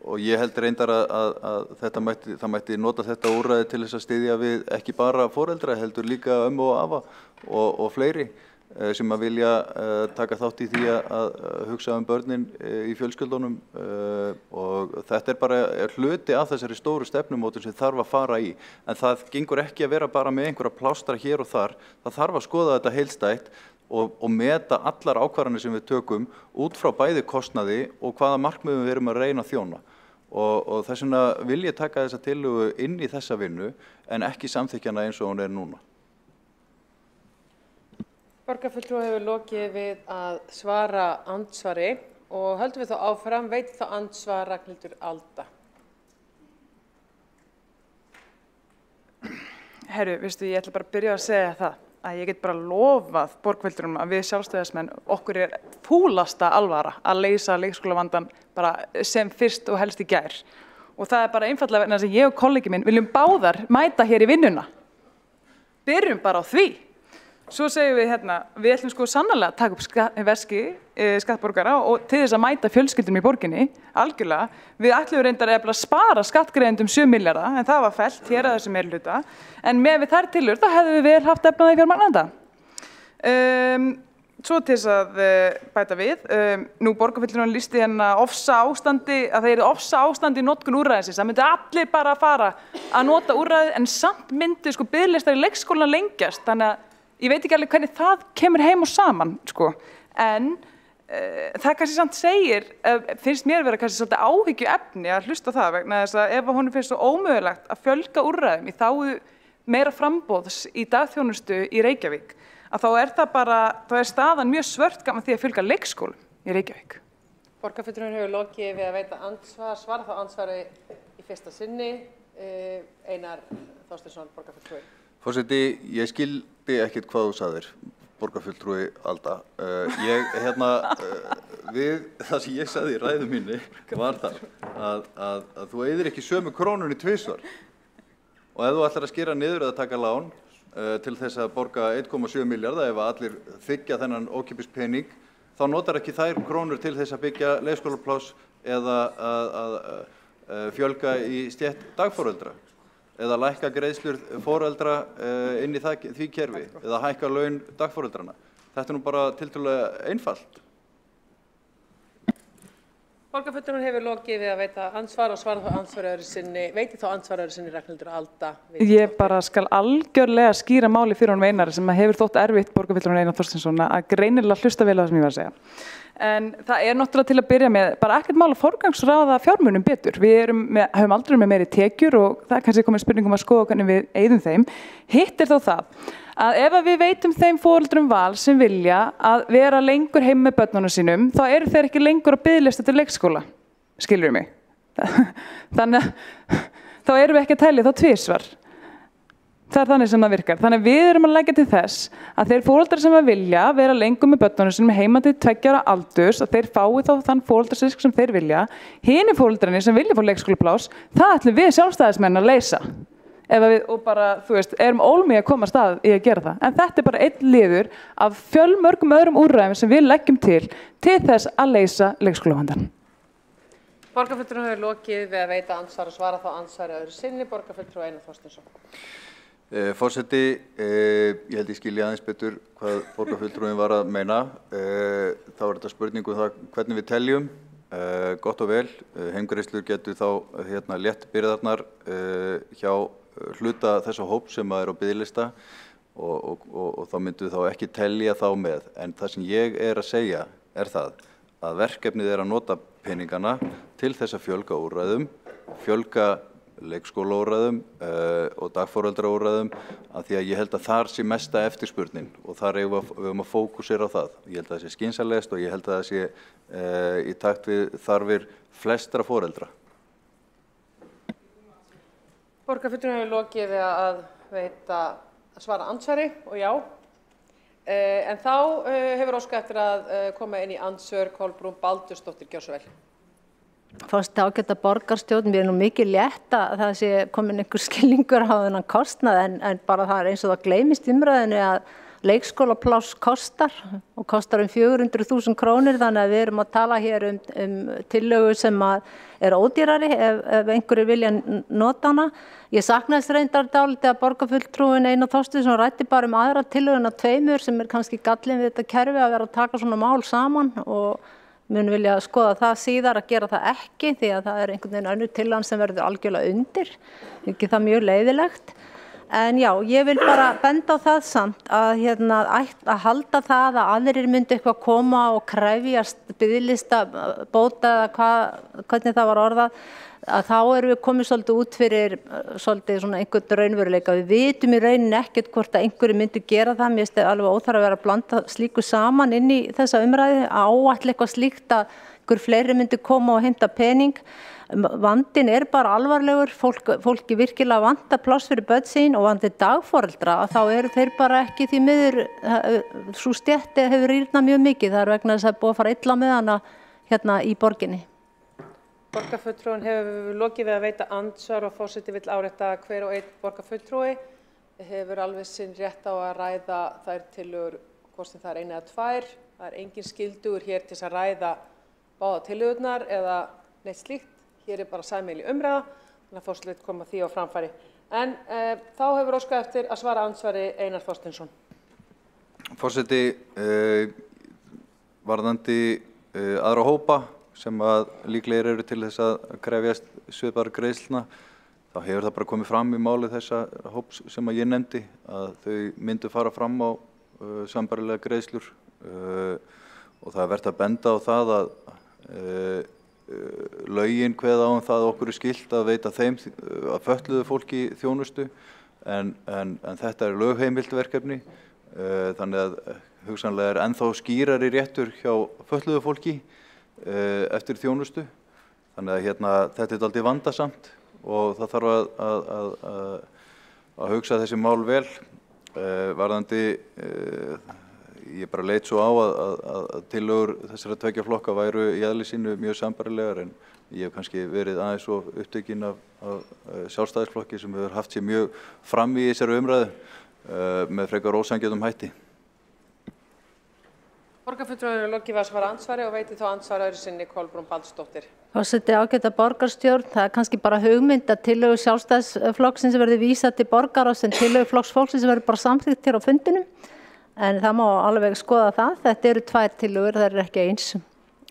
og ég held reyndar að það mætti nota þetta úrræði til þess að styðja við ekki bara foreldra heldur líka ömmu og afa og fleiri sem að vilja taka þátt í því að hugsa börnin í fjölskyldunum og þetta bara hluti af þessari stóru stefnumótun sem þarf að fara í. En það gengur ekki að vera bara með einhverja plástra hér og þar. Það þarf að skoða þetta heildstætt og meta allar ákvarðanir sem við tökum út frá bæði kostnaði og hvaða markmiðum við erum að reyna að þjóna. Og þess vegna vil ég taka þessa tillögu inn í þessa vinnu en ekki samþykkja hana eins og hún núna. Borgarfulltrúi hefur lokið við að svara andsvari og höldum við þá áfram, veit þá andsvar Ragnhildur Alda. Herru, veistu, ég ætla bara að byrja að segja það að ég get bara lofað borgarfulltrúum að við sjálfstæðismenn okkur er fúlasta alvara að leysa leikskólavandann bara sem fyrst og helst í gær. Og það er bara einfaldlega vegna þess að ég og kollegi minn viljum báðar mæta hér í vinnuna. Byrjum bara á því. Svo segjum við við ætlum sko sannarlega að taka upp veski skattborgara og til þess að mæta fjölskyldum í borginni, algjörlega. Við ætlum reyndar að spara skattgreiðendum 7 milljarða, en það var fellt hér að þessu meirihluta. En með við þær tillögur, þá hefðum við vel haft efnaði fjármagnanda. Svo til þess að bæta við, nú borgarfulltrúinn lýsti ofsa ástandi, að það er ofsa ástandi í notkun úrræðisins. Það myndi allir bara fara að nota úrræðið, en samt myndi sko biðlistar í leikskólanum lengjast, þannig að ég veit ekki alveg hvernig það kemur heim og saman, sko. En það kannski samt segir, finnst mér vera kannski svolítið áhyggjuefni að hlusta það vegna þess að ef honum finnst svo ómögulegt að fjölga úrræðum í þágu meira framboðs í dagþjónustu í Reykjavík, að þá er það bara, þá er staðan mjög svört gaman því að fjölga leikskólum í Reykjavík. Borgarfulltrúinn hefur lokið við að veita andsvar, svara þá andsvari í fyrsta sinni. Einar Þorsteinsson, borgarfulltrúi. Forseti, ég skildi ekkert hvað þú sagðir, borgarfulltrúi Alda. Við það sem ég sagði í ræðu minni var það að þú eyðir ekki sömu krónunni tvisvar. Og ef þú ætlar að skera niður eða taka lán til þess að borga 1,7 milljarða ef allir þiggja þennan ókeypis pening, þá notar ekki þær krónur til þess að byggja leikskólapláss eða að fjölga í stétt dagforeldra. Eða lækka greiðslur foreldra inn í því kerfi, eða hækka laun dagforeldrana. Þetta er nú bara tiltölulega einfalt. Borgarfulltrúinn hefur lokið við að veita andsvar og svara þá andsvari öðru sinni, veiti þá andsvar öðru sinni Ragnhildur Alda. Ég bara skal algjörlega skýra máli fyrir honum Einari sem hefur þótt erfitt borgarfulltrúinn Einar Þorsteinsson að greinilega hlusta vel á það sem ég var að segja. En það er náttúrulega til að byrja með bara ekkert mál að forgangsraða fjármunum betur. Við höfum aldrei með meiri tekjur og það er kannski komið spurningum að skoða hvernig við eyðum þeim. Hitt er þó það að ef við veitum þeim foreldrum val sem vilja að vera lengur heim með börnunum sínum, þá eru þeir ekki lengur að biðlista til leikskóla. Skilurðu mig? Þannig að þá erum við ekki að telja þá tvisvar. Það er þannig sem það virkar. Þannig að við erum að leggja til þess að þeir foreldrar sem vilja vera lengur með börnunum sínum heima til 2 ára aldurs, að þeir fái þá þann foreldrastyrk sem þeir vilja. Hinir foreldrarnir sem vilja fá leikskólapláss, það ætlum við sjálfstæðismenn að leysa. Og bara, erum ólmig að koma stað í að gera það. En þetta er bara einn liður af fjölmörgum öðrum úrræðum sem við leggjum til þess að leysa leikskólavandann. Borgarfulltrúinn hefur lokið við að veita andsvar og svara þá andsvari öðru sinni, borgarfulltrúi Einar Þorsteinsson. Forseti, ég held ég skilji aðeins betur hvað borgarfulltrúinn var að meina. Þá er þetta spurning það hvernig við teljum. Gott og vel, heimgreiðslur getur þá létt byrðarnar hjá hluta þessa hóps sem er á biðlista og þá myndum við þá ekki telja þá með. En það sem ég er að segja er það að verkefnið er að nota peningana til þess að fjölga úrræðum, fjölga leikskólaúrræðum og dagforeldraúrræðum, af því að ég held að þar sé mesta eftirspurnin og þar eigum að fókusera á það. Ég held að það sé skynsamlegast og ég held að það sé í takt við þarfir flestra foreldra. Borgarfulltrúinn hefur lokið við að svara andsvari og já. En þá hefur óskað eftir að koma inn í andsvör Kolbrún Baldursdóttir, gjörðu svo vel. Forseti ágæta borgarstjórn, mér nú mikið létt að það sé komin einhver skilningur á þennan kostnað en bara það eins og það gleymist umræðinu að leikskólapláss kostar og kostar 400.000 krónur, þannig að við erum að tala hér tillögu sem er ódýrari ef einhverju vilja nota hana. Ég saknaðist reyndar dálítið að borgarfulltrúinn Einar Þorsteinsson ræddi bara aðra tillöguna tveimur sem kannski gallinn við þetta kerfi að vera að taka svona mál saman og mun vilja skoða það síðar að gera það ekki því að það einhvern veginn önnur tillagan sem verður algjörlega undir, ekki það mjög leiðilegt. En já, ég vil bara benda á það samt að halda það að aðrir myndu eitthvað koma og krefjast biðlista bóta eða hvernig það var orðað, að þá erum við komið svolítið út fyrir svolítið svona einhvern raunveruleika. Við vitum í rauninni ekkert hvort að einhverju myndu gera það, mér finnst alveg óþarfi að vera að blanda slíku saman inn í þessa umræðu, áætla eitthvað slíkt að einhver fleiri myndu koma og heimta pening. Vandinn er bara alvarlegur, fólki virkilega vantar pláss fyrir börn sín og vandir dagforeldra að þá eru þeir bara ekki því miður, sú stétti hefur rýrnað mjög mikið, það er vegna þess að búið að fara illa með hana hérna í borginni. Borgarfulltrúinn hefur lokið við að veita andsvar og forseti vill árétta að hver og einn borgarfulltrúi hefur alveg sinn rétt á að ræða þær tillögur, hvort sem það er eina eða tvær. Það er engin skyldugur hér til að ræða báða tillögurnar eða neitt slíkt. Hér er bara sameiginleg umræða, þannig að forseti vill koma því á framfæri. En þá hefur óskað eftir að svara andsvari Einar Þorsteinsson. Forseti, varðandi aðra hópa sem að líklegir eru til þess að krefjast svipaðra greiðslna, þá hefur það bara komið fram í máli þessa hóps sem að ég nefndi að þau myndu fara fram á sambærilega greiðslur og það er vert að benda á það að lögin kveða á það að okkur er skylt að veita þeim að fötluðu fólki þjónustu en þetta er lögheimilt verkefni þannig að hugsanlega er ennþá skýrari réttur hjá fötluðu fólki eftir þjónustu. Þannig að þetta er dálítið vandasamt og það þarf að hugsa þessi mál vel. Varðandi, ég bara leit svo á að tillögur þessara tveggja flokka væru í eðli sínu mjög sambærilegar en ég hef kannski verið aðeins svo upptekinn af Sjálfstæðisflokki sem hefur haft sér mjög fram í þessari umræðu með frekar ósanngjörnum hætti. Borgarfulltrúinn hefur lokið við að svara andsvari og veitir þá andsvar öðru sinni Kolbrún Baldursdóttir. Forseti ágæta borgarstjórn, það er kannski bara hugmynd að tillögu Sjálfstæðisflokksins verði vísað til borgarráðs en tillögu Flokks fólksins verði bara samþykkt hér á fundinum. En það má alveg skoða það, þetta eru tvær tillögur, það er ekki eins.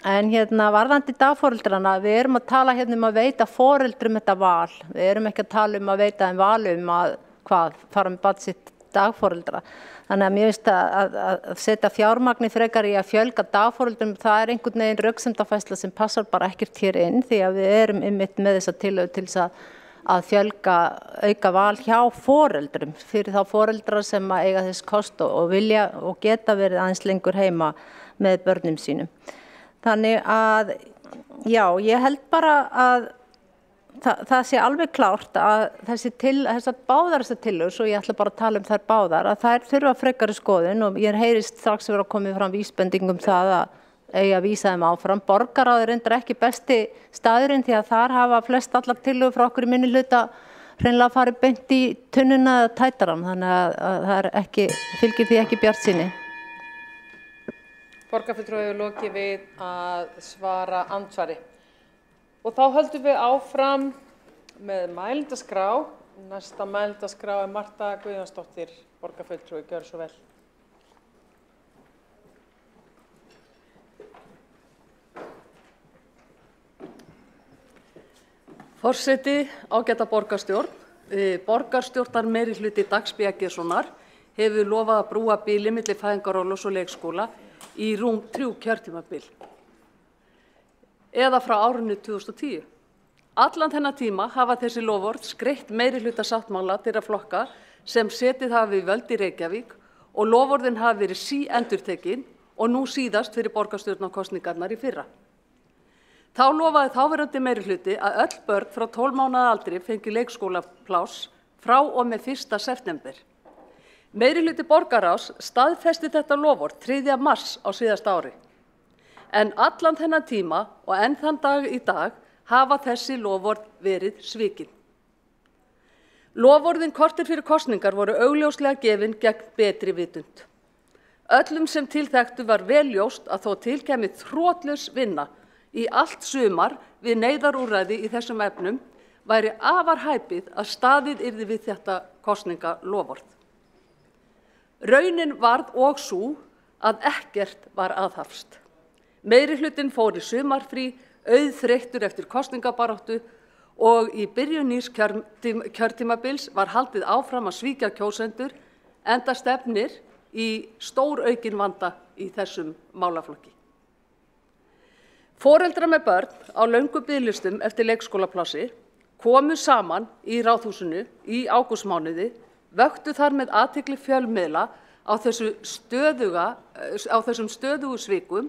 En varðandi dagforeldrana, við erum að tala að veita foreldrum þetta val. Við erum ekki að tala að veita þeim val að fara með barn sitt dagforeldra. Þannig að mér finnst að setja fjármagni frekar í að fjölga dagforeldrum, það er einhvern veginn röksemdafærsla sem passar bara ekkert hér inn því að við erum einmitt með þessa tillögu til þess að fjölga auka val hjá foreldrum fyrir þá foreldra sem eiga þess kost og vilja og geta verið aðeins lengur heima með börnum sínum. Þannig að já, ég held bara að það sé alveg klárt að þessar báðar þessar tillögur, svo ég ætla bara að tala þær báðar, að þær þurfa frekari skoðun og ég heyrist strax vera að koma fram vísbendingum það að eiga að vísa þeim áfram. Borgarráð er reyndar ekki besti staðurinn því að þar hafa flest allar tillögur frá okkur í minnihluta hreinlega farið beint í tunnuna eða tætarann, þannig að það fylgir því ekki bjartsýni. Borgarfulltrúinn hefur lokið við að svara andsvari. Og þá höldum við áfram með mælendaskrá. Næsta mælendaskrá er Marta Guðjónsdóttir, borgarfulltrúi, gjörðu svo vel. Forseti, ágæta borgarstjórn. borgarstjórnar meirihluti Dags B. Eggertssonar hefur lofað að brúa bili milli fæðingarorlofs og leikskóla í rúm 3 kjörtímabil eða frá árinu 2010. Allan þennan tíma hafa þessi loforð skreytt meirihluta sáttmála þeirra flokka sem setið hafa við völd í Reykjavík og loforðin hafa verið síendurtekin og nú síðast fyrir borgarstjórnarkosningarnar í fyrra. Þá lofaði þáverandi meirihluti að öll börn frá 12 mánaða aldri fengi leikskólapláss frá og með 1. september. Meirihluti borgarráðs staðfesti þetta loforð 3. mars á síðasta ári. En allan þennan tíma og enn þann dag í dag hafa þessi loforð verið svikin. Loforðin korter fyrir kosningar voru augljóslega gefin gegn betri vitund. Öllum sem til þekktu var vel ljóst að þó til kæmi þrotlaus vinna í allt sumar við neyðarúrræði í þessum efnum væri afar hæpið að staðið yrði við þetta kosningaloforð. Raunin varð og sú að ekkert var aðhafst. Meirihlutinn fór í sumarfrí, auðþreyttur eftir kosningabaráttu og í byrjun nýs kjörtímabils var haldið áfram að svíkja kjósendur enda stefnir í stóraukin vanda í þessum málaflokki. Foreldrar með börn á löngu biðlistum eftir leikskólaplássi komu saman í Ráðhúsinu í ágústmánuði, vöktu þar með athygli fjölmiðla á þessum stöðugu svikum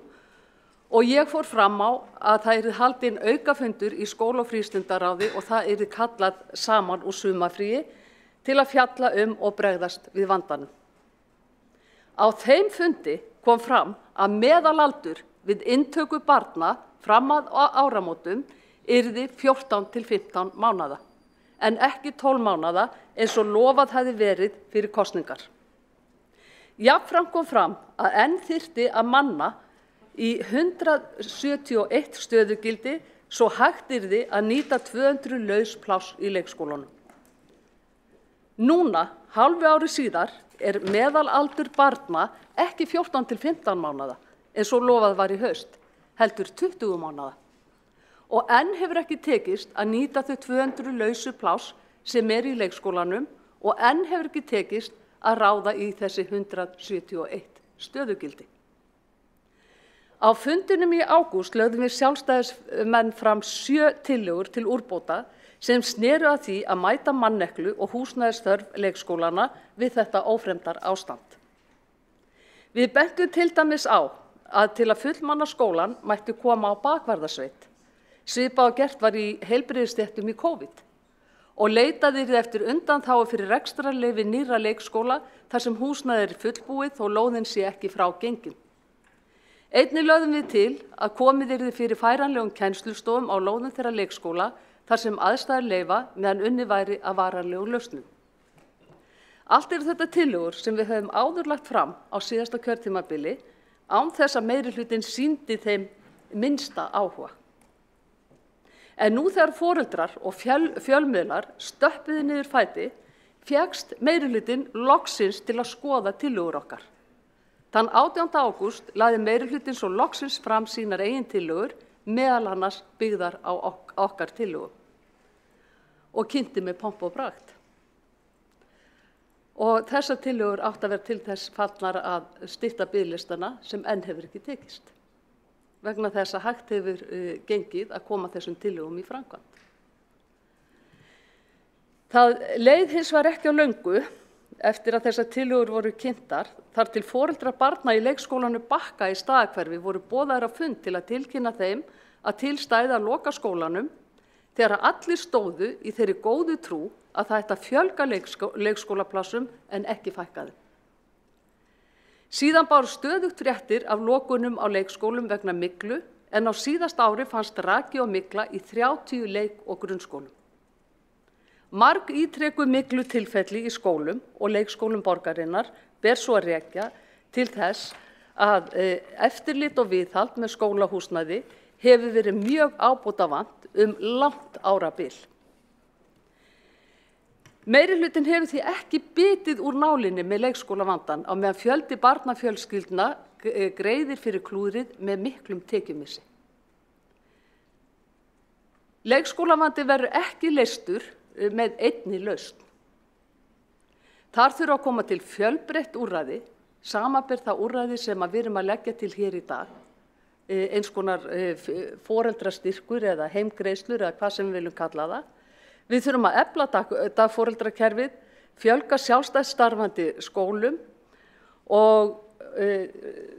og ég fór fram á að það yrði haldinn aukafundur í skóla- og frístundaráði og það yrði kallað saman úr sumarfríi til að fjalla og bregðast við vandanum. Á þeim fundi kom fram að meðalaldur við inntöku barna fram að áramótum yrði 14 til 15 mánaða, en ekki 12 mánaða eins og lofað hefði verið fyrir kosningar. Jafnframt kom fram að enn þyrfti að manna í 171 stöðugildi svo hægt yrði að nýta 200 laus pláss í leikskólanum. Núna, hálfu ári síðar, meðalaldur barna ekki 14 til 15 mánaða eins og lofað var í haust, heldur 20 mánaða. Og enn hefur ekki tekist að nýta þau 200 lausu pláss sem í leikskólanum og enn hefur ekki tekist að ráða í þessi 171 stöðugildi. Á fundinum í ágúst lögðum við sjálfstæðismenn fram 7 tillögur til úrbóta sem sneru að því að mæta manneklu og húsnæðisþörf leikskólana við þetta ófremdar ástand. Við bentum til dæmis á að til að fullmanna skólann mætti koma á bakvarðasveit, svipað og gert var í heilbrigðisstéttum í COVID, og leitaði eftir undanþágu fyrir rekstrarleyfi nýrra leikskóla þar sem húsnæði fullbúið og lóðin sé ekki frá gengin. Einnig lögðum við til að komið yrði fyrir færanlegum kennslustofum á lóðum þeirra leikskóla þar sem aðstæður leyfa meðan unnið væri að varanlegum lausnum. Allt eru þetta tillögur sem við höfum áður lagt fram á síðasta kjörtímabili án þess að meirihlutinn sýndi þeim minnsta áhuga. En nú þegar foreldrar og fjölmiðlar stöppuðu niður fæti, fékkst meirihlutinn loksins til að skoða tillögur okkar. Þann 18. ágúst lagði meirihlutinn svo loksins fram sínar eigin tillögur, meðal annars byggðar á okkar tillögum og kynnti með pomp og pragt. Og þessar tillögur áttu að vera til þess fallnar að stytta biðlistana sem enn hefur ekki tekist, vegna þess að hægt hefur gengið að koma þessum tillögum í framkvæmd. Það leið hins vegar ekki á löngu eftir að þessar tillögur voru kynntar þar til foreldrar barna í leikskólanum Bakka í Staðarhverfi voru boðaðir á fund til að tilkynna þeim að til stæði að loka skólanum þegar allir stóðu í þeirri góðu trú að það ætti að fjölga leikskólaplássum en ekki fækka þeim. Síðan báru stöðugt fréttir af lokunum á leikskólum vegna myglu en á síðasta ári fannst raki og mygla í 30 leik- og grunnskólum. Marg ítrekuð myglu tilfelli í skólum og leikskólum borgarinnar ber svo að rekja til þess að eftirlit og viðhald með skólahúsnæði hefur verið mjög ábótavant langt árabil. Meirihlutinn hefur því ekki bitið úr nálinni með leikskólavandann á meðan fjöldi barnafjölskyldna greiðir fyrir klúðrið með miklum tekjumissi. Leikskólavandi verður ekki leystur með einni lausn. Þar þurfa að koma til fjölbreytt úrræði, samanber það úrræði sem við erum að leggja til hér í dag, eins konar foreldrastyrkur eða heimgreiðslur eða hvað sem við viljum kalla það. Við þurfum að efla dagforeldrakerfið, fjölga sjálfstætt starfandi skólum og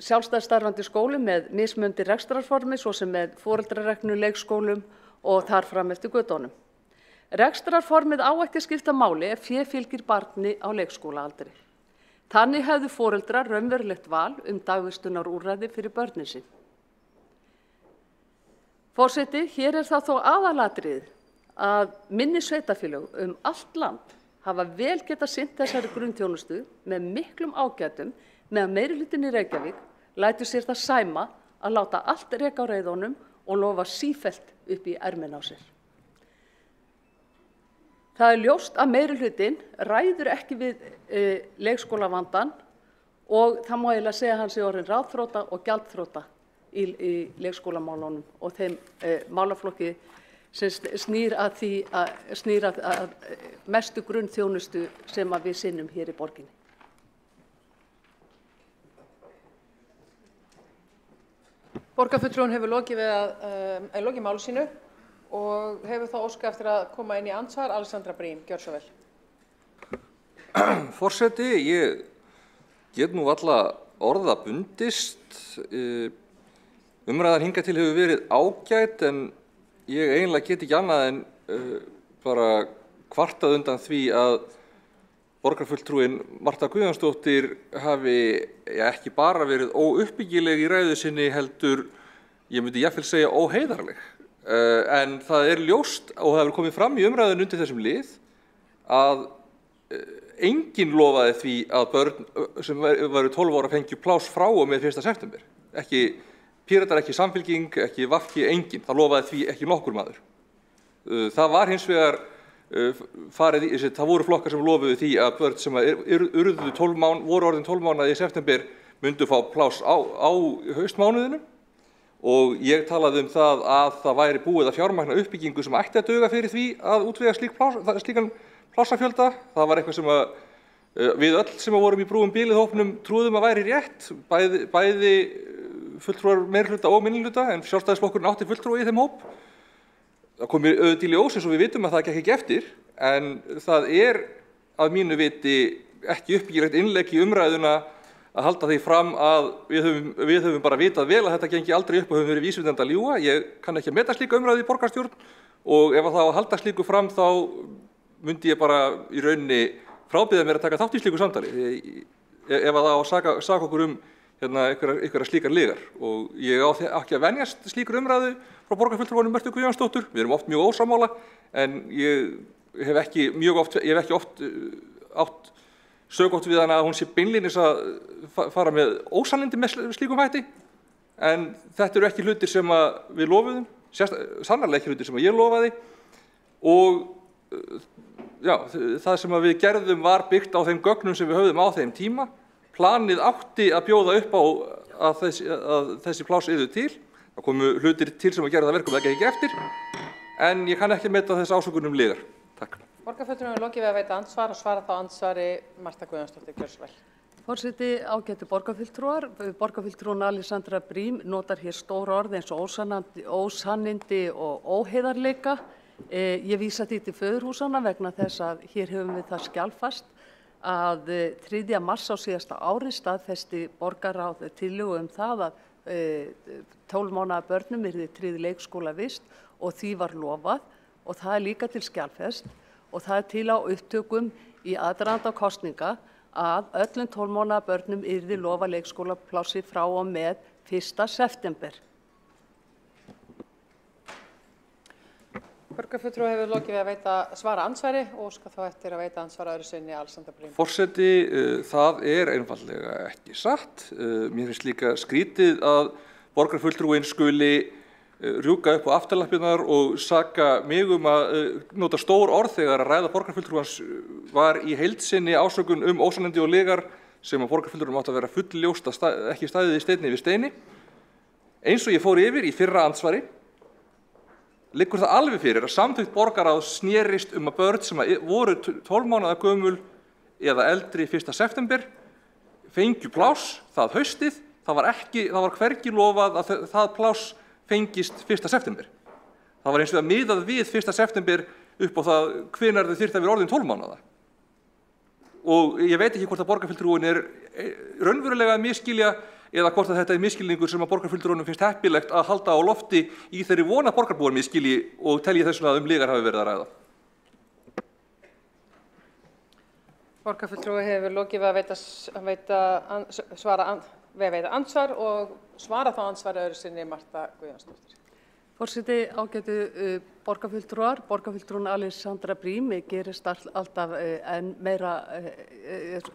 sjálfstætt starfandi skólum með mismunandi rekstrarformi, svo sem með foreldrareknu leikskólum og þar fram eftir götunum. Rekstrarformið á ekki að skipta máli ef fé fylgir barni á leikskólaaldri. Þannig hefðu foreldrar raunverulegt val dagvistunarúrræði fyrir börnin sín. Forseti, hér er það þó aðalatriðið að minni sveitarfélög allt land hafa vel getað sinnt þessari grunnþjónustu með miklum ágætum, meðan meirihlutinn í Reykjavík lætur sér það sæma að láta allt reka á reiðunum og lofa sífellt upp í ermina á sér. Það er ljóst að meirihlutinn ræður ekki við leikskólavandann og það má eiginlega segja að hann sé orðinn ráðþrota og gjaldþrota í leikskólamálunum og þeim málaflokki sem snýr að mestu grunnþjónustu sem við sinnum hér í borginni. Borgarfulltrúinn hefur lokið máli sínu og hefur þá óskað eftir að koma inn í andsvar. Alexandra Brím, gjör svo vel. Forseti, ég get nú varla orða bundist. Umræðan hingað til hefur verið ágæt en ég eiginlega get ekki annað en bara kvartað undan því að borgarfulltrúinn Marta Guðjónsdóttir hafi ekki bara verið óuppbyggileg í ræðu sinni heldur, ég myndi jafnvel segja óheiðarleg. En það er ljóst og það hefur komið fram í umræðun undir þessum lið að enginn lofaði því að börn sem varu 12 ára fengju pláss frá og með 1. september. Ekki Píratar, ekki Samfylking, ekki VG, enginn. Það lofaði því ekki nokkur maður. Það var hins vegar það voru flokkar sem lofuðu því að börn sem voru orðin 12 mánaði í september myndu fá pláss á haustmánuðinum og ég talaði það að það væri búið að fjármagna uppbyggingu sem ætti að duga fyrir því að útvega slíkan plássafjölda. Það var eitthvað sem við öll sem vorum í brúum bilið hópnum trúðum að væri rétt, bæði fulltrúar meirihluta og minnihluta, en Sjálfstæðisflokkurinn átti fulltrúa í þeim hóp. Það komi auðvitað í ljós eins og við vitum að það gekk ekki eftir, en það er að mínu viti ekki uppbyggilegt innlegg í umræðuna að halda því fram að við höfum bara vitað vel að þetta gengi aldrei upp og höfum verið vísvitandi að ljúga. Ég kann ekki að meta slíka umræðu í borgarstjórn og ef það á að halda slíku fram þá myndi ég bara í rauninni frábiðja mér að taka þátt í slíku samtali. Ef það á að saka okkur einhverja slíkar lygar og ég á ekki að venjast slíkur umræðu frá borgarfulltrúanum Mörtu Guðjónsdóttur. Við erum oft mjög ósammála en ég hef ekki oft átt sögótt við hana að hún sé beinlínis að fara með ósannindi með slíkum hætti, en þetta eru ekki hlutir sem við lofuðum, sannarlega ekki hlutir sem ég lofaði og já, það sem við gerðum var byggt á þeim gögnum sem við höfðum á þeim tíma. Planið átti að bjóða upp á að þessi pláss yrðu til. Það komu hlutir til sem að gera það verkum að ekki eftir, en ég kann ekki meta þess ásökunum lygar. Takk. Borgarfulltrúinn hefur lokið við að veita andsvar og svara þá andsvari Marta Guðjónsdóttir, gjör svo vel. Forseti, ágætu borgarfulltrúar, borgarfulltrúin Alexandra Brím notar hér stór orð eins og ósannindi og óheiðarleika. Ég vísa því til föðurhúsanna vegna þess að hér höfum við það skjalfast að 3. mars á síðasta ári staðfesti borgarráð tillögu það að 12 mánaða börnum yrði tryggð leikskólavist og því var lofað og það er líka til skjalfest og það er til á upptökum í aðdraganda kosninga að öllum 12 mánaða börnum yrði lofa leikskólaplássi frá og með 1. september. Borgarfulltrúi hefur lokið við að svara andsvari og óska þá eftir að veita andsvar öðru sinni Alexandra Brím. Forseti, það er einfaldlega ekki satt. Mér finnst líka skrítið að borgarfulltrúin skuli rjúka upp á afturlappirnar og saka mig að nota stór orð þegar að ræða borgarfulltrúans var í heild sinni ásökun ósannindi og lygar sem að borgarfulltrúum átti að vera fullljóst að ekki staðið í steini við steini. Eins og ég fór yfir í fyrra andsvari liggur það alveg fyrir að samþykkt borgarráðs snerist að börn sem voru 12 mánaða gömul eða eldri 1. september fengju pláss það haustið. Það var hvergi lofað að það pláss fengist 1. september. Það var eins og miðað við 1. september upp á það hvenær þau þyrftu að vera orðin 12 mánaða. Og ég veit ekki hvort að borgarfulltrúin raunverulega að misskilja eða hvort að þetta misskilningur sem að borgarfulltrúinum finnst heppilegt að halda á lofti í þeirri von að borgarbúar misskilji og telji þess vegna að lygar hafi verið að ræða. Borgarfulltrúi hefur lokið við að veita andsvar og svara þá andsvari öðru sinni Marta Guðjónsdóttir. Forseti, ágætu borgarfulltrúar, borgarfulltrúin Alessandra Brím gerist alltaf en meira,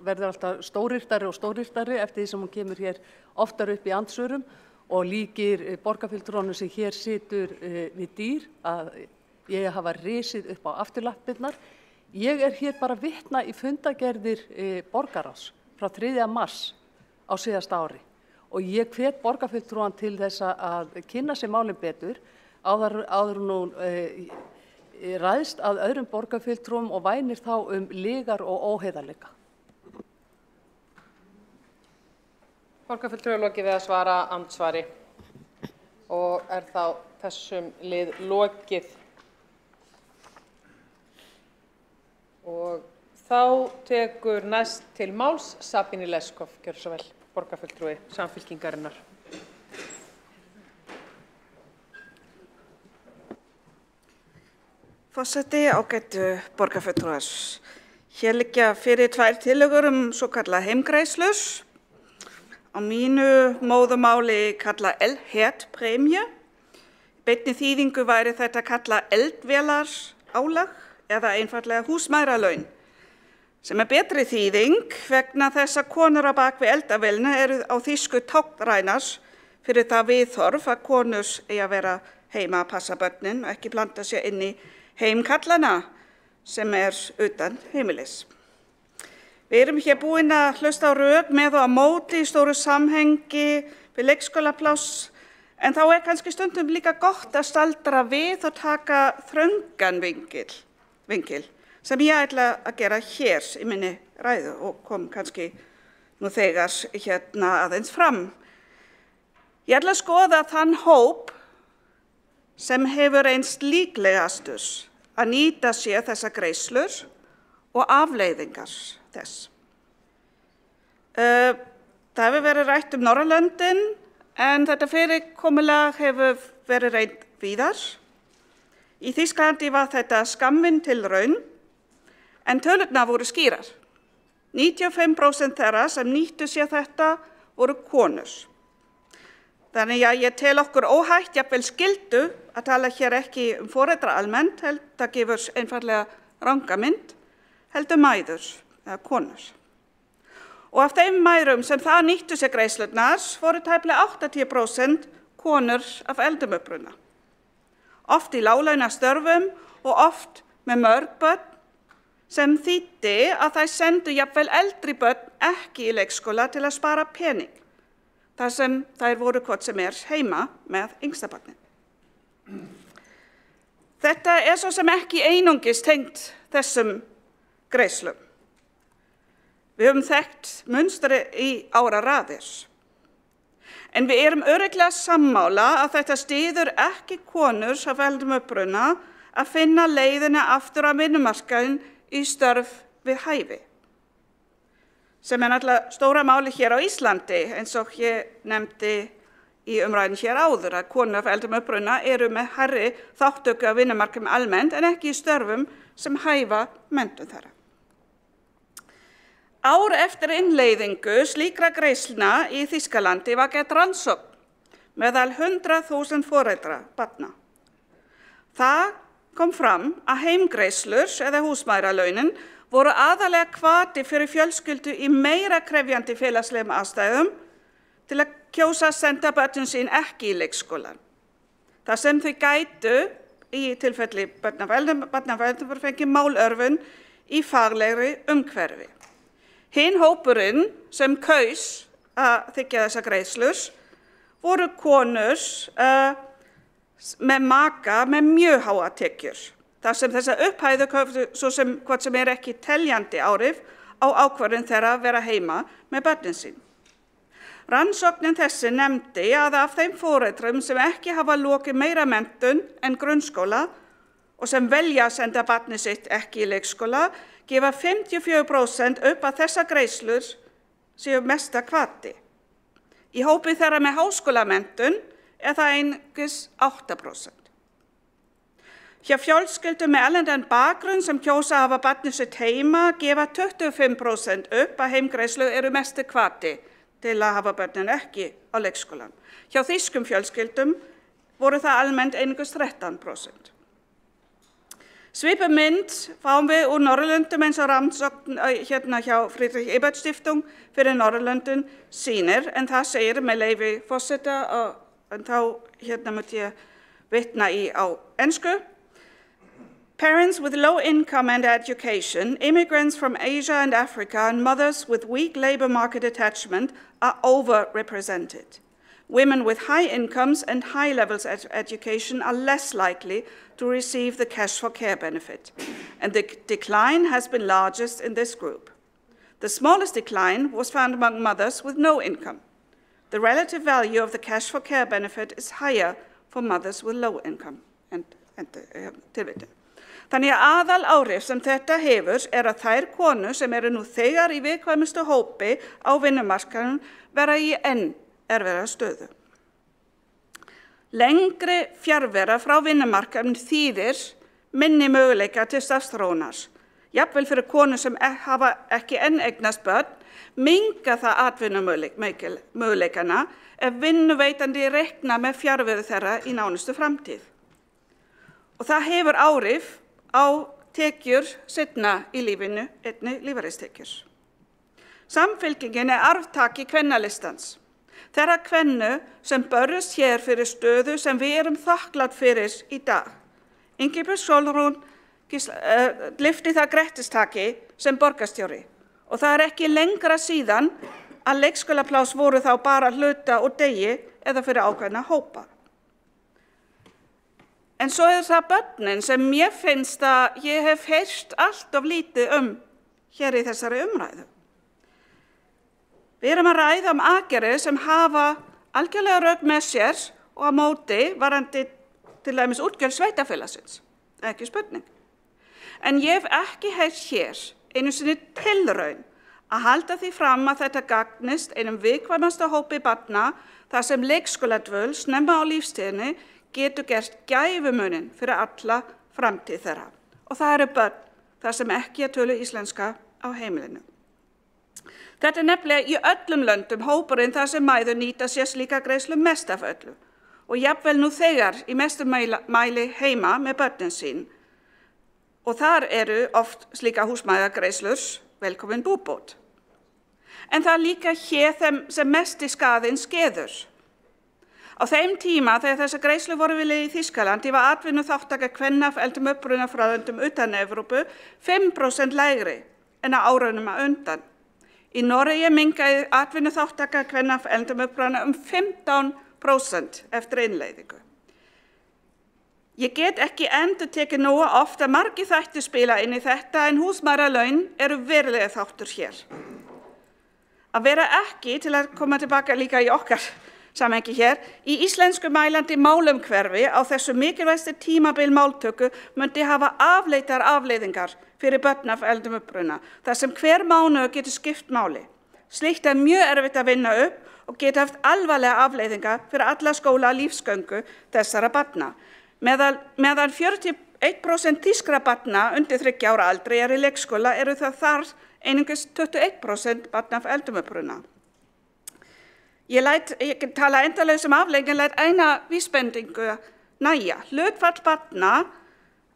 verður alltaf stóryrtari og stóryrtari eftir því sem hún kemur hér oftar upp í andsvörum og líkir borgarfulltrúanum sem hér situr við dýr að ég hafa risið upp á afturlappirnar. Ég hér bara vitna í fundagerðir borgarráðs frá 3. mars á síðasta ári og ég hvet borgarfulltrúan til þess að kynna sér málin betur áður nú ræðst að öðrum borgarfulltrúum og vænir þá lygar og óheiðarleika. Borgarfulltrúi lokið við að svara andsvari og þá þessum lið lokið. Og þá tekur næst til máls Sabine Leskov, gjörðu svo vel, borgarfulltrúi Samfylkingarinnar. Forseti, ágætu borgarfulltrúar. Hér liggja fyrir 2 tillögur svokallað heimgreiðslur. Á mínu móðumáli kallað elhert-prémie. Beinni þýðingu væri þetta kallað eldvélarálag eða einfaldlega húsmæðralaun, sem betri þýðing vegna þess að konur á bak við eldavélina eru á þýsku táknrænar fyrir það viðhorf að konur eigi að vera heima að passa börnin og ekki blanda sér inn í heimkallana sem utan heimilis. Við erum hér búin að hlusta á röð með og á móti í stóru samhengi við leikskólapláss, en þá kannski stundum líka gott að staldra við og taka þröngan vingil sem ég ætla að gera hér í minni ræðu og kom kannski nú þegar aðeins fram. Ég ætla að skoða þann hóp sem hefur reynst líklegastur að nýta sér þessar greiðslur og afleiðingar þess. Það hefur verið rætt Norðurlöndin en þetta fyrirkomulag hefur verið reynt víðar. Í Þýskalandi var þetta skammvinn tilraun en tölurnar voru skýrar. 95% þeirra sem nýttu sér þetta voru konur. Þannig að ég tel okkur óhætt, jafnvel skyldu, að tala hér ekki foreldra almennt, það gefur einfaldlega ranga mynd, heldur mæður eða konur. Og af þeim mæðrum sem það nýttu sér greiðslurnar voru tæplega 80% konur af eldri uppruna. Oft í láglaunastörfum og oft með mörg börn sem þýddi að þær sendu jafnvel eldri börn ekki í leikskóla til að spara pening, þar sem þær voru hvort sem heima með yngsta barnið. Þetta svo sem ekki einungis tengt þessum greiðslum. Við höfum þekkt munstri í áraraðir. En við erum örugglega sammála að þetta styður ekki konur af eldri uppruna að finna leiðina aftur á vinnumarkaðinn í störf við hæfi. Sem náttúrulega stóra máli hér á Íslandi, eins og ég nefndi í umræðin hér áður, að konur af eldri uppruna eru með hærri þátttöku á vinnumarkaðnum almennt en ekki í störfum sem hæfa menntun þeirra. Ár eftir innleiðingu slíkra greiðslna í Þýskalandi var gerð rannsókn meðal 100.000 foreldra barna. Það kom fram að heimgreiðslur eða húsmæðralaunin voru aðalega hvati fyrir fjölskyldu í meira krefjandi félagslegum aðstæðum til að kjósa að senda börnin sín ekki í leikskólann. Það sem þau gætu í tilfelli barnafældum fengi málörfun í faglegri umhverfi. Hinn hópurinn sem kaus að þiggja þessar greiðslur voru konur með maka með mjög háa tekjur. Þar sem þessa upphæðu, svo sem hvort sem ekki teljandi áhrif á ákvörðun þeirra að vera heima með börnin sín. Rannsóknin þessi nefndi að af þeim foreldrum sem ekki hafa lokið meira menntun en grunnskóla og sem velja að senda barnið sitt ekki í leikskóla, gefa 54% upp að þessa greiðslur séu mesta hvati. Í hópi þeirra með háskólamenntun það einungis 8%. Hjá fjölskyldum með erlendan bakgrunn sem kjósa að hafa barnið sitt heima gefa 25% upp að heimgreiðslur eru mesti hvati til að hafa börnin ekki á leikskólan. Hjá þýskum fjölskyldum voru það almennt einungis 13%. Svipað mynd fáum við úr Norðurlöndum eins og rannsókn hjá Friedrich Ebert Stiftung fyrir Norðurlöndin sýnir, en það segir með leyfi forseta, en þá myndi ég vitna í á ensku. Parents with low income and education, immigrants from Asia and Africa, and mothers with weak labor market attachment are overrepresented. Women with high incomes and high levels of education are less likely to receive the cash for care benefit, and the decline has been largest in this group. The smallest decline was found among mothers with no income. The relative value of the cash for care benefit is higher for mothers with low income. Þannig að aðal áhrif sem þetta hefur að þær konur sem eru nú þegar í viðkvæmustu hópi á vinnumarkaðnum vera í enn erfiðari stöðu. Lengri fjarvera frá vinnumarkaðnum þýðir minni möguleika til starfsþróunar. Jafnvel fyrir konur sem hafa ekki enn eignast börn, minnka það atvinnumöguleikana ef vinnuveitandi reikna með fjarveru þeirra í nánustu framtíð. Og það hefur áhrif á tekjur seinna í lífinu, einnig lífeyristekjur. Samfylkingin arftaki kvennalistans. Þeirra kvennu sem börjast hér fyrir stöðu sem við erum þakklát fyrir í dag. Ingibjörg Sólrún lyfti það grettistaki sem borgarstjóri og það ekki lengra síðan að leikskólapláss voru þá bara hluta og degi eða fyrir ákveðna hópa. En svo það börnin sem mér finnst að ég hef heyrt allt of lítið hér í þessari umræðu. Við erum að ræða aðgerðir sem hafa algjörlega rök með sér og á móti varðandi til dæmis útgjöld sveitarfélagsins, ekki spurning. En ég hef ekki heyrt hér einu sinni tilraun að halda því fram að þetta gagnist einum viðkvæmasta hópi barna þar sem leikskóladvöl snemma á lífstíðinni getur gert gæfumuninn fyrir alla framtíð þeirra. Og það eru börn þar sem ekki tölu íslenska á heimilinu. Þetta nefnilega í öllum löndum hópurinn þar sem mæður nýta sér slíka greiðslu mest af öllu og jafnvel nú þegar í mestum mæli heima með börnin sín. Og þar eru oft slíka húsmæðagreiðslur velkomin búbót. En það líka hér sem mesti skaðinn skeður. Á þeim tíma þegar þessar greiðslur voru vilja í Þýskalandi var atvinnuþátttaka kvenna af erlendum uppruna frá löndum utan Evrópu 5% lægri en á árunum á undan. Í Noregi minnkaði atvinnuþátttaka kvenna af erlendum uppruna 15% eftir innleiðingu. Ég get ekki endurtekið nógu oft að margir þættir spila inn í þetta en húsmæðralaun eru verulega þáttur hér. Að vera ekki, til að koma tilbaka líka í okkar samhengi hér, í íslensku mælandi málumhverfi á þessu mikilvægasta tímabil máltöku myndi hafa afleitar afleiðingar fyrir börn af erlendum uppruna, þar sem hver mánuður getur skipt máli. Slíkt mjög erfitt að vinna upp og getur haft alvarlega afleiðingar fyrir alla skóla lífsgöngu þessara barna. Meðan 41% þýskra barna undir 30 ára aldri í leikskóla eru það þar einungis 21% barna af erlendum uppruna. Ég tala endalaust afleiðingar, læt eina vísbendingu nægja. Hlutfall barna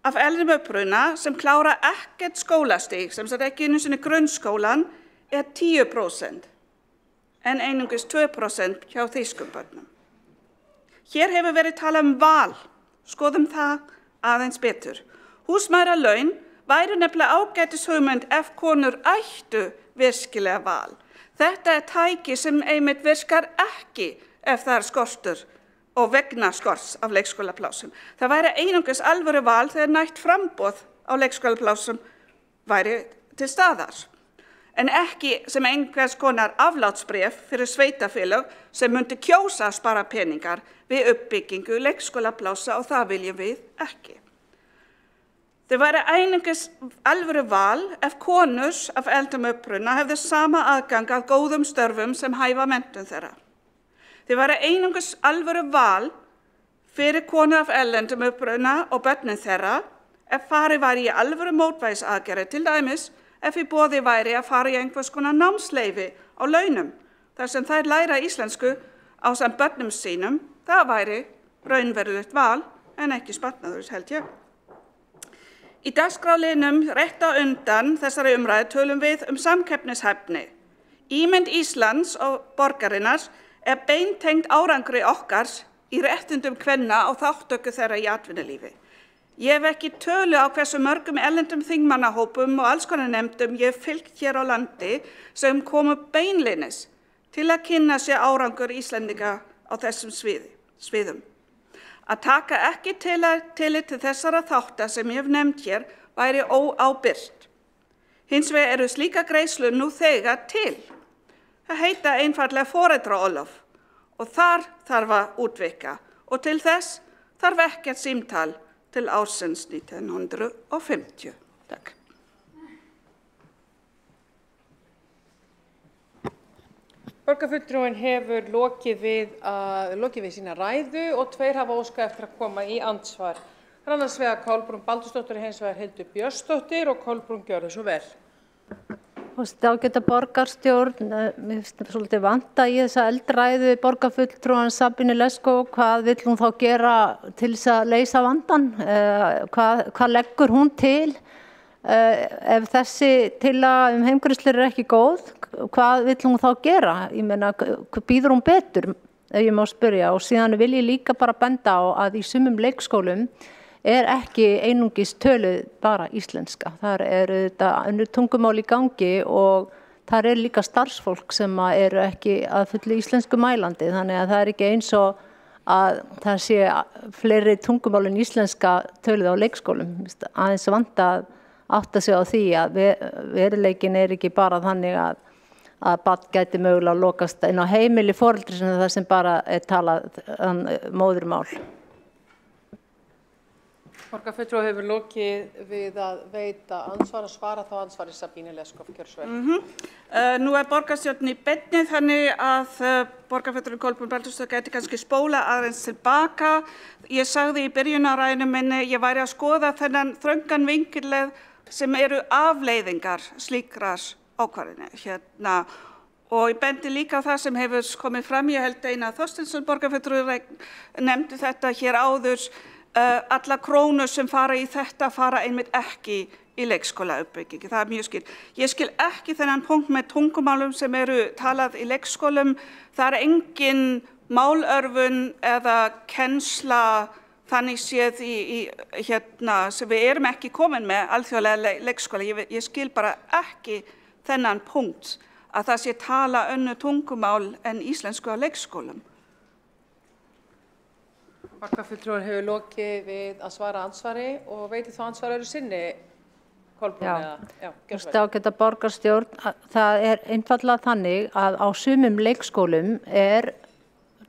af erlendum uppruna sem klára ekkert skólastig, sem sagt ekki einu sinni grunnskólan, 10% en einungis 2% hjá þýskum börnum. Hér hefur verið talað val, skoðum það aðeins betur. Húsmæðralaun væru nefnilega ágætis hugmynd ef konur ættu virkilega val. Þetta tæki sem einmitt virkar ekki ef það skortur og vegna skorts af leikskólaplássum. Það væri einungis alvöru val þegar nægt framboð á leikskólaplássum væri til staðar, en ekki sem einhvers konar aflátsbréf fyrir sveitafélög sem myndi kjósa að spara peningar við uppbyggingu leikskólaplássa og það viljum við ekki. Það væri einungis alvöru val ef konur af eldum uppruna hefðu sama aðgang að góðum störfum sem hæfa menntun þeirra. Það væri einungis alvöru val fyrir konur af erlendum uppruna og börnin þeirra ef farið væri í alvöru mótvægisaðgerðir, til dæmis ef í boði væri að fara í einhvers konar námsleyfi á launum þar sem þær læra íslensku ásamt börnum sínum, það væri raunverulegt val en ekki sparnaður, held ég. Í dagskráliðnum rétt á undan þessari umræðu tölum við samkeppnishæfni. Ímynd Íslands og borgarinnar beintengd árangri okkar í réttindum kvenna og þátttöku þeirra í atvinnulífi. Ég hef ekki tölu á hversu mörgum erlendum þingmannahópum og alls konar nefndum ég hef fylgt hér á landi sem komu beinleinis til að kynna sér árangur Íslendinga á þessum sviðum. Að taka ekki tillit til þessara þátta sem ég hef nefnt hér væri óábyrgt. Hins vegar eru slíka greiðslur nú þegar til. Það heita einfaldlega foreldraorlof og þar þarf að útvíkka og til þess þarf ekkert símtal til ársins 1950. Takk. Borgarfulltrúinn hefur lokið við sína ræðu og tveir hafa óskað eftir að koma í andsvar. Það er annars vegar Kolbrún Baldursdóttir og hins vegar Hildur Björnsdóttir og Kolbrún gjörðu svo vel. Ágæta borgarstjórn, mér finnst það svolítið vanta í þessa eldræðu borgarfulltrúan Sabínu Leskó, hvað vill hún þá gera til þess að leysa vandann? Hvað leggur hún til? Ef þessi tillaga heimgreiðslur ekki góð, hvað vill hún þá gera? Ég meina, býður hún betur, ef ég má spyrja, og síðan vil ég líka bara benda á að í sumum leikskólum ekki einungis töluð bara íslenska. Þar þetta önnur tungumál í gangi og þar líka starfsfólk sem eru ekki að fullu íslensku mælandi. Þannig að það ekki eins og að það sé fleiri tungumál en íslenska töluð á leikskólum. Aðeins vanta að átta sig á því að veruleikin ekki bara þannig að barn gæti mögulega lokast inn á heimili foreldri sem það sem bara talað móðurmál. Borgarfulltrúi hefur lokið við að veita ansvar og svara þá ansvari Sabínu Leskó. Gjörðu svo vel. Nú borgarstjórn í beinni þannig að borgarfulltrúi Kolbrún Baldursdóttir gæti kannski spóla aðeins tilbaka. Ég sagði í byrjunarræðunni minni ég væri að skoða þennan þröngan vinkil sem eru afleiðingar slíkrar ákvarðanir. Og ég bendi líka á það sem hefur komið fram, ég held Einar Þorsteinsson borgarfulltrúi nefndi þetta hér áður. Alla krónur sem fara í þetta fara einmitt ekki í leikskólauppbyggingu. Það mjög skil. Ég skil ekki þennan punkt með tungumálum sem eru talað í leikskólum. Það engin málörfun eða kennsla þannig séð sem við erum ekki komin með alþjóðlega leikskóla. Ég skil bara ekki þennan punkt að það sé tala önnur tungumál en íslensku á leikskólum. Borgarfulltrúinn hefur lokið við að svara ansvari og veitir þá ansvar öðru sinni, Kolbrún? Ágæta borgarstjórn, það einfaldlega þannig að á sumum leikskólum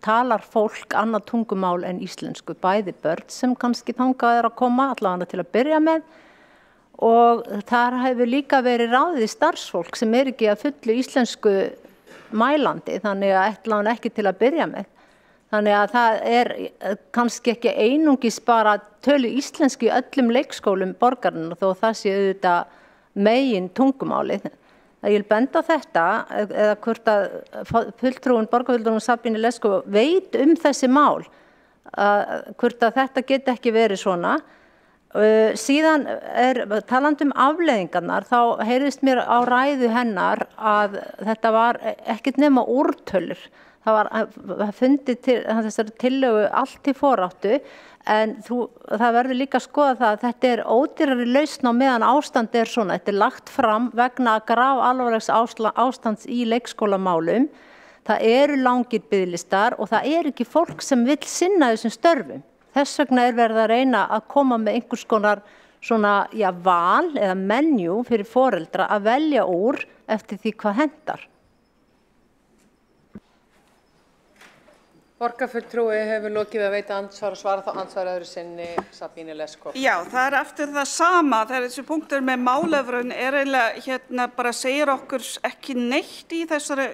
talar fólk annað tungumál en íslensku, bæði börn sem kannski þangað að koma allavega til að byrja með og þar hefur líka verið ráðið starfsfólk sem ekki að fullu íslensku mælandi, þannig að allavega ekki til að byrja með. Þannig að það kannski ekki einungis bara tölu íslensku í öllum leikskólum borgarinn þó það sé auðvitað megin tungumálið. Ég vil benda á þetta eða hvort að borgarfulltrúin Sabínu Leskó veit þessi mál, hvort að þetta geti ekki verið svona. Síðan talandi afleiðingarnar þá heyrðist mér á ræðu hennar að þetta var ekkert nema úrtölur. Það var fundið til þessari tillögu allt til foráttu en það verður líka að skoða það að þetta ódýrari lausn á meðan ástand svona. Þetta lagt fram vegna grafalvarlegs ástands í leikskólamálum. Það eru langir biðlistar og það ekki fólk sem vill sinna þessum störfum. Þess vegna verið að reyna að koma með einhvers konar svona, val eða menjú fyrir foreldra að velja úr eftir því hvað hendar. Borgarfulltrúi hefur lokið við að veita andsvar og svara þá andsvar öðru sinni Sabine Leskov. Já, það aftur það sama. Það þessi punktur með málefrun eiginlega bara segir okkur ekki neitt í þessari,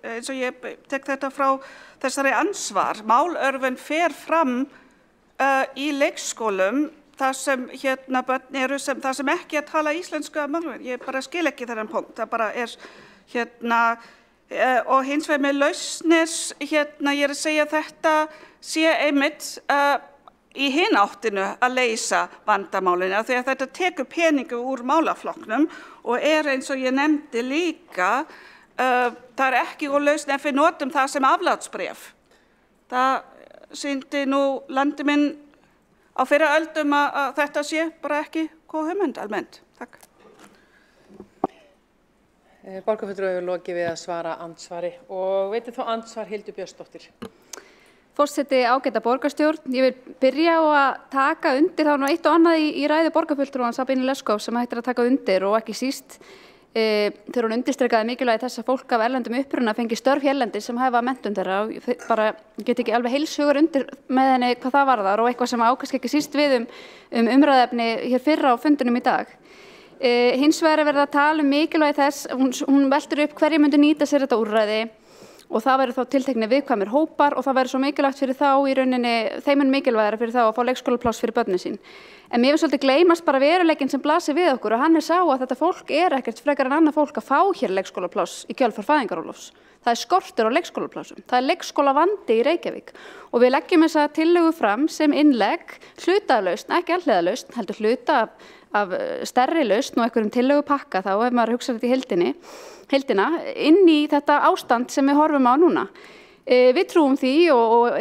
eins og ég tek þetta frá þessari ansvar. Málörfun fer fram í leikskólum þar sem börn eru þar sem ekki að tala íslensku að málefrun. Ég bara skil ekki þennan punkt. Það bara og hins vegar með lausnir, ég að segja þetta sé einmitt í hinn áttinu að leysa vandamálinu, því að þetta tekur peningu úr málaflokknum og eins og ég nefndi líka, það ekki góð lausn ef við notum það sem aflátsbréf. Það sýndi nú landi minn á fyrri öldum að þetta sé bara ekki góð hugmynd almennt. Takk. Borgarfulltrúi hefur lokið við að svara andsvari og veitir þá andsvar Hildur Björnsdóttir. Forseti, ágæta borgarstjórn, ég vil byrja á að taka undir þá nú eitt og annað í ræðu borgarfulltrúans Sabine Leskov sem hættir að taka undir og ekki síst þegar hún undirstrikaði mikilvægi þess að fólk af erlendum uppruna fengi störf hérlendis sem hafa menntun þeirra og bara get ekki alveg heilshugar undir með henni hvað það varðar og eitthvað sem ákast ekki síst við umræðefni hér fyrra á fundunum í dag. Hins vegar verið að tala mikilvægi þess, hún veltur upp hverju myndi nýta sér þetta úrræði og það verður þá tiltekni viðkvæmir hópar og það verður svo mikilvægt fyrir þá í rauninni, þeim mikilvægara fyrir þá að fá leikskólapláss fyrir börnin sín. En mér finnst svolítið gleymast bara veruleikinn sem blasir við okkur og hann sá að þetta fólk ekkert frekar en annað fólk að fá hér leikskólapláss í kjölfar fæðingarorlofs. Það skortur á leikskólaplássum. Það leikskólavandi í Reykjavík og við leggjum þessa tillögu fram sem innlegg, hlutalausn, ekki alhliðalausn, heldur hluta af stærri lausn og einhverjum tillögupakka þá ef maður hugsar þetta í heildina inn í þetta ástand sem við horfum á núna. Við trúum því og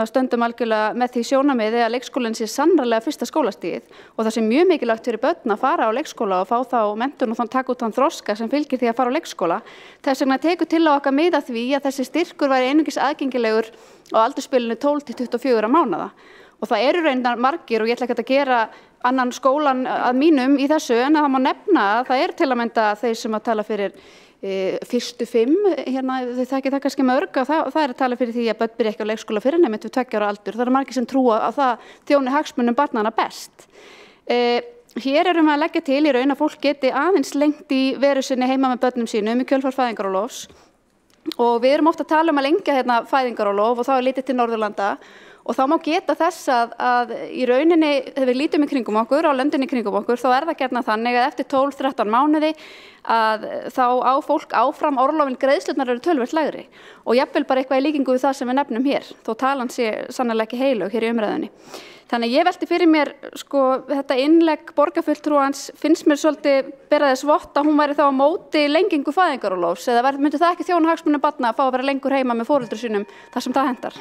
stöndum algjörlega með því sjónarmiði að leikskólinn sé sannarlega fyrsta skólastigið og það sé mjög mikilvægt fyrir börn að fara á leikskóla og fá þá menntun og þann taka út þann þroska sem fylgir því að fara á leikskóla. Þess vegna tekur til á okkar mið að því að þessi styrkur væri einungis aðgengilegur á aldursbilinu 12 til 24 mánaða. Og það eru reyndar margir og ég ætla ekki að gera annan skólan að mínum í þessu en að það má nefna að það til að mynda þeir sem að tala fyrir fyrstu 5, þau þekkja það kannski mörg og það að tala fyrir því að börn byrja ekki á leikskóla fyrir nefnt við 2 ára aldur. Það eru margir sem trúa að það þjóni hagsmunum barnanna best. Hér erum við að leggja til í raun að fólk geti aðeins lengt í veru sinni heima með börnum sínum í kjölfar fæðingarorlofs og við erum ofta að tala um að lengja fæðingarorlof og þá litið til Norðurlanda. Og þá má geta þess að í rauninni, þegar við lítum í kringum okkur, á löndinni í kringum okkur, þá það gjarnan þannig að eftir 12-13 mánuði að þá á fólk áfram orlofin greiðslurnar eru töluvert lægri. Og jafnvel bara eitthvað í líkingu við það sem við nefnum hér, þó talan sé sannarlega ekki heilög hér í umræðunni. Þannig ég velti fyrir mér, þetta innlegg borgarfulltrúans finnst mér svolítið bera þess vott að hún væri þá á móti lengingu fæðingarorlofs eða myndi það ekki þjóna hagsmunum barna að fá að vera lengur heima með foreldrum sínum þar sem það hendar.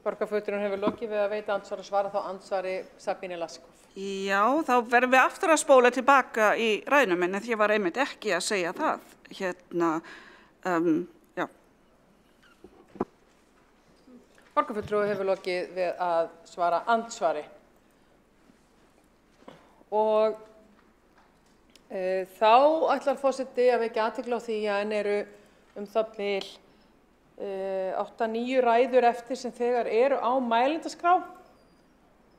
Borgarfulltrúinn hefur lokið við að veita andsvar og svara þá andsvari Sabine Leskov. Já, þá verðum við aftur að spóla tilbaka í ræðunum en ég var einmitt ekki að segja það. Já. Borgarfulltrúi hefur lokið við að svara andsvari. Og þá ætlar forseti að vekja athygli á því að enn eru það bil 8-9 ræður eftir sem þegar eru á mælendaskrá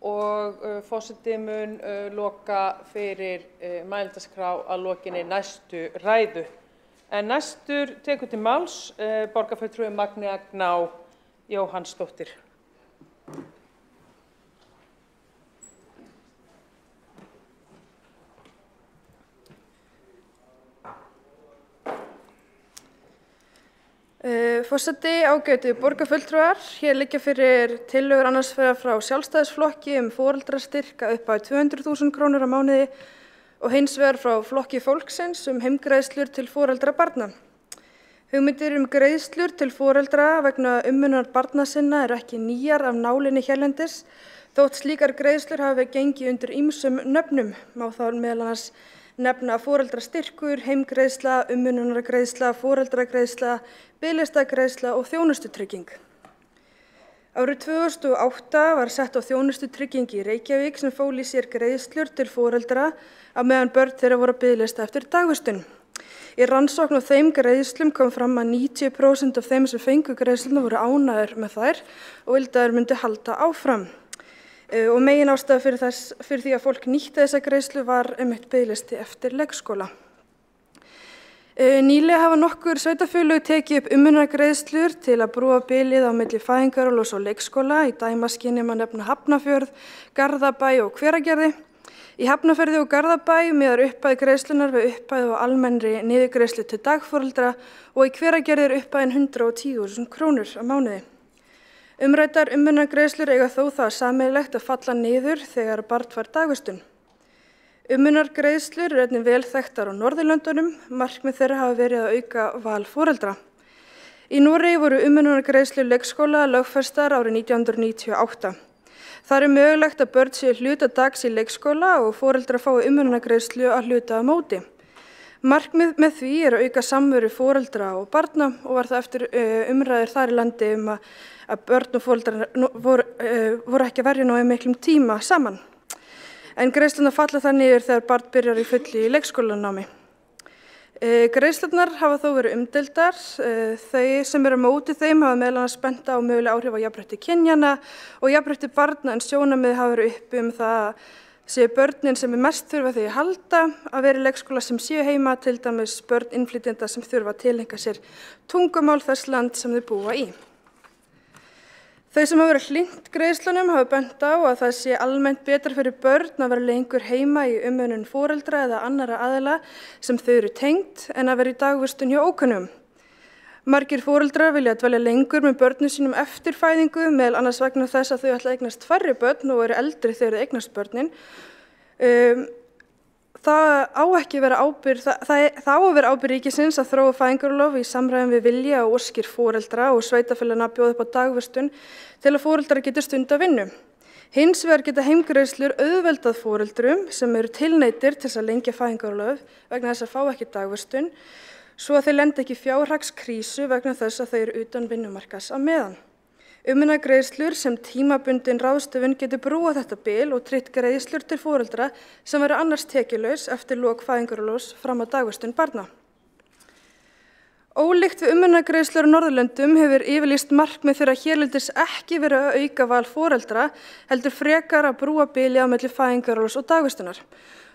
og forseti mun loka fyrir mælendaskrá að lokinni næstu ræðu. En næstur tekur til máls borgarfulltrúi Magnea Gná Jóhannsdóttir. Forseti, ágætu borgarfulltrúar, hér liggja fyrir tillögur annars vegar frá Sjálfstæðisflokki foreldrastyrk að upphæð 200.000 krónur á mánuði og hins vegar frá Flokki fólksins heimgreiðslur til foreldra barna. Hugmyndir greiðslur til foreldra vegna umönnunar barna sinna eru ekki nýjar af nálinni hérlendis, þótt slíkar greiðslur hafi gengið undir ýmsum nöfnum, má þá meðal annars nefna foreldrastyrkur, heimgreiðsla, umönnunargreiðsla, foreldragreiðsla, biðlistagreiðsla og þjónustutrygging. Árið 2008 var sett á þjónustutrygging í Reykjavík sem fól í sér greiðslur til foreldra á meðan börn þeirra voru á biðlista eftir dagvistun. Í rannsókn á þeim greiðslum kom fram að 90% af þeim sem fengu greiðsluna voru ánægðir með þær og vildu að þær myndu halda áfram. Og megin ástæða fyrir því að fólk nýtti þessa greiðslu var einmitt biðlisti eftir leikskóla. Nýlega hafa nokkur sveitarfélög tekið upp umönnunargreiðslur til að brúa bilið á milli fæðingarorlofs og leikskóla. Í dæmaskyni má nefna Hafnarfjörð, Garðabæ og Hveragerði. Í Hafnarfirði og Garðabæ miðar upphæð greiðslunar við upphæð og almennri niðurgreiðslu til dagforeldra og í Hveragerði er upphæðin 110.000 krónur á mánuði. Umræddar umönnunargreiðslur eiga þó það sameiginlegt að falla niður þegar barn fær dagvistun. Umönnunargreiðslur eru einnig vel þekktar á Norðurlöndunum, markmið þeirra hafa verið að auka val foreldra. Í Noregi voru umönnunargreiðslur leikskóla lögfestar árið 1998. Það er mögulegt að börn séu hluta dags í leikskóla og foreldrar fái umönnunargreiðslu að hluta á móti. Markmið með því er að auka samveru foreldra og barna og var það eftir umræður þar í landi að börn og foreldrar voru ekki að verja nógu miklum tíma saman. En greiðslurnar falla þannig yfir þegar barn byrjar í fullu í leikskólanámi. Greiðslurnar hafa þó verið umdeildar. Þau sem eru á móti þeim hafa meðal annars bent á möguleg áhrif á jafnrétti kynjanna og jafnrétti barna en sjónarmið hafa verið uppi það séu börnin sem mest þurfa því að halda að vera í leikskóla sem séu heima, til dæmis börn innflytjenda sem þurfa að tileinka sér tungumál þess land sem þau búa í. Þau sem hafa verið hlynnt greiðslunum hafa bent á að það sé almennt betra fyrir börn að vera lengur heima í umönnun foreldra eða annarra aðila sem þau eru tengd en að vera í dagvistun hjá ókunnum. Margir foreldrar vilja dvelja lengur með börnum sínum eftir fæðingu, meðal annars vegna þess að þau ætla að eignast færri börn og eru eldri þegar þau eignast börnin. Það á að vera ábyrgð ríkisins að þróa fæðingarorlof í samræmi við vilja og óskir foreldra og sveitarfélaganna að bjóða upp á dagvistun til að foreldrar geti stundað vinnu. Hins vegar geta heimgreiðslur auðveldað foreldrum sem eru tilneyddir til að lengja fæðingarorlof vegna þess að fá ekki dagvistun, svo að þeir lendi ekki í fjárhagskrísu vegna þess að þeir eru utan vinnumarkaðs á meðan. Umönnunargreiðslur sem tímabundin ráðstöfun getur brúað þetta bil og tryggt greiðslur til foreldra sem verða annars tekjulaus eftir lok fæðingarorlofs fram að dagvistun barna. Ólíkt við umönnunargreiðslur á Norðurlöndum hefur yfirlýst markmið þeirra hérlendis ekki verið að auka val foreldra, heldur frekar að brúa bili á milli fæðingarorlofs og dagvistunar.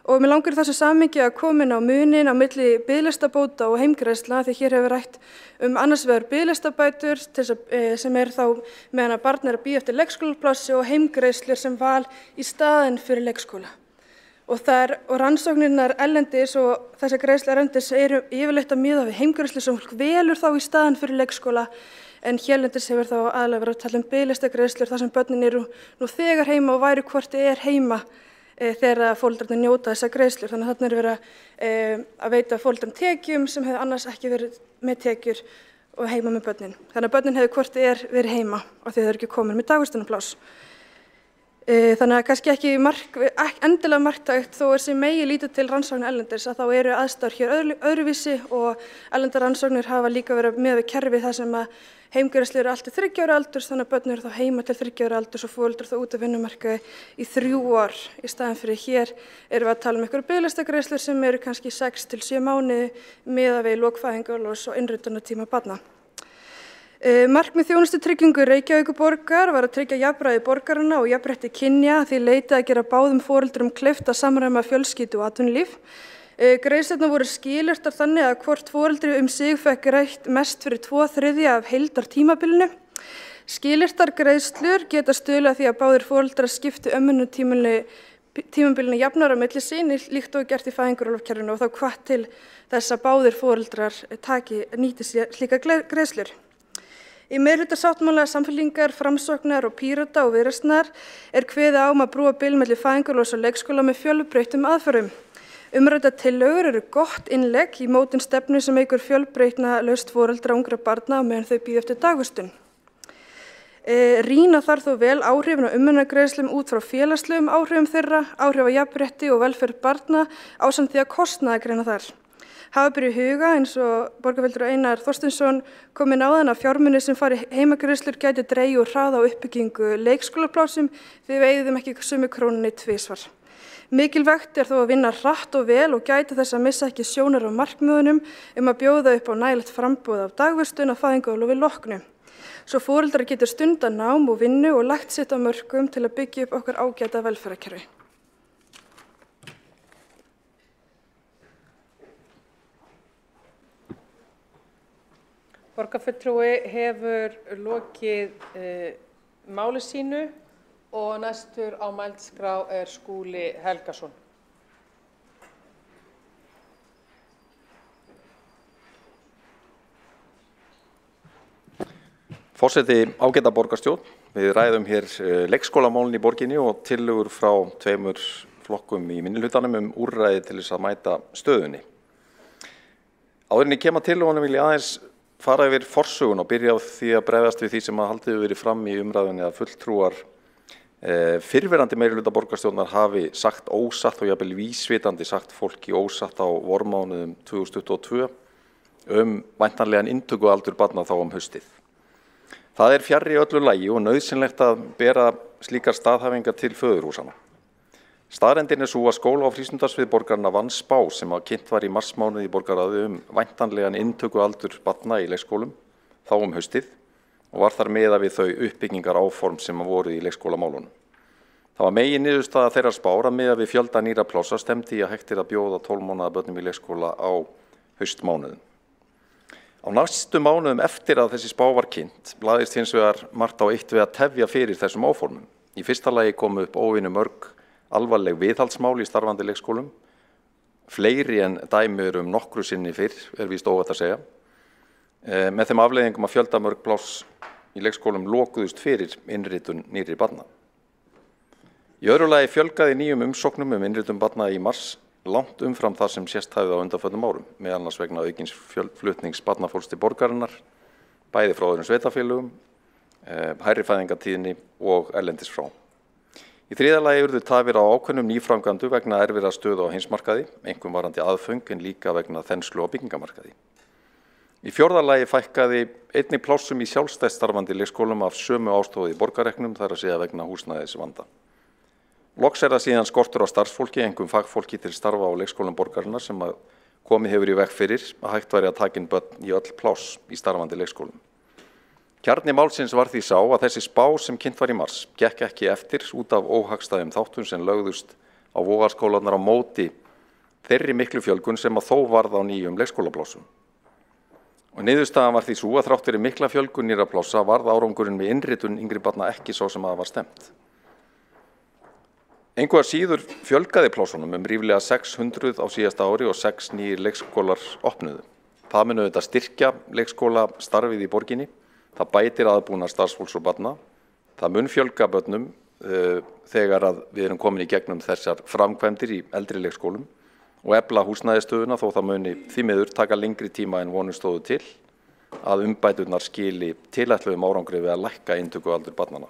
Og mér langar í þessu samhengi að koma inn á munin á milli biðlistabóta og heimgreiðslna því hér hefur rætt annars vegar biðlistabætur sem er þá meðan að barn er að bíða eftir leikskólaplássi og heimgreiðslur sem val í staðinn fyrir leikskóla. Og rannsóknirnar erlendis og þessar greiðslur erlendis eru yfirleitt að miða við heimgreiðslur sem fólk velur þá í staðinn fyrir leikskóla en hérlendis hefur þá aðalega verið að tala um biðlistagreiðslur þar sem börnin eru nú þegar heima og væru hvort þau er heima þegar foreldrarnir njóta þessar greiðslur. Þannig að þarna er verið að veita foreldrum tekjum sem hefur annars ekki verið með tekjur og heima með börnin. Þannig að börnin hefur hvort þau er verið heima og þau eru ekki komin með dagvistunarpláss. Þannig að kannski ekki endilega marktækt þó sem megi lítið til rannsóknir erlendis að þá eru aðstæður hér öðruvísi og erlendar rannsóknir hafa líka verið með við kerfi þar sem að heimgreiðslur eru allt til 30 ára aldurs, þannig að börn eru þá heima til 30 ára aldurs og foreldrar þá út af vinnumarkaði í 3 ár. Í staðinn fyrir hér erum við að tala um einhverjar biðlistagreiðslur sem eru kannski 6 til 7 mánuði miðað við lok fæðingarorlofs og innritunartíma barna. Markmið þjónustutryggingu Reykjavíkurborgar var að tryggja jafnræði borgaranna og jafnrétti kynja því leita að gera báðum foreldrum kleift að samræma fjölskyldu og atvinnulíf. Greiðslurnar voru skilyrtar þannig að hvort foreldri sig fekk greitt mest fyrir 2/3 af heildartímabilinu. Skilyrtar greiðslur geta stuðlað því að báðir foreldrar skipti tímabilinu jafnar á milli sín líkt og gert í fæðingarorlofskerfinu og þá hvatt til þess að báðir foreldrar nýti sér slíkar greiðslur. Í meirihlutarsáttmála Samfylkingar, Framsóknar og Pírata og Viðreisnar er kveðið á að brúa bil milli fæðingarorlofs og leikskóla með fjölbreyttum aðferðum. Umræddar tillögur eru gott innlegg í mótun stefnu sem eykur fjölbreytna laust foreldra ungra barna meðan þau bíða eftir dagvistun. Rýna þarf þó vel áhrifin á umönnunargreiðslum út frá félagslegum áhrifum þeirra, áhrif á jafnrétti og velferð barna ásamt því að kostnaðargreina þar. Hafa ber í huga eins og borgarfulltrúi Einar Þorsteinsson kom inn áðan að fjármunir sem fari heimagreiðslur gæti dregið úr hraða á uppbyggingu leikskólaplássum því við eyðum ekki sömu krónunni tvisvar. Mikilvægt þó að vinna hratt og vel og gæta þess að missa ekki sjónar á markmiðunum að bjóða upp á nægilegt framboð af dagvistun að fæðingarorlofi loknu. Svo foreldrar getur stundað nám og vinnu og lagt sitt á mörkum til að byggja upp okkar ágæta velferðarkerfi. Borgarfulltrúi hefur lokið máli sínu og næstur á mælskrá Skúli Helgason. Forseti, ágæta borgarstjórn, við ræðum hér leikskólamálin í borginni og tillögur frá tveimur flokkum í minnihlutanum úrræði til þess að mæta stöðunni. Áður en ég kem að tillögunum vil ég aðeins fara yfir forsögun og byrja á því að bregðast við því sem haldið hefur verið fram í umræðunni að fulltrúar fyrrverandi meirihluta borgarstjórnar hafi sagt ósatt og jafnvel vísvitandi sagt fólki ósatt á vormánuðum 2022 væntanlegan inntökualdur barna þá haustið. Það fjarri öllu lagi og nauðsynlegt að bera slíkar staðhæfingar til föðurhúsanna. Staðreyndin sú að skóla- og frístundarsvið borgarinnar vann spá sem kynnt var í marsmánuði í borgarráði væntanlegan inntökualdur barna í leikskólum þá haustið og var þar miðað við þau uppbyggingar áform sem voru í leikskólamálunum. Það var meginniðurstaða þeirrar spár að miðað við fjölda nýrra plássa stefndi í að hægt að bjóða 12 mánaða börnum í leikskóla á haustmánuðum. Á næstu mánuðum eftir að þessi spá var kynnt lagðist hins vegar margt á eitt við að tefja fyrir þessum áformum. Í fyrsta lagi komu upp óvenju mörg alvarleg viðhaldsmál í starfandi leikskólum, fleiri en dæmi nokkru sinni fyrr, víst óhætt að segja, með þeim afleiðingum að fjöldamörg pláss í leikskólum lokuðust fyrir innritun nýrri barna. Í öðru lagi fjölgaði nýjum umsóknum innritun barna í mars langt umfram það sem sést hafði á undanförnum árum, meðal annars vegna aukins flutnings barnafólks til borgarinnar, bæði frá öðrum sveitarfélögum, hærri fæðingartíðni og erlendis frá. Í þriðja lagi urðu tafir á ákveðnum nýframkvæmdum vegna erfiðrar stöðu á heimsmarkaði, einkum varðandi aðföng en líka vegna þenslu á byggingamarkaði. Í fjórða lagi fækkaði einnig plássum í sjálfstætt starfandi leikskólum af sömu ástæðu í borgarreknum, þar að segja vegna húsnæðisvanda. Loks það síðan skortur á starfsfólki, einkum fagfólki til starfa á leikskólum borgarinnar sem komið hefur í veg fyrir að hægt væri að taka inn börn í öll pláss í starfandi leikskólum. Kjarni málsins var því sá að þessi spá sem kynnt var í mars gekk ekki eftir út af óhagstæðum þáttum sem lögðust á vogarskólarnar á móti þeirri miklu fjölgun sem þó varð á nýjum leikskólaplássum. Og niðurstaðan var því sú að þrátt fyrir mikla fjölgun nýrra plássa varð árangurinn með innritun yngri barna ekki sá sem að var stefnt. Engu að síður fjölgaði plássunum ríflega 600 á síðasta ári og 6 nýjir leikskólar opnuðu. Það mun auðvitað styrkja leikskóla starfið í borginni. Það bætir aðbúnað starfsfólks og barna. Það mun fjölga börnum þegar við erum komin í gegnum þessar framkvæmdir í eldri leikskólum og efla húsnæðisstöðuna þó það muni því miður taka lengri tíma en vonum stóðu til að umbæturnar skili tilætluðum árangri við að lækka inntökualdur barnanna.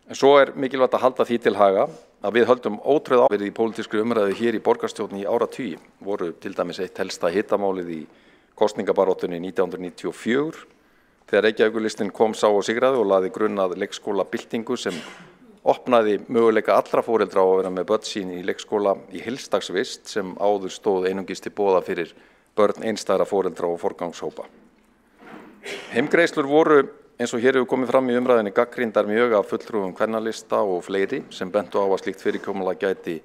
En svo mikilvægt að halda því til haga að við höldum ótröð áverið í pólitískri umræðu hér í borgarstjórn í áratugi. Voru til dæmis eitt helsta hitamálið í kosningabaráttunni 1994 þegar Reykjavíkurlistinn kom sá og sigraði og lagði grunn að leikskólabyltingu sem opnaði möguleika allra foreldra á að vera með börn sín í leikskóla í heildagsvist sem áður stóð einungis til boða fyrir börn einstæðra foreldra og forgangshópa. Heimgreiðslur voru eins og hér hefur komið fram í umræðinni gagnrýndar mjög af fulltrúum kvennalista og fleiri sem bentu á að slíkt fyrirkomulag gæti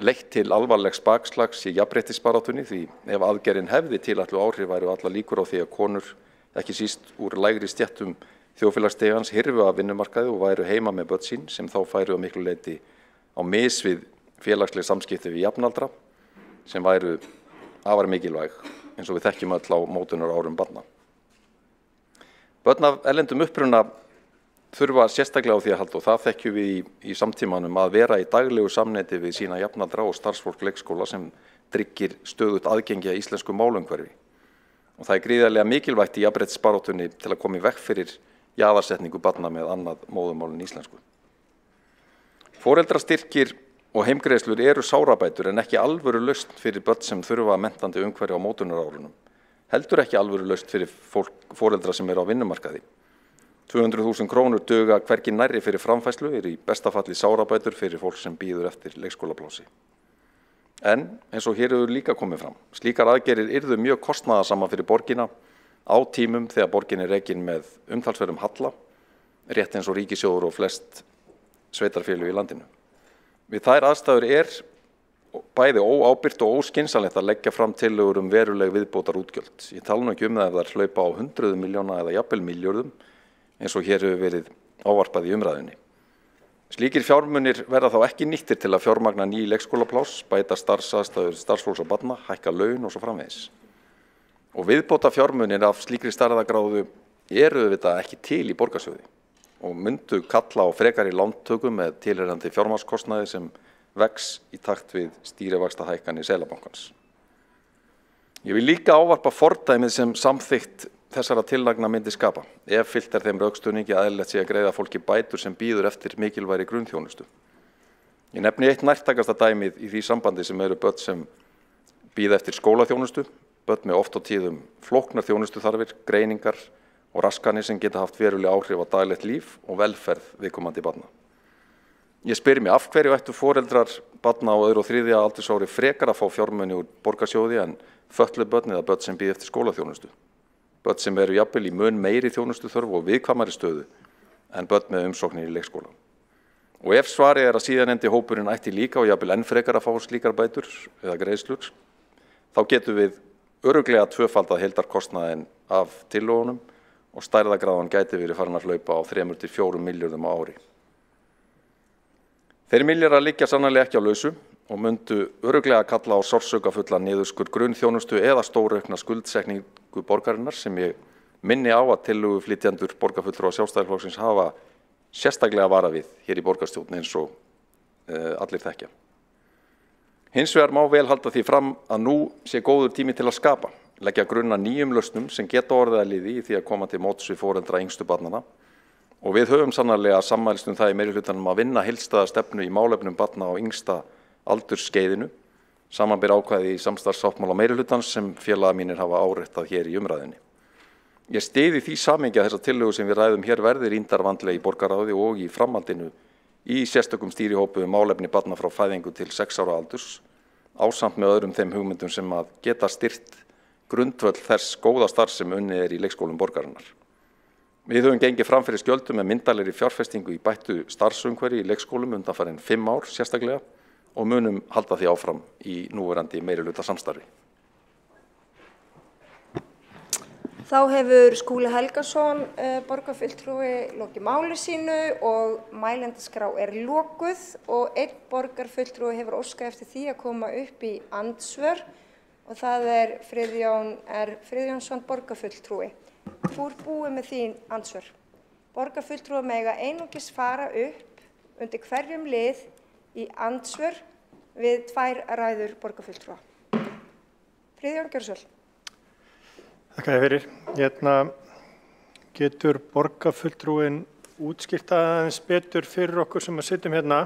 leitt til alvarlegs bakslags í jafnréttisbaráttunni því ef aðgerðin hefði tilætluð áhrif væru allar líkur á því að konur, ekki síst úr lægri stéttum þjóðfélagsstigans, hyrfu af vinnumarkaði og væru heima með börn sín sem þá færu að miklu leyti á mis við félagsleg samskipti við jafnaldra sem væru afar mikilvæg eins og við þekkjum öll á mótunar árum barna. Börn af erlendum uppruna þurfa sérstaklega á því að halda og það þekkjum við í samtímanum að vera í daglegu samneyti við sína jafnaldra og starfsfólk leikskóla sem tryggir stöðugt aðgengi að íslensku málumhverfi. Og það gríðarlega mikilvægt í jafnréttisbaráttunni til að koma í veg fyrir jaðarsetningu barna með annað móðurmál en íslensku. Foreldrastyrkir og heimgreiðslur eru sárabætur en ekki alvöru lausn fyrir börn sem þurfa menntandi umhverfi á mótunarárunum. Heldur ekki alvöru lausn fyrir foreldra sem eru á vinnumarkaði. 200.000 krónur duga hvergi nærri fyrir framfærslu, eru í besta falli sárabætur fyrir fólk sem bíður eftir leikskólaplási. En eins og hér hefur líka komið fram, slíkar aðgerðir yrðu mjög kostnaðarsama fyrir borgina á tímum þegar borgin er rekin með umtalsverðum halla, rétt eins og ríkissjóður og flest sveitarfélög í landinu. Við þær aðstæður er bæði óábyrgt og óskynsamlegt að leggja fram tillögur veruleg viðbótar útgjöld. Ég tala nú ekki það ef þær hlaupa á 100 milljóna eða jafnvel milljörðum, eins og hér hefur verið ávarpað í umræðunni. Slíkir fjármunir verða þá ekki nýttir til að fjármagna ný leikskólapláss, bæta starfsaðstæður starfsfólks og barna, hækka laun og svo framvegis. Og viðbóta fjármunir af slíkri stærðargráðu eru auðvitað ekki til í borgarsjóði og myndu kalla á frekari lántöku með tilheyrandi fjármagnskostnaði sem vex í takt við stýrivaxtahækkanir Seðlabankans. Ég vil líka ávarpa fordæmið sem samþykkt þessara tillagna myndi skapa, ef fylgt þeim rökstuðningi að eðlilegt sé að greiða fólki bætur sem bíður eftir mikilvægri grunnþjónustu. Ég nefni eitt nærtækasta dæmið í því sambandi sem eru börn sem bíða eftir skólaþjónustu, börn með oft og tíðum flóknar þjónustuþarfir, greiningar og raskanir sem geta haft veruleg áhrif á daglegt líf og velferð viðkomandi barna. Ég spyr mig af hverju ættu foreldrar barna á öðru og þriðja aldursári frekar að fá fjármuni úr borgarsjóði en fötluð börn eða börn sem bíða eftir skólaþjónustu. Börn sem eru jafnvel í mun meiri þjónustuþörf og viðkvæmari stöðu en börn með umsóknir í leikskóla. Og ef svarið að síðanendi hópurinn ætti líka og jafnvel enn frekar að fá slíkar bætur eða greiðslur, þá getum við örugglega tvöfaldað heildarkostnaðinn af tillögunum og stærðargráðan gæti verið farin að hlaupa á 3 til 4 milljörðum á ári. Þeir milljarðar liggja sannarlega ekki á lausu og myndu örugglega kalla á sársaukafulla niðurskurð grunnþjónustu eða stóraukna skuldsetningu borgarinnar sem ég minni á að tillöguflytjendur borgarfulltrúa Sjálfstæðisflokksins hafa sérstaklega varað við hér í borgarstjórn eins og allir þekkja. Hins vegar má vel halda því fram að nú sé góður tími til að skapa, leggja grunn að nýjum lausnum sem geta orðið að liði í því að koma til móts við foreldra yngstu barnanna og við höfum sannarlega sammælst það í meirihlutanum að vinna heildstæða stefnu í málefnum barna á yngsta aldursskeiðinu, samanber ákvæði í samstarfssáttmála meirihlutans sem félagar mínir hafa áréttað hér í umræðunni. Ég styði því samhengi að þessa tillögu sem við ræðum hér verði rýndar vandlega í borgarráði og í framhaldinu í sérstökum stýrihópi málefni barna frá fæðingu til 6 ára aldurs, ásamt með öðrum þeim hugmyndum sem að geta styrkt grundvöll þess góða starf sem unnið í leikskólum borgarinnar. Við höfum gengið fram fyrir skjöldum með myndarlegri fjárfestingu í bættu starfsumhverfi í leikskólum undanfarin 5 ár sérstaklega og munum halda því áfram í núverandi meirihluta samstarfi. Þá hefur Skúli Helgason, borgarfulltrúi, lokið máli sínu og mælendaskrá er lokuð og einn borgarfulltrúi hefur óskað eftir því að koma upp í andsvör og það er Friðjón R. Friðjónsson, borgarfulltrúi. Þú ert búið með þín andsvör. Borgarfulltrúi mega einungis fara upp undir hverjum lið í andsvör við 2 ræður borgarfulltrúa. Friðjón, gjörðu svo vel. Þakka þér fyrir. Getur borgarfulltrúin útskýrt aðeins betur fyrir okkur sem að sitjum hérna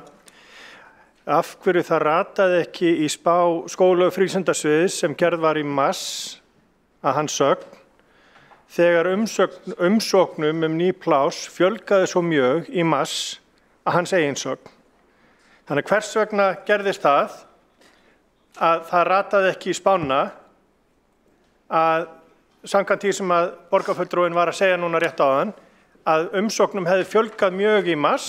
af hverju það rataði ekki í spá skóla- og frístundasviðs sem gerð var í mars að hans sögn þegar umsóknum ný pláss fjölgaði svo mjög í mars að hans eigin sögn. Þannig hvers vegna gerðist það að það rataði ekki í spána að samkvæmt því sem að borgarfulltrúin var að segja núna rétt áðan að umsóknum hefði fjölgað mjög í mars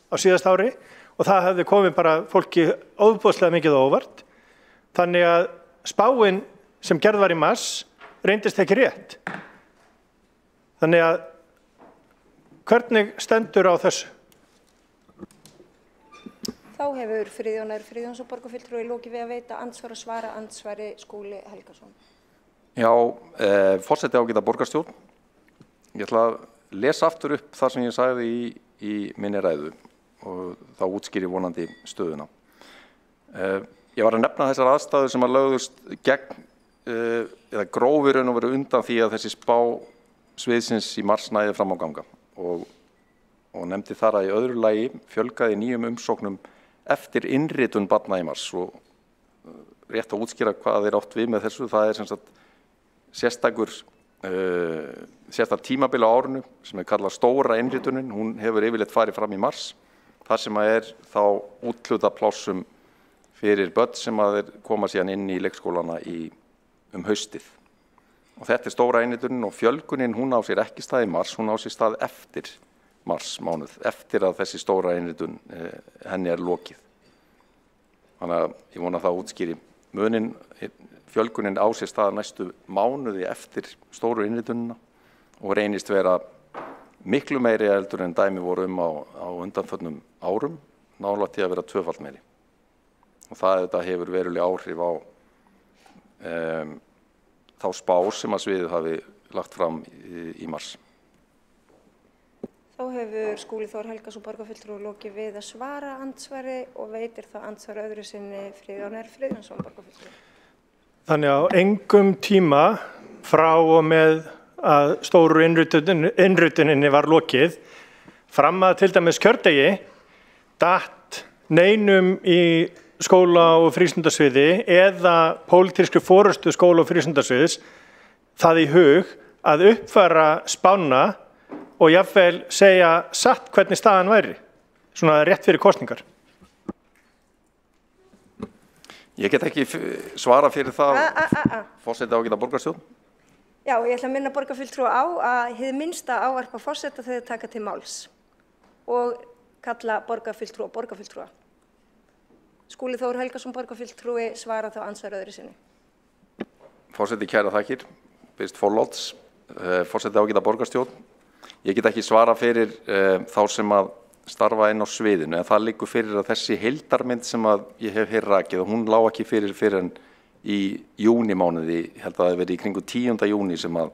á síðast ári og það hefði komið bara fólki ofboðslega mikið á óvart. Þannig að spáin sem gerð var í mars reyndist ekki rétt. Þannig að hvernig stendur á þessu? Þá hefur Friðjón R. Friðjónsson, borgarfulltrúi, lokið við að veita andsvar og svara andsvari Skúli Helgason. Já, forseti ágæta borgarstjórn. Ég ætla að lesa aftur upp það sem ég sagði í minni ræðu og þá útskýri vonandi stöðuna. Ég var að nefna þessar aðstæður sem að lögðust gegn eða grófurinn og verið undan því að þessi spá sviðsins í mars næði fram á ganga. og nefndi þar að í öðru lagi fjölgaði nýjum umsóknum eftir innritun barna í mars og rétt að útskýra hvað átt við með þessu. Það sem sagt sérstakt tímabil á árinu sem kallað stóra innritunin. Hún hefur yfirleitt farið fram í mars þar sem þá úthluta plássum fyrir börn sem koma síðan inn í leikskólana haustið. Og þetta stóra innritunin og fjölgunin, hún á sér ekki stað í mars, hún á sér stað eftir marsmánuð, eftir að þessi stóra innritun henni lokið. Þannig að ég vona að það útskýri munin. Fjölgunin á sér stað næstu mánuði eftir stóru innritunina og reynist vera miklu meiri heldur en dæmi voru á undanförnum árum, nálægt því að vera tvöfalt meiri. Og þetta hefur veruleg áhrif á þá spá sem að sviðið hafi lagt fram í mars. Þá hefur Skúli Þór Helgason borgarfulltrúi lokið við að svara andsvari og veitir það andsvari öðru sinni Friðjón R. Friðjónsson borgarfulltrúi. Þannig á engum tíma frá og með að stóru innrituninni var lokið, fram að til dæmis kjördegi, datt neinum í skóla- og frístundasviði eða pólitískri forystu skóla- og frístundasviðs það í hug að uppfæra spána og jafnvel segja satt hvernig staðan væri, svona rétt fyrir kosningar. Ég get ekki svara fyrir það, forseti ágæta borgarstjórn. Já, ég ætla að minna borgarfulltrúa á að hið minnsta ávarpa forseta þegar taka til máls og kalla borgarfulltrúa. Skúli Þór Helgason borgarfulltrúi svara þá andsvar öðru sinni. Forseti, kæra þakkir, byrst forláts, forseti ágæta borgarstjórn. Ég get ekki svara fyrir þá sem að starfa inn á sviðinu, en það liggur fyrir að þessi heildarmynd sem að ég hef hér rakið, hún lá ekki fyrir en í júnimánuði, ég held að það verið í kringu 10. júni sem að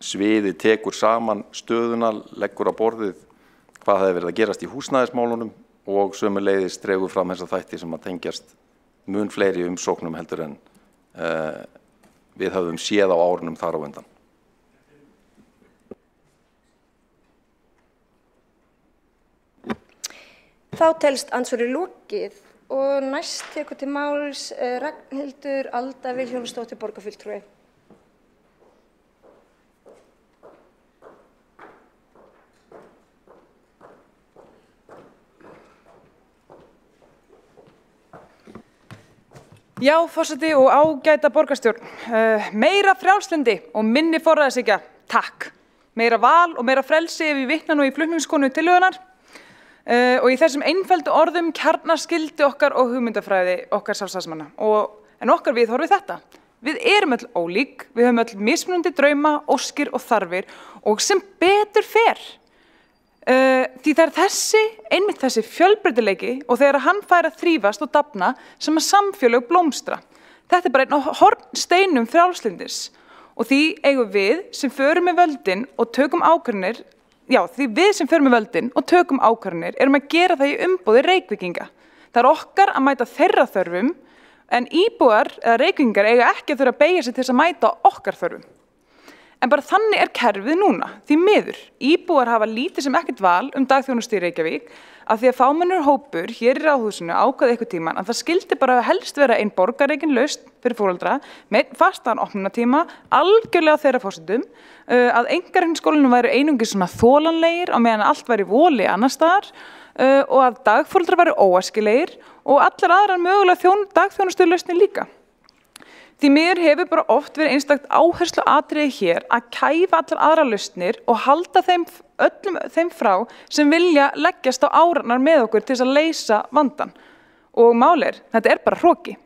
sviðið tekur saman stöðuna, leggur á borðið hvað hefði verið að gerast í húsnæðismálunum og sömuleiðis dregur fram þessa þætti sem að tengjast mun fleiri umsóknum heldur en við höfum séð á árunum þar á undan. Þá telst andsvari lokið og næst tekur til máls Ragnhildur Alda Vilhjálmsdóttir borgarfulltrúi. Já, forseti og ágæta borgarstjórn. Meira frjálslyndi og minni forræðishyggja, takk. Meira val og meira frelsi ef við vitna nú í flutningskonu tillögunnar. Og í þessum einföldu orðum kjarnaskildi okkar og hugmyndafræði okkar sjálfstæðismanna. En okkar viðhorfið þetta. Við erum öll ólík, við höfum öll mismunandi drauma, óskir og þarfir og sem betur fer. Því það er einmitt þessi fjölbreytileiki og þegar hann fær að þrífast og dafna sem að samfélög blómstra. Þetta er bara einn af hornsteinum frjálslyndis og því eigum við sem förum með völdin og tökum ákvarðanir. Já, því við sem förum með völdin og tökum ákvarðanir erum að gera það í umboði Reykvíkinga. Það er okkar að mæta þeirra þörfum en íbúar eða Reykvíkingar eiga ekki að þurfa að beygja sig til þess að mæta okkar þörfum. En bara þannig er kerfið núna, því miður. Íbúar hafa lítið sem ekkert val dagþjónustu í Reykjavík af því að fámennur hópur hér í Ráðhúsinu ákvað eitthvað tíman að það skildi bara helst vera ein borgarreikin lausn fyrir foreldra með fastan opnunartíma, algjörlega þeirra forsendum, að einkareikniskólunum væru einungis svona þolanlegir á meðan allt væri voli annars staðar og að dagforeldrar væru óæskilegir og allar aðrar mögulega dagþjónustu lausnir líka. Því miður hefur bara oft verið einstakt áherslu atriði hér að kæfa allar aðra lausnir og halda öllum þeim frá sem vilja leggjast á árarnar með okkur til þess að leysa vandan. Og málið þetta er bara hroki.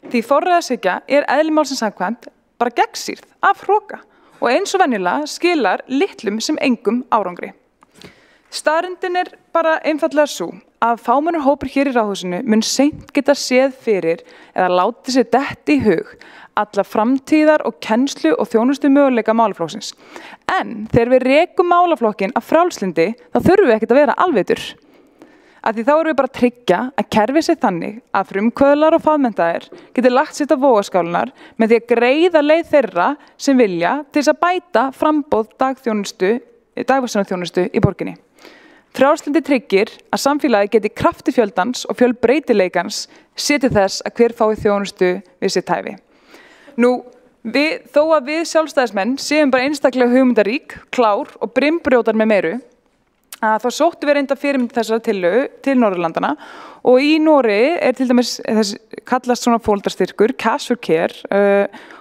Því forræðishyggja er eðli málsins samkvæmt bara gegnsýrð af hroka og eins og venjulega skilar litlum sem engum árangri. Staðreyndin er bara einfaldlega sú að fámennur hópur hér í Ráðhúsinu mun seint geta séð fyrir eða látið sér detti í hug alla framtíðar og kennslu og þjónustu möguleika málaflokksins. En þegar við rekum málaflokkin af frjálslyndi þá þurfum við ekkert að vera alveitur. að því þá erum við bara að tryggja að kerfið sé þannig að frumkvöðlar og faðmenntaðir geti lagt sitt á vogarskálunar með því að greiða leið þeirra sem vilja til þess að bæta framboð dagvistunarþjónustu í borginni. Frjálslyndi tryggir að samfélagi geti krafti fjöldans og fjölbreytileikans sér til þess að hver fái þjónustu við sitt hæfi. Nú, þó að við sjálfstæðismenn séum bara einstaklega hugmyndarík, klár og brimbrjótar með meiru, að þá sóttu við reynda fyrirmynd þessara tillögu til Norðurlandana og í Noregi til dæmis kallast svona fóldrastyrkur, Cash for Care,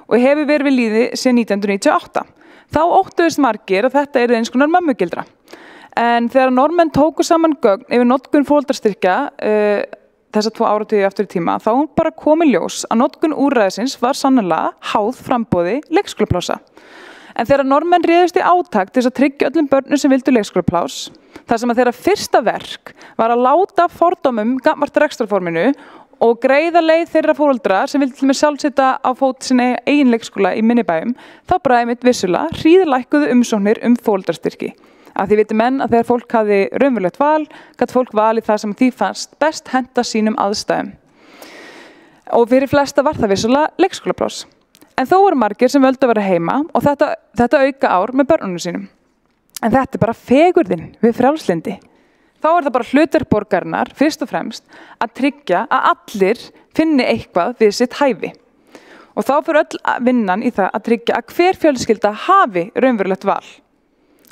og hefur verið við lýði síðan 1998. Þá óttuðust margir að þetta eins konar mömmugildra. En þegar Norðmenn tóku saman gögn yfir notkun fóldrastyrkja þessa 2 áratugi aftur í tíma, þá bara komið ljós að notkun úrræðisins var sannarlega háð framboði leikskólaplása. En þegar Norðmenn réðust í átak til þess að tryggja öllum börnum sem vildu leikskólaplás, þar sem að þeirra fyrsta verk var að láta fordómum gagnvart rekstrarforminu og greiða leið þeirra foreldra sem vildi til með sjálfsetta á fót sinni eigin leikskóla í minnibæjum, þá bara einmitt vissulega hríðlækkuðu umsóknir fóldrastyrki. Að því viti menn að þegar fólk hafði raunverulegt val, gat fólk valið það sem því fannst best henta sínum aðstæðum. Og fyrir flesta var það vissulega leikskólaplás. En þó eru margir sem völdu að vera heima og þetta auka ár með börnunum sínum. En þetta bara fegurðin við frjálslyndi. Þá það bara hlutverk borgarinnar, fyrst og fremst, að tryggja að allir finni eitthvað við sitt hæfi. Og þá fyrir öll vinnan í það að tryggja að hver fjölskylda hafi raunverulegt val.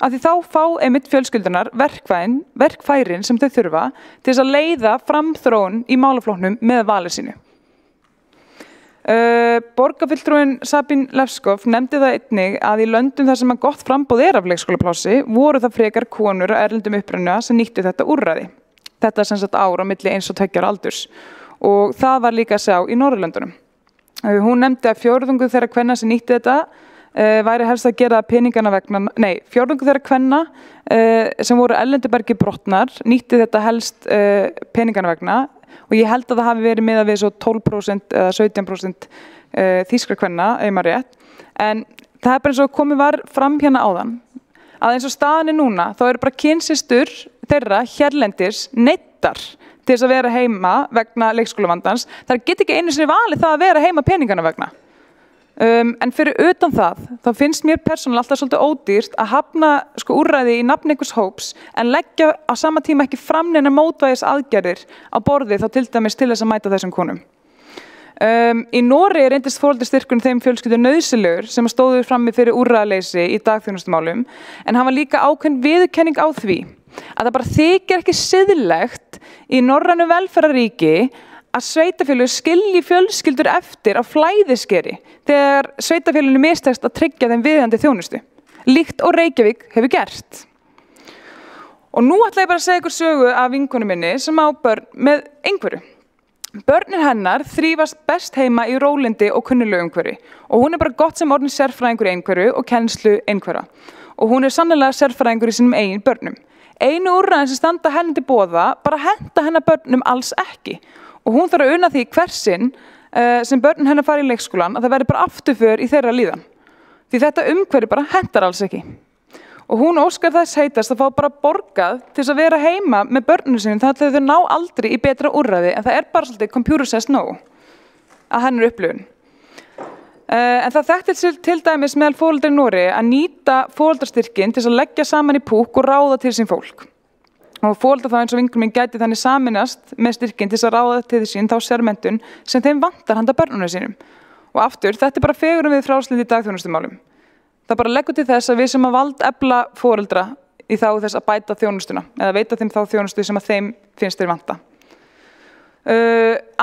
Af því þá fá einmitt fjölskyldunar verkfærin sem þau þurfa til þess að leiða framþróun í málaflóknum með valið sínu. Borgarfulltrúinn Sabine Lefskov nefndi það einnig að í löndum þar sem að gott framboð af leikskólaplási voru það frekar konur og erlendum uppruna sem nýttu þetta úrræði. Þetta sem sagt ár á milli 1 og 2 ára aldurs og það var líka að sjá í Norðurlöndunum. Hún nefndi að 4% þeirra kvenna sem nýttu þetta væri helst að gera peningana vegna, 4% þeirra kvenna sem voru erlendubergi brotnar nýttu þetta helst peningana vegna og ég held að það hafi verið miðað við svo 12% eða 17% þýskra kvenna, ef maður rétt. En það bara eins og komið var fram hérna áðan, að eins og staðan núna, þá eru bara kynsystur þeirra hérlendis neittar til þess að vera heima vegna leikskólavandans. Það get ekki einu sinni valið það að vera heima peningana vegna. En fyrir utan það, þá finnst mér persónulega alltaf svolítið ódýrt að hafna úrræði í nafni einhvers hóps en leggja á sama tíma ekki fram neina mótvægis aðgerðir á borði þá til dæmis til þess að mæta þessum konum. Í Noregi reyndist foreldrastyrkurinn þeim fjölskyldu nauðsynlegur sem stóðu frammi fyrir úrræðaleysi í dagþjónustumálum en hann var líka ákveðin viðurkenning á því að það bara þykir ekki siðlegt í norrænu velferðaríki að sveitarfélög skilji fjölskyldur eftir á flæðiskeri þegar sveitarfélaginu mistekst að tryggja þeim viðeigandi þjónustu, líkt og Reykjavík hefur gert. Og nú ætla ég bara að segja ykkur sögu af vinkonu minni sem á börn með einhverju. Börnin hennar þrífast best heima í rólindi og kunnulegu umhverfi og hún bara gott sem orðin sérfræðingur í einhverju og kennslu einhverja. Og hún sannlega sérfræðingur í sínum eigin börnum. Einu úrræðin sem standa henni til boða bara henta hennar börnum alls ekki. Og hún þarf að una því hversinn sem börnin hennar fari í leikskólan að það verði bara afturför í þeirra líðan. Því þetta umhverfi bara hentar alls ekki. Og hún óskar þess heitast að fá bara borgað til þess að vera heima með börnunum sínum þannig að þau ná aldrei í betra úrræði en það bara svolítið computer says no að hennar upplifun. En það þekkti til dæmis meðal foreldra í Noregi að nýta foreldrastyrkinn til þess að leggja saman í púkk og ráða til sín fólk. Og foreldrar þá eins og vinkonum mín gæti þannig saminast með styrkinn til þess að ráða til sín þá sérmenntun sem þeim vantar handa börnunum sínum. Og aftur, þetta bara fegurum við frjálslyndi í dagþjónustumálum. Það bara leggur til þess að við sem að valdefla foreldra í þá þess að bæta þjónustuna eða veita þeim þá þjónustu sem að þeim finnst þeir vanta.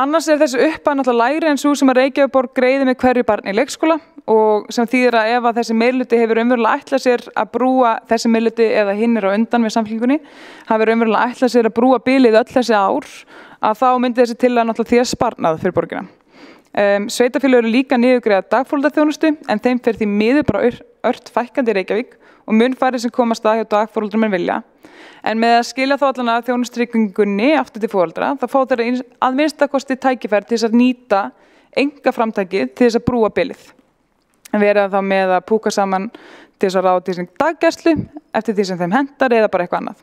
Annars þessi upphæð náttúrulega lægri en svo sem að Reykjavíkurborg greiði með hverju barni í leikskóla og sem þýðir að ef að þessi meirihluti hefur raunverulega ætlað sér að brúa þessi meirihluti eða hinn á undan við samfélkingunni hafi raunverulega ætlað sér að brúa bilið öll þessi ár að þá myndi þessi tillaga náttúrulega því að sparnað fyrir borgina. Sveitarfélög eru líka niðurgreiða dagforeldraþjónustu en þeim fer því miður bara ört fækkandi í Reykjavík og mun færri sem komast að hjá dagforeldrum en vilja. En með að skilja þá allan að þjónustryggingunni aftur til foreldra, þá fá þeirra að minnstakosti tækifæri til þess að nýta einkaframtakið til þess að brúa bilið. En vera þá með að púka saman til þess að ráða til sín daggæslu eftir því sem þeim hentar eða bara eitthvað annað.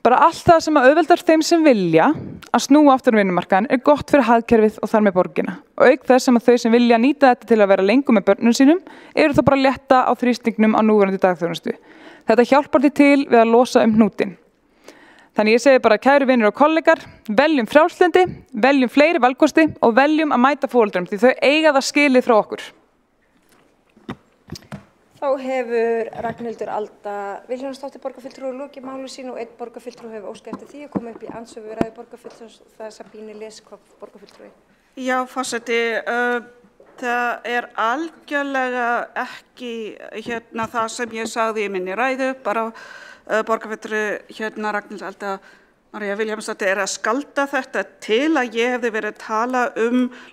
Bara allt það sem auðveldar þeim sem vilja að snúa aftur vinnumarkaðinn gott fyrir hagkerfið og þar með borgina. Og auk þess sem þau sem vilja nýta þetta til að vera lengur með börnum sínum þá bara létta á þrýstingnum á núverandi dagþjónustu. Þetta hjálpar því til við að losa hnútinn. Þannig ég segi bara kæru vinir og kollegar, veljum frjálslyndi, veljum fleiri valkosti og veljum að mæta foreldrum því þau eiga það skilið frá okkur. Þá hefur Ragnhildur Alda Vilhjálmsdóttir borgarfulltrúi lokið máli sínu og einn borgarfulltrúi hefur óskað eftir því að koma upp í andsvör við ræðu borgarfulltrúans, það er Sabínu Leskopf, borgarfulltrúi. Já, forseti, það algjörlega ekki það sem ég sagði í minni ræðu, bara borgarfulltrúi Ragnhildur Alda María Vilhjálmsdóttir að skalda þetta til að ég hefði verið að tala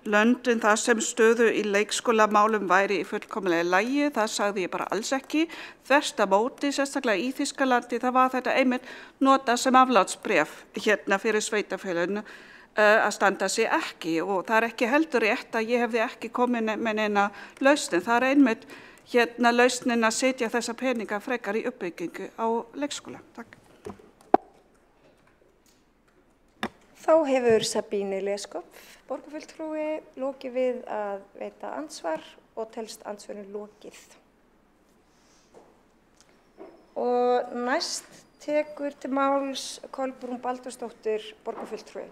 löndin þar sem stöðu í leikskólamálum væri í fullkomlega lagi. Það sagði ég bara alls ekki. Þvert á móti, sérstaklega í Þýskalandi, það var þetta einmitt notað sem aflátsbréf fyrir sveitarfélögin að standa sig ekki og það ekki heldur rétt að ég hefði ekki komið með neina lausn. Það einmitt lausnin að setja þessa peninga frekar í uppbyggingu á leikskóla. Takk. Þá hefur Sabínu Leskopf, borgarfulltrúi, lokið við að veita andsvar og telst andsvörinu lokið. Og næst tekur til máls Kolbrún Baldursdóttir, borgarfulltrúi.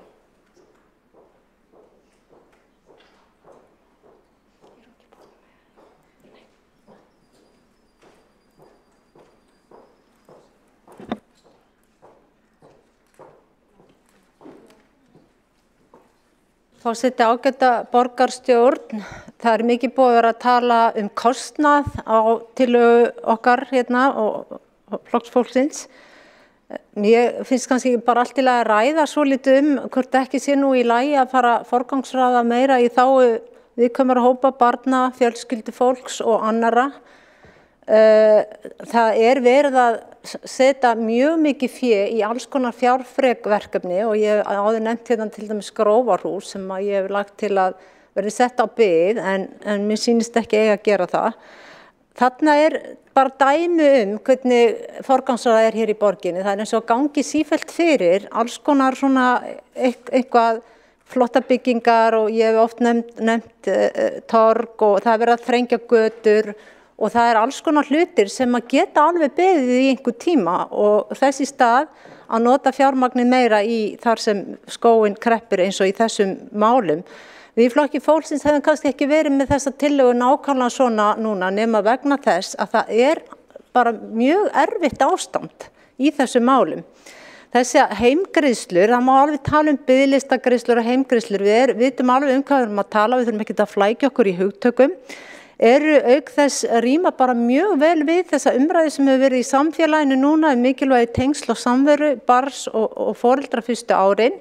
Forseti, ágæta borgarstjórn, það mikið búið að vera að tala kostnað á tillögu okkar og flokksfólksins. Mér finnst kannski bara allt í lagi að ræða svolítið hvort ekki sé nú í lagi að fara forgangsraða meira í þágu viðkvæmra hópa barna, fjölskyldufólks og annarra. Það verið að setja mjög mikið fé í alls konar fjárfrek verkefni og ég áður nefnt til dæmis Grófarhús sem ég hef lagt til að verði sett á bið en mér sýnist ekki eiga að gera það. Þarna bara dæmi hvernig forgangsraða hér í borginni. Það eins og gangi sífellt fyrir alls konar svona eitthvað flotta byggingar og ég hef oft nefnt torg og það verið að þrengja götur og það alls konar hlutir sem að geta alveg beðið í einhver tíma og þess í stað að nota fjármagnið meira í þar sem skóginn kreppir eins og í þessum málum. Við í Flokki fólksins hefum kannski ekki verið með þessa tillögu nákvæmlega svona núna nema vegna þess að það bara mjög erfitt ástand í þessum málum. Þessi heimgreiðslur, það má alveg tala biðlistagreiðslur og heimgreiðslur, við vitum alveg hvað við erum að tala, við þurfum ekki að flækja okkur í hugtökum. Auk þess rýma bara mjög vel við þessa umræðu sem hefur verið í samfélaginu núna mikilvægi tengsl og samveru barns og foreldra fyrstu árin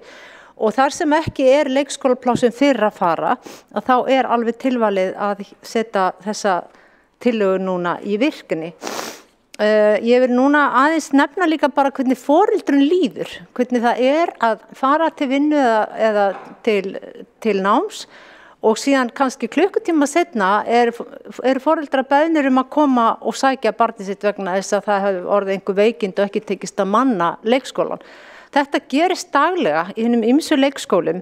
og þar sem ekki leikskólaplásin fyrir að fara að þá alveg tilvalið að setja þessa tillögu núna í virkni. Ég vil núna aðeins nefna líka bara hvernig foreldrun líður, hvernig það að fara til vinnu eða til náms og síðan kannski klukkutíma seinna foreldrar beðnir að koma og sækja barnið sitt vegna þess að það hefur orðið einhver veikind og ekki tekist að manna leikskólan. Þetta gerist daglega í hinum ýmsu leikskólum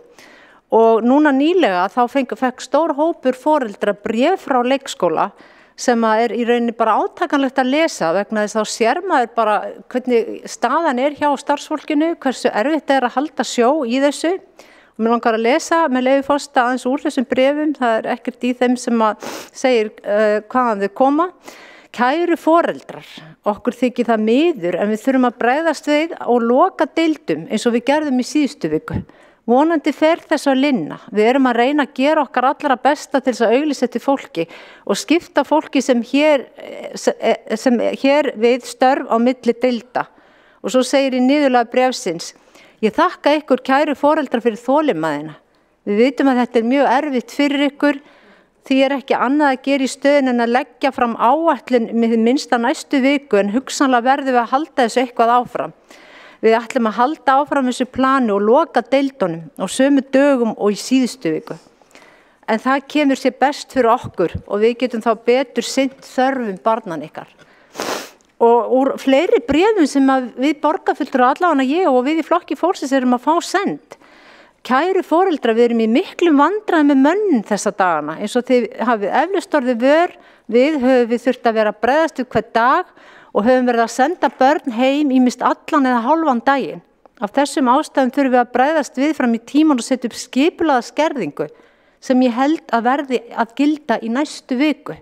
og núna nýlega þá fekk stór hópur foreldra bréf frá leikskóla sem í rauninni bara átakanlegt að lesa vegna þess að þá sér maður bara hvernig staðan hjá starfsfólkinu, hversu erfitt að halda sjó í þessu. Mér langar að lesa með leyfi forseta aðeins úr þessum bréfum, það ekkert í þeim sem segir hvaðan þau koma. Kæru foreldrar, okkur þykir það miður en við þurfum að bregðast við og loka deildum eins og við gerðum í síðustu viku. Vonandi fer þess að linna. Við erum að reyna að gera okkar allra besta til þess að auglýsa til fólki og skipta fólki sem hér við störf á milli deilda. Og svo segir í niðurlaga bréfsins: Ég þakka ykkur kæru foreldrar fyrir þolinmæðina. Við vitum að þetta mjög erfitt fyrir ykkur, því ekki annað að gera í stöðun en að leggja fram áætlun með minnsta næstu viku en hugsanlega verðum við að halda þessu eitthvað áfram. Við ætlum að halda áfram þessu plani og loka deildunum á sömu dögum og í síðustu viku. En það kemur sér best fyrir okkur og við getum þá betur sinnt þörfum barnan ykkar. og úr fleiri bréfum sem að við borgarfulltrúar, allavega ég og við í Flokki fólksins erum að fá send. Kæru foreldrar, við erum í miklum vandræðum með mönnun þessa dagana, eins og þið hafið eflaust orðið vör, við höfum þurft að vera að bregðast upp hvern dag og höfum verið að senda börn heim ýmist allan eða hálfan daginn. Af þessum ástæðum þurfum við að bregðast við fram í tíman og setja upp skipulaða skerðingu sem ég held að verði að gilda í næstu viku.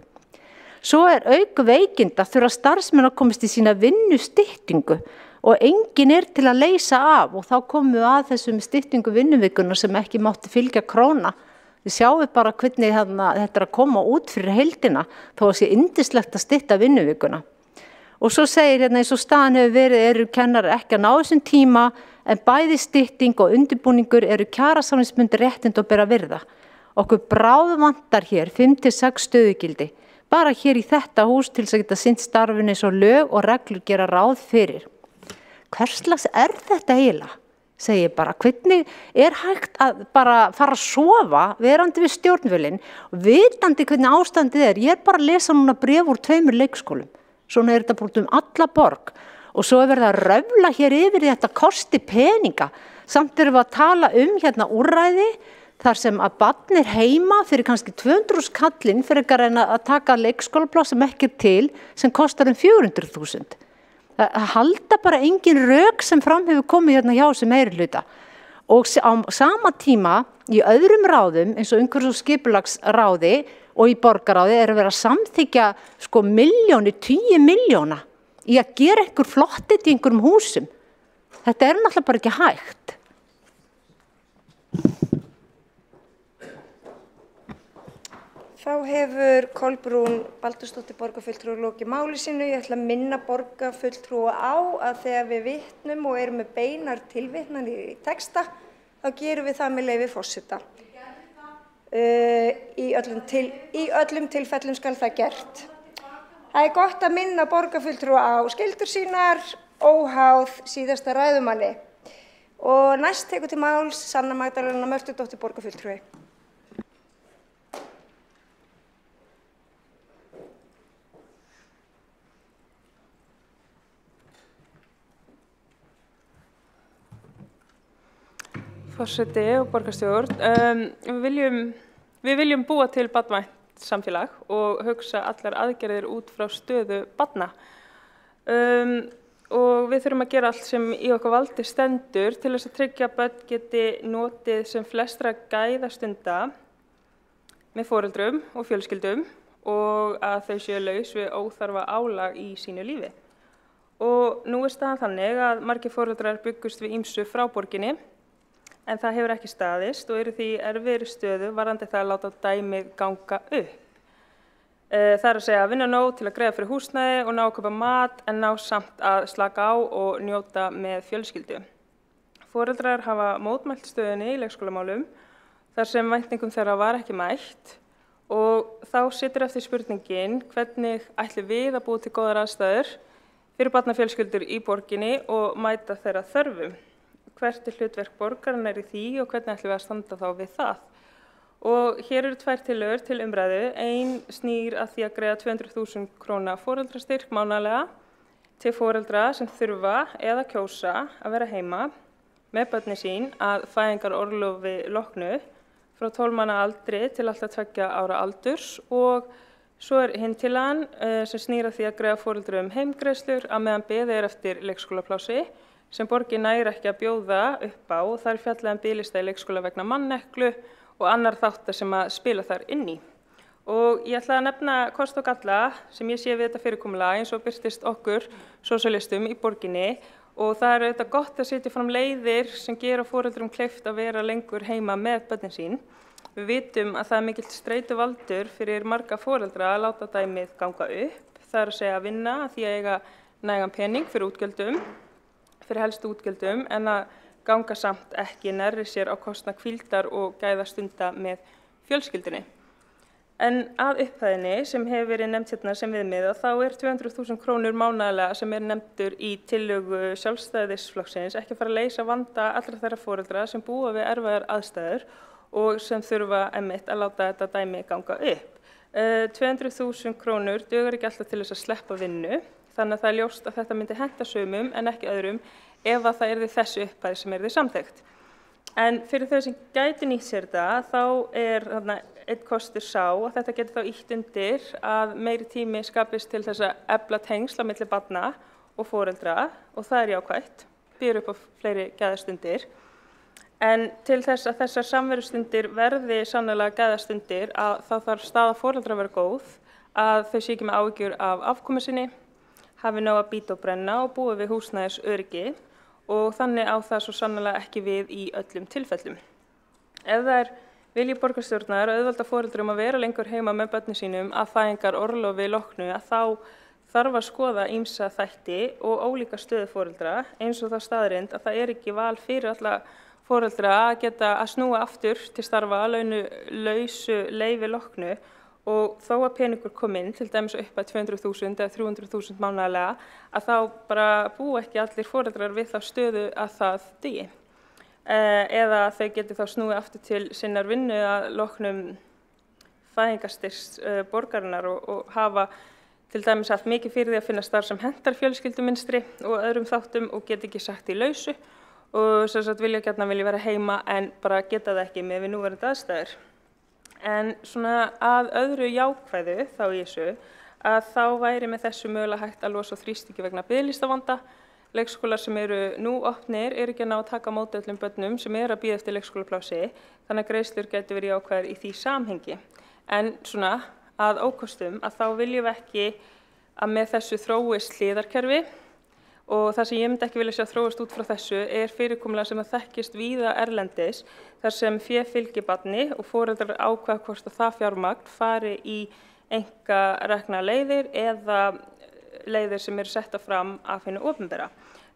Svo auk veikinda þurfa starfsmenn að komast í sína vinnustyttingu og enginn til að leysa af og þá komum við að þessum styttingu vinnuvikuna sem ekki mátti fylgja króna. Við sjáum bara hvernig þetta að koma út fyrir heildina þó að sé yndislegt að stytta vinnuvikuna. Og svo segir eins og staðan hefur verið eru kennarar ekki að ná þessum tíma en bæði stytting og undirbúningur eru kjarasamningsbundin réttindi og bera virða. Okkur bráðvantar hér 5-6 stöðugildi. Bara hér í þetta hús til þess að geta sinnt starfinu eins og lög og reglur gera ráð fyrir. Hverslags þetta eiginlega? Segi ég bara, hvernig hægt að bara fara að sofa verandi við stjórnvölinn og vitandi hvernig ástandið Ég bara að lesa núna bréf úr 2 leikskólum. Svona þetta bara alla borg. Og svo verið að röfla hér yfir þetta kosti peninga. Samt erum við að tala hérna úrræði þar sem að barn heima fyrir kannski 200.000 kallinn fyrir að reyna að taka leikskólapláss sem ekki til sem kostar 400.000. Það halda bara engin rök sem fram hefur komið hérna hjá sem meirihluta. Og á sama tíma í öðrum ráðum eins og umhverfis- og skipulagsráði og í borgarráði verið að samþykkja milljónir, 10 milljóna í að gera einhver flottit í einhverjum húsum. Þetta náttúrulega bara ekki hægt. Þá hefur Kolbrún Baldursdóttir borgarfulltrúi lokið máli sínu. Ég ætla að minna borgarfulltrúa á að þegar við vitnum og erum með beinar tilvitnanir í texta, þá gerum við það með leyfi forseta. Í öllum tilfellum skal það gert. Það gott að minna borgarfulltrúa á skyldur sínar, óháð síðasta ræðumanni. Og næst tekur til máls Sanna Magdalena Mörtudóttir borgarfulltrúi. Forseti og borgarstjórn, við viljum búa til barnvænt samfélag og hugsa allar aðgerðir út frá stöðu barna. Og við þurfum að gera allt sem í okkar valdi stendur til þess að tryggja að börn geti notið sem flestra gæðastunda með foreldrum og fjölskyldum og að þau séu laus við óþarfa álag í sínu lífi. Og nú staðan þannig að margir foreldrar byggust við ýmsu frá borginni en það hefur ekki staðist og eru því erfiðri stöðu varðandi það að láta dæmið ganga upp. Það að segja að vinna nóg til að greiða fyrir húsnæði og ná að kaupa mat en ná samt að slaka á og njóta með fjölskyldu. Foreldrar hafa mótmælt stöðunni í leikskólamálum þar sem væntingum þeirra var ekki mætt og þá situr eftir spurningin hvernig ætlum við að búa til góðar aðstæður fyrir barnafjölskyldur í borginni og mæta þeirra þörfum. Hvert hlutverk borgarinnar í því og hvernig ætlum við að standa þá við það. Og hér eru 2 tillögur til umræðu. Ein snýr að því að greiða 200.000 króna foreldrastyrk mánaðarlega til foreldra sem þurfa eða kjósa að vera heima með börnin sín að fæðingarorlofi loknu frá 12 mánaða aldri til alltaf 2 ára aldurs og svo hinn tillagan sem snýr að því að greiða foreldrum heimgreiðslur að meðan beðið eftir leikskólaplássi sem borgin nær ekki að bjóða upp á og þar fjallað biðlista í leikskóla vegna manneklu og annar þáttar sem að spila þar inn í. Og ég ætla að nefna kost og galla sem ég sé við þetta fyrirkomulag eins og birtist okkur sósíalistum í borginni og það auðvitað gott að setja fram leiðir sem gera foreldrum kleift að vera lengur heima með börnin sín. Við vitum að það mikill streituvaldur fyrir marga foreldra að láta dæmið ganga upp. Það að segja að vinna að því að eiga nægan pening fyrir útgjöldum, fyrir helstu útgjöldum en að ganga samt ekki nærri sér á kostnað hvíldar og gæðastunda með fjölskyldunni. En að upphæðinni sem hefur verið nefnt hérna sem viðmiða þá 200.000 krónur mánaðarlega sem nefndur í tillögu Sjálfstæðisflokksins ekki að fara að leysa vanda allra þeirra foreldra sem búa við erfiðar aðstæður og sem þurfa einmitt að láta þetta dæmi ganga upp. 200.000 krónur dugar ekki alltaf til þess að sleppa vinnu Þannig að það ljóst að þetta myndi henta sumum en ekki öðrum ef að það yrði þessi upphæð sem yrði samþykkt. En fyrir þau sem gæti nýtt sér þetta, þá einn kostur sá að þetta getur þá ýtt undir að meiri tími skapist til þess að efla tengsl á milli barna og foreldra og það jákvætt, býður upp á fleiri gæðastundir. En til þess að þessar samverustundir verði sannarlega gæðastundir að þá þarf staða foreldra að vera góð, að þau sé ekki með áhyggjur af afkomu sinni, hafi nóg að bíta og brenna og búi við húsnæðisöryggi og þannig á það svo sannarlega ekki við í öllum tilfellum. Ef það vilji borgarstjórnar auðvelda foreldrum að vera lengur heima með börnum sínum að fæðingarorlofi loknu, að þá þarf að skoða ýmsa þætti og ólíka stöðu foreldra, eins og þá staðreynd að það ekki val fyrir alla foreldra að geta að snúa aftur til starfa lausu leyfi loknu og þó að peningur kom inn, til dæmis upp að 200.000 eða 300.000 mánaðarlega, að þá bara búa ekki allir foreldrar við þá stöðu að það dugi. Eða þau geti þá snúið aftur til sinnar vinnu að loknum fæðingarstyrks borgarinnar og hafa til dæmis haft mikið fyrir því að finna starf sem hentar fjölskyldumunstri og öðrum þáttum og geti ekki sagt í lausu og sem sagt vilja vera heima en bara geta það ekki með við núverandi aðstæður. En svona að öðru jákvæðu þá í þessu að þá væri með þessu mögulega hægt að losa þrýstingi vegna biðlistavanda. Leikskólar sem eru nú opnir ekki að ná að taka á móti öllum börnum sem að bíða eftir leikskólaplási, þannig að greiðslur gætu verið jákvæðar í því samhengi. En svona að ókostum að þá viljum við ekki að með þessu þróist hliðarkerfi og það sem ég myndi ekki vilja sjá þróast út frá þessu fyrirkomulag sem það þekkist víða erlendis þar sem fé fylgir barni og foreldrar ákveða hvort að það fjármagn fari í einkarekna leiðir eða leiðir sem eru setta fram af hinu opinbera.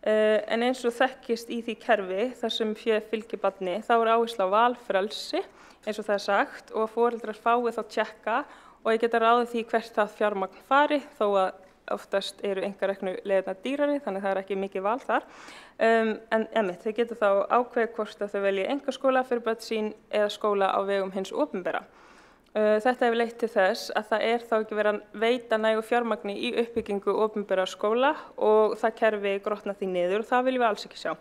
En eins og þekkist í því kerfi þar sem fé fylgir barni þá áhersla á valfrelsi eins og það sagt og foreldrar fái þá tékka og ég geta ráðið því hvert það fjármagn fari þó að oftast eru einkareknu leiðirnar dýrari þannig það ekki mikið val þar. En þau geta þá ákveðið hvort að þau velji einkaskóla fyrir börn sín eða skóla á vegum hins opinbera. Þetta hefur leitt til þess að það þá ekki verið að veita nægu fjármagni í uppbyggingu opinbera skóla og það kerfi grotna því niður og það viljum við alls ekki sjá.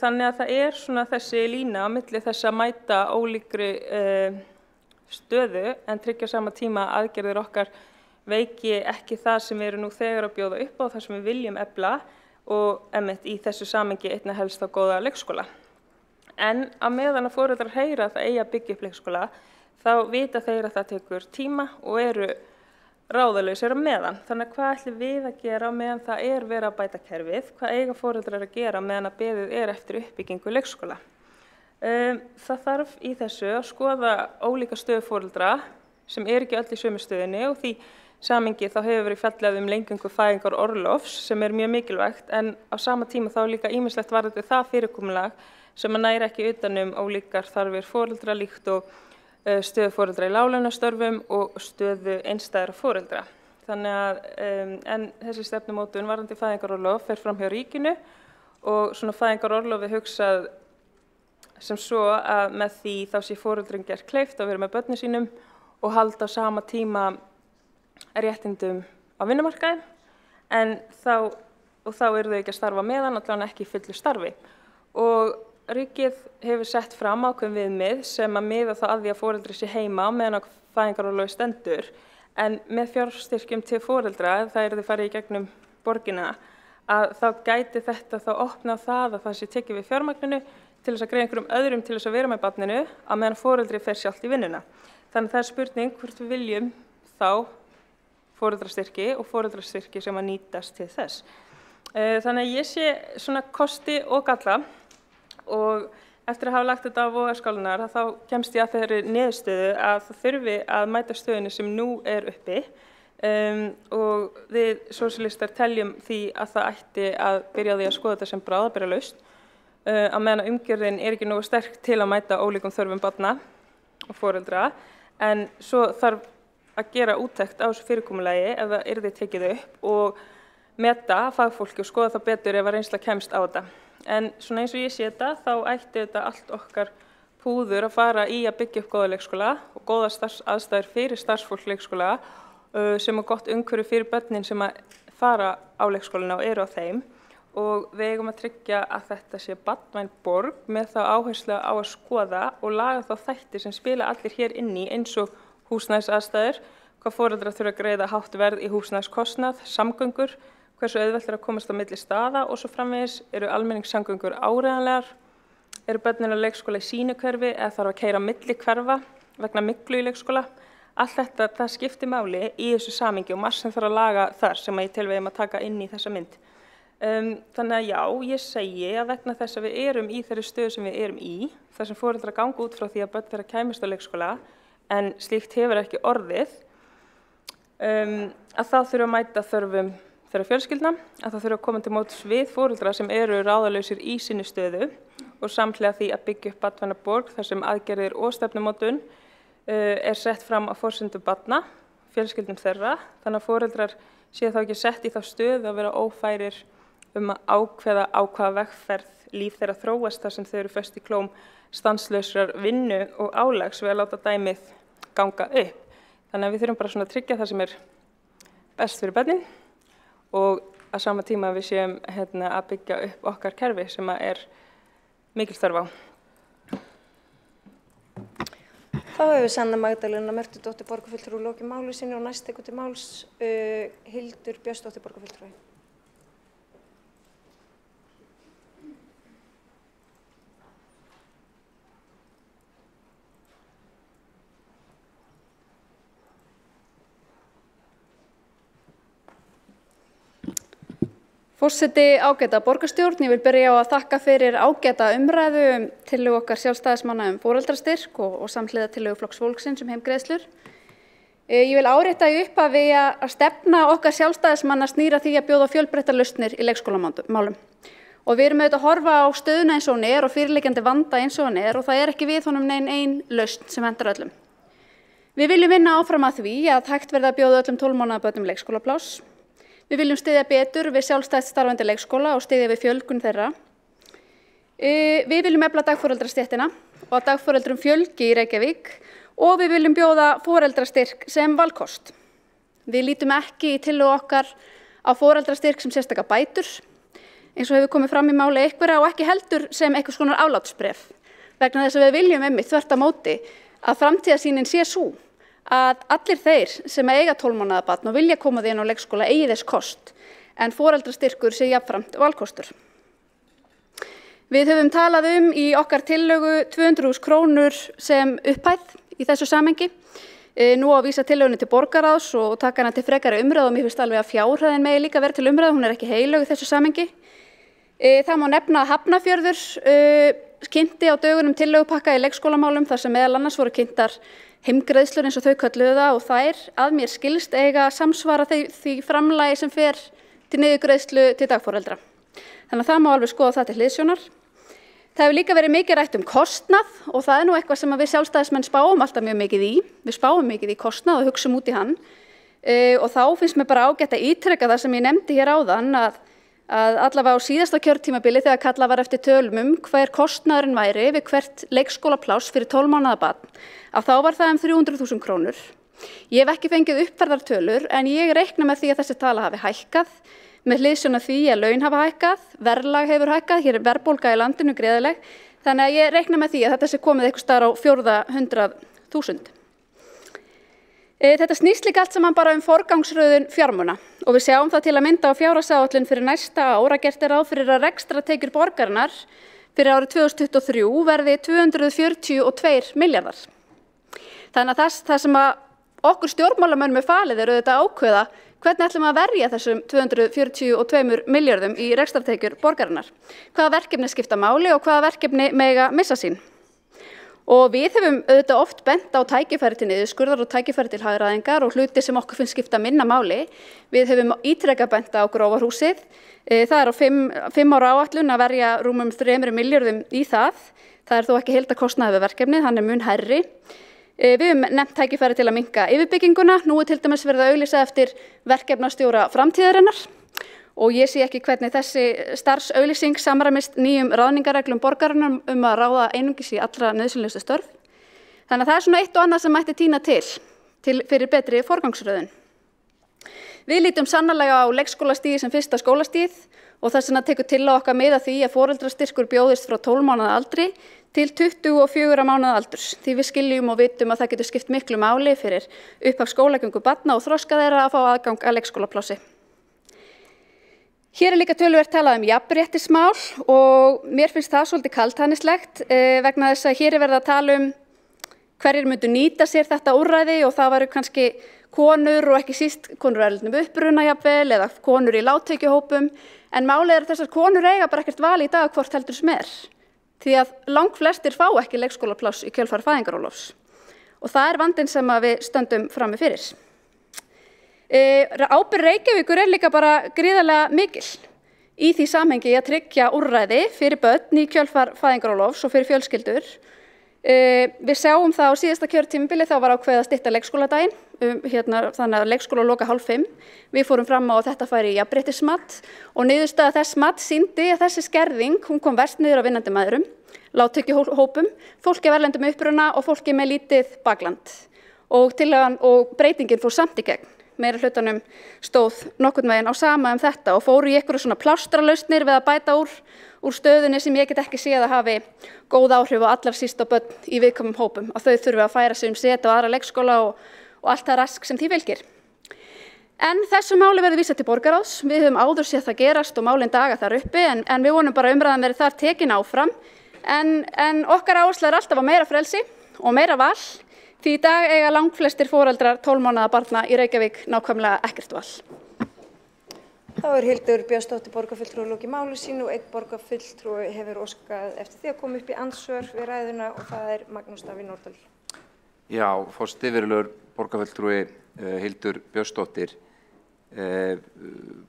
Þannig að það svona þessi lína á milli þess að mæta ólíkri stöðu en tryggja sama tíma aðgerðir okkar veiki ekki það sem við erum nú þegar að bjóða upp á, það sem við viljum efla og í þessu samhengi einna helst á góða leikskóla. En að meðan að foreldrar heyra að það eigi að byggja upp leikskóla, þá vita þeir að það tekur tíma og eru ráðalausir á meðan. Þannig að hvað ætlum við að gera meðan það verið að bæta kerfið? Hvað eiga foreldrar að gera meðan að beðið eftir uppbyggingu leikskóla? Það þarf í þessu að skoða ólíka stöðu foreldra sem ekki öll í sömu stöðunni og því samhengi þá hefur verið fjallað lengingu fæðingarorlofs sem mjög mikilvægt en á sama tíma þá líka ýmislegt varðandi það fyrirkomulag sem næri ekki utan ólíkar þarfir foreldra líkt og stöðu foreldra í láglaunastörfum og stöðu einstæðra foreldra. Þannig að en þessi stefnumótun varðandi fæðingarorlof fer fram hjá ríkinu og svona fæðingarorlofi hugsað sem svo að með því þá sé foreldrum gert kleift að vera með börnum sínum og halda á sama tíma réttindum á vinnumarkaði en þá eru þau ekki að starfa meðan, allavega ekki í fullu starfi. Og ríkið hefur sett fram ákveðin viðmið sem að miða þá að því að foreldri sé heima meðan að fæðingarorlofi stendur en með fjárstyrkjum til foreldra, það þau farið í gegnum borgina, að þá gæti þetta þá opna það að það sé tekið við fjármagninu til þess að greiða einhverjum öðrum til þess að vera með barninu að meðan foreldri fer sjálft í vinnuna. Þannig það spurning hvort við viljum þá foreldrastyrki og foreldrastyrki sem að nýtast til þess. Þannig að ég sé svona kosti og galla og eftir að hafa lagt þetta á vogarskálunar þá kemst ég að þeirri niðurstöðu að það þurfi að mæta stöðunni sem nú uppi og við sósíalistar teljum því að það ætti að byrja á því að skoða þetta sem bráðabirgðalausn á meðan umgjörðin ekki nógu sterk til að mæta ólíkum þörfum barna og foreldra en svo þarf að gera úttekt á þessu fyrirkomulagi ef það yrði tekið upp og meta fagfólki og skoða það betur ef að reynsla kemst á þetta. En svona eins og ég sé þetta þá ætti þetta allt okkar púður að fara í að byggja upp góða leikskóla og góða starfsaðstæður fyrir starfsfólk leikskóla sem gott umhverfi fyrir börnin sem að fara á leikskólana og eru á þeim og við eigum að tryggja að þetta sé barnvæn borg með þá áherslu á að skoða og laga þá þætti sem spila allir hér inni eins og húsnæðisaðstæður, hvað foreldrar þurfa að greiða hátt verð í húsnæðiskostnað, samgöngur, hversu auðvelt að komast á milli staða og svo framvegis eru almenningssamgöngur áreiðanlegar, eru börnin á leikskóla í sínu hverfi eða þarf að keyra milli hverfa vegna myglu í leikskóla. Allt þetta, það skiptir máli í þessu samhengi og margt sem þarf að laga þar sem ég tel við eigum að taka inn í þessa mynd. Þannig að já, ég segi að vegna þess að við erum í þeirri stöðu sem við erum í, þar sem foreldrar ganga út frá því að börn þeirra kæmist á leikskóla, en slíkt hefur ekki orðið, að þá þurfa að mæta þörfum þeirra fjölskyldna, að það þurfa að koma til móts við foreldra sem eru ráðalausir í sinni stöðu og samhliða því að byggja upp barnvæna borg þar sem aðgerðir og stefnumótun er sett fram á forsendum barna, fjölskyldum þeirra, þannig að foreldrar séu þá ekki sett í þá stöðu að vera ófærir að ákveða á hvaða vegferð líf þeirra þróast þar sem þau eru föst í klóm stanslausrar vinnu og álags við að láta dæmið ganga upp. Þannig að við þurfum bara svona að tryggja það sem er best fyrir börnin og á sama tíma við séum að byggja upp okkar kerfi sem er mikil þörf á. Þá hefur við Sanna Magdalena Mörtudóttir borgarfulltrúi lokið máli sinni og næst tekur til máls Hildur Björnsdóttir borgarfulltrúi. Forseti, ágæta borgarstjórn, ég vil byrja á að þakka fyrir ágæta umræðu tillögu okkar sjálfstæðismanna foreldrastyrk og samhliða tillögu Flokks fólksins heimgreiðslur. Ég vil árétta í upphafi að stefna okkar sjálfstæðismanna snýr að því að bjóða fjölbreyttar lausnir í leikskólamálum. Og við erum auðvitað að horfa á stöðuna eins og hún er og fyrirliggjandi vanda eins og hún er og það er ekki við honum ein lausn sem hentar öllum. Við viljum vinna áfram að því að hægt verði að bjóða öllum 12 mánaða börnum leikskólapláss. Við viljum styðja betur við sjálfstætt starfandi leikskóla og styðja við fjölgun þeirra. Við viljum efla dagforeldrastéttina og að dagforeldrum fjölgi í Reykjavík og við viljum bjóða foreldrastyrk sem valkost. Við lítum ekki í tillögu okkar á foreldrastyrk sem sérstaka bætur, eins og hefur komið fram í máli einhverra og ekki heldur sem einhvers konar aflátsbréf, vegna þess að við viljum einmitt þvert á móti að framtíðarsýnin sé sú að allir þeir sem eiga 12 mánaða barn og vilja koma því inn á leikskóla eigi þess kost, en foreldrastyrkur sé jafnframt valkostur. Við höfum talað í okkar tillögu 200.000 krónur sem upphæð í þessu samhengi. Nú á að vísa tillögunni til borgarráðs og taka hana til frekari umræðu og mér finnst alveg að fjárhæðin megi líka verið til umræðu, hún er ekki heilög í þessu samhengi. Það má nefna að Hafnarfjörður kynnti á dögunum tillögupakka í leikskólamálum þar sem meðal annars voru kynntar heimgreiðslur eins og þau kölluðu það og þær að mér skilst eiga samsvara því framlagi sem fer til niðurgreiðslu til dagforeldra. Þannig að það má alveg skoða það til hliðsjónar. Það hefur líka verið mikið rætt kostnað og það er nú eitthvað sem við sjálfstæðismenn spáum alltaf mjög mikið í. Við spáum mikið í kostnað og hugsum út í hann og þá finnst mér bara ágætt að ítreka það sem ég nefndi hér áðan að allavega á síðasta kjörtímabili þegar kallað var eftir tölum hver kostnaðurinn væri við hvert leikskólapláss fyrir 12 mánaða barn, að þá var það 300.000 krónur. Ég hef ekki fengið uppfærðar tölur en ég reikna með því að þessi tala hafi hækkað, með hliðsjón af því að laun hafa hækkað, verðlag hefur hækkað, hér er verðbólga í landinu gríðarleg, þannig að ég reikna með því að þetta sé komið einhvers staðar á 400.000. Þetta snýst líka allt saman bara forgangsröðun fjármuna og við sjáum það til að mynda á fjárhagsáætlun fyrir næsta ár að gert er ráð fyrir að rekstrartekjur borgarinnar fyrir árið 2023 verði 242 milljarðar. Þannig að það sem okkur stjórnmálamönnum er falið er auðvitað að ákveða hvernig ætlum að verja þessum 242 milljörðum í rekstrartekjur borgarinnar. Hvaða verkefni skipta máli og hvaða verkefni mega missa sín. Og við hefum auðvitað oft bent á tækifæri til niðurskurðar og tækifæri til hagræðingar og hluti sem okkur finnst skipta minna máli. Við hefum ítrekað bent á grófarhúsið. Það er á 5 ára áætlun að verja rúmum 3 milljörðum í það. Það er þó ekki heildarkostnaður við verkefnið, hann er mun hærri. Við höfum nefnt tækifæri til að minnka yfirbygginguna. Nú er til dæmis verið að auglýsa eftir verkefnastjóra framtíðarinnar. Og ég sé ekki hvernig þessi starfsauglýsing samræmist nýjum ráðningarreglum borgarinnar að ráða einungis í allra nauðsynlegustu störf. Þannig að það er svona eitt og annað sem mætti tína til fyrir betri forgangsröðun. Við lítum sannarlega á leikskólastigið sem fyrsta skólastigið og þess vegna tekur til á okkar mið af því að foreldrastyrkur bjóðist frá 12 mánaða aldri til 24 mánaða aldurs. Því við skiljum og vitum að það getur skipt miklu máli fyrir upphaf skólagöngu barna og þroska þeirra að fá aðgang að leikskólaplássi. Hér líka töluvert talað jafnréttismál og mér finnst það svolítið kaldhæðnislegt vegna þess að hér verið að tala hverjir myndu nýta sér þetta úrræði og það væru kannski konur og ekki síst konur erlendum uppruna jafnvel eða konur í lágtekjuhópum en málið að þessar konur eiga bara ekkert val í dag hvort heldur sem því að langflestir fá ekki leikskólapláss í kjölfar fæðingarorlofs og það vandinn sem við stöndum frammi fyrir. Ábyrgð Reykjavíkur líka bara gríðarlega mikil í því samhengi að tryggja úrræði fyrir börn í kjölfar fæðingarorlofs og fyrir fjölskyldur. Við sjáum það á síðasta kjörtímabili þá var ákveðið að stytta leikskóladaginn, þannig að leikskóla loka 4:30. Við fórum fram á að þetta færi í jafnréttismat og niðurstaða þess mat sýndi að þessi skerðing hún kom verst niður á vinnandi mæðrum, lágtekjuhópum, fólki af erlendum uppruna og fólki með lítið bakland. Og breytingin fór samt í gegn. Meira hlutanum stóð nokkurn veginn á sama þetta og fóru í einhverju svona plástralausnir við að bæta úr stöðunni sem ég get ekki séð að hafi góð áhrif og allar síst á börn í viðkvæmum hópum að þau þurfi að færa sig set og aðra leikskóla og allt það rask sem því fylgir. En þessu máli verður vísað til borgarráðs. Við höfum áður séð það gerast og málin daga þar uppi en við vonum bara umræðan verið þar tekin áfram en okkar áhersla alltaf á meira frelsi og meira val. Því í dag eiga langflestir foreldrar 12 mánaða barna í Reykjavík nákvæmlega ekkert val. Þá Hildur Björnsdóttir borgarfulltrúi lokið máli sínu og einn borgarfulltrúi hefur óskað eftir því að koma upp í andsvör við ræðuna og það Magnús Davíð Nordal. Já, forseti verulegur borgarfulltrúi Hildur Björnsdóttir.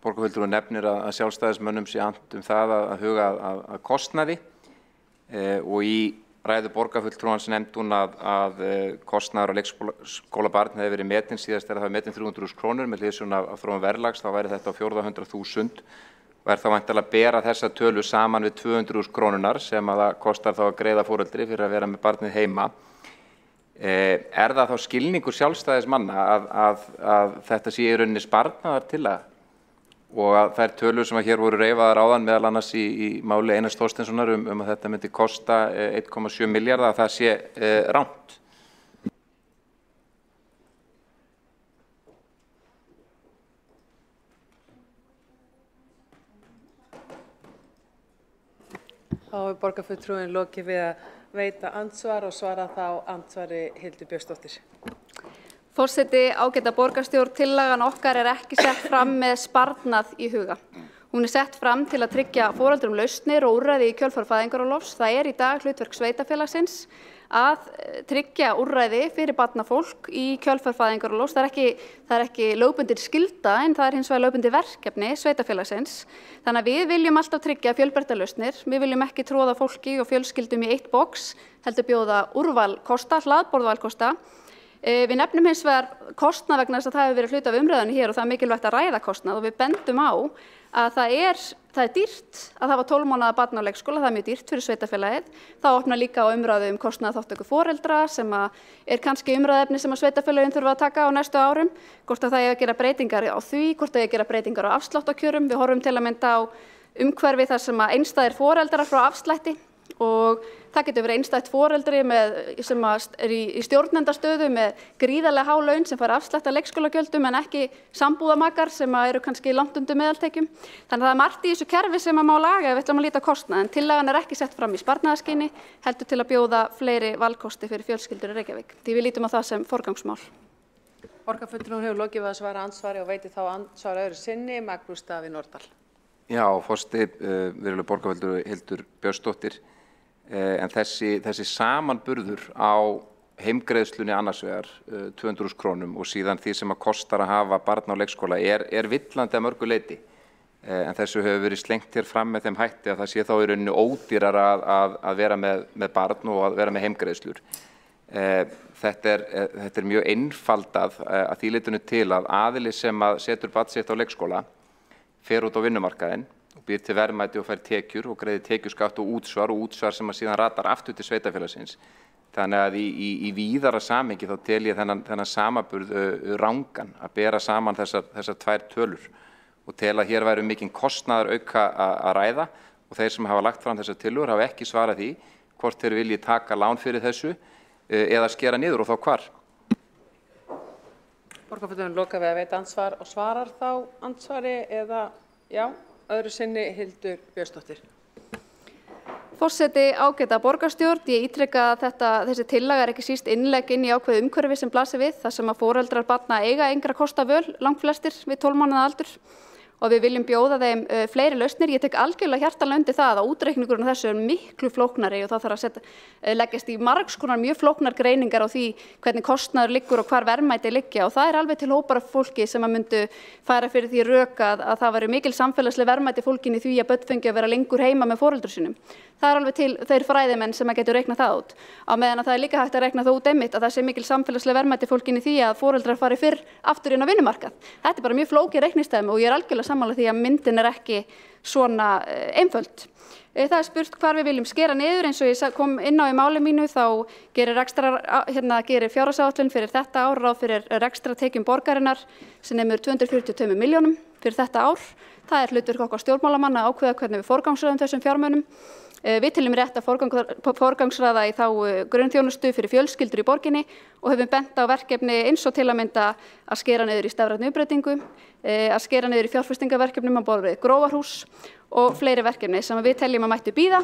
Borgarfulltrúi nefnir að sjálfstæðismönnum sé annt það að huga að kostnaði og í ræðu borgarfulltrúans nefndi hún að kostnaður á leikskólabarn hefði verið metinn síðast það metin 300.000 krónur með hliðsjón af þróun verðlags þá væri þetta á 400.000 og þá væntanlega að bera þessa tölu saman við 200.000 krónunar sem að það kostar þá að greiða foreldri fyrir að vera með barnið heima. Það þá skilningur sjálfstæðismanna að þetta sé í rauninni sparnaðar til og að þær tölur sem hér voru reifaðar áðan meðal annars í máli Einars Þorsteinssonar að þetta myndi kosta 1,7 milljarða að það sé rangt. Þá borgarfulltrúin lokið við að veita andsvar og svara þá andsvari Hildur Björnsdóttir. Forseti, ágæta borgarstjórn, tillagan okkar ekki sett fram með sparnað í huga. Hún sett fram til að tryggja foreldrum lausnir og úrræði í kjölfar fæðingarorlofs. Það í dag hlutverk sveitarfélagsins að tryggja úrræði fyrir barnafólk í kjölfar fæðingarorlofs. Það ekki lögbundin skylda en það hins vegar lögbundið verkefni sveitarfélagsins. Þannig að við viljum alltaf tryggja fjölbreyttar lausnir. Við viljum ekki tróða fólki og fjölskyldum í eitt box, heldur bjóða úrvalkosta, hlaðborðvalkosta. Við nefnum hins vegar kostnað vegna þess að það hefur verið hluti af umræðunni hér og það mikilvægt að ræða kostnað og við bendum á að það er dýrt að hafa 12 mánaða barn á leikskóla, það mjög dýrt fyrir sveitarfélagið. Það opnar líka á umræðu kostnað þátttöku foreldra sem kannski umræðuefni sem sveitarfélögin þurfa að taka á næstu árum, hvort að það að gera breytingar á því, hvort að gera breytingar á afsláttarkjörum. Við horfum til að mynda á umhverfi þar sem einstæðir foreldrar frá afslætti og það getur verið einstætt foreldri sem í stjórnendastöðu með gríðarlega há laun sem fær afslætt af leikskólagjöldum en ekki sambúðamakar sem eru kannski langt undir meðaltekjum. Þannig að það margt í þessu kerfi sem má laga ef við ætlum að líta á kostnað en tillagan ekki sett fram í sparnaðarskyni heldur til að bjóða fleiri valkosti fyrir fjölskyldur í Reykjavík. Því við lítum á það sem forgangsmál. Borgarfulltrúin hefur lokið við að svara andsvari og veitir þá andsvar öðru sinni Magnús Davíð Nordal. Já, forseti verulegur borgarfulltrúi Hildur Björnsdóttir. En þessi samanburður á heimgreiðslunni annars vegar 200.000 krónum og síðan því sem að kostar að hafa barn á leikskóla villandi að mörgu leyti. En þessu hefur verið slengt hér fram með þeim hætti að það sé þá í rauninni ódýrara að vera með barn og að vera með heimgreiðslur. Þetta mjög einfaldað að því leytinu til að aðili sem setur barn sitt á leikskóla fer út á vinnumarkaðinn býr til verðmæti og fær tekjur og greiðir tekjuskatt og útsvar sem að síðan ratar aftur til sveitarfélagsins. Þannig að í víðara samhengi þá tel ég þennan samaburð rangan að bera saman þessar tvær tölur og tel að hér væri mikinn kostnaðar auka að ræða og þeir sem hafa lagt fram þessar tillögur hafa ekki svarað því hvort þeir vilji taka lán fyrir þessu eða skera niður og þá hvar. Borgarfulltrúinn lokar við að veita andsvar og svarar þá andsvari eða já, öðru sinni Hildur Björnsdóttir. Forseti, ágæta borgarstjórn, ég ítreka að þessi tillaga ekki síst innlegg inn í ákveðið umhverfi sem blasir við, þar sem að foreldrar barna eiga engra kosta völ, langflestir við 12 mánaða aldur og við viljum bjóða þeim fleiri lausnir. Ég tek algjörlega hjartanlega undir það að útreikningurinn á þessu miklu flóknari og það þarf að leggjast í margs konar mjög flóknar greiningar á því hvernig kostnaður liggur og hvar verðmæti liggja og það alveg til hópar af fólki sem að myndu færa fyrir því rök að það væri mikil samfélagsleg verðmæti fólkin í því að börn fengi að vera lengur heima með foreldrum sínum. Það alveg til þeir fræðimenn sem að getur reiknað það út. Á meðan að það líka hægt að reikna það út einmitt að það sé mikil samfélagsleg verðmæti fólkin í því að foreldrar fari fyrr aftur inn á vinnumarkað. Þetta bara mjög flókið reiknistæmi og ég algjörlega sammála því að myndin ekki svona einföld. Það spurt hvar við viljum skera niður eins og ég kom inn á í máli mínu þá gerir fjárhagsáætlun fyrir þetta ár ráð fyrir rekstratekjum borgarinnar sem nemur 242 milljónum fyrir þetta ár. Það hlutverk okkar stjórnmálamanna að ákveða hvernig við forgangsröðum þessum fjármunum. Við teljum rétt að forgangsraða í þá grunnþjónustu fyrir fjölskyldur í borginni og höfum bent á verkefni eins og til að mynda að skera niður í stafrænni umbreytingu, að skera niður í fjárfestingarverkefnum að borð við Grófarhús og fleiri verkefni sem við teljum að mættu bíða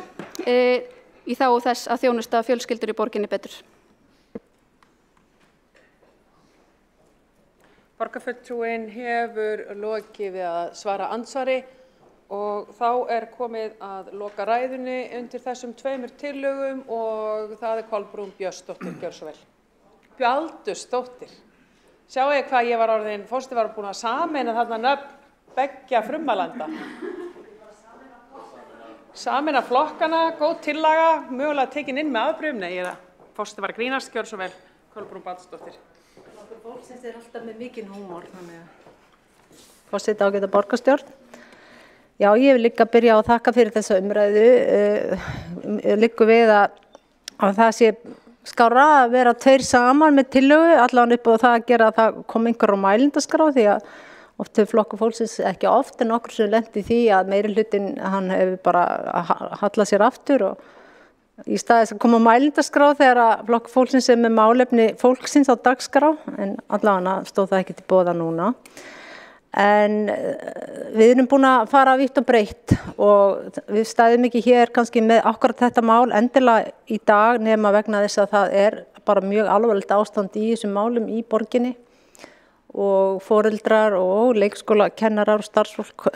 í þágu þess að þjónusta fjölskyldur í borginni betur. Borgarfulltrúinn hefur lokið við að svara andsvari og þá komið að loka ræðunni undir þessum tveimur tillögum og það Kolbrún Björnsdóttir, gjör svo vel. Baldursdóttir. Sjáu hvað ég var orðin, forseti var búin að sameina þarna nöfn beggja frummælanda. Sameina flokkana, góð tillaga, mögulega tekin inn með afbrigðum. Nei, forseti var að grínast, gjör svo vel, Kolbrún Baldursdóttir. Fólksins alltaf með mikinn húmor, þannig að. Forseti ágæta borgarstjórn. Já, ég vil líka byrja á að þakka fyrir þessa umræðu. Liggur við að það sé skárra að vera tveir saman með tillögu, allavega upp á það að gera að það kom einhver á mælendaskrá því að oft hefur flokkur fólksins ekki oft en okkur sem lenti því að meiri hlutin hann hefur bara hallað sér aftur og í staðis að koma á mælendaskrá þegar að flokkur fólksins með málefni fólksins á dagskrá en allavega stóð það ekki til boða núna. En við erum búin að fara vítt og breytt og við stæðum ekki hér kannski með akkurat þetta mál endilega í dag nema vegna þess að það bara mjög alvarlegt ástand í þessum málum í borginni og foreldrar og leikskólakennarar og starfsfólk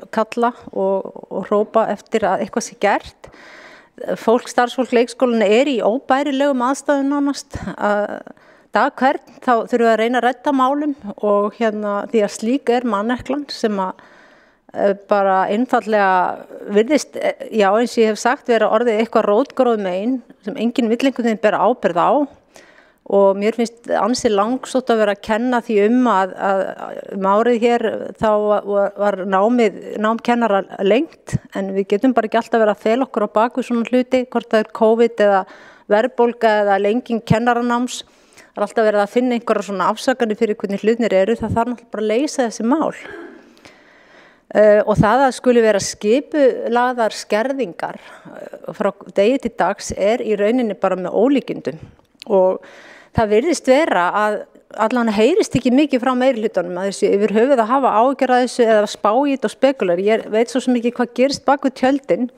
kalla og hrópa eftir að eitthvað sé gert. Starfsfólk leikskólana í óbærilegum aðstæðum nánast dag hvern þá þurfum við að reyna að redda málum og því að slík manneklan sem að bara einfallega virðist, já eins og ég hef sagt vera orðið eitthvað rótgróð megin sem enginn vill einhvern veginn bera ábyrgð á og mér finnst ansi langsótt að vera að kenna því að árið hér þá var nám kennara lengt en við getum bara ekki alltaf verið að fela okkur á baku svona hluti, hvort það COVID eða verðbólga eða lenging kennaranáms. Það alltaf verið að finna einhverja svona afsakanir fyrir hvernig hlutinir eru, það þarf náttúrulega bara að leysa þessi mál. Og það að skuli vera skipulagðar skerðingar frá degi til dags í rauninni bara með ólíkindum. Og það virðist vera að allan heyrist ekki mikið frá meirihlutanum að þessu yfir höfuð að hafa áhyggjur af þessu eða spá í þetta og spekular. Ég veit svo mikið hvað gerist bak við tjöldin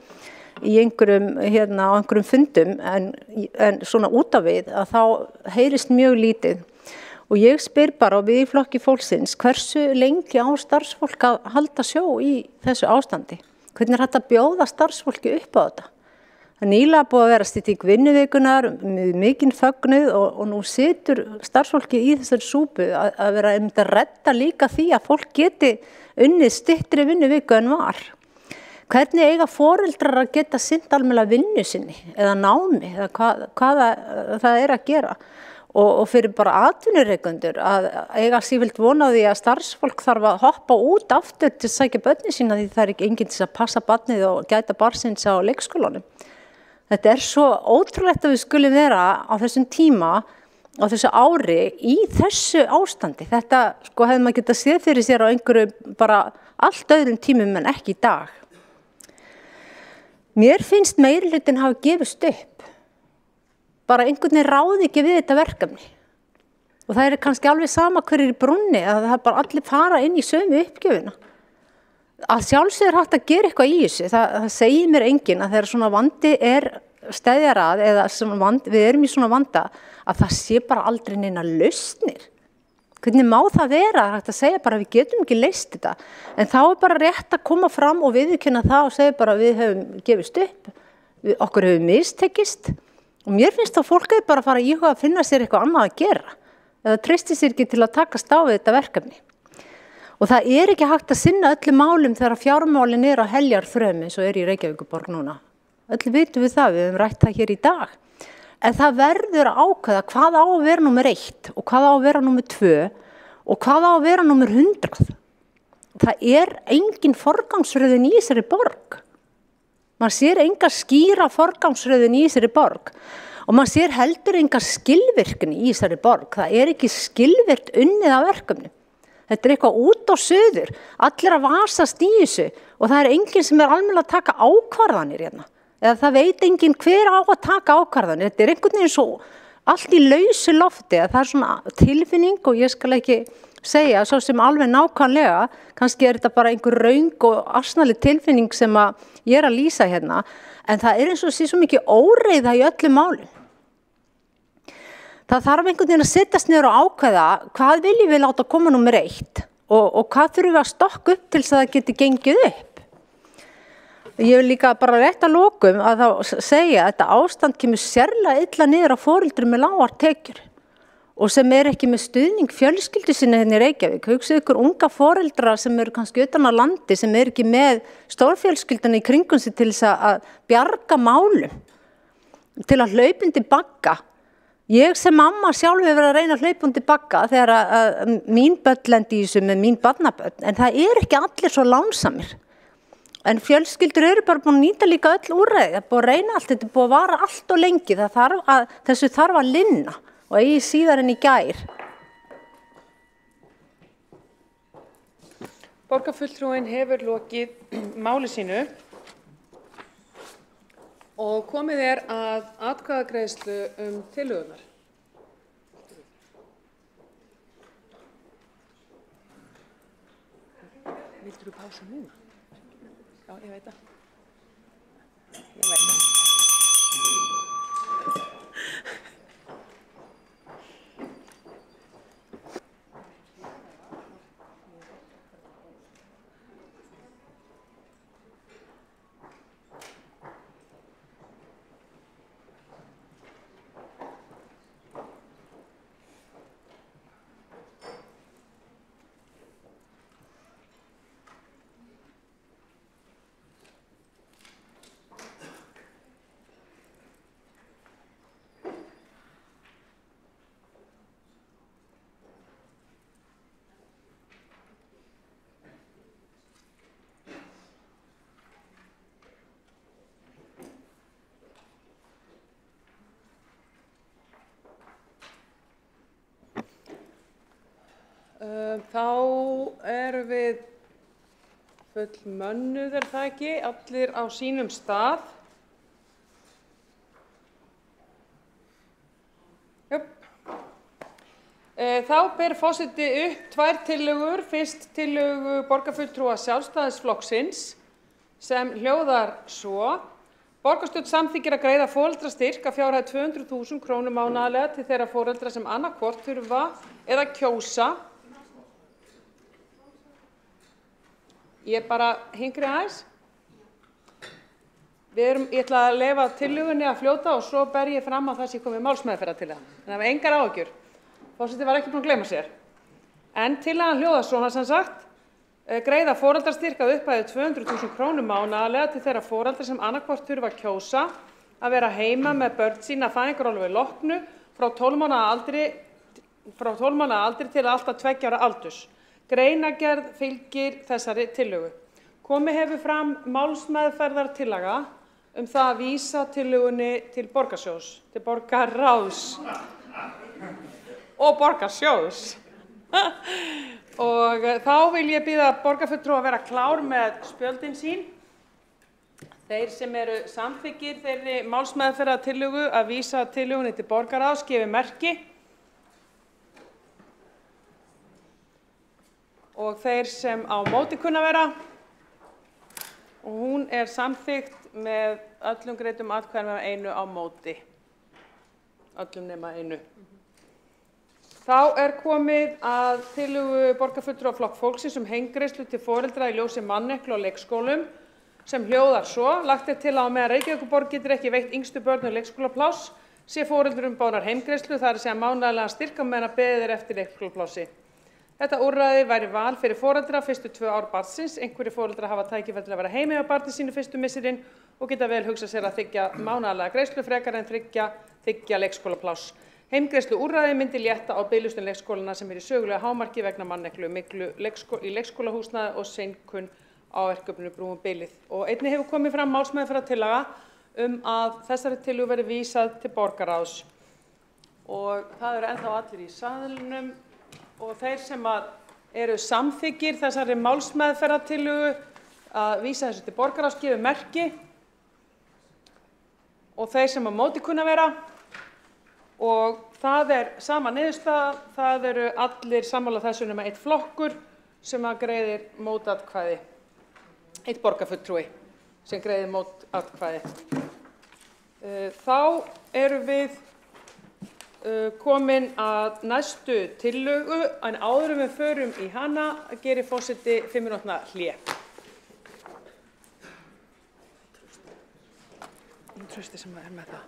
í einhverjum fundum en svona út af við að þá heyrist mjög lítið og ég spyr bara og við í flokki fólksins hversu lengi á starfsfólk að halda sjó í þessu ástandi hvernig hægt að bjóða starfsfólki upp á þetta það nýlega búið að vera stytting vinnuvikunar með mikinn fögnuð og nú situr starfsfólki í þessari súpu að vera að redda líka því að fólk geti unnið styttri vinnuviku en var. Hvernig eiga foreldrar að geta sinnt almennilega vinnu sinni eða námi eða hvað það að gera og fyrir bara atvinnurekendur að eiga sífellt vona á því að starfsfólk þarf að hoppa út aftur til að sækja börnin sína því það ekki enginn til að passa barnið og gæta barnsins á leikskólanum. Þetta svo ótrúlegt að við skulum vera á þessum tíma, á þessu ári, í þessu ástandi. Þetta sko hefði maður getað séð fyrir sér á einhverju bara allt öðrum tímum en ekki í dag. Mér finnst meirihlutinn hafa gefist upp. Bara einhvern veginn ráði ekki við þetta verkefni. Og það kannski alveg sama hverjir í brúnni, að það bara allir fara inn í sömu uppgjöfina. Að sjálfsögur hægt að gera eitthvað í þessu. Það segir mér enginn að þegar svona vandi steðjar að, eða við erum í svona vanda, að það sé bara aldrei neina lausnir. Hvernig má það vera? Það er hægt að segja bara að við getum ekki leyst þetta. En þá bara rétt að koma fram og viðurkenna það og segja bara að við höfum gefist upp, okkur höfum mistekist. Og mér finnst að fólk hefur bara að fara í íhuga að finna sér eitthvað annað að gera. Eða treysti sér ekki til að takast á við þetta verkefni. Og það ekki hægt að sinna öllum málum þegar fjármálin á heljarþröm eins og í Reykjavíkurborg núna. Öll vitum við það, við höfum rætt það hér í dag. En það verður að ákveða hvað á að vera númer 1 og hvað á að vera númer 2 og hvað á að vera númer 100. Það engin forgangsröðun í þessari borg. Man sér enga skýra forgangsröðun í þessari borg og man sér heldur enga skilvirkni í þessari borg. Það ekki skilvirt unnið af verkefni. Þetta eitthvað út á suður, allir að vasast í þessu og það enginn sem almennilega að taka ákvarðanir hérna. Eða það veit enginn hver á að taka ákvarðanir. Þetta einhvern veginn svo allt í lausu lofti að það svona tilfinning og ég skal ekki segja svo sem alveg nákvæmlega, kannski þetta bara einhver röng og asnaleg tilfinning sem ég að lýsa hérna, en það eins og sé svo mikið óreiða í öllum málum. Það þarf einhvern veginn að setjast niður og ákveða hvað viljum við láta koma númer 1 og hvað þurfum við að stokka upp til þess að það geti gengið upp. Ég vil líka bara rétt að lokum að þá segja að þetta ástand kemur sérlega illa niður á foreldrum með lágar tekjur og sem ekki með stuðning fjölskyldu sinni hérna í Reykjavík. Hugsið ykkur unga foreldra sem kannski utan á landi, sem ekki með stórfjölskylduna í kringum sig til þess að bjarga málum, til að hlaupa undir bagga. Ég sem mamma sjálf hefur verið að reyna að hlaupa undir bagga þegar að mín börn lendi í þessu með mín barnabörn, en það ekki allir svo lánsamir. En fjölskyldur bara búin að nýta líka öll úrræði, það búið að reyna allt, þetta búið að vara allt og lengi, þessu þarf að linna og eigi síðar en í gær. Borgarfulltrúinn hefur lokið máli sínu og komið að atkvæðagreiðslu tillögurnar. Vildur þú pása núna? Já, ég veit það. Þá erum við fullmönnuð, það ekki, allir á sínum stað. Þá ber forseti upp 2 tillögur, fyrst tillögu borgarfulltrúa Sjálfstæðisflokksins sem hljóðar svo: Borgarstjórn samþykkir að greiða foreldrastyrk að fjárhæð 200.000 krónur mánaðarlega til þeirra foreldra sem annaðhvort þurfa eða kjósa. Ég bara hingri aðeins. Ég ætla að leyfa tillögunni að fljóta og svo ber ég fram að það sé komið málsmeðferðartillaga. En það var engar áhyggjur. Forseti var ekki búinn að gleyma sér. En tillagan hljóðar svona sem sagt: greiða foreldrastyrk að upphæð 200.000 krónur mánaðarlega til þeirra foreldra sem annaðhvort þurfa að kjósa að vera heima með börn sín að fæðingarorlofi loknu frá 12 mánaða aldri til alltaf 2 ára aldurs. Greinargerð fylgir þessari tillögu. Komið hefur fram málsmeðferðartillaga það að vísa tillögunni til borgarsjóðs, til borgarráðs og borgarsjóðs. Og þá vil ég biðja borgarfulltrúa að vera klár með spjöldin sín. Þeir sem eru samþykkir þeirri málsmeðferðartillögu að vísa tillögunni til borgarráðs gefi merki. Og þeir sem á móti kunna vera, og hún er samþykkt með öllum greiddum atkvæðum af einu á móti. Öllum nema einu. Þá er komið að tillögu borgarfulltrúa Flokk fólksins heimgreiðslu til foreldra í ljósi manneklu á leikskólum sem hljóðar svo: lagt er til að á meðan Reykjavíkurborg getur ekki veitt yngstu börnum leikskólapláss sé foreldrum boðnar heimgreiðslu, það er að segja mánaðarlegan styrk á meðan beðið er eftir leikskólaplássi. Þetta úrræði væri val fyrir foreldra fyrstu 2 ár barnsins. Einhverjir foreldrar hafa tækifæri til að vera heima hjá barni sínu fyrstu misserin og geta vel hugsað sér að þiggja mánaðarlega greiðslu frekar en þiggja leikskólapláss. Heimgreiðslu úrræði myndi létta á biðlistum leikskólana sem í sögulega hámarki vegna manneklu, myglu í leikskólahúsnæði og seinkun á verkefninu Brúum bilið. Og einnig hefur komið fram málsmeðferðartillaga að þessari tillögu verði vísað til borgarráðs. Og það eru ennþá allir í salnum og þeir sem eru samþykkir þessari málsmeðferðartillögu að vísa þessu til borgarráðs gefi merki, og þeir sem á móti kunna vera. Og það er sama niðurstaða, það eru allir sammála þessu nema einn flokkur sem greiðir mótatkvæði, einn borgarfulltrúi sem greiðir mótatkvæði. Þá erum við komin að næstu tillögu, en áður en við förum í hana gerir forseti 5 mínútna hlé. Trausti sem er með það.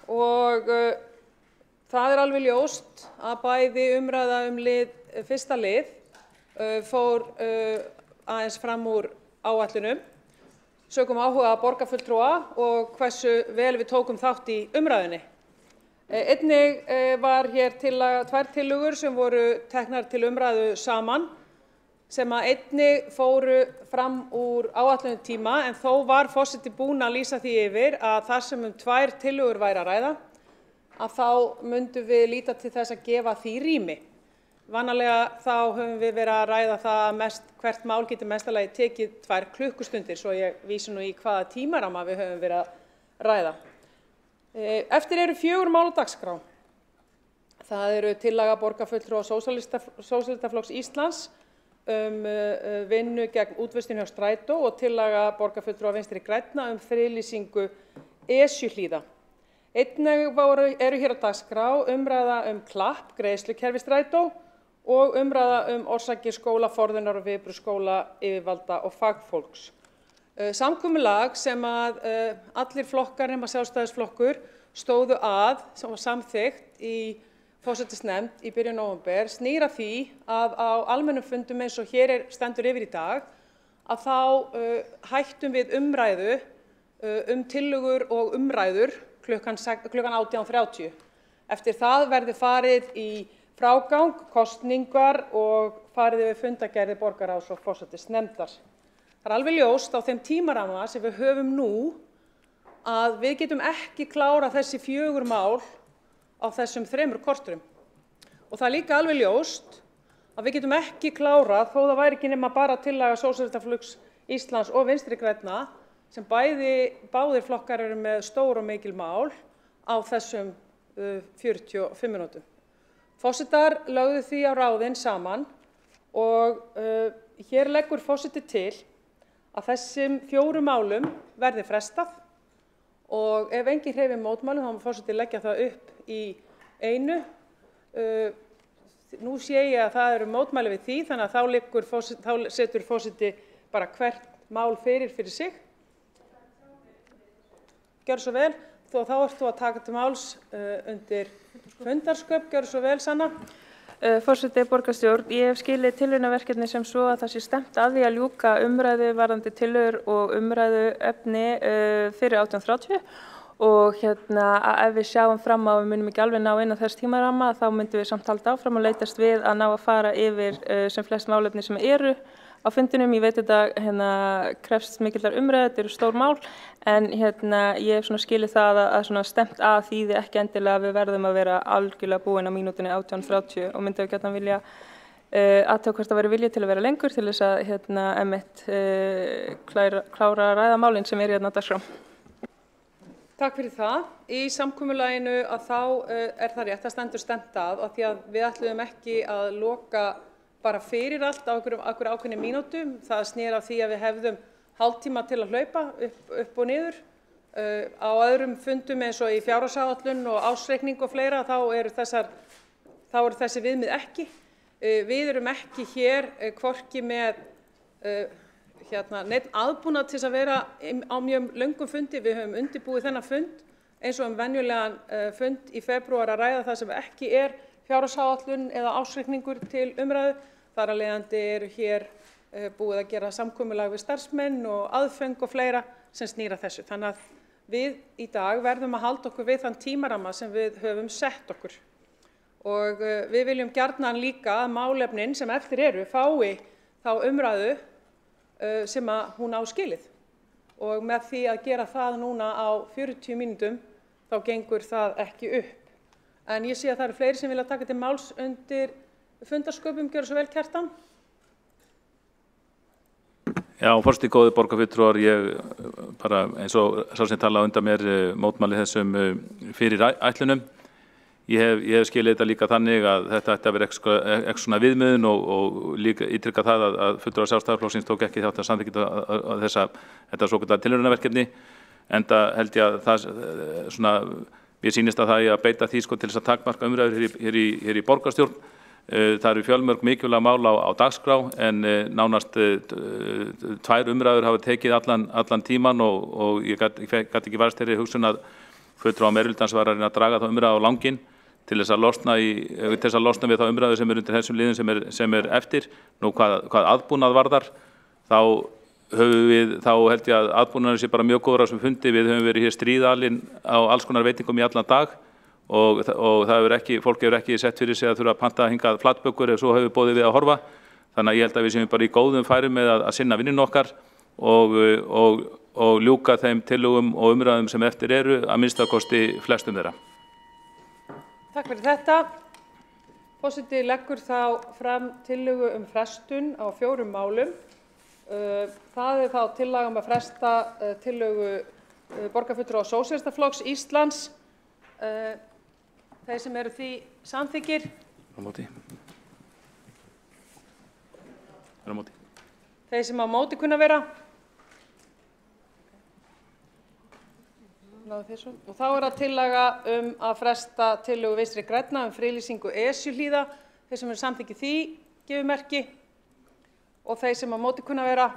og það er alveg ljóst að bæði umræða fyrsta lið fór aðeins fram úr áætlunum, sökum áhuga borgarfulltrúa og hversu vel við tókum þátt í umræðunni. Einnig var hér tvær tillögur sem voru teknar til umræðu saman, sem að einnig fóru fram úr áætlunum tíma, en þó var forseti búinn að lýsa því yfir að þar sem tvær tillögur væri að ræða, að þá myndum við líta til þess að gefa því rými. Vanalega þá höfum við verið að ræða það að hvert mál getur mestalagi tekið 2 klukkustundir, svo ég vísi nú í hvaða tímaramma við höfum verið að ræða. Eftir eru 4 mál á dagskrá. Það eru tillaga borgarfulltrúa Sósíalistaflokks Íslands vinnu gegn útvistun hjá Strætó og tillaga borgarfulltrúa Vinstri grænna friðlýsingu Esjuhlíða. Einnig eru hér á dagskrá umræða klapp, greiðslukerfi Strætó og umræða orsakir skólaforðunar og viðbrögð skólayfirvalda og fagfólks. Samkomulag sem að allir flokkar nema Sjálfstæðisflokkur stóðu sem var samþykkt í forsætisnefnd í byrjun nóvember, snýr að því að á almennum fundum eins og hér stendur yfir í dag, að þá hættum við umræðu tillögur og umræður klukkan 18:30. Eftir það verði farið í frágang, kosningar og farið yfir fundargerðir borgarráðs og forsætisnefndar. Það er alveg ljóst á þeim tímaramma sem við höfum nú að við getum ekki klárað þessi 4 mál á þessum 3 korterum. Og það er líka alveg ljóst að við getum ekki klárað, þó það væri ekki nema bara tillaga Sósíalistaflokks Íslands og Vinstri grænna, sem báðir flokkar eru með stór og mikil mál á þessum 45 mínútum. Forsetar lögðu því á ráðin saman og hér leggur forseti til að þessum 4 málum verði frestað og ef enginn hreyfir mótmælum þá má forseti leggja það upp í einu. Nú sé ég að það eru mótmæli við því, þannig að þá setur forseti bara hvert mál fyrir sig. Gjörðu svo vel, þá ert þú að taka til máls undir fundarsköp. Gjörðu svo vel, Sanna. Forseti borgarstjórn, ég hef skilið tilraunaverkefni sem svo að það sé stefnt að því að ljúka umræðu varðandi tillögur og umræðuefni fyrir 18:30 og að ef við sjáum fram á við munum ekki alveg ná inn á þess tímaramma þá myndum við samt halda áfram og leitast við að ná að fara yfir sem flest málefni sem eru á fundinum. Ég veit þetta krefst mikillar umræðu, þetta eru stór mál, en ég hef skilið það að stefnt að þýði ekki endilega að við verðum að vera algjörlega búin á mínútunni 18:30 og myndum við gjarnan vilja athuga hvort það væri vilji til að vera lengur til þess að einmitt klára að ræða málin sem eru á dagskrá. Takk fyrir það. Í samkomulaginu að þá það rétt að stendur stefnt að því að við ætluðum ekki að loka bara fyrir allt á okkur ákveðnum mínútum. Það snýr af því að við hefðum hálftíma til að hlaupa upp og niður. Á öðrum fundum eins og í fjárhagsáætlun og ársreikning og fleira þá eru þessi viðmið ekki. Við erum ekki hér hvorki með neinn aðbúnað til að vera á mjög löngum fundi. Við höfum undirbúið þennan fund eins og venjulegan fund í febrúar að ræða það sem ekki fjárhagsáætlun eða ársreikningur til umræðu. Þar af leiðandi eru hér búið að gera samkomulag við starfsmenn og aðföng og fleira sem snýra þessu. Þannig að við í dag verðum að halda okkur við þann tímaramma sem við höfum sett okkur. Og við viljum gjarnan líka að málefnin sem eftir eru fái þá umræðu sem að hún á skilið. Og með því að gera það núna á 40 mínútum þá gengur það ekki upp. En ég sé að það eru fleiri sem vilja taka til máls undir fundarsköpum. Gjörðu svo vel, Kjartan. Já, forseti góði borgarfulltrúar, ég bara eins og sá sem talaði undan mér mótmæli þessum fyrir ætlunum. Ég hef skilið þetta líka þannig að þetta ætti að vera eitthvað svona viðmiðun og líka ítrykka það að fulltrúar Sjálfstæðisflokksins tók ekki þátt að samþykkja þetta svokallaða tilraunaverkefni. Enda held ég að það mér sýnist að það er að beita því til þess að takmarka umræður hér í borgarstjórn. Það eru fjölmörg mikilvæg mál á dagskrá en nánast 2 umræður hafa tekið allan tíman og ég gat ekki varist þeirri hugsun að fulltrúa meirihlutans var að reyna að draga þá umræðu á langinn til þess að losna við þá umræðu sem undir þessum liðum sem eftir. Nú hvað aðbúnað varðar, þá held ég að aðbúnaður sé bara mjög góður á þessum fundi. Við höfum verið hér stríðalin á alls konar veitingum í allan dag og fólk hefur ekki sett fyrir sig að þurfa að panta hingað flatbökur ef svo hefur boðið við að horfa. Þannig að ég held að við séum bara í góðum færum með að sinna vinninn okkar og ljúka þeim tillögum og umræðum sem eftir eru, að minnsta kosti flestum þeirra. Takk fyrir þetta. Forseti leggur þá fram tillögu frestun á 4 málum. Það þá tillaga að fresta tillögu borgarfulltrúa Sósíalistaflokks Íslands. Þeir sem eru því samþykkir. Á móti. Þeir sem á móti kunna vera. Og þá það tillaga að fresta tillögu Vinstri grænna friðlýsingu Esjuhlíða. Þeir sem eru samþykkir því gefi merki. Og þeir sem á móti kunna vera.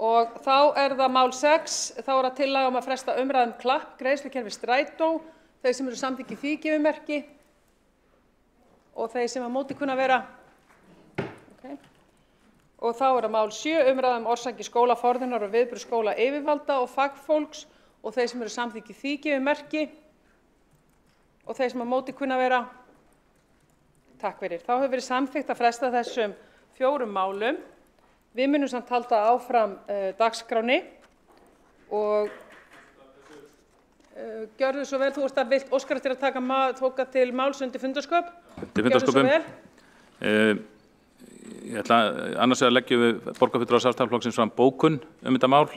Og þá það mál 6. Þá það tillaga að fresta umræðum klapp greiðslukerfi Strætó. Þeir sem eru samþykkir því gefi merki. Og þeir sem á móti kunna vera. Og þá það mál 7, umræðum orsakir skólaforðunar og viðbrögð skóla yfirvalda og fagfólks og þeir sem eru samþykkir því gefi merki og þeir sem á móti kunna vera. Takk fyrir. Þá hefur verið samþykkt að fresta þessum 4 málum. Við munum samt halda áfram dagskránni og gjörðu svo vel, þú vilt óskar eftir að tóka til máls undir fundarsköp. Gjörðu svo vel. Ég ætla annars að leggja við borgarfulltrúa Sjálfstæðisflokksins fram bókun þetta mál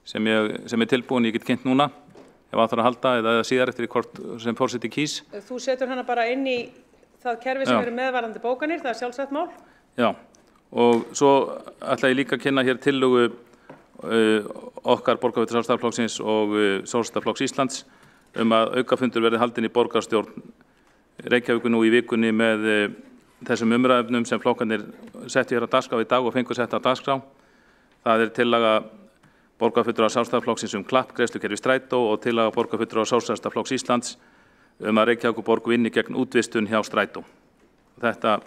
sem tilbúin, ég get kynnt núna ef að þarf að halda eða síðar eftir hvort sem forseti kýs. Þú setur hana bara inn í það kerfi sem eru meðvarandi bókanir, það sjálfsagt mál. Já, og svo ætla ég líka að kynna hér tillögu okkar borgarfulltrúa Sjálfstæðisflokksins og Sósíalistaflokks Íslands að aukafundur verði haldinn í borgarstjórn Reykjavíkur nú í vikunni með þessum umræðum sem flokkarnir settu hér á dagskrá í dag og fengu sett á dagskrá. Það tillaga borgarfulltrúa Sjálfstæðisflokksins klapp greiðslukerfi Strætó og tillaga borgarfulltrúa Sósíalistaflokks Íslands að Reykjavíkurborg vinni gegn útvistun hjá Strætó. Þetta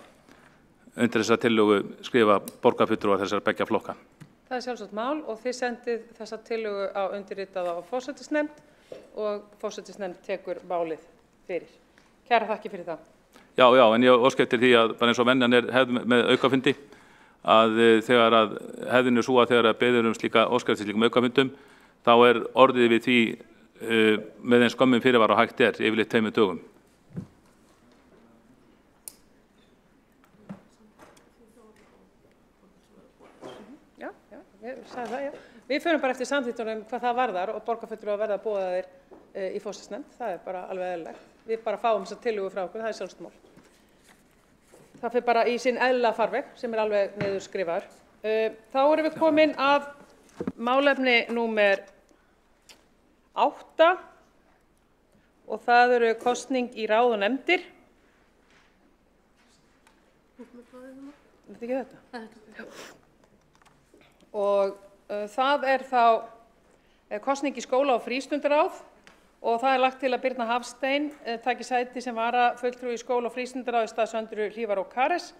undir þessa tillögu skrifa borgarfulltrúar þessara beggja flokka. Það sjálfsagt mál og þið sendið þessa tillögu á undirritaða á forsætisnefnd og forsætisnefnd tekur málið fyrir. Kærar þakkir fyrir það. Já, en ég óska eftir því að bara eins og venjan hefð með aukafundi að þegar að hefðinu svo að þegar að beður slíka óskar eftir slíkum aukafundum þá orðið við því með eins skömmum fyrirvara og hægt yfirleitt 2 dögum. Já, ég sagði það, já. Við förum bara eftir samþykktunum hvað það varðar og borgarfulltrúar verða boðaðir í forsætisnefnd, það bara alveg eðlilegt. Við bara fáum þessa tillögu frá okkur, það sjálfsagt mál. Það fer bara í sinn eðlilega farveg sem alveg niður skrifaður. Þá erum við komin að málefni númer 8 og það eru kosning í ráð og nefndir. Þetta ekki þetta? Og það þá kosning í skóla- og frístundaráð. Og það lagt til að Birna Hafstein taki sæti sem varafulltrúi í skóla- og frístundaráði í stað Söndru Hlífar og Kares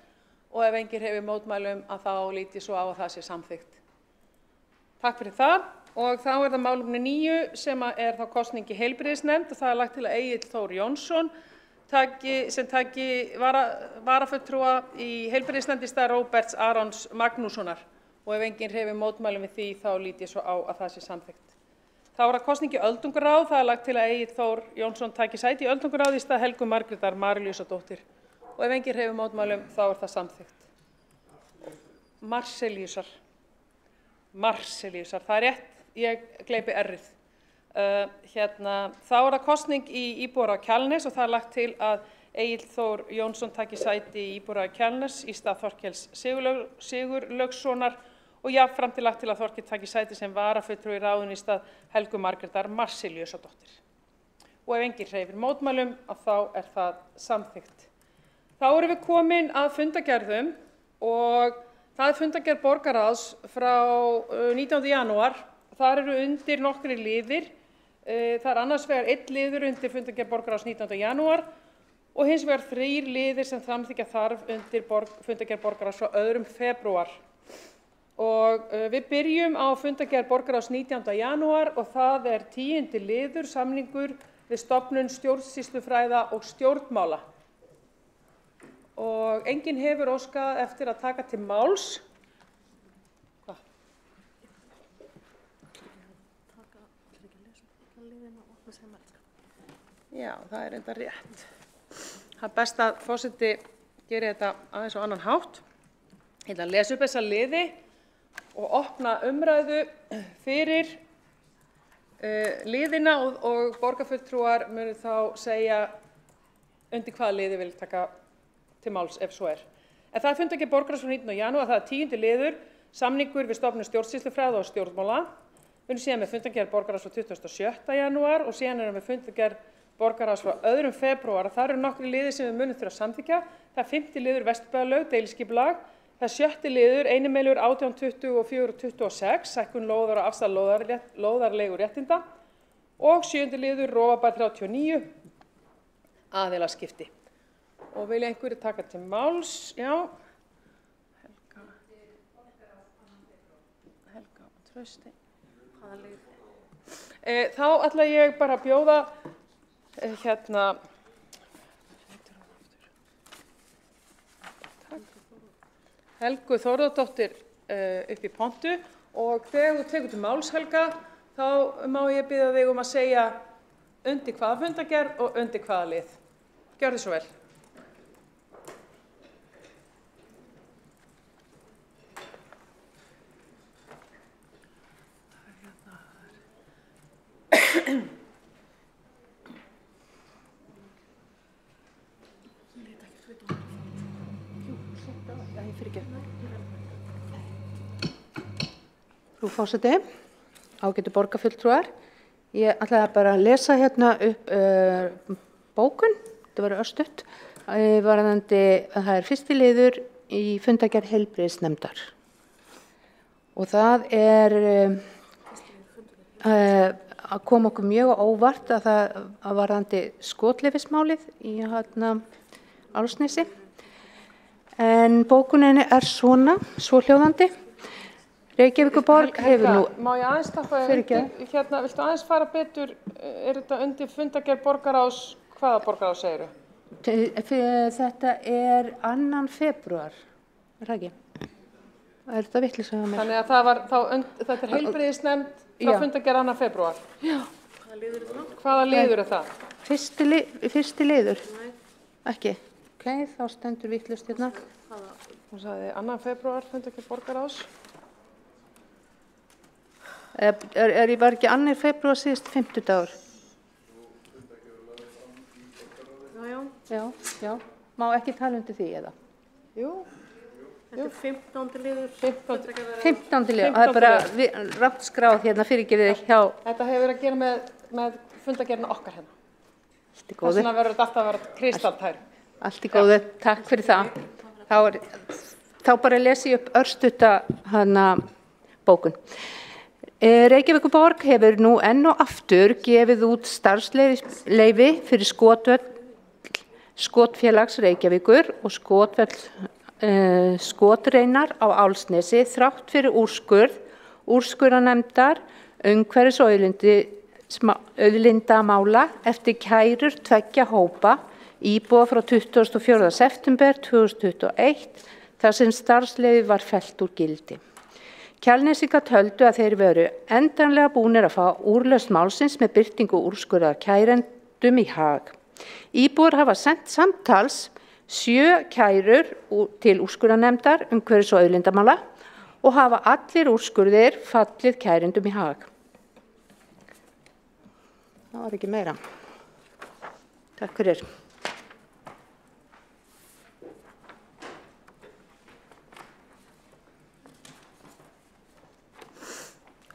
og ef engir hefur mótmælum að þá líti svo á að það sé samþykkt. Takk fyrir það og þá það málefni 9 sem þá kosning í heilbrigðisnefnd og það lagt til að Egill Þór Jónsson sem taki varafulltrúa í heilbrigðisnefnd í stað Róberts Arons Magnússonar og ef enginn hefur mótmælum við því þá líti svo á að það sé samþykkt. Þá það kosning í öldungaráð, það lagt til að Egill Þór Jónsson taki sæti í öldungaráði í stað Helgu Margrétar Marílíusardóttur og ef enginn hefur mótmælum þá það samþykkt. Marselíusar, það rétt, ég gleypi r-ið. Þá það kosning í íbúðar á Kjalnes og það lagt til að Egill Þór Jónsson taki sæti í íbúðar á Kjalnes í stað Þorkels Sigurlaugssonar og jafnframt lagt til að Þorkell taki sæti sem varafulltrúi í ráðinu í stað Helgu Margrétar Marílíusardóttur. Og ef enginn hreyfir mótmælum þá það samþykkt. Þá erum við komin að fundargerðum og það fundargerð borgarráðs frá 19. janúar þar eru undir nokkrir liðir. Það er annars vegar einn liður undir fundargerð borgarráðs 19. janúar og hins vegar 3 liðir sem samþykkja þarf undir fundargerð borgarráðs frá 2. febrúar. Og við byrjum á fundargerð borgarráðs 19. janúar og það er 10. liður samningur við stofnun stjórnsýslufræða og stjórnmála. Og enginn hefur óskað eftir að taka til máls. Já, það er enda rétt. Það er best að forseti geri þetta aðeins á annan hátt. Ég ætla að lesa upp þessa liði og opna umræðu fyrir liðina og borgarfulltrúar munu þá segja undir hvaða liði vil taka til máls ef svo er. En það er fundargerð borgarráðs frá 19. janúar, það er 10. liður, samningur við stofnun stjórnsýslufræða og stjórnmála. Við erum síðan með fundargerð borgarráðs frá 27. janúar og síðan erum við fundargerð borgarráðs frá 2. febrúar. Það eru nokkrir liðir sem við munum þurfa að samþykkja. Það er 5. liður Vesturbæjarlaug, deiliskipulag. Það er 6. liður Einimelur 1820 og 426, hækkun lóðar og afsal lóðarleigu réttinda. Og 7. liður Rofabær 39, aðilaskipti. Og vilja einhverju taka til máls? Já. Helga og Trausti. Þá ætla ég bara að bjóða Helgu Þórðardóttir upp í pontu og þegar þú tekur til máls, Helga, þá má ég biðja þig að segja undir hvaða fundargerð og undir hvaða lið. Gjörðu svo vel. Frú forseti, ágætu borgarfulltrúar, ég ætlaði bara að lesa hérna upp bókun, þetta var örstutt, varðandi að það er 1. liður í fundargerð heilbrigðisnefndar. Og það er að koma okkur mjög á óvart að það varðandi skotleyfismálið í Álfsnesi. En bókuninni er svohljóðandi. Reykjavíkurborg hefur nú... Má ég aðeins stoppa viltu aðeins fara betur, er þetta undir fundargerð borgarráðs, hvaða borgarráðs segiru? Þetta er 2. febrúar, er það ekki? Er þetta vitleysa hjá mér? Þannig að það var þá, þetta er heilbrigðisnefnd frá fundargerð 2. febrúar. Já. Hvaða liður er það? 1. liður. Ekki. Ok, þá stendur vitlaust hérna. Hún sagði 2. febrúar, fundargerð borgarráðs. Ég var ekki 2. febrúar síðast 50 dagur? Já. Má ekki tala undir því eða? Jú. Þetta er 15. liður. 15. liður. Það er bara rátt skráð hérna fyrirgerðið hjá... Þetta hefur að gera með fundargerðina okkar hérna. Allt í góðu. Þess vegna verður þetta alltaf að vera kristaltær. Allt í góðu. Takk fyrir það. Þá bara lesi ég upp örstutta bókun. Reykjavíkurborg hefur nú enn og aftur gefið út starfsleyfi fyrir skotfélags Reykjavíkur og skotreinar á Álfsnesi þrátt fyrir úrskurðarnefndar umhverfis- og auðlindamála eftir kærur 2 hópa íbúa frá 24. september 2021 þar sem starfsleyfi var fellt úr gildi. Kjalnesingar töldu að þeir veru endanlega búnir að fá úrlausn málsins með birtingu úrskurðar kærendum í Haag. Íbúar hafa sent samtals 7 kærur til úrskurðarnefndar umhverfis- og auðlindamála og hafa allir úrskurðir fallið kærendum í Haag. Það var ekki meira. Takk fyrir.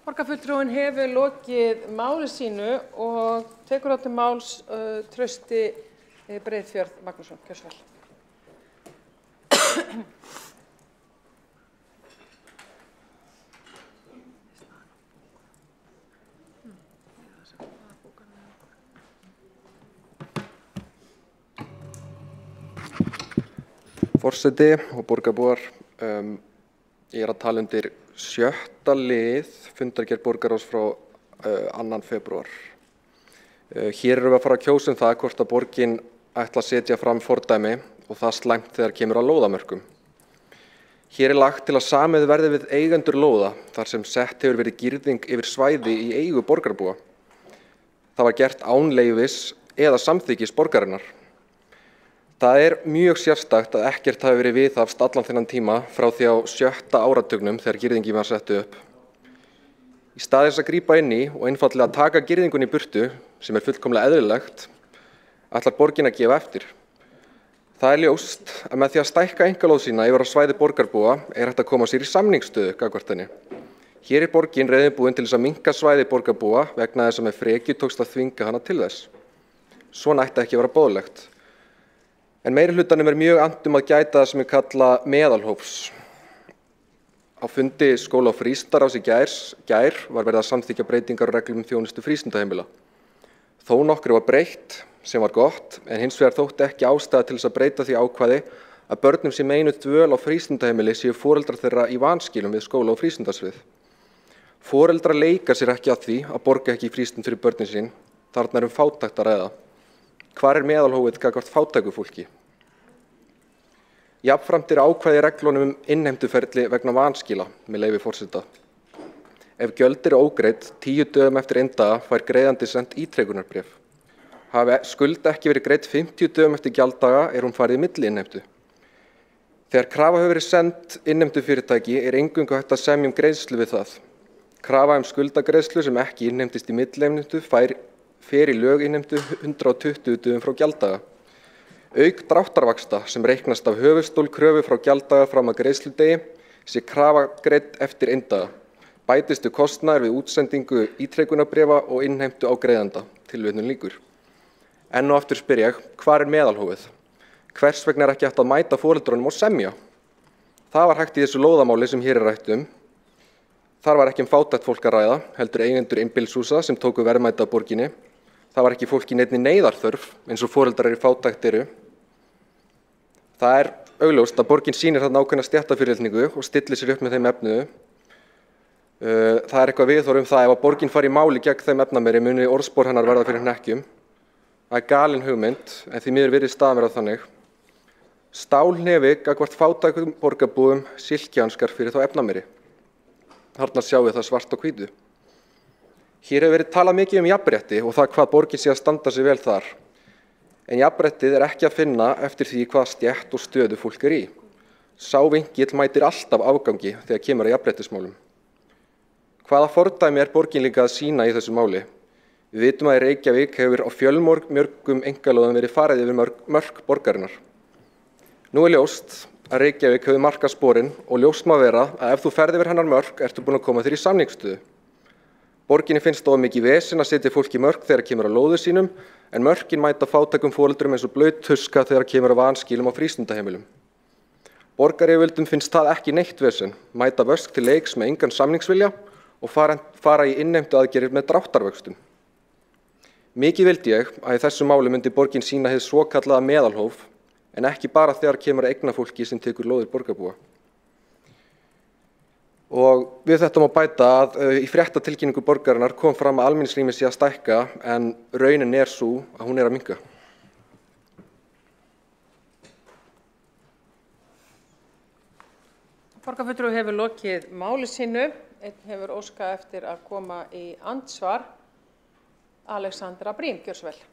Borgarfulltrúinn hefur lokið máli sínu og tekur á til máls Trausti Breiðfjörð Magnússon. Gjörðu svo vel. Forseti og borgarbúar, ég að tala undir 7. lið fundargerð borgarráðs frá 2. febrúar. Hér erum við að fara að kjósa það hvort að borgin ætla að setja fram fordæmi og það slæmt þegar kemur að lóðamörkum. Hér lagt til að samið verði við eigendur lóða þar sem sett hefur verið girðing yfir svæði í eigu borgarbúa. Það var gert án leyfis eða samþykkis borgarinnar. Það mjög sérstakt að ekkert hafi verið viðhafst allan þennan tíma frá því á 7. áratugnum þegar girðingi var settu upp. Í stað þess að grípa inn í og einfaldlega taka girðingunni í burtu, sem fullkomlega eðlilegt, ætlar borgin að gefa eftir. Það ljóst að með því að stækka einkalóð sína yfir á svæði borgarbúa hægt að koma sér í samningsstöðu gagnvart henni. Hér borgin reiðubúin til þess að minnka svæði borgarbúa vegna þess að með frekju tókst að þvinga hana til þess. Svona ætti ekki að vera boðlegt. En meirihlutanum mjög annt að gæta það sem kalla meðalhófs. Á fundi skóla og frístundaráðs í gær var verið að samþykkja breytingar og reglum þjónustu frístundaheimila. Þó nokkru var breytt, sem var gott, en hins vegar þótti ekki ástæða til þess að breyta því ákvæði að börnum sem meinuð dvöl á frístundaheimili séu foreldrar þeirra í vanskilum við skóla og frístundasvið. Foreldrar leika sér ekki að því að borga ekki í frístund fyrir börnin sín, þarna fátækt að ræða. Hvar meðalhófið gagnvart fátæku fólki? Jafnframt ákvæði í reglunum innheimtuferli vegna vanskila, með leyfi forseta. Ef gjöld ógreidd 10 dögum eftir eindaga fær greiðandi sent ítrekunarbréf. Hafi skuld ekki verið greidd 50 dögum eftir gjalddaga hún farið í milliinnheimtu. Þegar krafa hefur verið send innheimtufyrirtæki eingöngu hægt að semja greiðslu við það. Krafa skuldagreiðslu sem ekki innheimtist í milliinnheimtu fer í löginnheimtu 120 dögum frá gjalddaga. Auk dráttarvaxta sem reiknast af höfuðstól kröfu frá gjalddaga fram að greiðsludegi sé krafa greidd eftir eindaga. Bætistu kostnaður við útsendingu ítrekunarbréfa og innheimtu á greiðanda. Tilvitnun lýkur. Enn og aftur spyr ég, hvar meðalhófið? Hvers vegna ekki hægt að mæta foreldrunum og semja? Það var hægt í þessu lóðamáli sem hér rætt Þar var ekki fátækt fólk að ræða, heldur eigendur einbýlishúsa sem tóku verðmæti af borginni. Það var ekki fólk í neinni neyðarþörf, eins og foreldrar í fátækt eru. Það augljóst að borgin sýnir þarna ákveðna stéttafyrirlitningu og stillir sér upp með þeim efnuðu. Það eitthvað viðhorf það ef að borgin fari í máli gegn þeim efnameiri muni orðspor hennar verða fyrir hnekkjum. Það galin hugmynd, en því miður virðist staðan vera þannig. Stálhnefi gagnvart fátækum borgarbúum silkihanskar fyrir þá efnameiri. Þarna sjáum við það svart á hvítu. Hér hefur verið talað mikið jafnrétti og það hvað borgin sé að standa sig vel þar. En jafnréttið ekki að finna eftir því hvað stétt og stöðu fólk í. Sá vinkill mætir alltaf afgangi þegar kemur að jafnréttismálum. Hvaða fordæmi borgin líka að sýna í þessu máli? Við vitum að í Reykjavík hefur á fjölmörgum einkalóðum verið farið yfir mörk borgarinnar. Nú ljóst að Reykjavík hefur markað sporin og ljóst má vera að ef þú ferð yfir hennar mörk ertu búin að koma þér í samningsstöðu. Borginni finnst of mikið vesen að setja fólki mörk þegar kemur að lóðu sínum, en mörkin mæta fátækum foreldrum eins og blaut tuska þegar kemur að vanskilum á frístundaheimilum. Borgaryfirvöldum finnst það ekki neitt vesen, mæta vösk til leiks með engan samningsvilja og fara í innheimtu aðgerðir með dráttarvöxtum. Mikið vildi ég að í þessu máli myndi borgin sýna hið svokallaða meðalhóf, en ekki bara þegar kemur að eignafólki sem tekur lóðir borgarbúa. Og við þetta má bæta að í fréttatilkynningu borgarinnar kom fram að almenningsrými sé að stækka, en raunin sú að hún að minnka. Borgarfulltrúi hefur lokið máli sínu. Einn hefur óskað eftir að koma í andsvar. Alexandra Brím, gjör svo vel.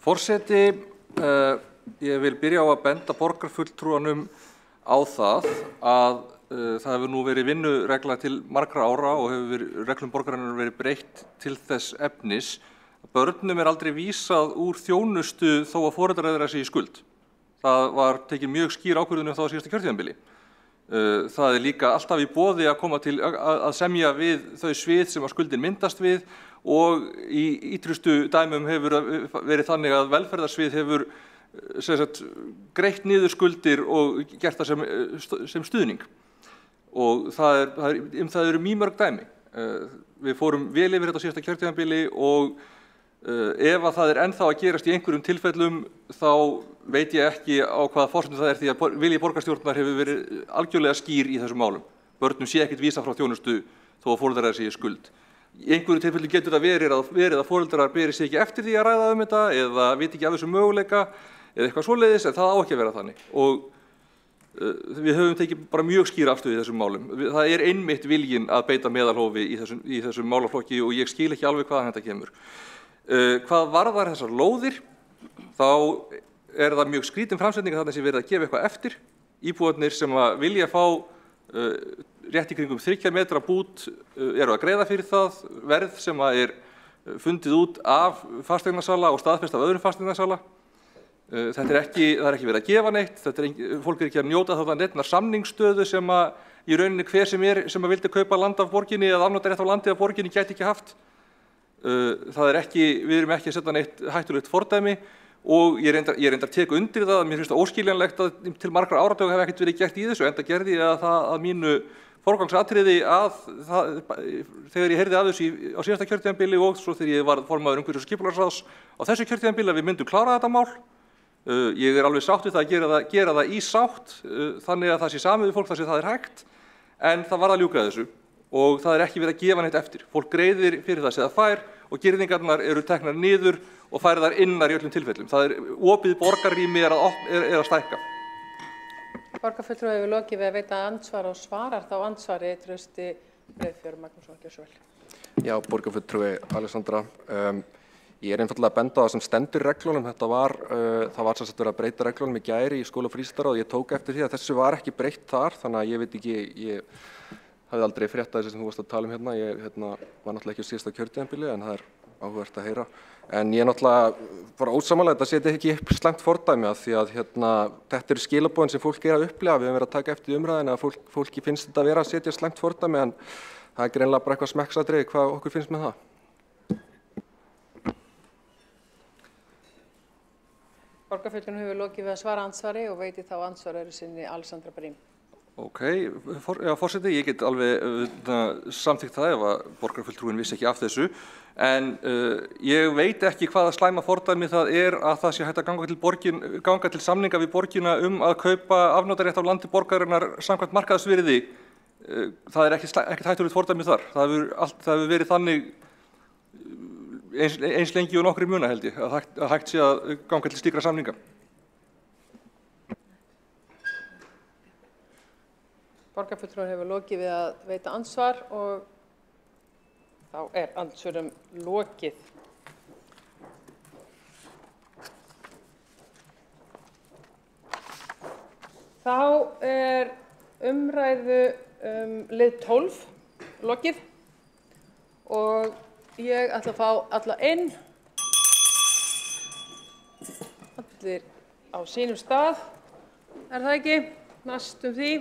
Forseti, ég vil byrja á að benda borgarfulltrúanum á það að það hefur nú verið vinnuregla til margra ára og hefur reglum borgarinnar verið breytt til þess efnis. Börnum aldrei vísað úr þjónustu þó að foreldrar þeirra sé í skuld. Það var tekin mjög skýr ákvörðun þá á síðasta kjörtímabili. Það líka alltaf í boði að koma til að semja við þau svið sem að skuldin myndast við og í ítrustu dæmum hefur verið þannig að velferðarsvið hefur greitt niður skuldir og gert það sem stuðning. Og það eru mýmörg dæmi. Við fórum vel yfir þetta á síðasta kjörtímabili og Ef að það ennþá að gerast í einhverjum tilfellum þá veit ég ekki á hvaða forsendum það því að vilji borgarstjórnar hefur verið algjörlega skýr í þessum málum. Börnum sé ekkert vísað frá þjónustu þó að foreldrar séu skuld. Í einhverju tilfelli getur það verið að foreldrar beri sig ekki eftir því að ræða þetta eða viti ekki af þessu möguleika eða eitthvað svoleiðis, en það á ekki að vera þannig. Og við höfum tekið bara mjög skýra afstöðu í þessum málum. Það einmitt viljinn að beita meðalhófi í þessum málaflokki og ég skil ekki alveg hvaðan þetta kemur. Hvað varðar þessar lóðir, þá það mjög skrítin framsetning að þarna sé verið að gefa eitthvað eftir. Íbúarnir sem að vilja fá rétt í kringum 3 metra bút eru að greiða fyrir það verð sem að fundið út af fasteignasala og staðfest af öðrum fasteignasala. Það ekki verið að gefa neitt, fólk ekki að njóta þarna neittnar samningsstöðu sem að í rauninni hver sem að vildi kaupa land af borginni eða afnota rétt á landi af borginni gæti ekki haft. Við erum ekki að setja neitt hættulegt fordæmi og ég reyndar tek undir það að mér finnst það óskiljanlegt að til margra áratuga hef ekkert verið gert í þessu, enda gerði ég það að mínu forgangsatriði þegar ég heyrði af þessu á síðasta kjörtímabili og svo þegar ég var formaður umhverfis- og skipulagsráðs á þessu kjörtímabili að við myndum klára þetta mál. Ég alveg sátt við það að gera það í sátt þannig að það sé samið við fólk þar sem það hægt, en það var að ljúka þessu. Og það ekki verið að gefa neitt eftir. Fólk greiðir fyrir það sem það fær og girðingarnar eru teknar niður og færðar innar í öllum tilfellum. Það opið borgarrými að stækka. Borgarfulltrúi hefur lokið við að veita andsvar og svarar þá andsvari Trausti Breiðfjörð Magnússon, gjörðu svo vel. Já, borgarfulltrúi Alexandra. Ég einfaldlega að benda á það sem stendur í reglunum. Það var sem sagt verið að breyta reglunum í gær í skóla- og frístundaráði og ég tók eftir því að þessu var ekki breytt þar, þannig að ég veit ekki, ég hafði aldrei fréttað þessu sem þú varst að tala hérna. Ég var náttúrulega ekki á síðasta kjörtímabili en það áhugavert að heyra. En ég náttúrulega bara ósammála þetta setja ekki upp slæmt fordæmi af því að þetta eru skilaboðin sem fólk að upplifa. Við höfum verið að taka eftir umræðina að fólki finnst þetta vera að setja slæmt fordæmi en það greinilega bara eitthvað smekksatriði hvað okkur finnst með það. Borgarfulltrúi hefur lokið við að svara andsvari og veiti þá andsvari sinni Alexandra Brím. Ok, forseti, ég get alveg samþykkt það ef að borgarfulltrúin vissi ekki af þessu, en ég veit ekki hvaða slæma fordæmi það að það sé hægt að ganga til samninga við borgina að kaupa afnotarétt af landi borgarinnar samkvæmt markaðsvirði. Það ekkert hættulegt fordæmi þar. Það hefur verið þannig eins lengi og nokkrir muna held ég, að hægt sé að ganga til slíkra samninga. Borgarfulltrúi hefur lokið við að veita andsvar og þá andsvörum lokið. Þá umræðu lið 12 lokið og ég ætla að fá alla inn. Allir á sínum stað, það ekki? Næstum því.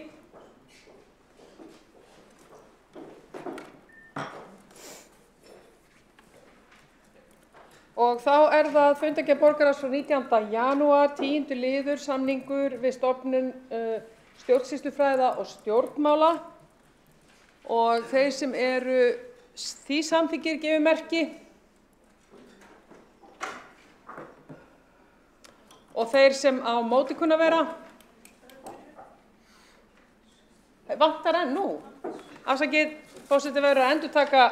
Og þá það fundargerð borgarráðs frá 19. janúar, 10. liður, samningur við stofnun stjórnsýslufræða og stjórnmála. Og þeir sem eru því samþykkir gefið merki. Og þeir sem á móti kunna vera. Vantar enn nú. Afsakið, forseti verður að endurtaka.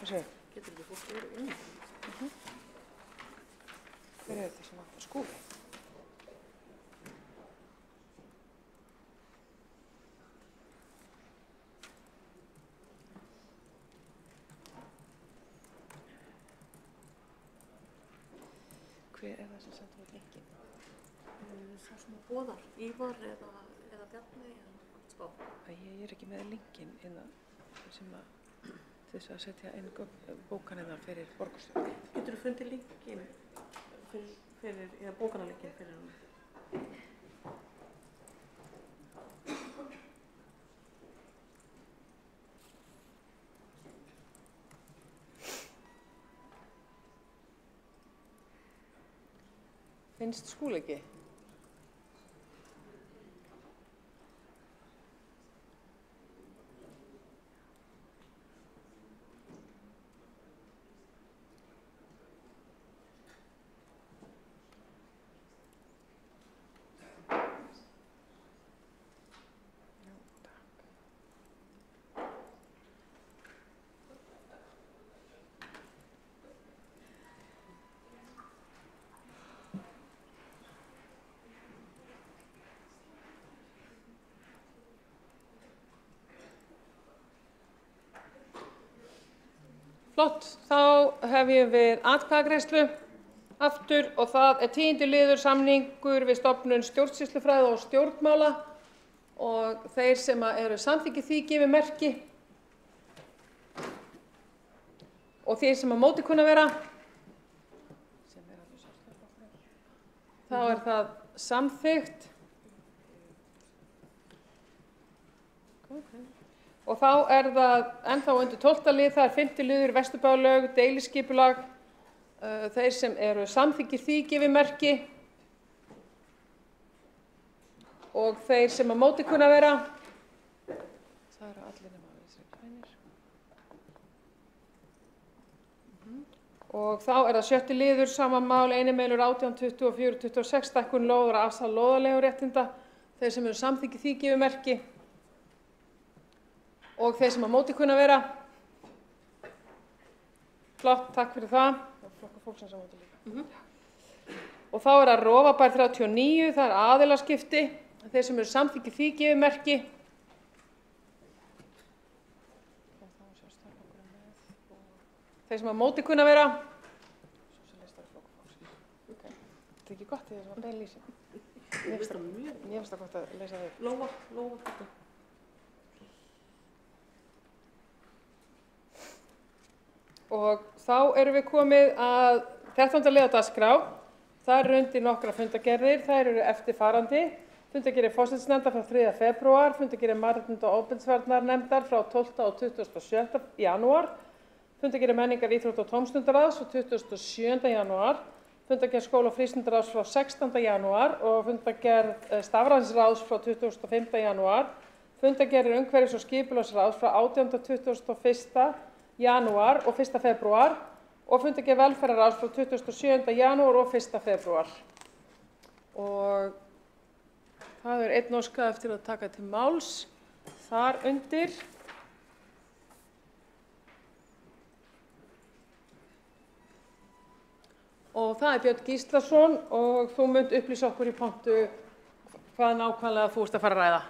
Getur ekki fólk verið inni? Hver þetta sem vantar skúfi? Hver það sem sendur út linkinn? Sá sem boðar, Ívar eða Bjarni eða Spá. Ég ekki með linkinn sem til þess að setja inn bókanirnar fyrir borgarstjórn. Getur þú fundið linkinn eða bókanarlinkinn fyrir hann? Finnst Skúli ekki? Flott, þá hefjum við atkvæðagreiðslu aftur og það er 10. liður samningur við stofnun stjórnsýslufræða og stjórnmála og þeir sem eru samþykkið því gefi merki og þeir sem móti kunna vera, þá er það samþykkt. Og þá er það ennþá undir 12. lið, það er 5. liður Vesturbæjarlaug, deiliskipulag. Þeir sem eru samþykkir því gefi merki og þeir sem móti kunna vera. Það eru allir nema Vinstri grænir. Og þá er það 6. liður, sama mál, einimeilur 18, 24, 26, stækkun lóðar og afsal lóðarleiguréttinda. Þeir sem eru samþykkir því gefi merki og þeir sem móti kunna vera. Flott, takk fyrir það. Flokkur fólksins á móti líka. Og þá er það Rofabær 39, það er aðilaskipti. Þeir sem eru samþykkir því gefi merki. Þeir sem móti kunna vera. Þetta er ekki gott þegar það var bein lýsing. Mér finnst það gott að lesa þau. Lófa. Og þá erum við komið að 13. liður á dagskrá. Það eru undir nokkra fundargerðir. Þær eru eftirfarandi. Fundargerðir forsætisnefndar frá 3. febrúar, fundargerðir mannréttinda og ofbeldisvarnarnefndar frá 12. og 27. janúar, fundargerðir menningar, íþrótta og tómstundaráðs frá 27. janúar, fundargerð skóla- og frístundaráðs frá 16. janúar og fundargerð stafrænsráðs frá 25. janúar, fundargerðir umhverfis- og skipulagsráðs frá 18. og 21. janúar og 1. febrúar og fundargerð velferðarráðs frá 27. janúar og 1. febrúar. Og það er einn óskað eftir að taka til máls þar undir. Og það er Björn Gíslason og þú munt upplýsa okkur í pontu hvað nákvæmlega þú ert að fara að ræða.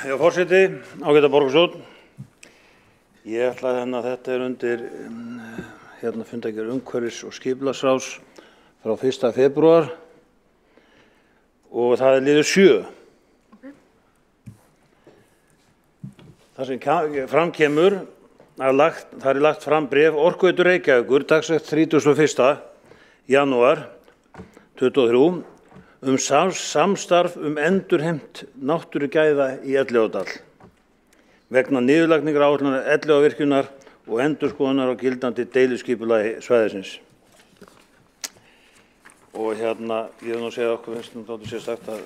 Já, forseti, ágæta borgarstjórn. Ég ætla að þetta er undir fundargerð umhverfis- og skipulagsráðs frá 1. febrúar og það er liður 7. Það sem fram kemur það er lagt fram bréf Orkuveitu Reykjavíkur dagsett 31. janúar 2023 samstarf endurheimt náttúrugæða í Elliðaárdal vegna niðurlagningar áætlunar Elliðaárvirkjunar og endurskoðunar á gildandi deiliskipulagi svæðisins. Og ég hef nú segið okkur finnst nú dálítið sérstakt að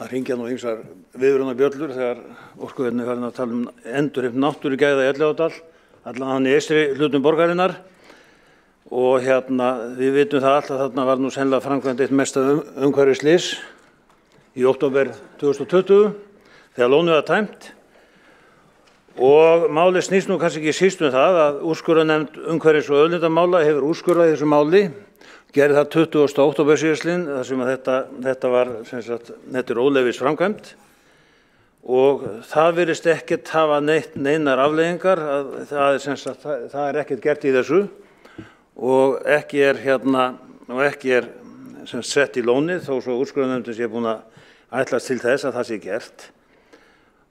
hringja nú ýmsar viðvörunarbjöllur þegar Orkuveitan er farin að tala endurheimt náttúrugæða í Elliðaárdal, allan í eystri hlutum borgarinnar. Og við vitum það allt að þarna var nú sennilega framkvæmt eitt mesta umhverfisslys í október 2020 þegar lónið var tæmt. Og málið snýst nú kannski ekki síst það að úrskurðarnefnd umhverfis- og auðlindamála hefur úrskurðað í þessu máli, gerði það 20. október síðastliðinn þar sem að þetta er óleyfis framkvæmt og það virðist ekkert hafa neinar afleiðingar, það er ekkert gert í þessu og ekki er sett í lónið þó svo úrskurðarnefndin sé búin að ætlast til þess að það sé gert.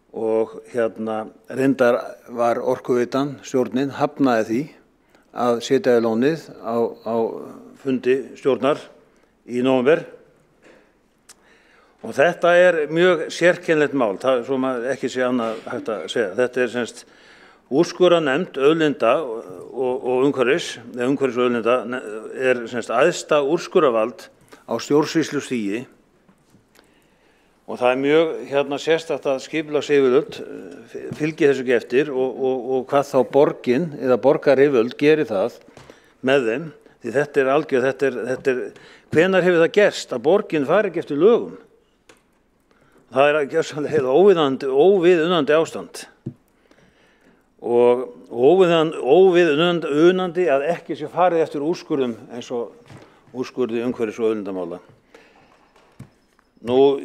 Og reyndar var Orkuveitan, stjórnin, hafnaði því að setja í lónið á fundi stjórnar í nóvember. Og þetta er mjög sérkennilegt mál, svo maður ekki sé annað hægt að segja. Þetta er úrskurðarnefnd auðlinda og umhverfis og auðlinda er æðsta úrskurðarvald á stjórnsýslustigi og það er mjög sérstakt að skipulagsyfirvöld fylgi þessu ekki eftir og hvað þá borgin eða borgaryfirvöld gerir það með þeim því þetta er algjörð, hvenær hefur það gerst að borgin fari ekki eftir lögum? Það er gjörsamlega óviðunandi ástand. Og óviðunandi að ekki sé farið eftir úrskurðum eins og úrskurði umhverfis- og auðlindamála. Nú,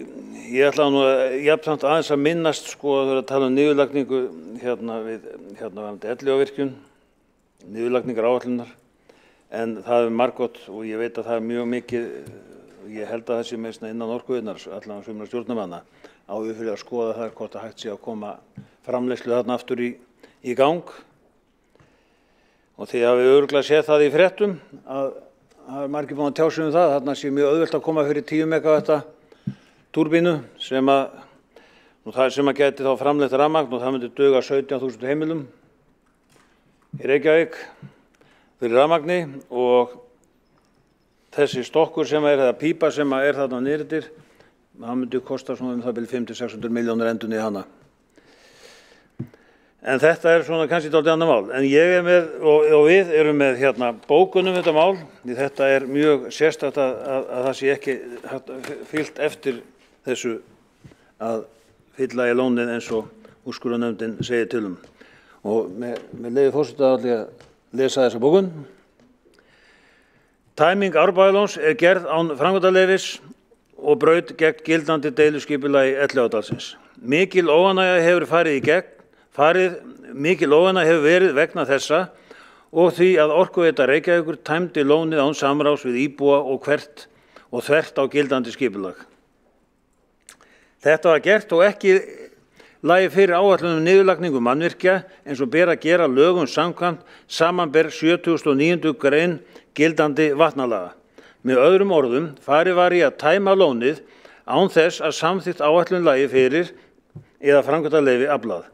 ég ætla nú jafnsamt aðeins að minnast sko að tala niðurlagningu varðandi Elliðavirkjun, niðurlagningar áætlunar, en það margótt og ég veit að það mjög mikið, ég held að það sé með innan Orkuveitunnar, allan sumra stjórnarmanna, á fyrir að skoða það hvort að hægt sé að koma framleiðslu þarna aftur í gang. Og því hafið örugglega séð það í fréttum að það margir búin að tjá sig það, þarna sé mjög auðvelt að koma fyrir 10 megawatta túrbínu sem að geti þá framleitt rafmagn og það myndi duga 17.000 heimilum í Reykjavík fyrir rafmagni og þessi stokkur sem eða pípa sem þarna niðrir, það myndi kosta svona það bil 500–600 milljónir endurinn í hana. En þetta svona kannski dálítið annað mál. En ég með, og við erum með bókun þetta mál, því þetta mjög sérstakt að það sé ekki fylgt eftir þessu að fylla í lónin eins og úrskurðarnefndin segir til Og með leyfi forseta ætla ég að lesa þessa bókun. Tæming Árbæjarlóns gerð án framkvæmdaleyfis og braut gegn gildandi deiluskipulagi Elliðaárdalsins. Mikil óánægja hefur verið vegna þessa og því að Orkuveita Reykjavíkur tæmdi lónið án samráðs við íbúa og þvert á gildandi skipulag. Þetta var gert og ekki lagi fyrir áætlun niðurlagningu mannvirkja eins og ber að gera lögum samkvæmt samanber 79. grein gildandi vatnalaga. Með öðrum orðum, farið var í að tæma lónið án þess að samþykkt áætlun lagi fyrir eða framkvæmdaleyfi aflað.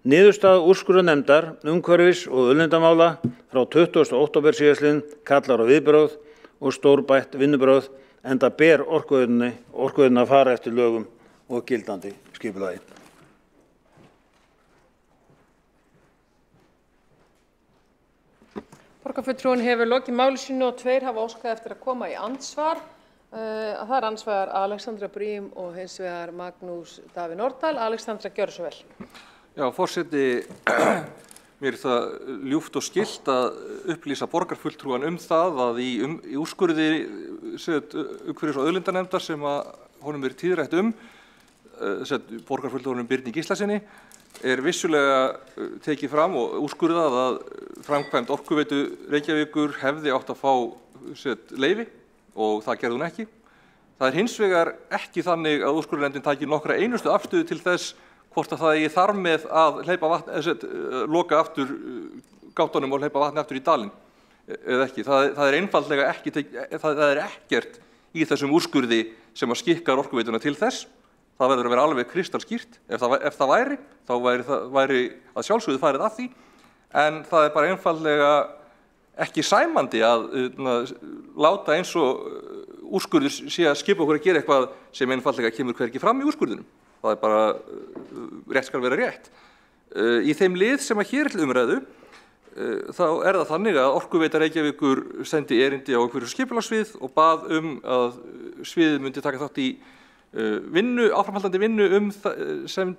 Niðurstaða úrskurðarnefndar umhverfis- og auðlindamála frá 20. október síðastliðinn kallar á viðbrögð og stórbætt vinnubrögð enda ber Orkuveitunni að fara eftir lögum og gildandi skipulagi. Borgarfulltrúinn hefur lokið máli sínu og 2 hafa óskað eftir að koma í andsvar. Það annars vegar Alexandra Brím og hins vegar Magnús Davíð Nordal. Alexandra, gjörðu svo vel. Já, forseti, mér það ljúft og skylt að upplýsa borgarfulltrúan það að í úrskurði umhverfis- og auðlindanefndar sem að honum tíðrætt borgarfulltrúanum Birni Gíslasyni vissulega tekið fram og úrskurðað að framkvæmd Orkuveitu Reykjavíkur hefði átt að fá leyfi og það gerði hún ekki. Það hins vegar ekki þannig að úrskurðarnefndin taki nokkra einustu afstöðu til þess hvort að það eigi þar með að loka aftur gátunum og hleypa vatni aftur í dalinn eða ekki. Það einfaldlega ekki, það ekkert í þessum úrskurði sem að skikkar Orkuveituna til þess. Það verður að vera alveg kristalskýrt. Ef það væri, þá væri að sjálfsögðu farið að því, en það bara einfaldlega ekki sæmandi að láta eins og úrskurður sé að skipa okkur að gera eitthvað sem einfaldlega kemur hvergi fram í úrskurðinum. Það bara rétt skal vera rétt. Í þeim lið sem að hér til umræðu, þá það þannig að Orkuveita Reykjavíkur sendi erindi á einhverju skipulagssvið og bað að sviðið myndi taka þátt í áframhaldandi vinnu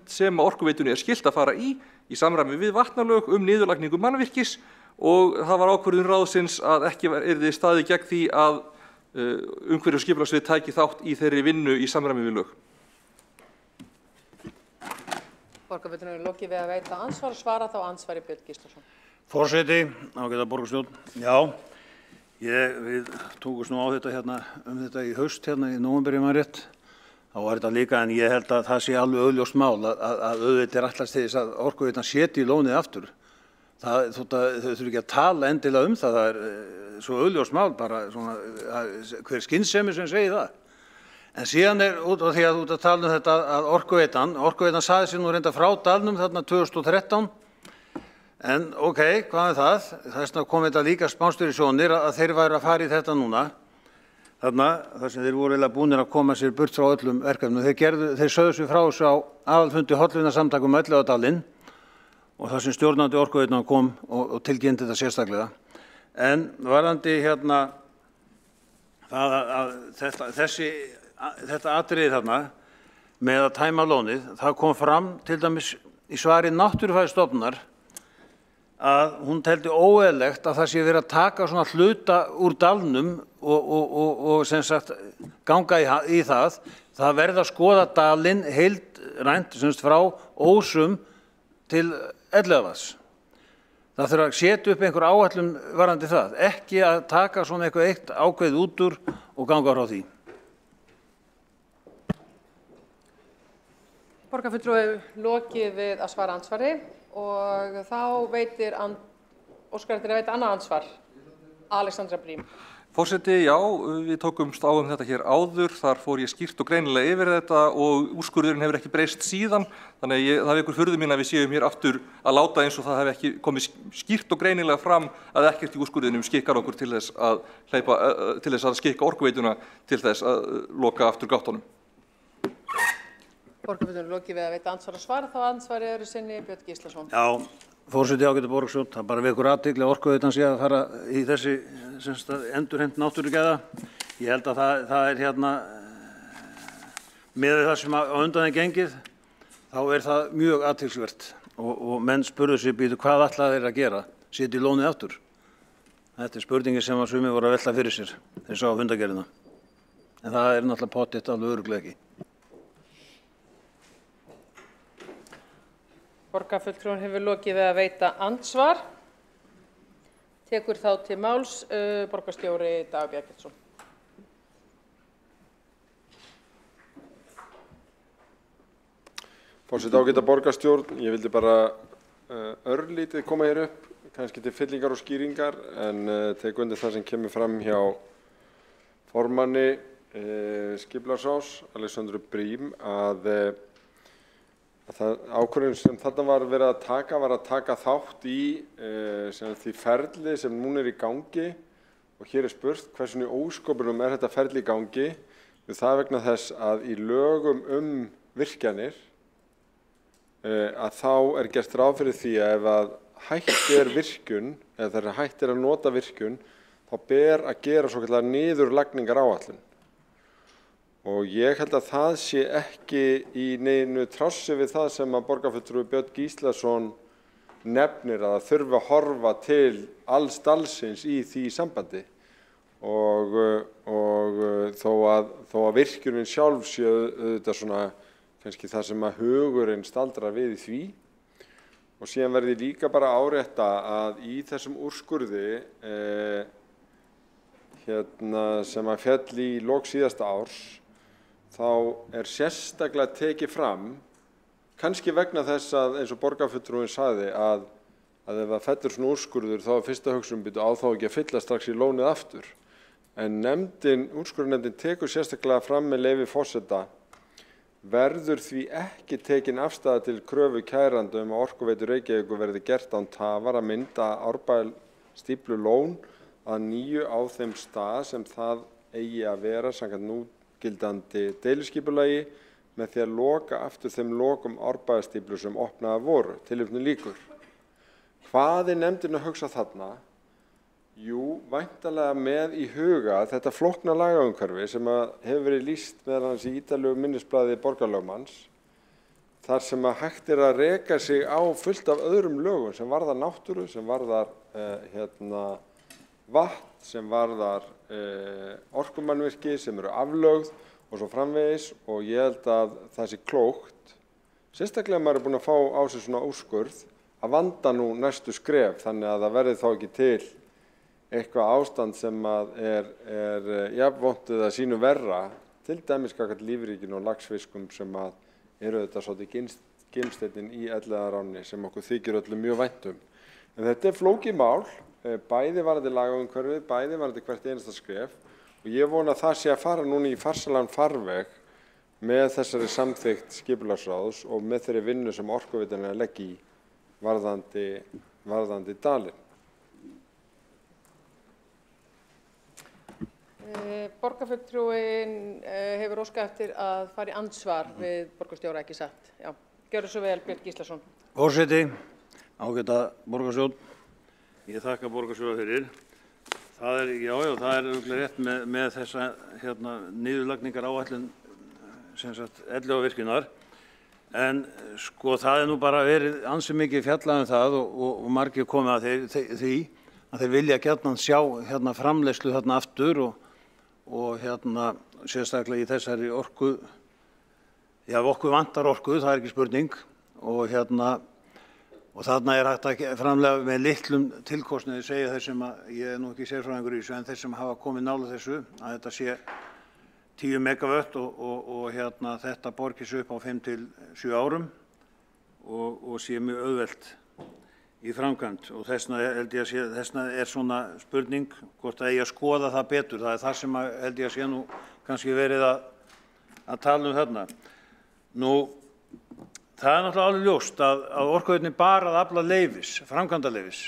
sem Orkuveitunni skylt að fara í samræmi við vatnalög niðurlagningu mannvirkis og það var ákvörðun ráðsins að ekki yrði staðið gegn því að umhverfis- og skipulagssvið tæki þátt í þeirri vinnu í samræmi við lög. Borgarfulltrúinn er lokið við að veita ansvar og svara þá ansvari Björn Gíslason. Forseti, ágæta borgarstjórn. Já, við tókumst nú á þetta í haust í nóvember mann rétt. Þá var þetta líka, en ég held að það sé alveg augljóst mál að auðvitað ætlast til þess að Orkuveitan setji í lónið aftur. Þau þurfi ekki að tala endilega það, það svo augljóst mál, bara svona, hver skynsemi sem segir það. En síðan út af því að þú ert að tala þetta að Orkuveitan sagði sér nú reynda frá dalnum þarna 2013, en ok, hvað það? Þess vegna kom þetta líka spánstur í sjónir að þeir væru að fara í þetta núna. Þar sem þeir voru eiginlega búnir að koma sér burt frá öllum verkefnum. Þeir sögðu sig frá þessu á aðalfundi hollvinasamtaka Elliðaárdalinn og þar sem stjórnandi Orkuveitna kom og tilkynnti þetta sérstaklega. En varðandi þetta atriði þarna með að tæma lónið, það kom fram til dæmis í svari Náttúrufræðistofnunar að hún teldi óeðlilegt að það sé verið að taka svona hluta úr dalnum og sem sagt ganga í það. Það verði að skoða dalinn heildrænt sem sagt frá Ósum til Elliðavaðs. Það þurfa að setja upp einhver áætlun varðandi það, ekki að taka svona eitthvað eitt ákveðið út úr og ganga frá því. Borgarfulltrúi lokið við að svara andsvari og þá óskar eftir að veita annað ansvar. Alexandra Brím. Forseti, já, við tókumst á þetta hér áður, þar fór ég skýrt og greinilega yfir þetta og úrskurðurinn hefur ekki breyst síðan, þannig að það vekur furðu mín að við séum hér aftur að láta eins og það hef ekki komið skýrt og greinilega fram að ekkert í úrskurðinum skikkar okkur til þess að skikka Orkuveituna til þess að loka aftur gáttunum. Borgarfulltrúi lokið við að veita ansvar og svara, þá ansvari öðru sinni Björn Gíslason. Já, forseti ágæta borgarstjórn, það bara vekur athygli að Orkuveitan sé að fara í þessi endurheimt náttúrugæða. Ég held að það er hérna, með það sem á undan er gengið, þá er það mjög athyglisvert og menn spurðu sig býtu hvað ætla þeir að gera, setja í lónið aftur. Þetta er spurningin sem að sumir voru að velta fyrir sér, þeir sá fundargerðina. En það er náttúrulega pottitt alveg örugglega ekki. Borgarfulltrúin hefur lokið við að veita andsvar. Tekur þá til máls borgarstjóri Dagur Bjargeirsson. Forseti ágæta borgarstjórn, ég vildi bara örlítið koma hér upp, kannski til fyllingar og skýringar, en tek undir það sem kemur fram hjá formanni Skipulagsráðs, Alexandru Brím, að ákvörðun sem þarna var verið að taka þátt í því ferli sem núna er í gangi og hér er spurt hversu í ósköpunum er þetta ferli í gangi. Það vegna þess að í lögum virkjanir að þá er gert ráð fyrir því að ef að hætt er virkjun eða þegar hætt er að nota virkjun þá ber að gera svokallaðar niðurlagningaráætlun. Og ég held að það sé ekki í neinu trássi við það sem að borgarfulltrúi Björn Gíslason nefnir að það þurfi að horfa til alls dalsins í því sambandi. Og þó að virkjunin sjálf sé auðvitað svona kannski það sem að hugurinn staldrar við í því. Og síðan verði líka bara árétta að í þessum úrskurði sem að féll í lok síðasta árs þá er sérstaklega tekið fram, kannski vegna þess að eins og borgarfulltrúinn sagði að ef það fellur svona úrskurður þá er fyrsta hugsun á þá ekki að fylla strax í lónið aftur. En úrskurðarnefndin tekur sérstaklega fram með leyfi forseta verður því ekki tekin afstaða til kröfu kæranda að Orkuveitu Reykjavíkur verði gert án tafar að mynda Árbæjarstíflulón að nýju á þeim stað sem það eigi að vera samkvæmt núgildandi deiliskipulagi með því að loka aftur þeim lokum Árbæjarstíflu sem opnaðar voru. Tilvitnun lýkur. Hvað er nefndin að hugsa þarna? Jú, væntanlega með í huga þetta flókna lagaumhverfi sem hefur verið lýst meðal annars í ítarlegu minnisblaði borgarlögmanns, þar sem að hægt er að reka sig á fullt af öðrum lögum sem varðar náttúru, sem varðar vatn, sem varðar orkumannvirki, sem eru aflögð og svo framvegis, og ég held að það sé klókt, sérstaklega maður er búin að fá á sig svona úrskurð, að vanda nú næstu skref þannig að það verði þá ekki til eitthvað ástand sem er jafnvont eða sínu verra, til dæmis gagnvart lífríkinu og laxfiskum sem eru þetta svolítið gimsteinninn í Elliðaáránni sem okkur þykir öllum mjög vænt um. En þetta er flókið mál, bæði varðandi lagaumhverfið, bæði varðandi hvert einasta skref, og ég vona að það sé að fara núna í farsælan farveg með þessari samþykkt skipulagsráðs og með þeirri vinnu sem Orkuveitan er að leggja í varðandi dalinn. Borgarfulltrúinn hefur óskað eftir að fara í andsvar við borgarstjóra, ekki satt. Já, gjörðu svo vel, Björn Gíslason. Forseti, ágæta borgarstjórn, ég þakka borgarstjóra fyrir. Það er, já, það er örugglega rétt með þessa niðurlagningaráætlun sem sagt Elliðaárvirkjunar. En sko það nú bara verið ansi mikið fjallað það og margir komið að því að þeir vilja gjarnan sjá hérna framleiðslu þarna aftur og hérna sérstaklega í þessari orku, já okkur vantar orku, það ekki spurning og hérna og þarna hægt að framlega með litlum tilkostnaði segja þeir sem að, ég nú ekki sérfræðingur í þessu, en þeir sem hafa komið nála þessu að þetta sé 10 megavött og hérna þetta borgir sig upp á 5 til 7 árum og sé mjög auðvelt í framkvæmd og þessna held ég að sé, þessna svona spurning hvort að eigi að skoða það betur, það það sem að, held ég að sé nú kannski verið að tala þarna. Nú, það náttúrulega alveg ljóst að Orkuveitunni bara að afla leyfis, framkvæmdaleyfis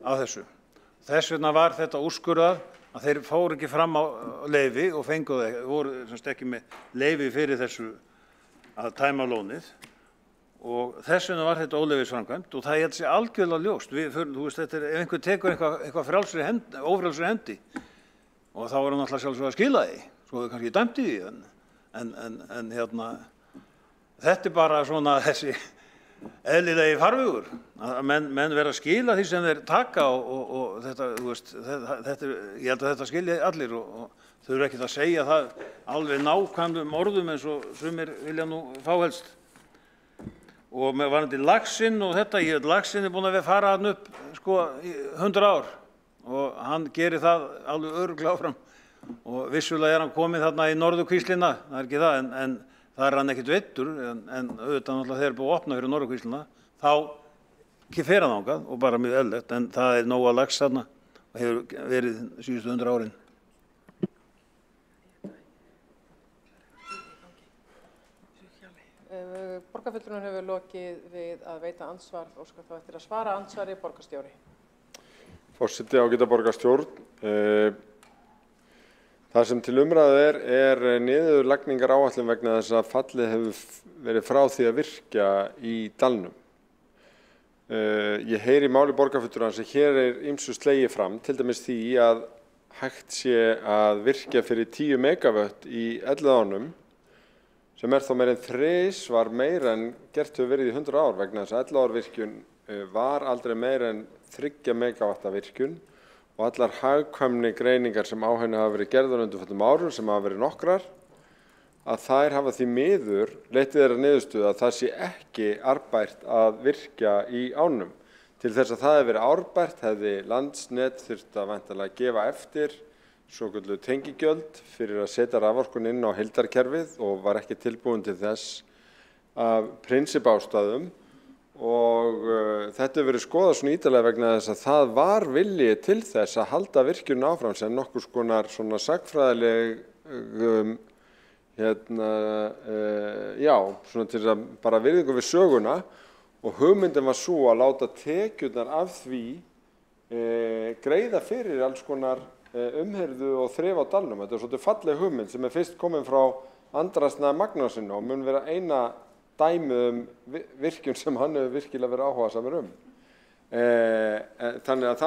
á þessu. Þess vegna var þetta úrskurðað að þeir fóru ekki fram á leyfi og fenguðu ekki, voru semst ekki með leyfi fyrir þessu að tæma lónið og þess vegna var þetta óleyfisframkvæmd og það er þessi algjörlega ljóst. Þú veist, þetta ef einhver tekur eitthvað frjálsri hendi, ófrjálsri hendi og þá er hann alltaf sjálfsögð að skila því, svo er kannski dæmt í því en hérna þetta bara svona þessi eðlilegi farvegur að menn vera að skila því sem þeir taka og þetta, þú veist, þetta, ég held að þetta skilji allir og þau eru ekkert að segja það alveg nákvæmum orðum eins og sumir vilja nú fá helst. Og með varandi laxinn og þetta, ég veit laxinn búinn að fara hann upp sko í 100 ár og hann gerir það alveg örugglega áfram og vissulega hann komið þarna í norðurkvíslina, það ekki það en það hann ekkert veittur en auðvitað náttúrulega þegar búið að opna fyrir norðurkvíslina þá ekki fer hann þangað og bara mjög eðlilegt en það nóg að lax þarna og hefur verið síðustu 100 árin. Borgarfulltrúinn hefur lokið við að veita andsvar og óskar þá eftir að svara andsvari borgarstjóri. Forseti, ágæta borgarstjórn. Það sem til umræðu er niðurlagningaráætlun vegna þess að fallið hefur verið frá því að virkja í dalnum. Ég heyri í máli borgarfulltrúans að hér ýmsu slegið fram, til dæmis því að hægt sé að virkja fyrir 10 megavött í Elliðaánum sem þá meira en þrisvar meira en gert hefur verið í 100 ár vegna þess að Elliðaárvirkjun var aldrei meira en 3 megavatta virkjun og allar hagkvæmni greiningar sem á henni hafa verið gerðar undanförnum árum sem hafa verið nokkrar að þær hafa því miður leitið þeirra niðurstöðu að það sé ekki arðbært að virkja í ánum. Til þess að það hefði verið arðbært hefði Landsnet þurft að væntanlega gefa eftir svokölluð tengigjöld fyrir að setja raforkun inn á heildarkerfið og var ekki tilbúin til þess af prinsippástæðum og þetta hefur verið skoðað svona ítarlega vegna þess að það var vilji til þess að halda virkjun áfram sem nokkurs konar svona sagnfræðileg svona til að bara virðingu við söguna og hugmyndin var svo að láta tekjurnar af því greiða fyrir alls konar umhirðu og þrif á dalnum. Þetta svolítið falleg hugmynd sem fyrst komin frá Andrasna Magnússon og mun vera eina dæmi virkjun sem hann hefur virkilega verið áhugasamur Þannig að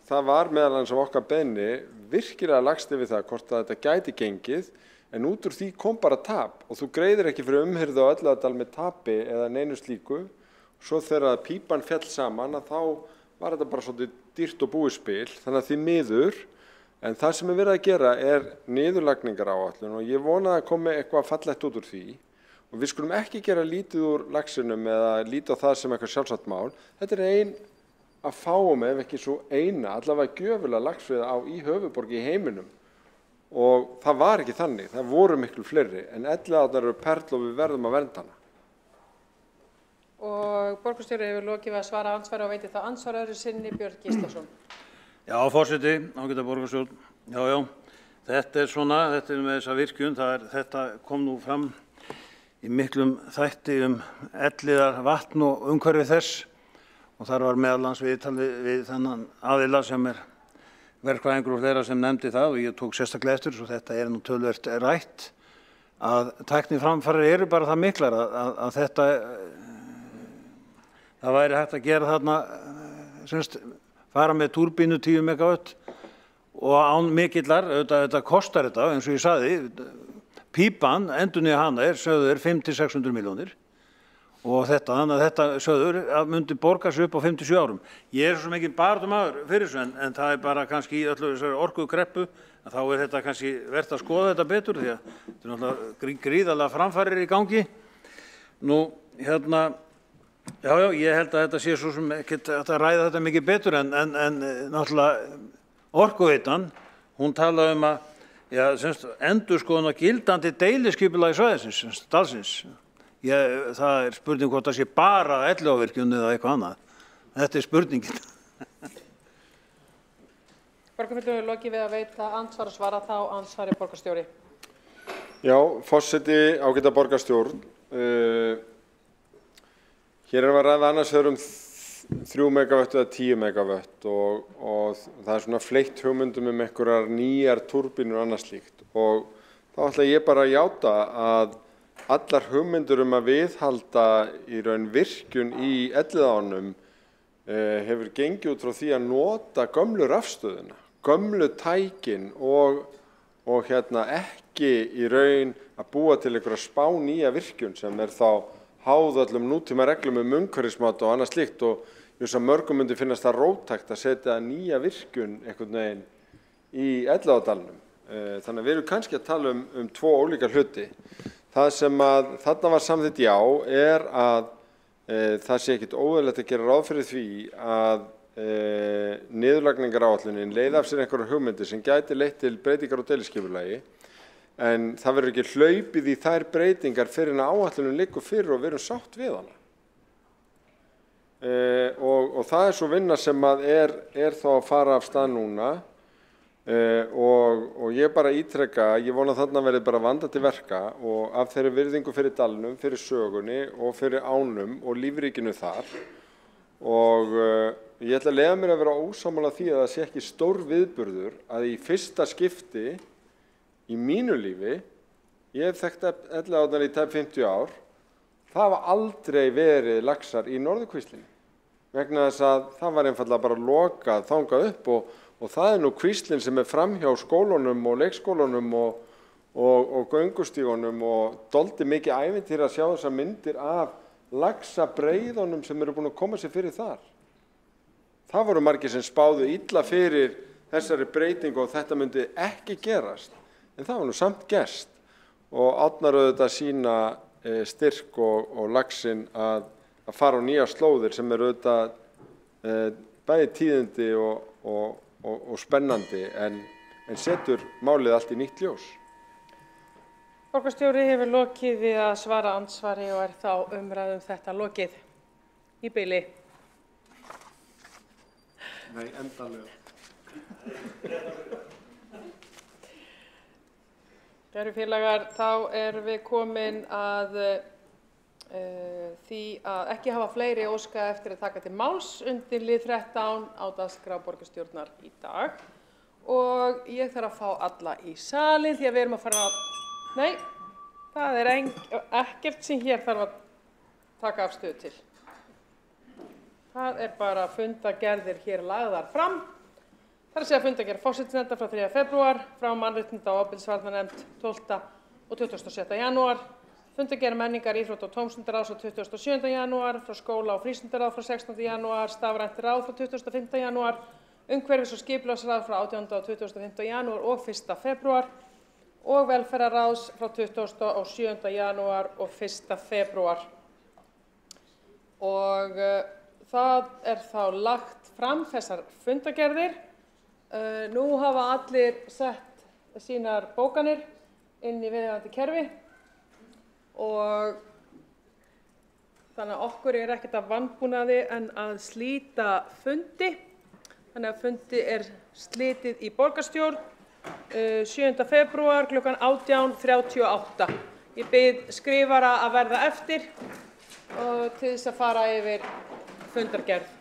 það var meðal annars af okkar beiðni virkilega lagst yfir það hvort að þetta gæti gengið en út úr því kom bara tap og þú greiðir ekki fyrir umhirðu á Elliðaárdal með tapi eða neinu slíku. Svo þegar pípan féll saman að þá var þetta bara svolítið dýrt og búið spil þannig að því miður. En það sem verið að gera niðurlagningaráætlun og ég vona að komi eitthvað fallegt út úr því og við skulum ekki gera lítið úr laxinum eða lítið á það sem eitthvað sjálfsagt mál. Þetta ein að fáum ef ekki svo eina, allavega gjöfulega laxveiða í höfuðborg í heiminum og það var ekki þannig, það voru miklu fleiri en Elliðaárnar eru perl og við verðum að vernda hana. Og borgarstjóri hefur lokið við að svara andsvari og veitir þá andsvar öðru sinni Björn Gíslason. Já, forseti, ágæta borgarstjórn. Já, þetta svona, þetta með þessa virkjun, þetta kom nú fram í miklum þætti Elliðaár vatn og umhverfi þess og þar var meðal annars viðtal við þennan aðila sem verkfræðingur og fleira sem nefndi það og ég tók sérstaklega eftir svo þetta nú töluvert rætt að tækniframfarir eru bara það miklar að þetta það væri hægt að gera þarna semst fara með túrbínu 10 megavött og án mikillar, þetta kostar þetta, eins og ég sagði, pípan, endurnýja hana sögðu 500 til 600 milljónir og þetta, þannig að þetta söður myndi borga sig upp á 57 árum. Ég er svo mikið baráttumaður fyrir þessu en það er bara kannski í öllu þessari orkukreppu að þá er þetta kannski verðt að skoða þetta betur því að þetta er náttúrulega gríðarlega framfarir í gangi. Nú, hérna, já, ég held að þetta sé svo sem ekkert að ræða þetta mikið betur en náttúrulega Orkuveitan, hún talaði að endurskoðun á gildandi deiliskipulagi svæðisins, dalsins. Það er spurning hvort það sé bara Elliðaárvirkjun eða eitthvað annað. Þetta er spurningin. Borgarfulltrúi er lokið við að veita andsvar og svara þá andsvari borgarstjóri. Já, forseti, ágæta borgarstjórn. Hér erum við að ræða annars vegar 3 megavött eða 10 megavött og það er svona fleytt hugmyndum einhverjar nýjar túrbínur og annað slíkt. Og þá ætla ég bara að játa að allar hugmyndur að viðhalda í raun virkjun í Elliðaánum hefur gengið út frá því að nota gömlu rafstöðina, gömlu tækin og ekki í raun að búa til einhverja spá nýja virkjun sem er þá háð öllum nútíma reglum umhverfismat og annað slíkt og mörgum myndi finnast það róttækt að setja nýja virkjun einhvern veginn í Elliðaárdalnum. Þannig að við erum kannski að tala um 2 ólíka hluti. Það sem að þarna var samþykkt já er að það sé ekkert óeðlilegt að gera ráð fyrir því að niðurlagningaráætlunin leiði af sér einhverjar hugmyndir sem gæti leitt til breytingar á deiliskipulagi en það verður ekki hlaupið í þær breytingar fyrir en áætlunin liggur fyrir og við erum sátt við hana. Og það er svo vinna sem að er þá að fara af stað núna og ég bara ítreka að ég vona að þarna verði bara vandað til verka og af þeirri virðingu fyrir dalnum, fyrir sögunni og fyrir ánum og lífríkinu þar og ég ætla að leyfa mér að vera ósammála því að það sé ekki stór viðburður að í fyrsta skipti í mínu lífi, ég hef þekkt Elliðaárnar í tæp 50 ár, það hafa aldrei verið laxar í Norðurkvíslinni vegna þess að það var einfaldlega bara lokað, þangað upp og það er nú kvíslinn sem er framhjá skólunum og leikskólunum og göngustígunum og dálítið mikið ævintýri að sjá þessar myndir af laxabreiðunum sem eru búin að koma sér fyrir þar. Það voru margir sem spáðu illa fyrir þessari breytingu og þetta myndi ekki gerast, en það var nú samt gerst og Árnar auðvitað sína styrk og laxinn að fara á nýja slóðir sem eru auðvitað bæði tíðindi og spennandi en setur málið allt í nýtt ljós. Borgarstjóri hefur lokið við að svara andsvari og er þá umræðum þetta lokið í bili. Nei, endanlega. Kæru félagar, þá erum við komin að því að ekki hafa fleiri óska eftir að taka til máls undir lið 13 á dagskrá borgarstjórnar í dag og ég þarf að fá alla í salinn því að við erum að fara að... Nei, það er ekkert sem hér þarf að taka afstöðu til. Það er bara fundargerðir hér lagðar fram. Það er að segja fundargerð forsætisnefndar frá 3. febrúar, frá mannréttinda- og ofbeldisvarnarnefnd 12. og 26. janúar, fundargerð menningar, íþrótta og tómstundaráðs frá 27. janúar, frá skóla- og frístundaráð frá 16. janúar, stafrænt ráð frá 25. janúar, umhverfis- og skipulagsráð frá 18. og 25. janúar og 1. febrúar og velferðarráðs frá 27. janúar og 1. febrúar. Og það er þá lagt fram þessar fundargerðir. Nú hafa allir sett sínar bókanir inn í viðeigandi kerfi og þannig að okkur er ekkert að vanbúnaði en að slíta fundi. Þannig að fundi er slitið í borgarstjórn 7. febrúar kl. 18:38. Ég bið skrifara að verða eftir og til þess að fara yfir fundargerð.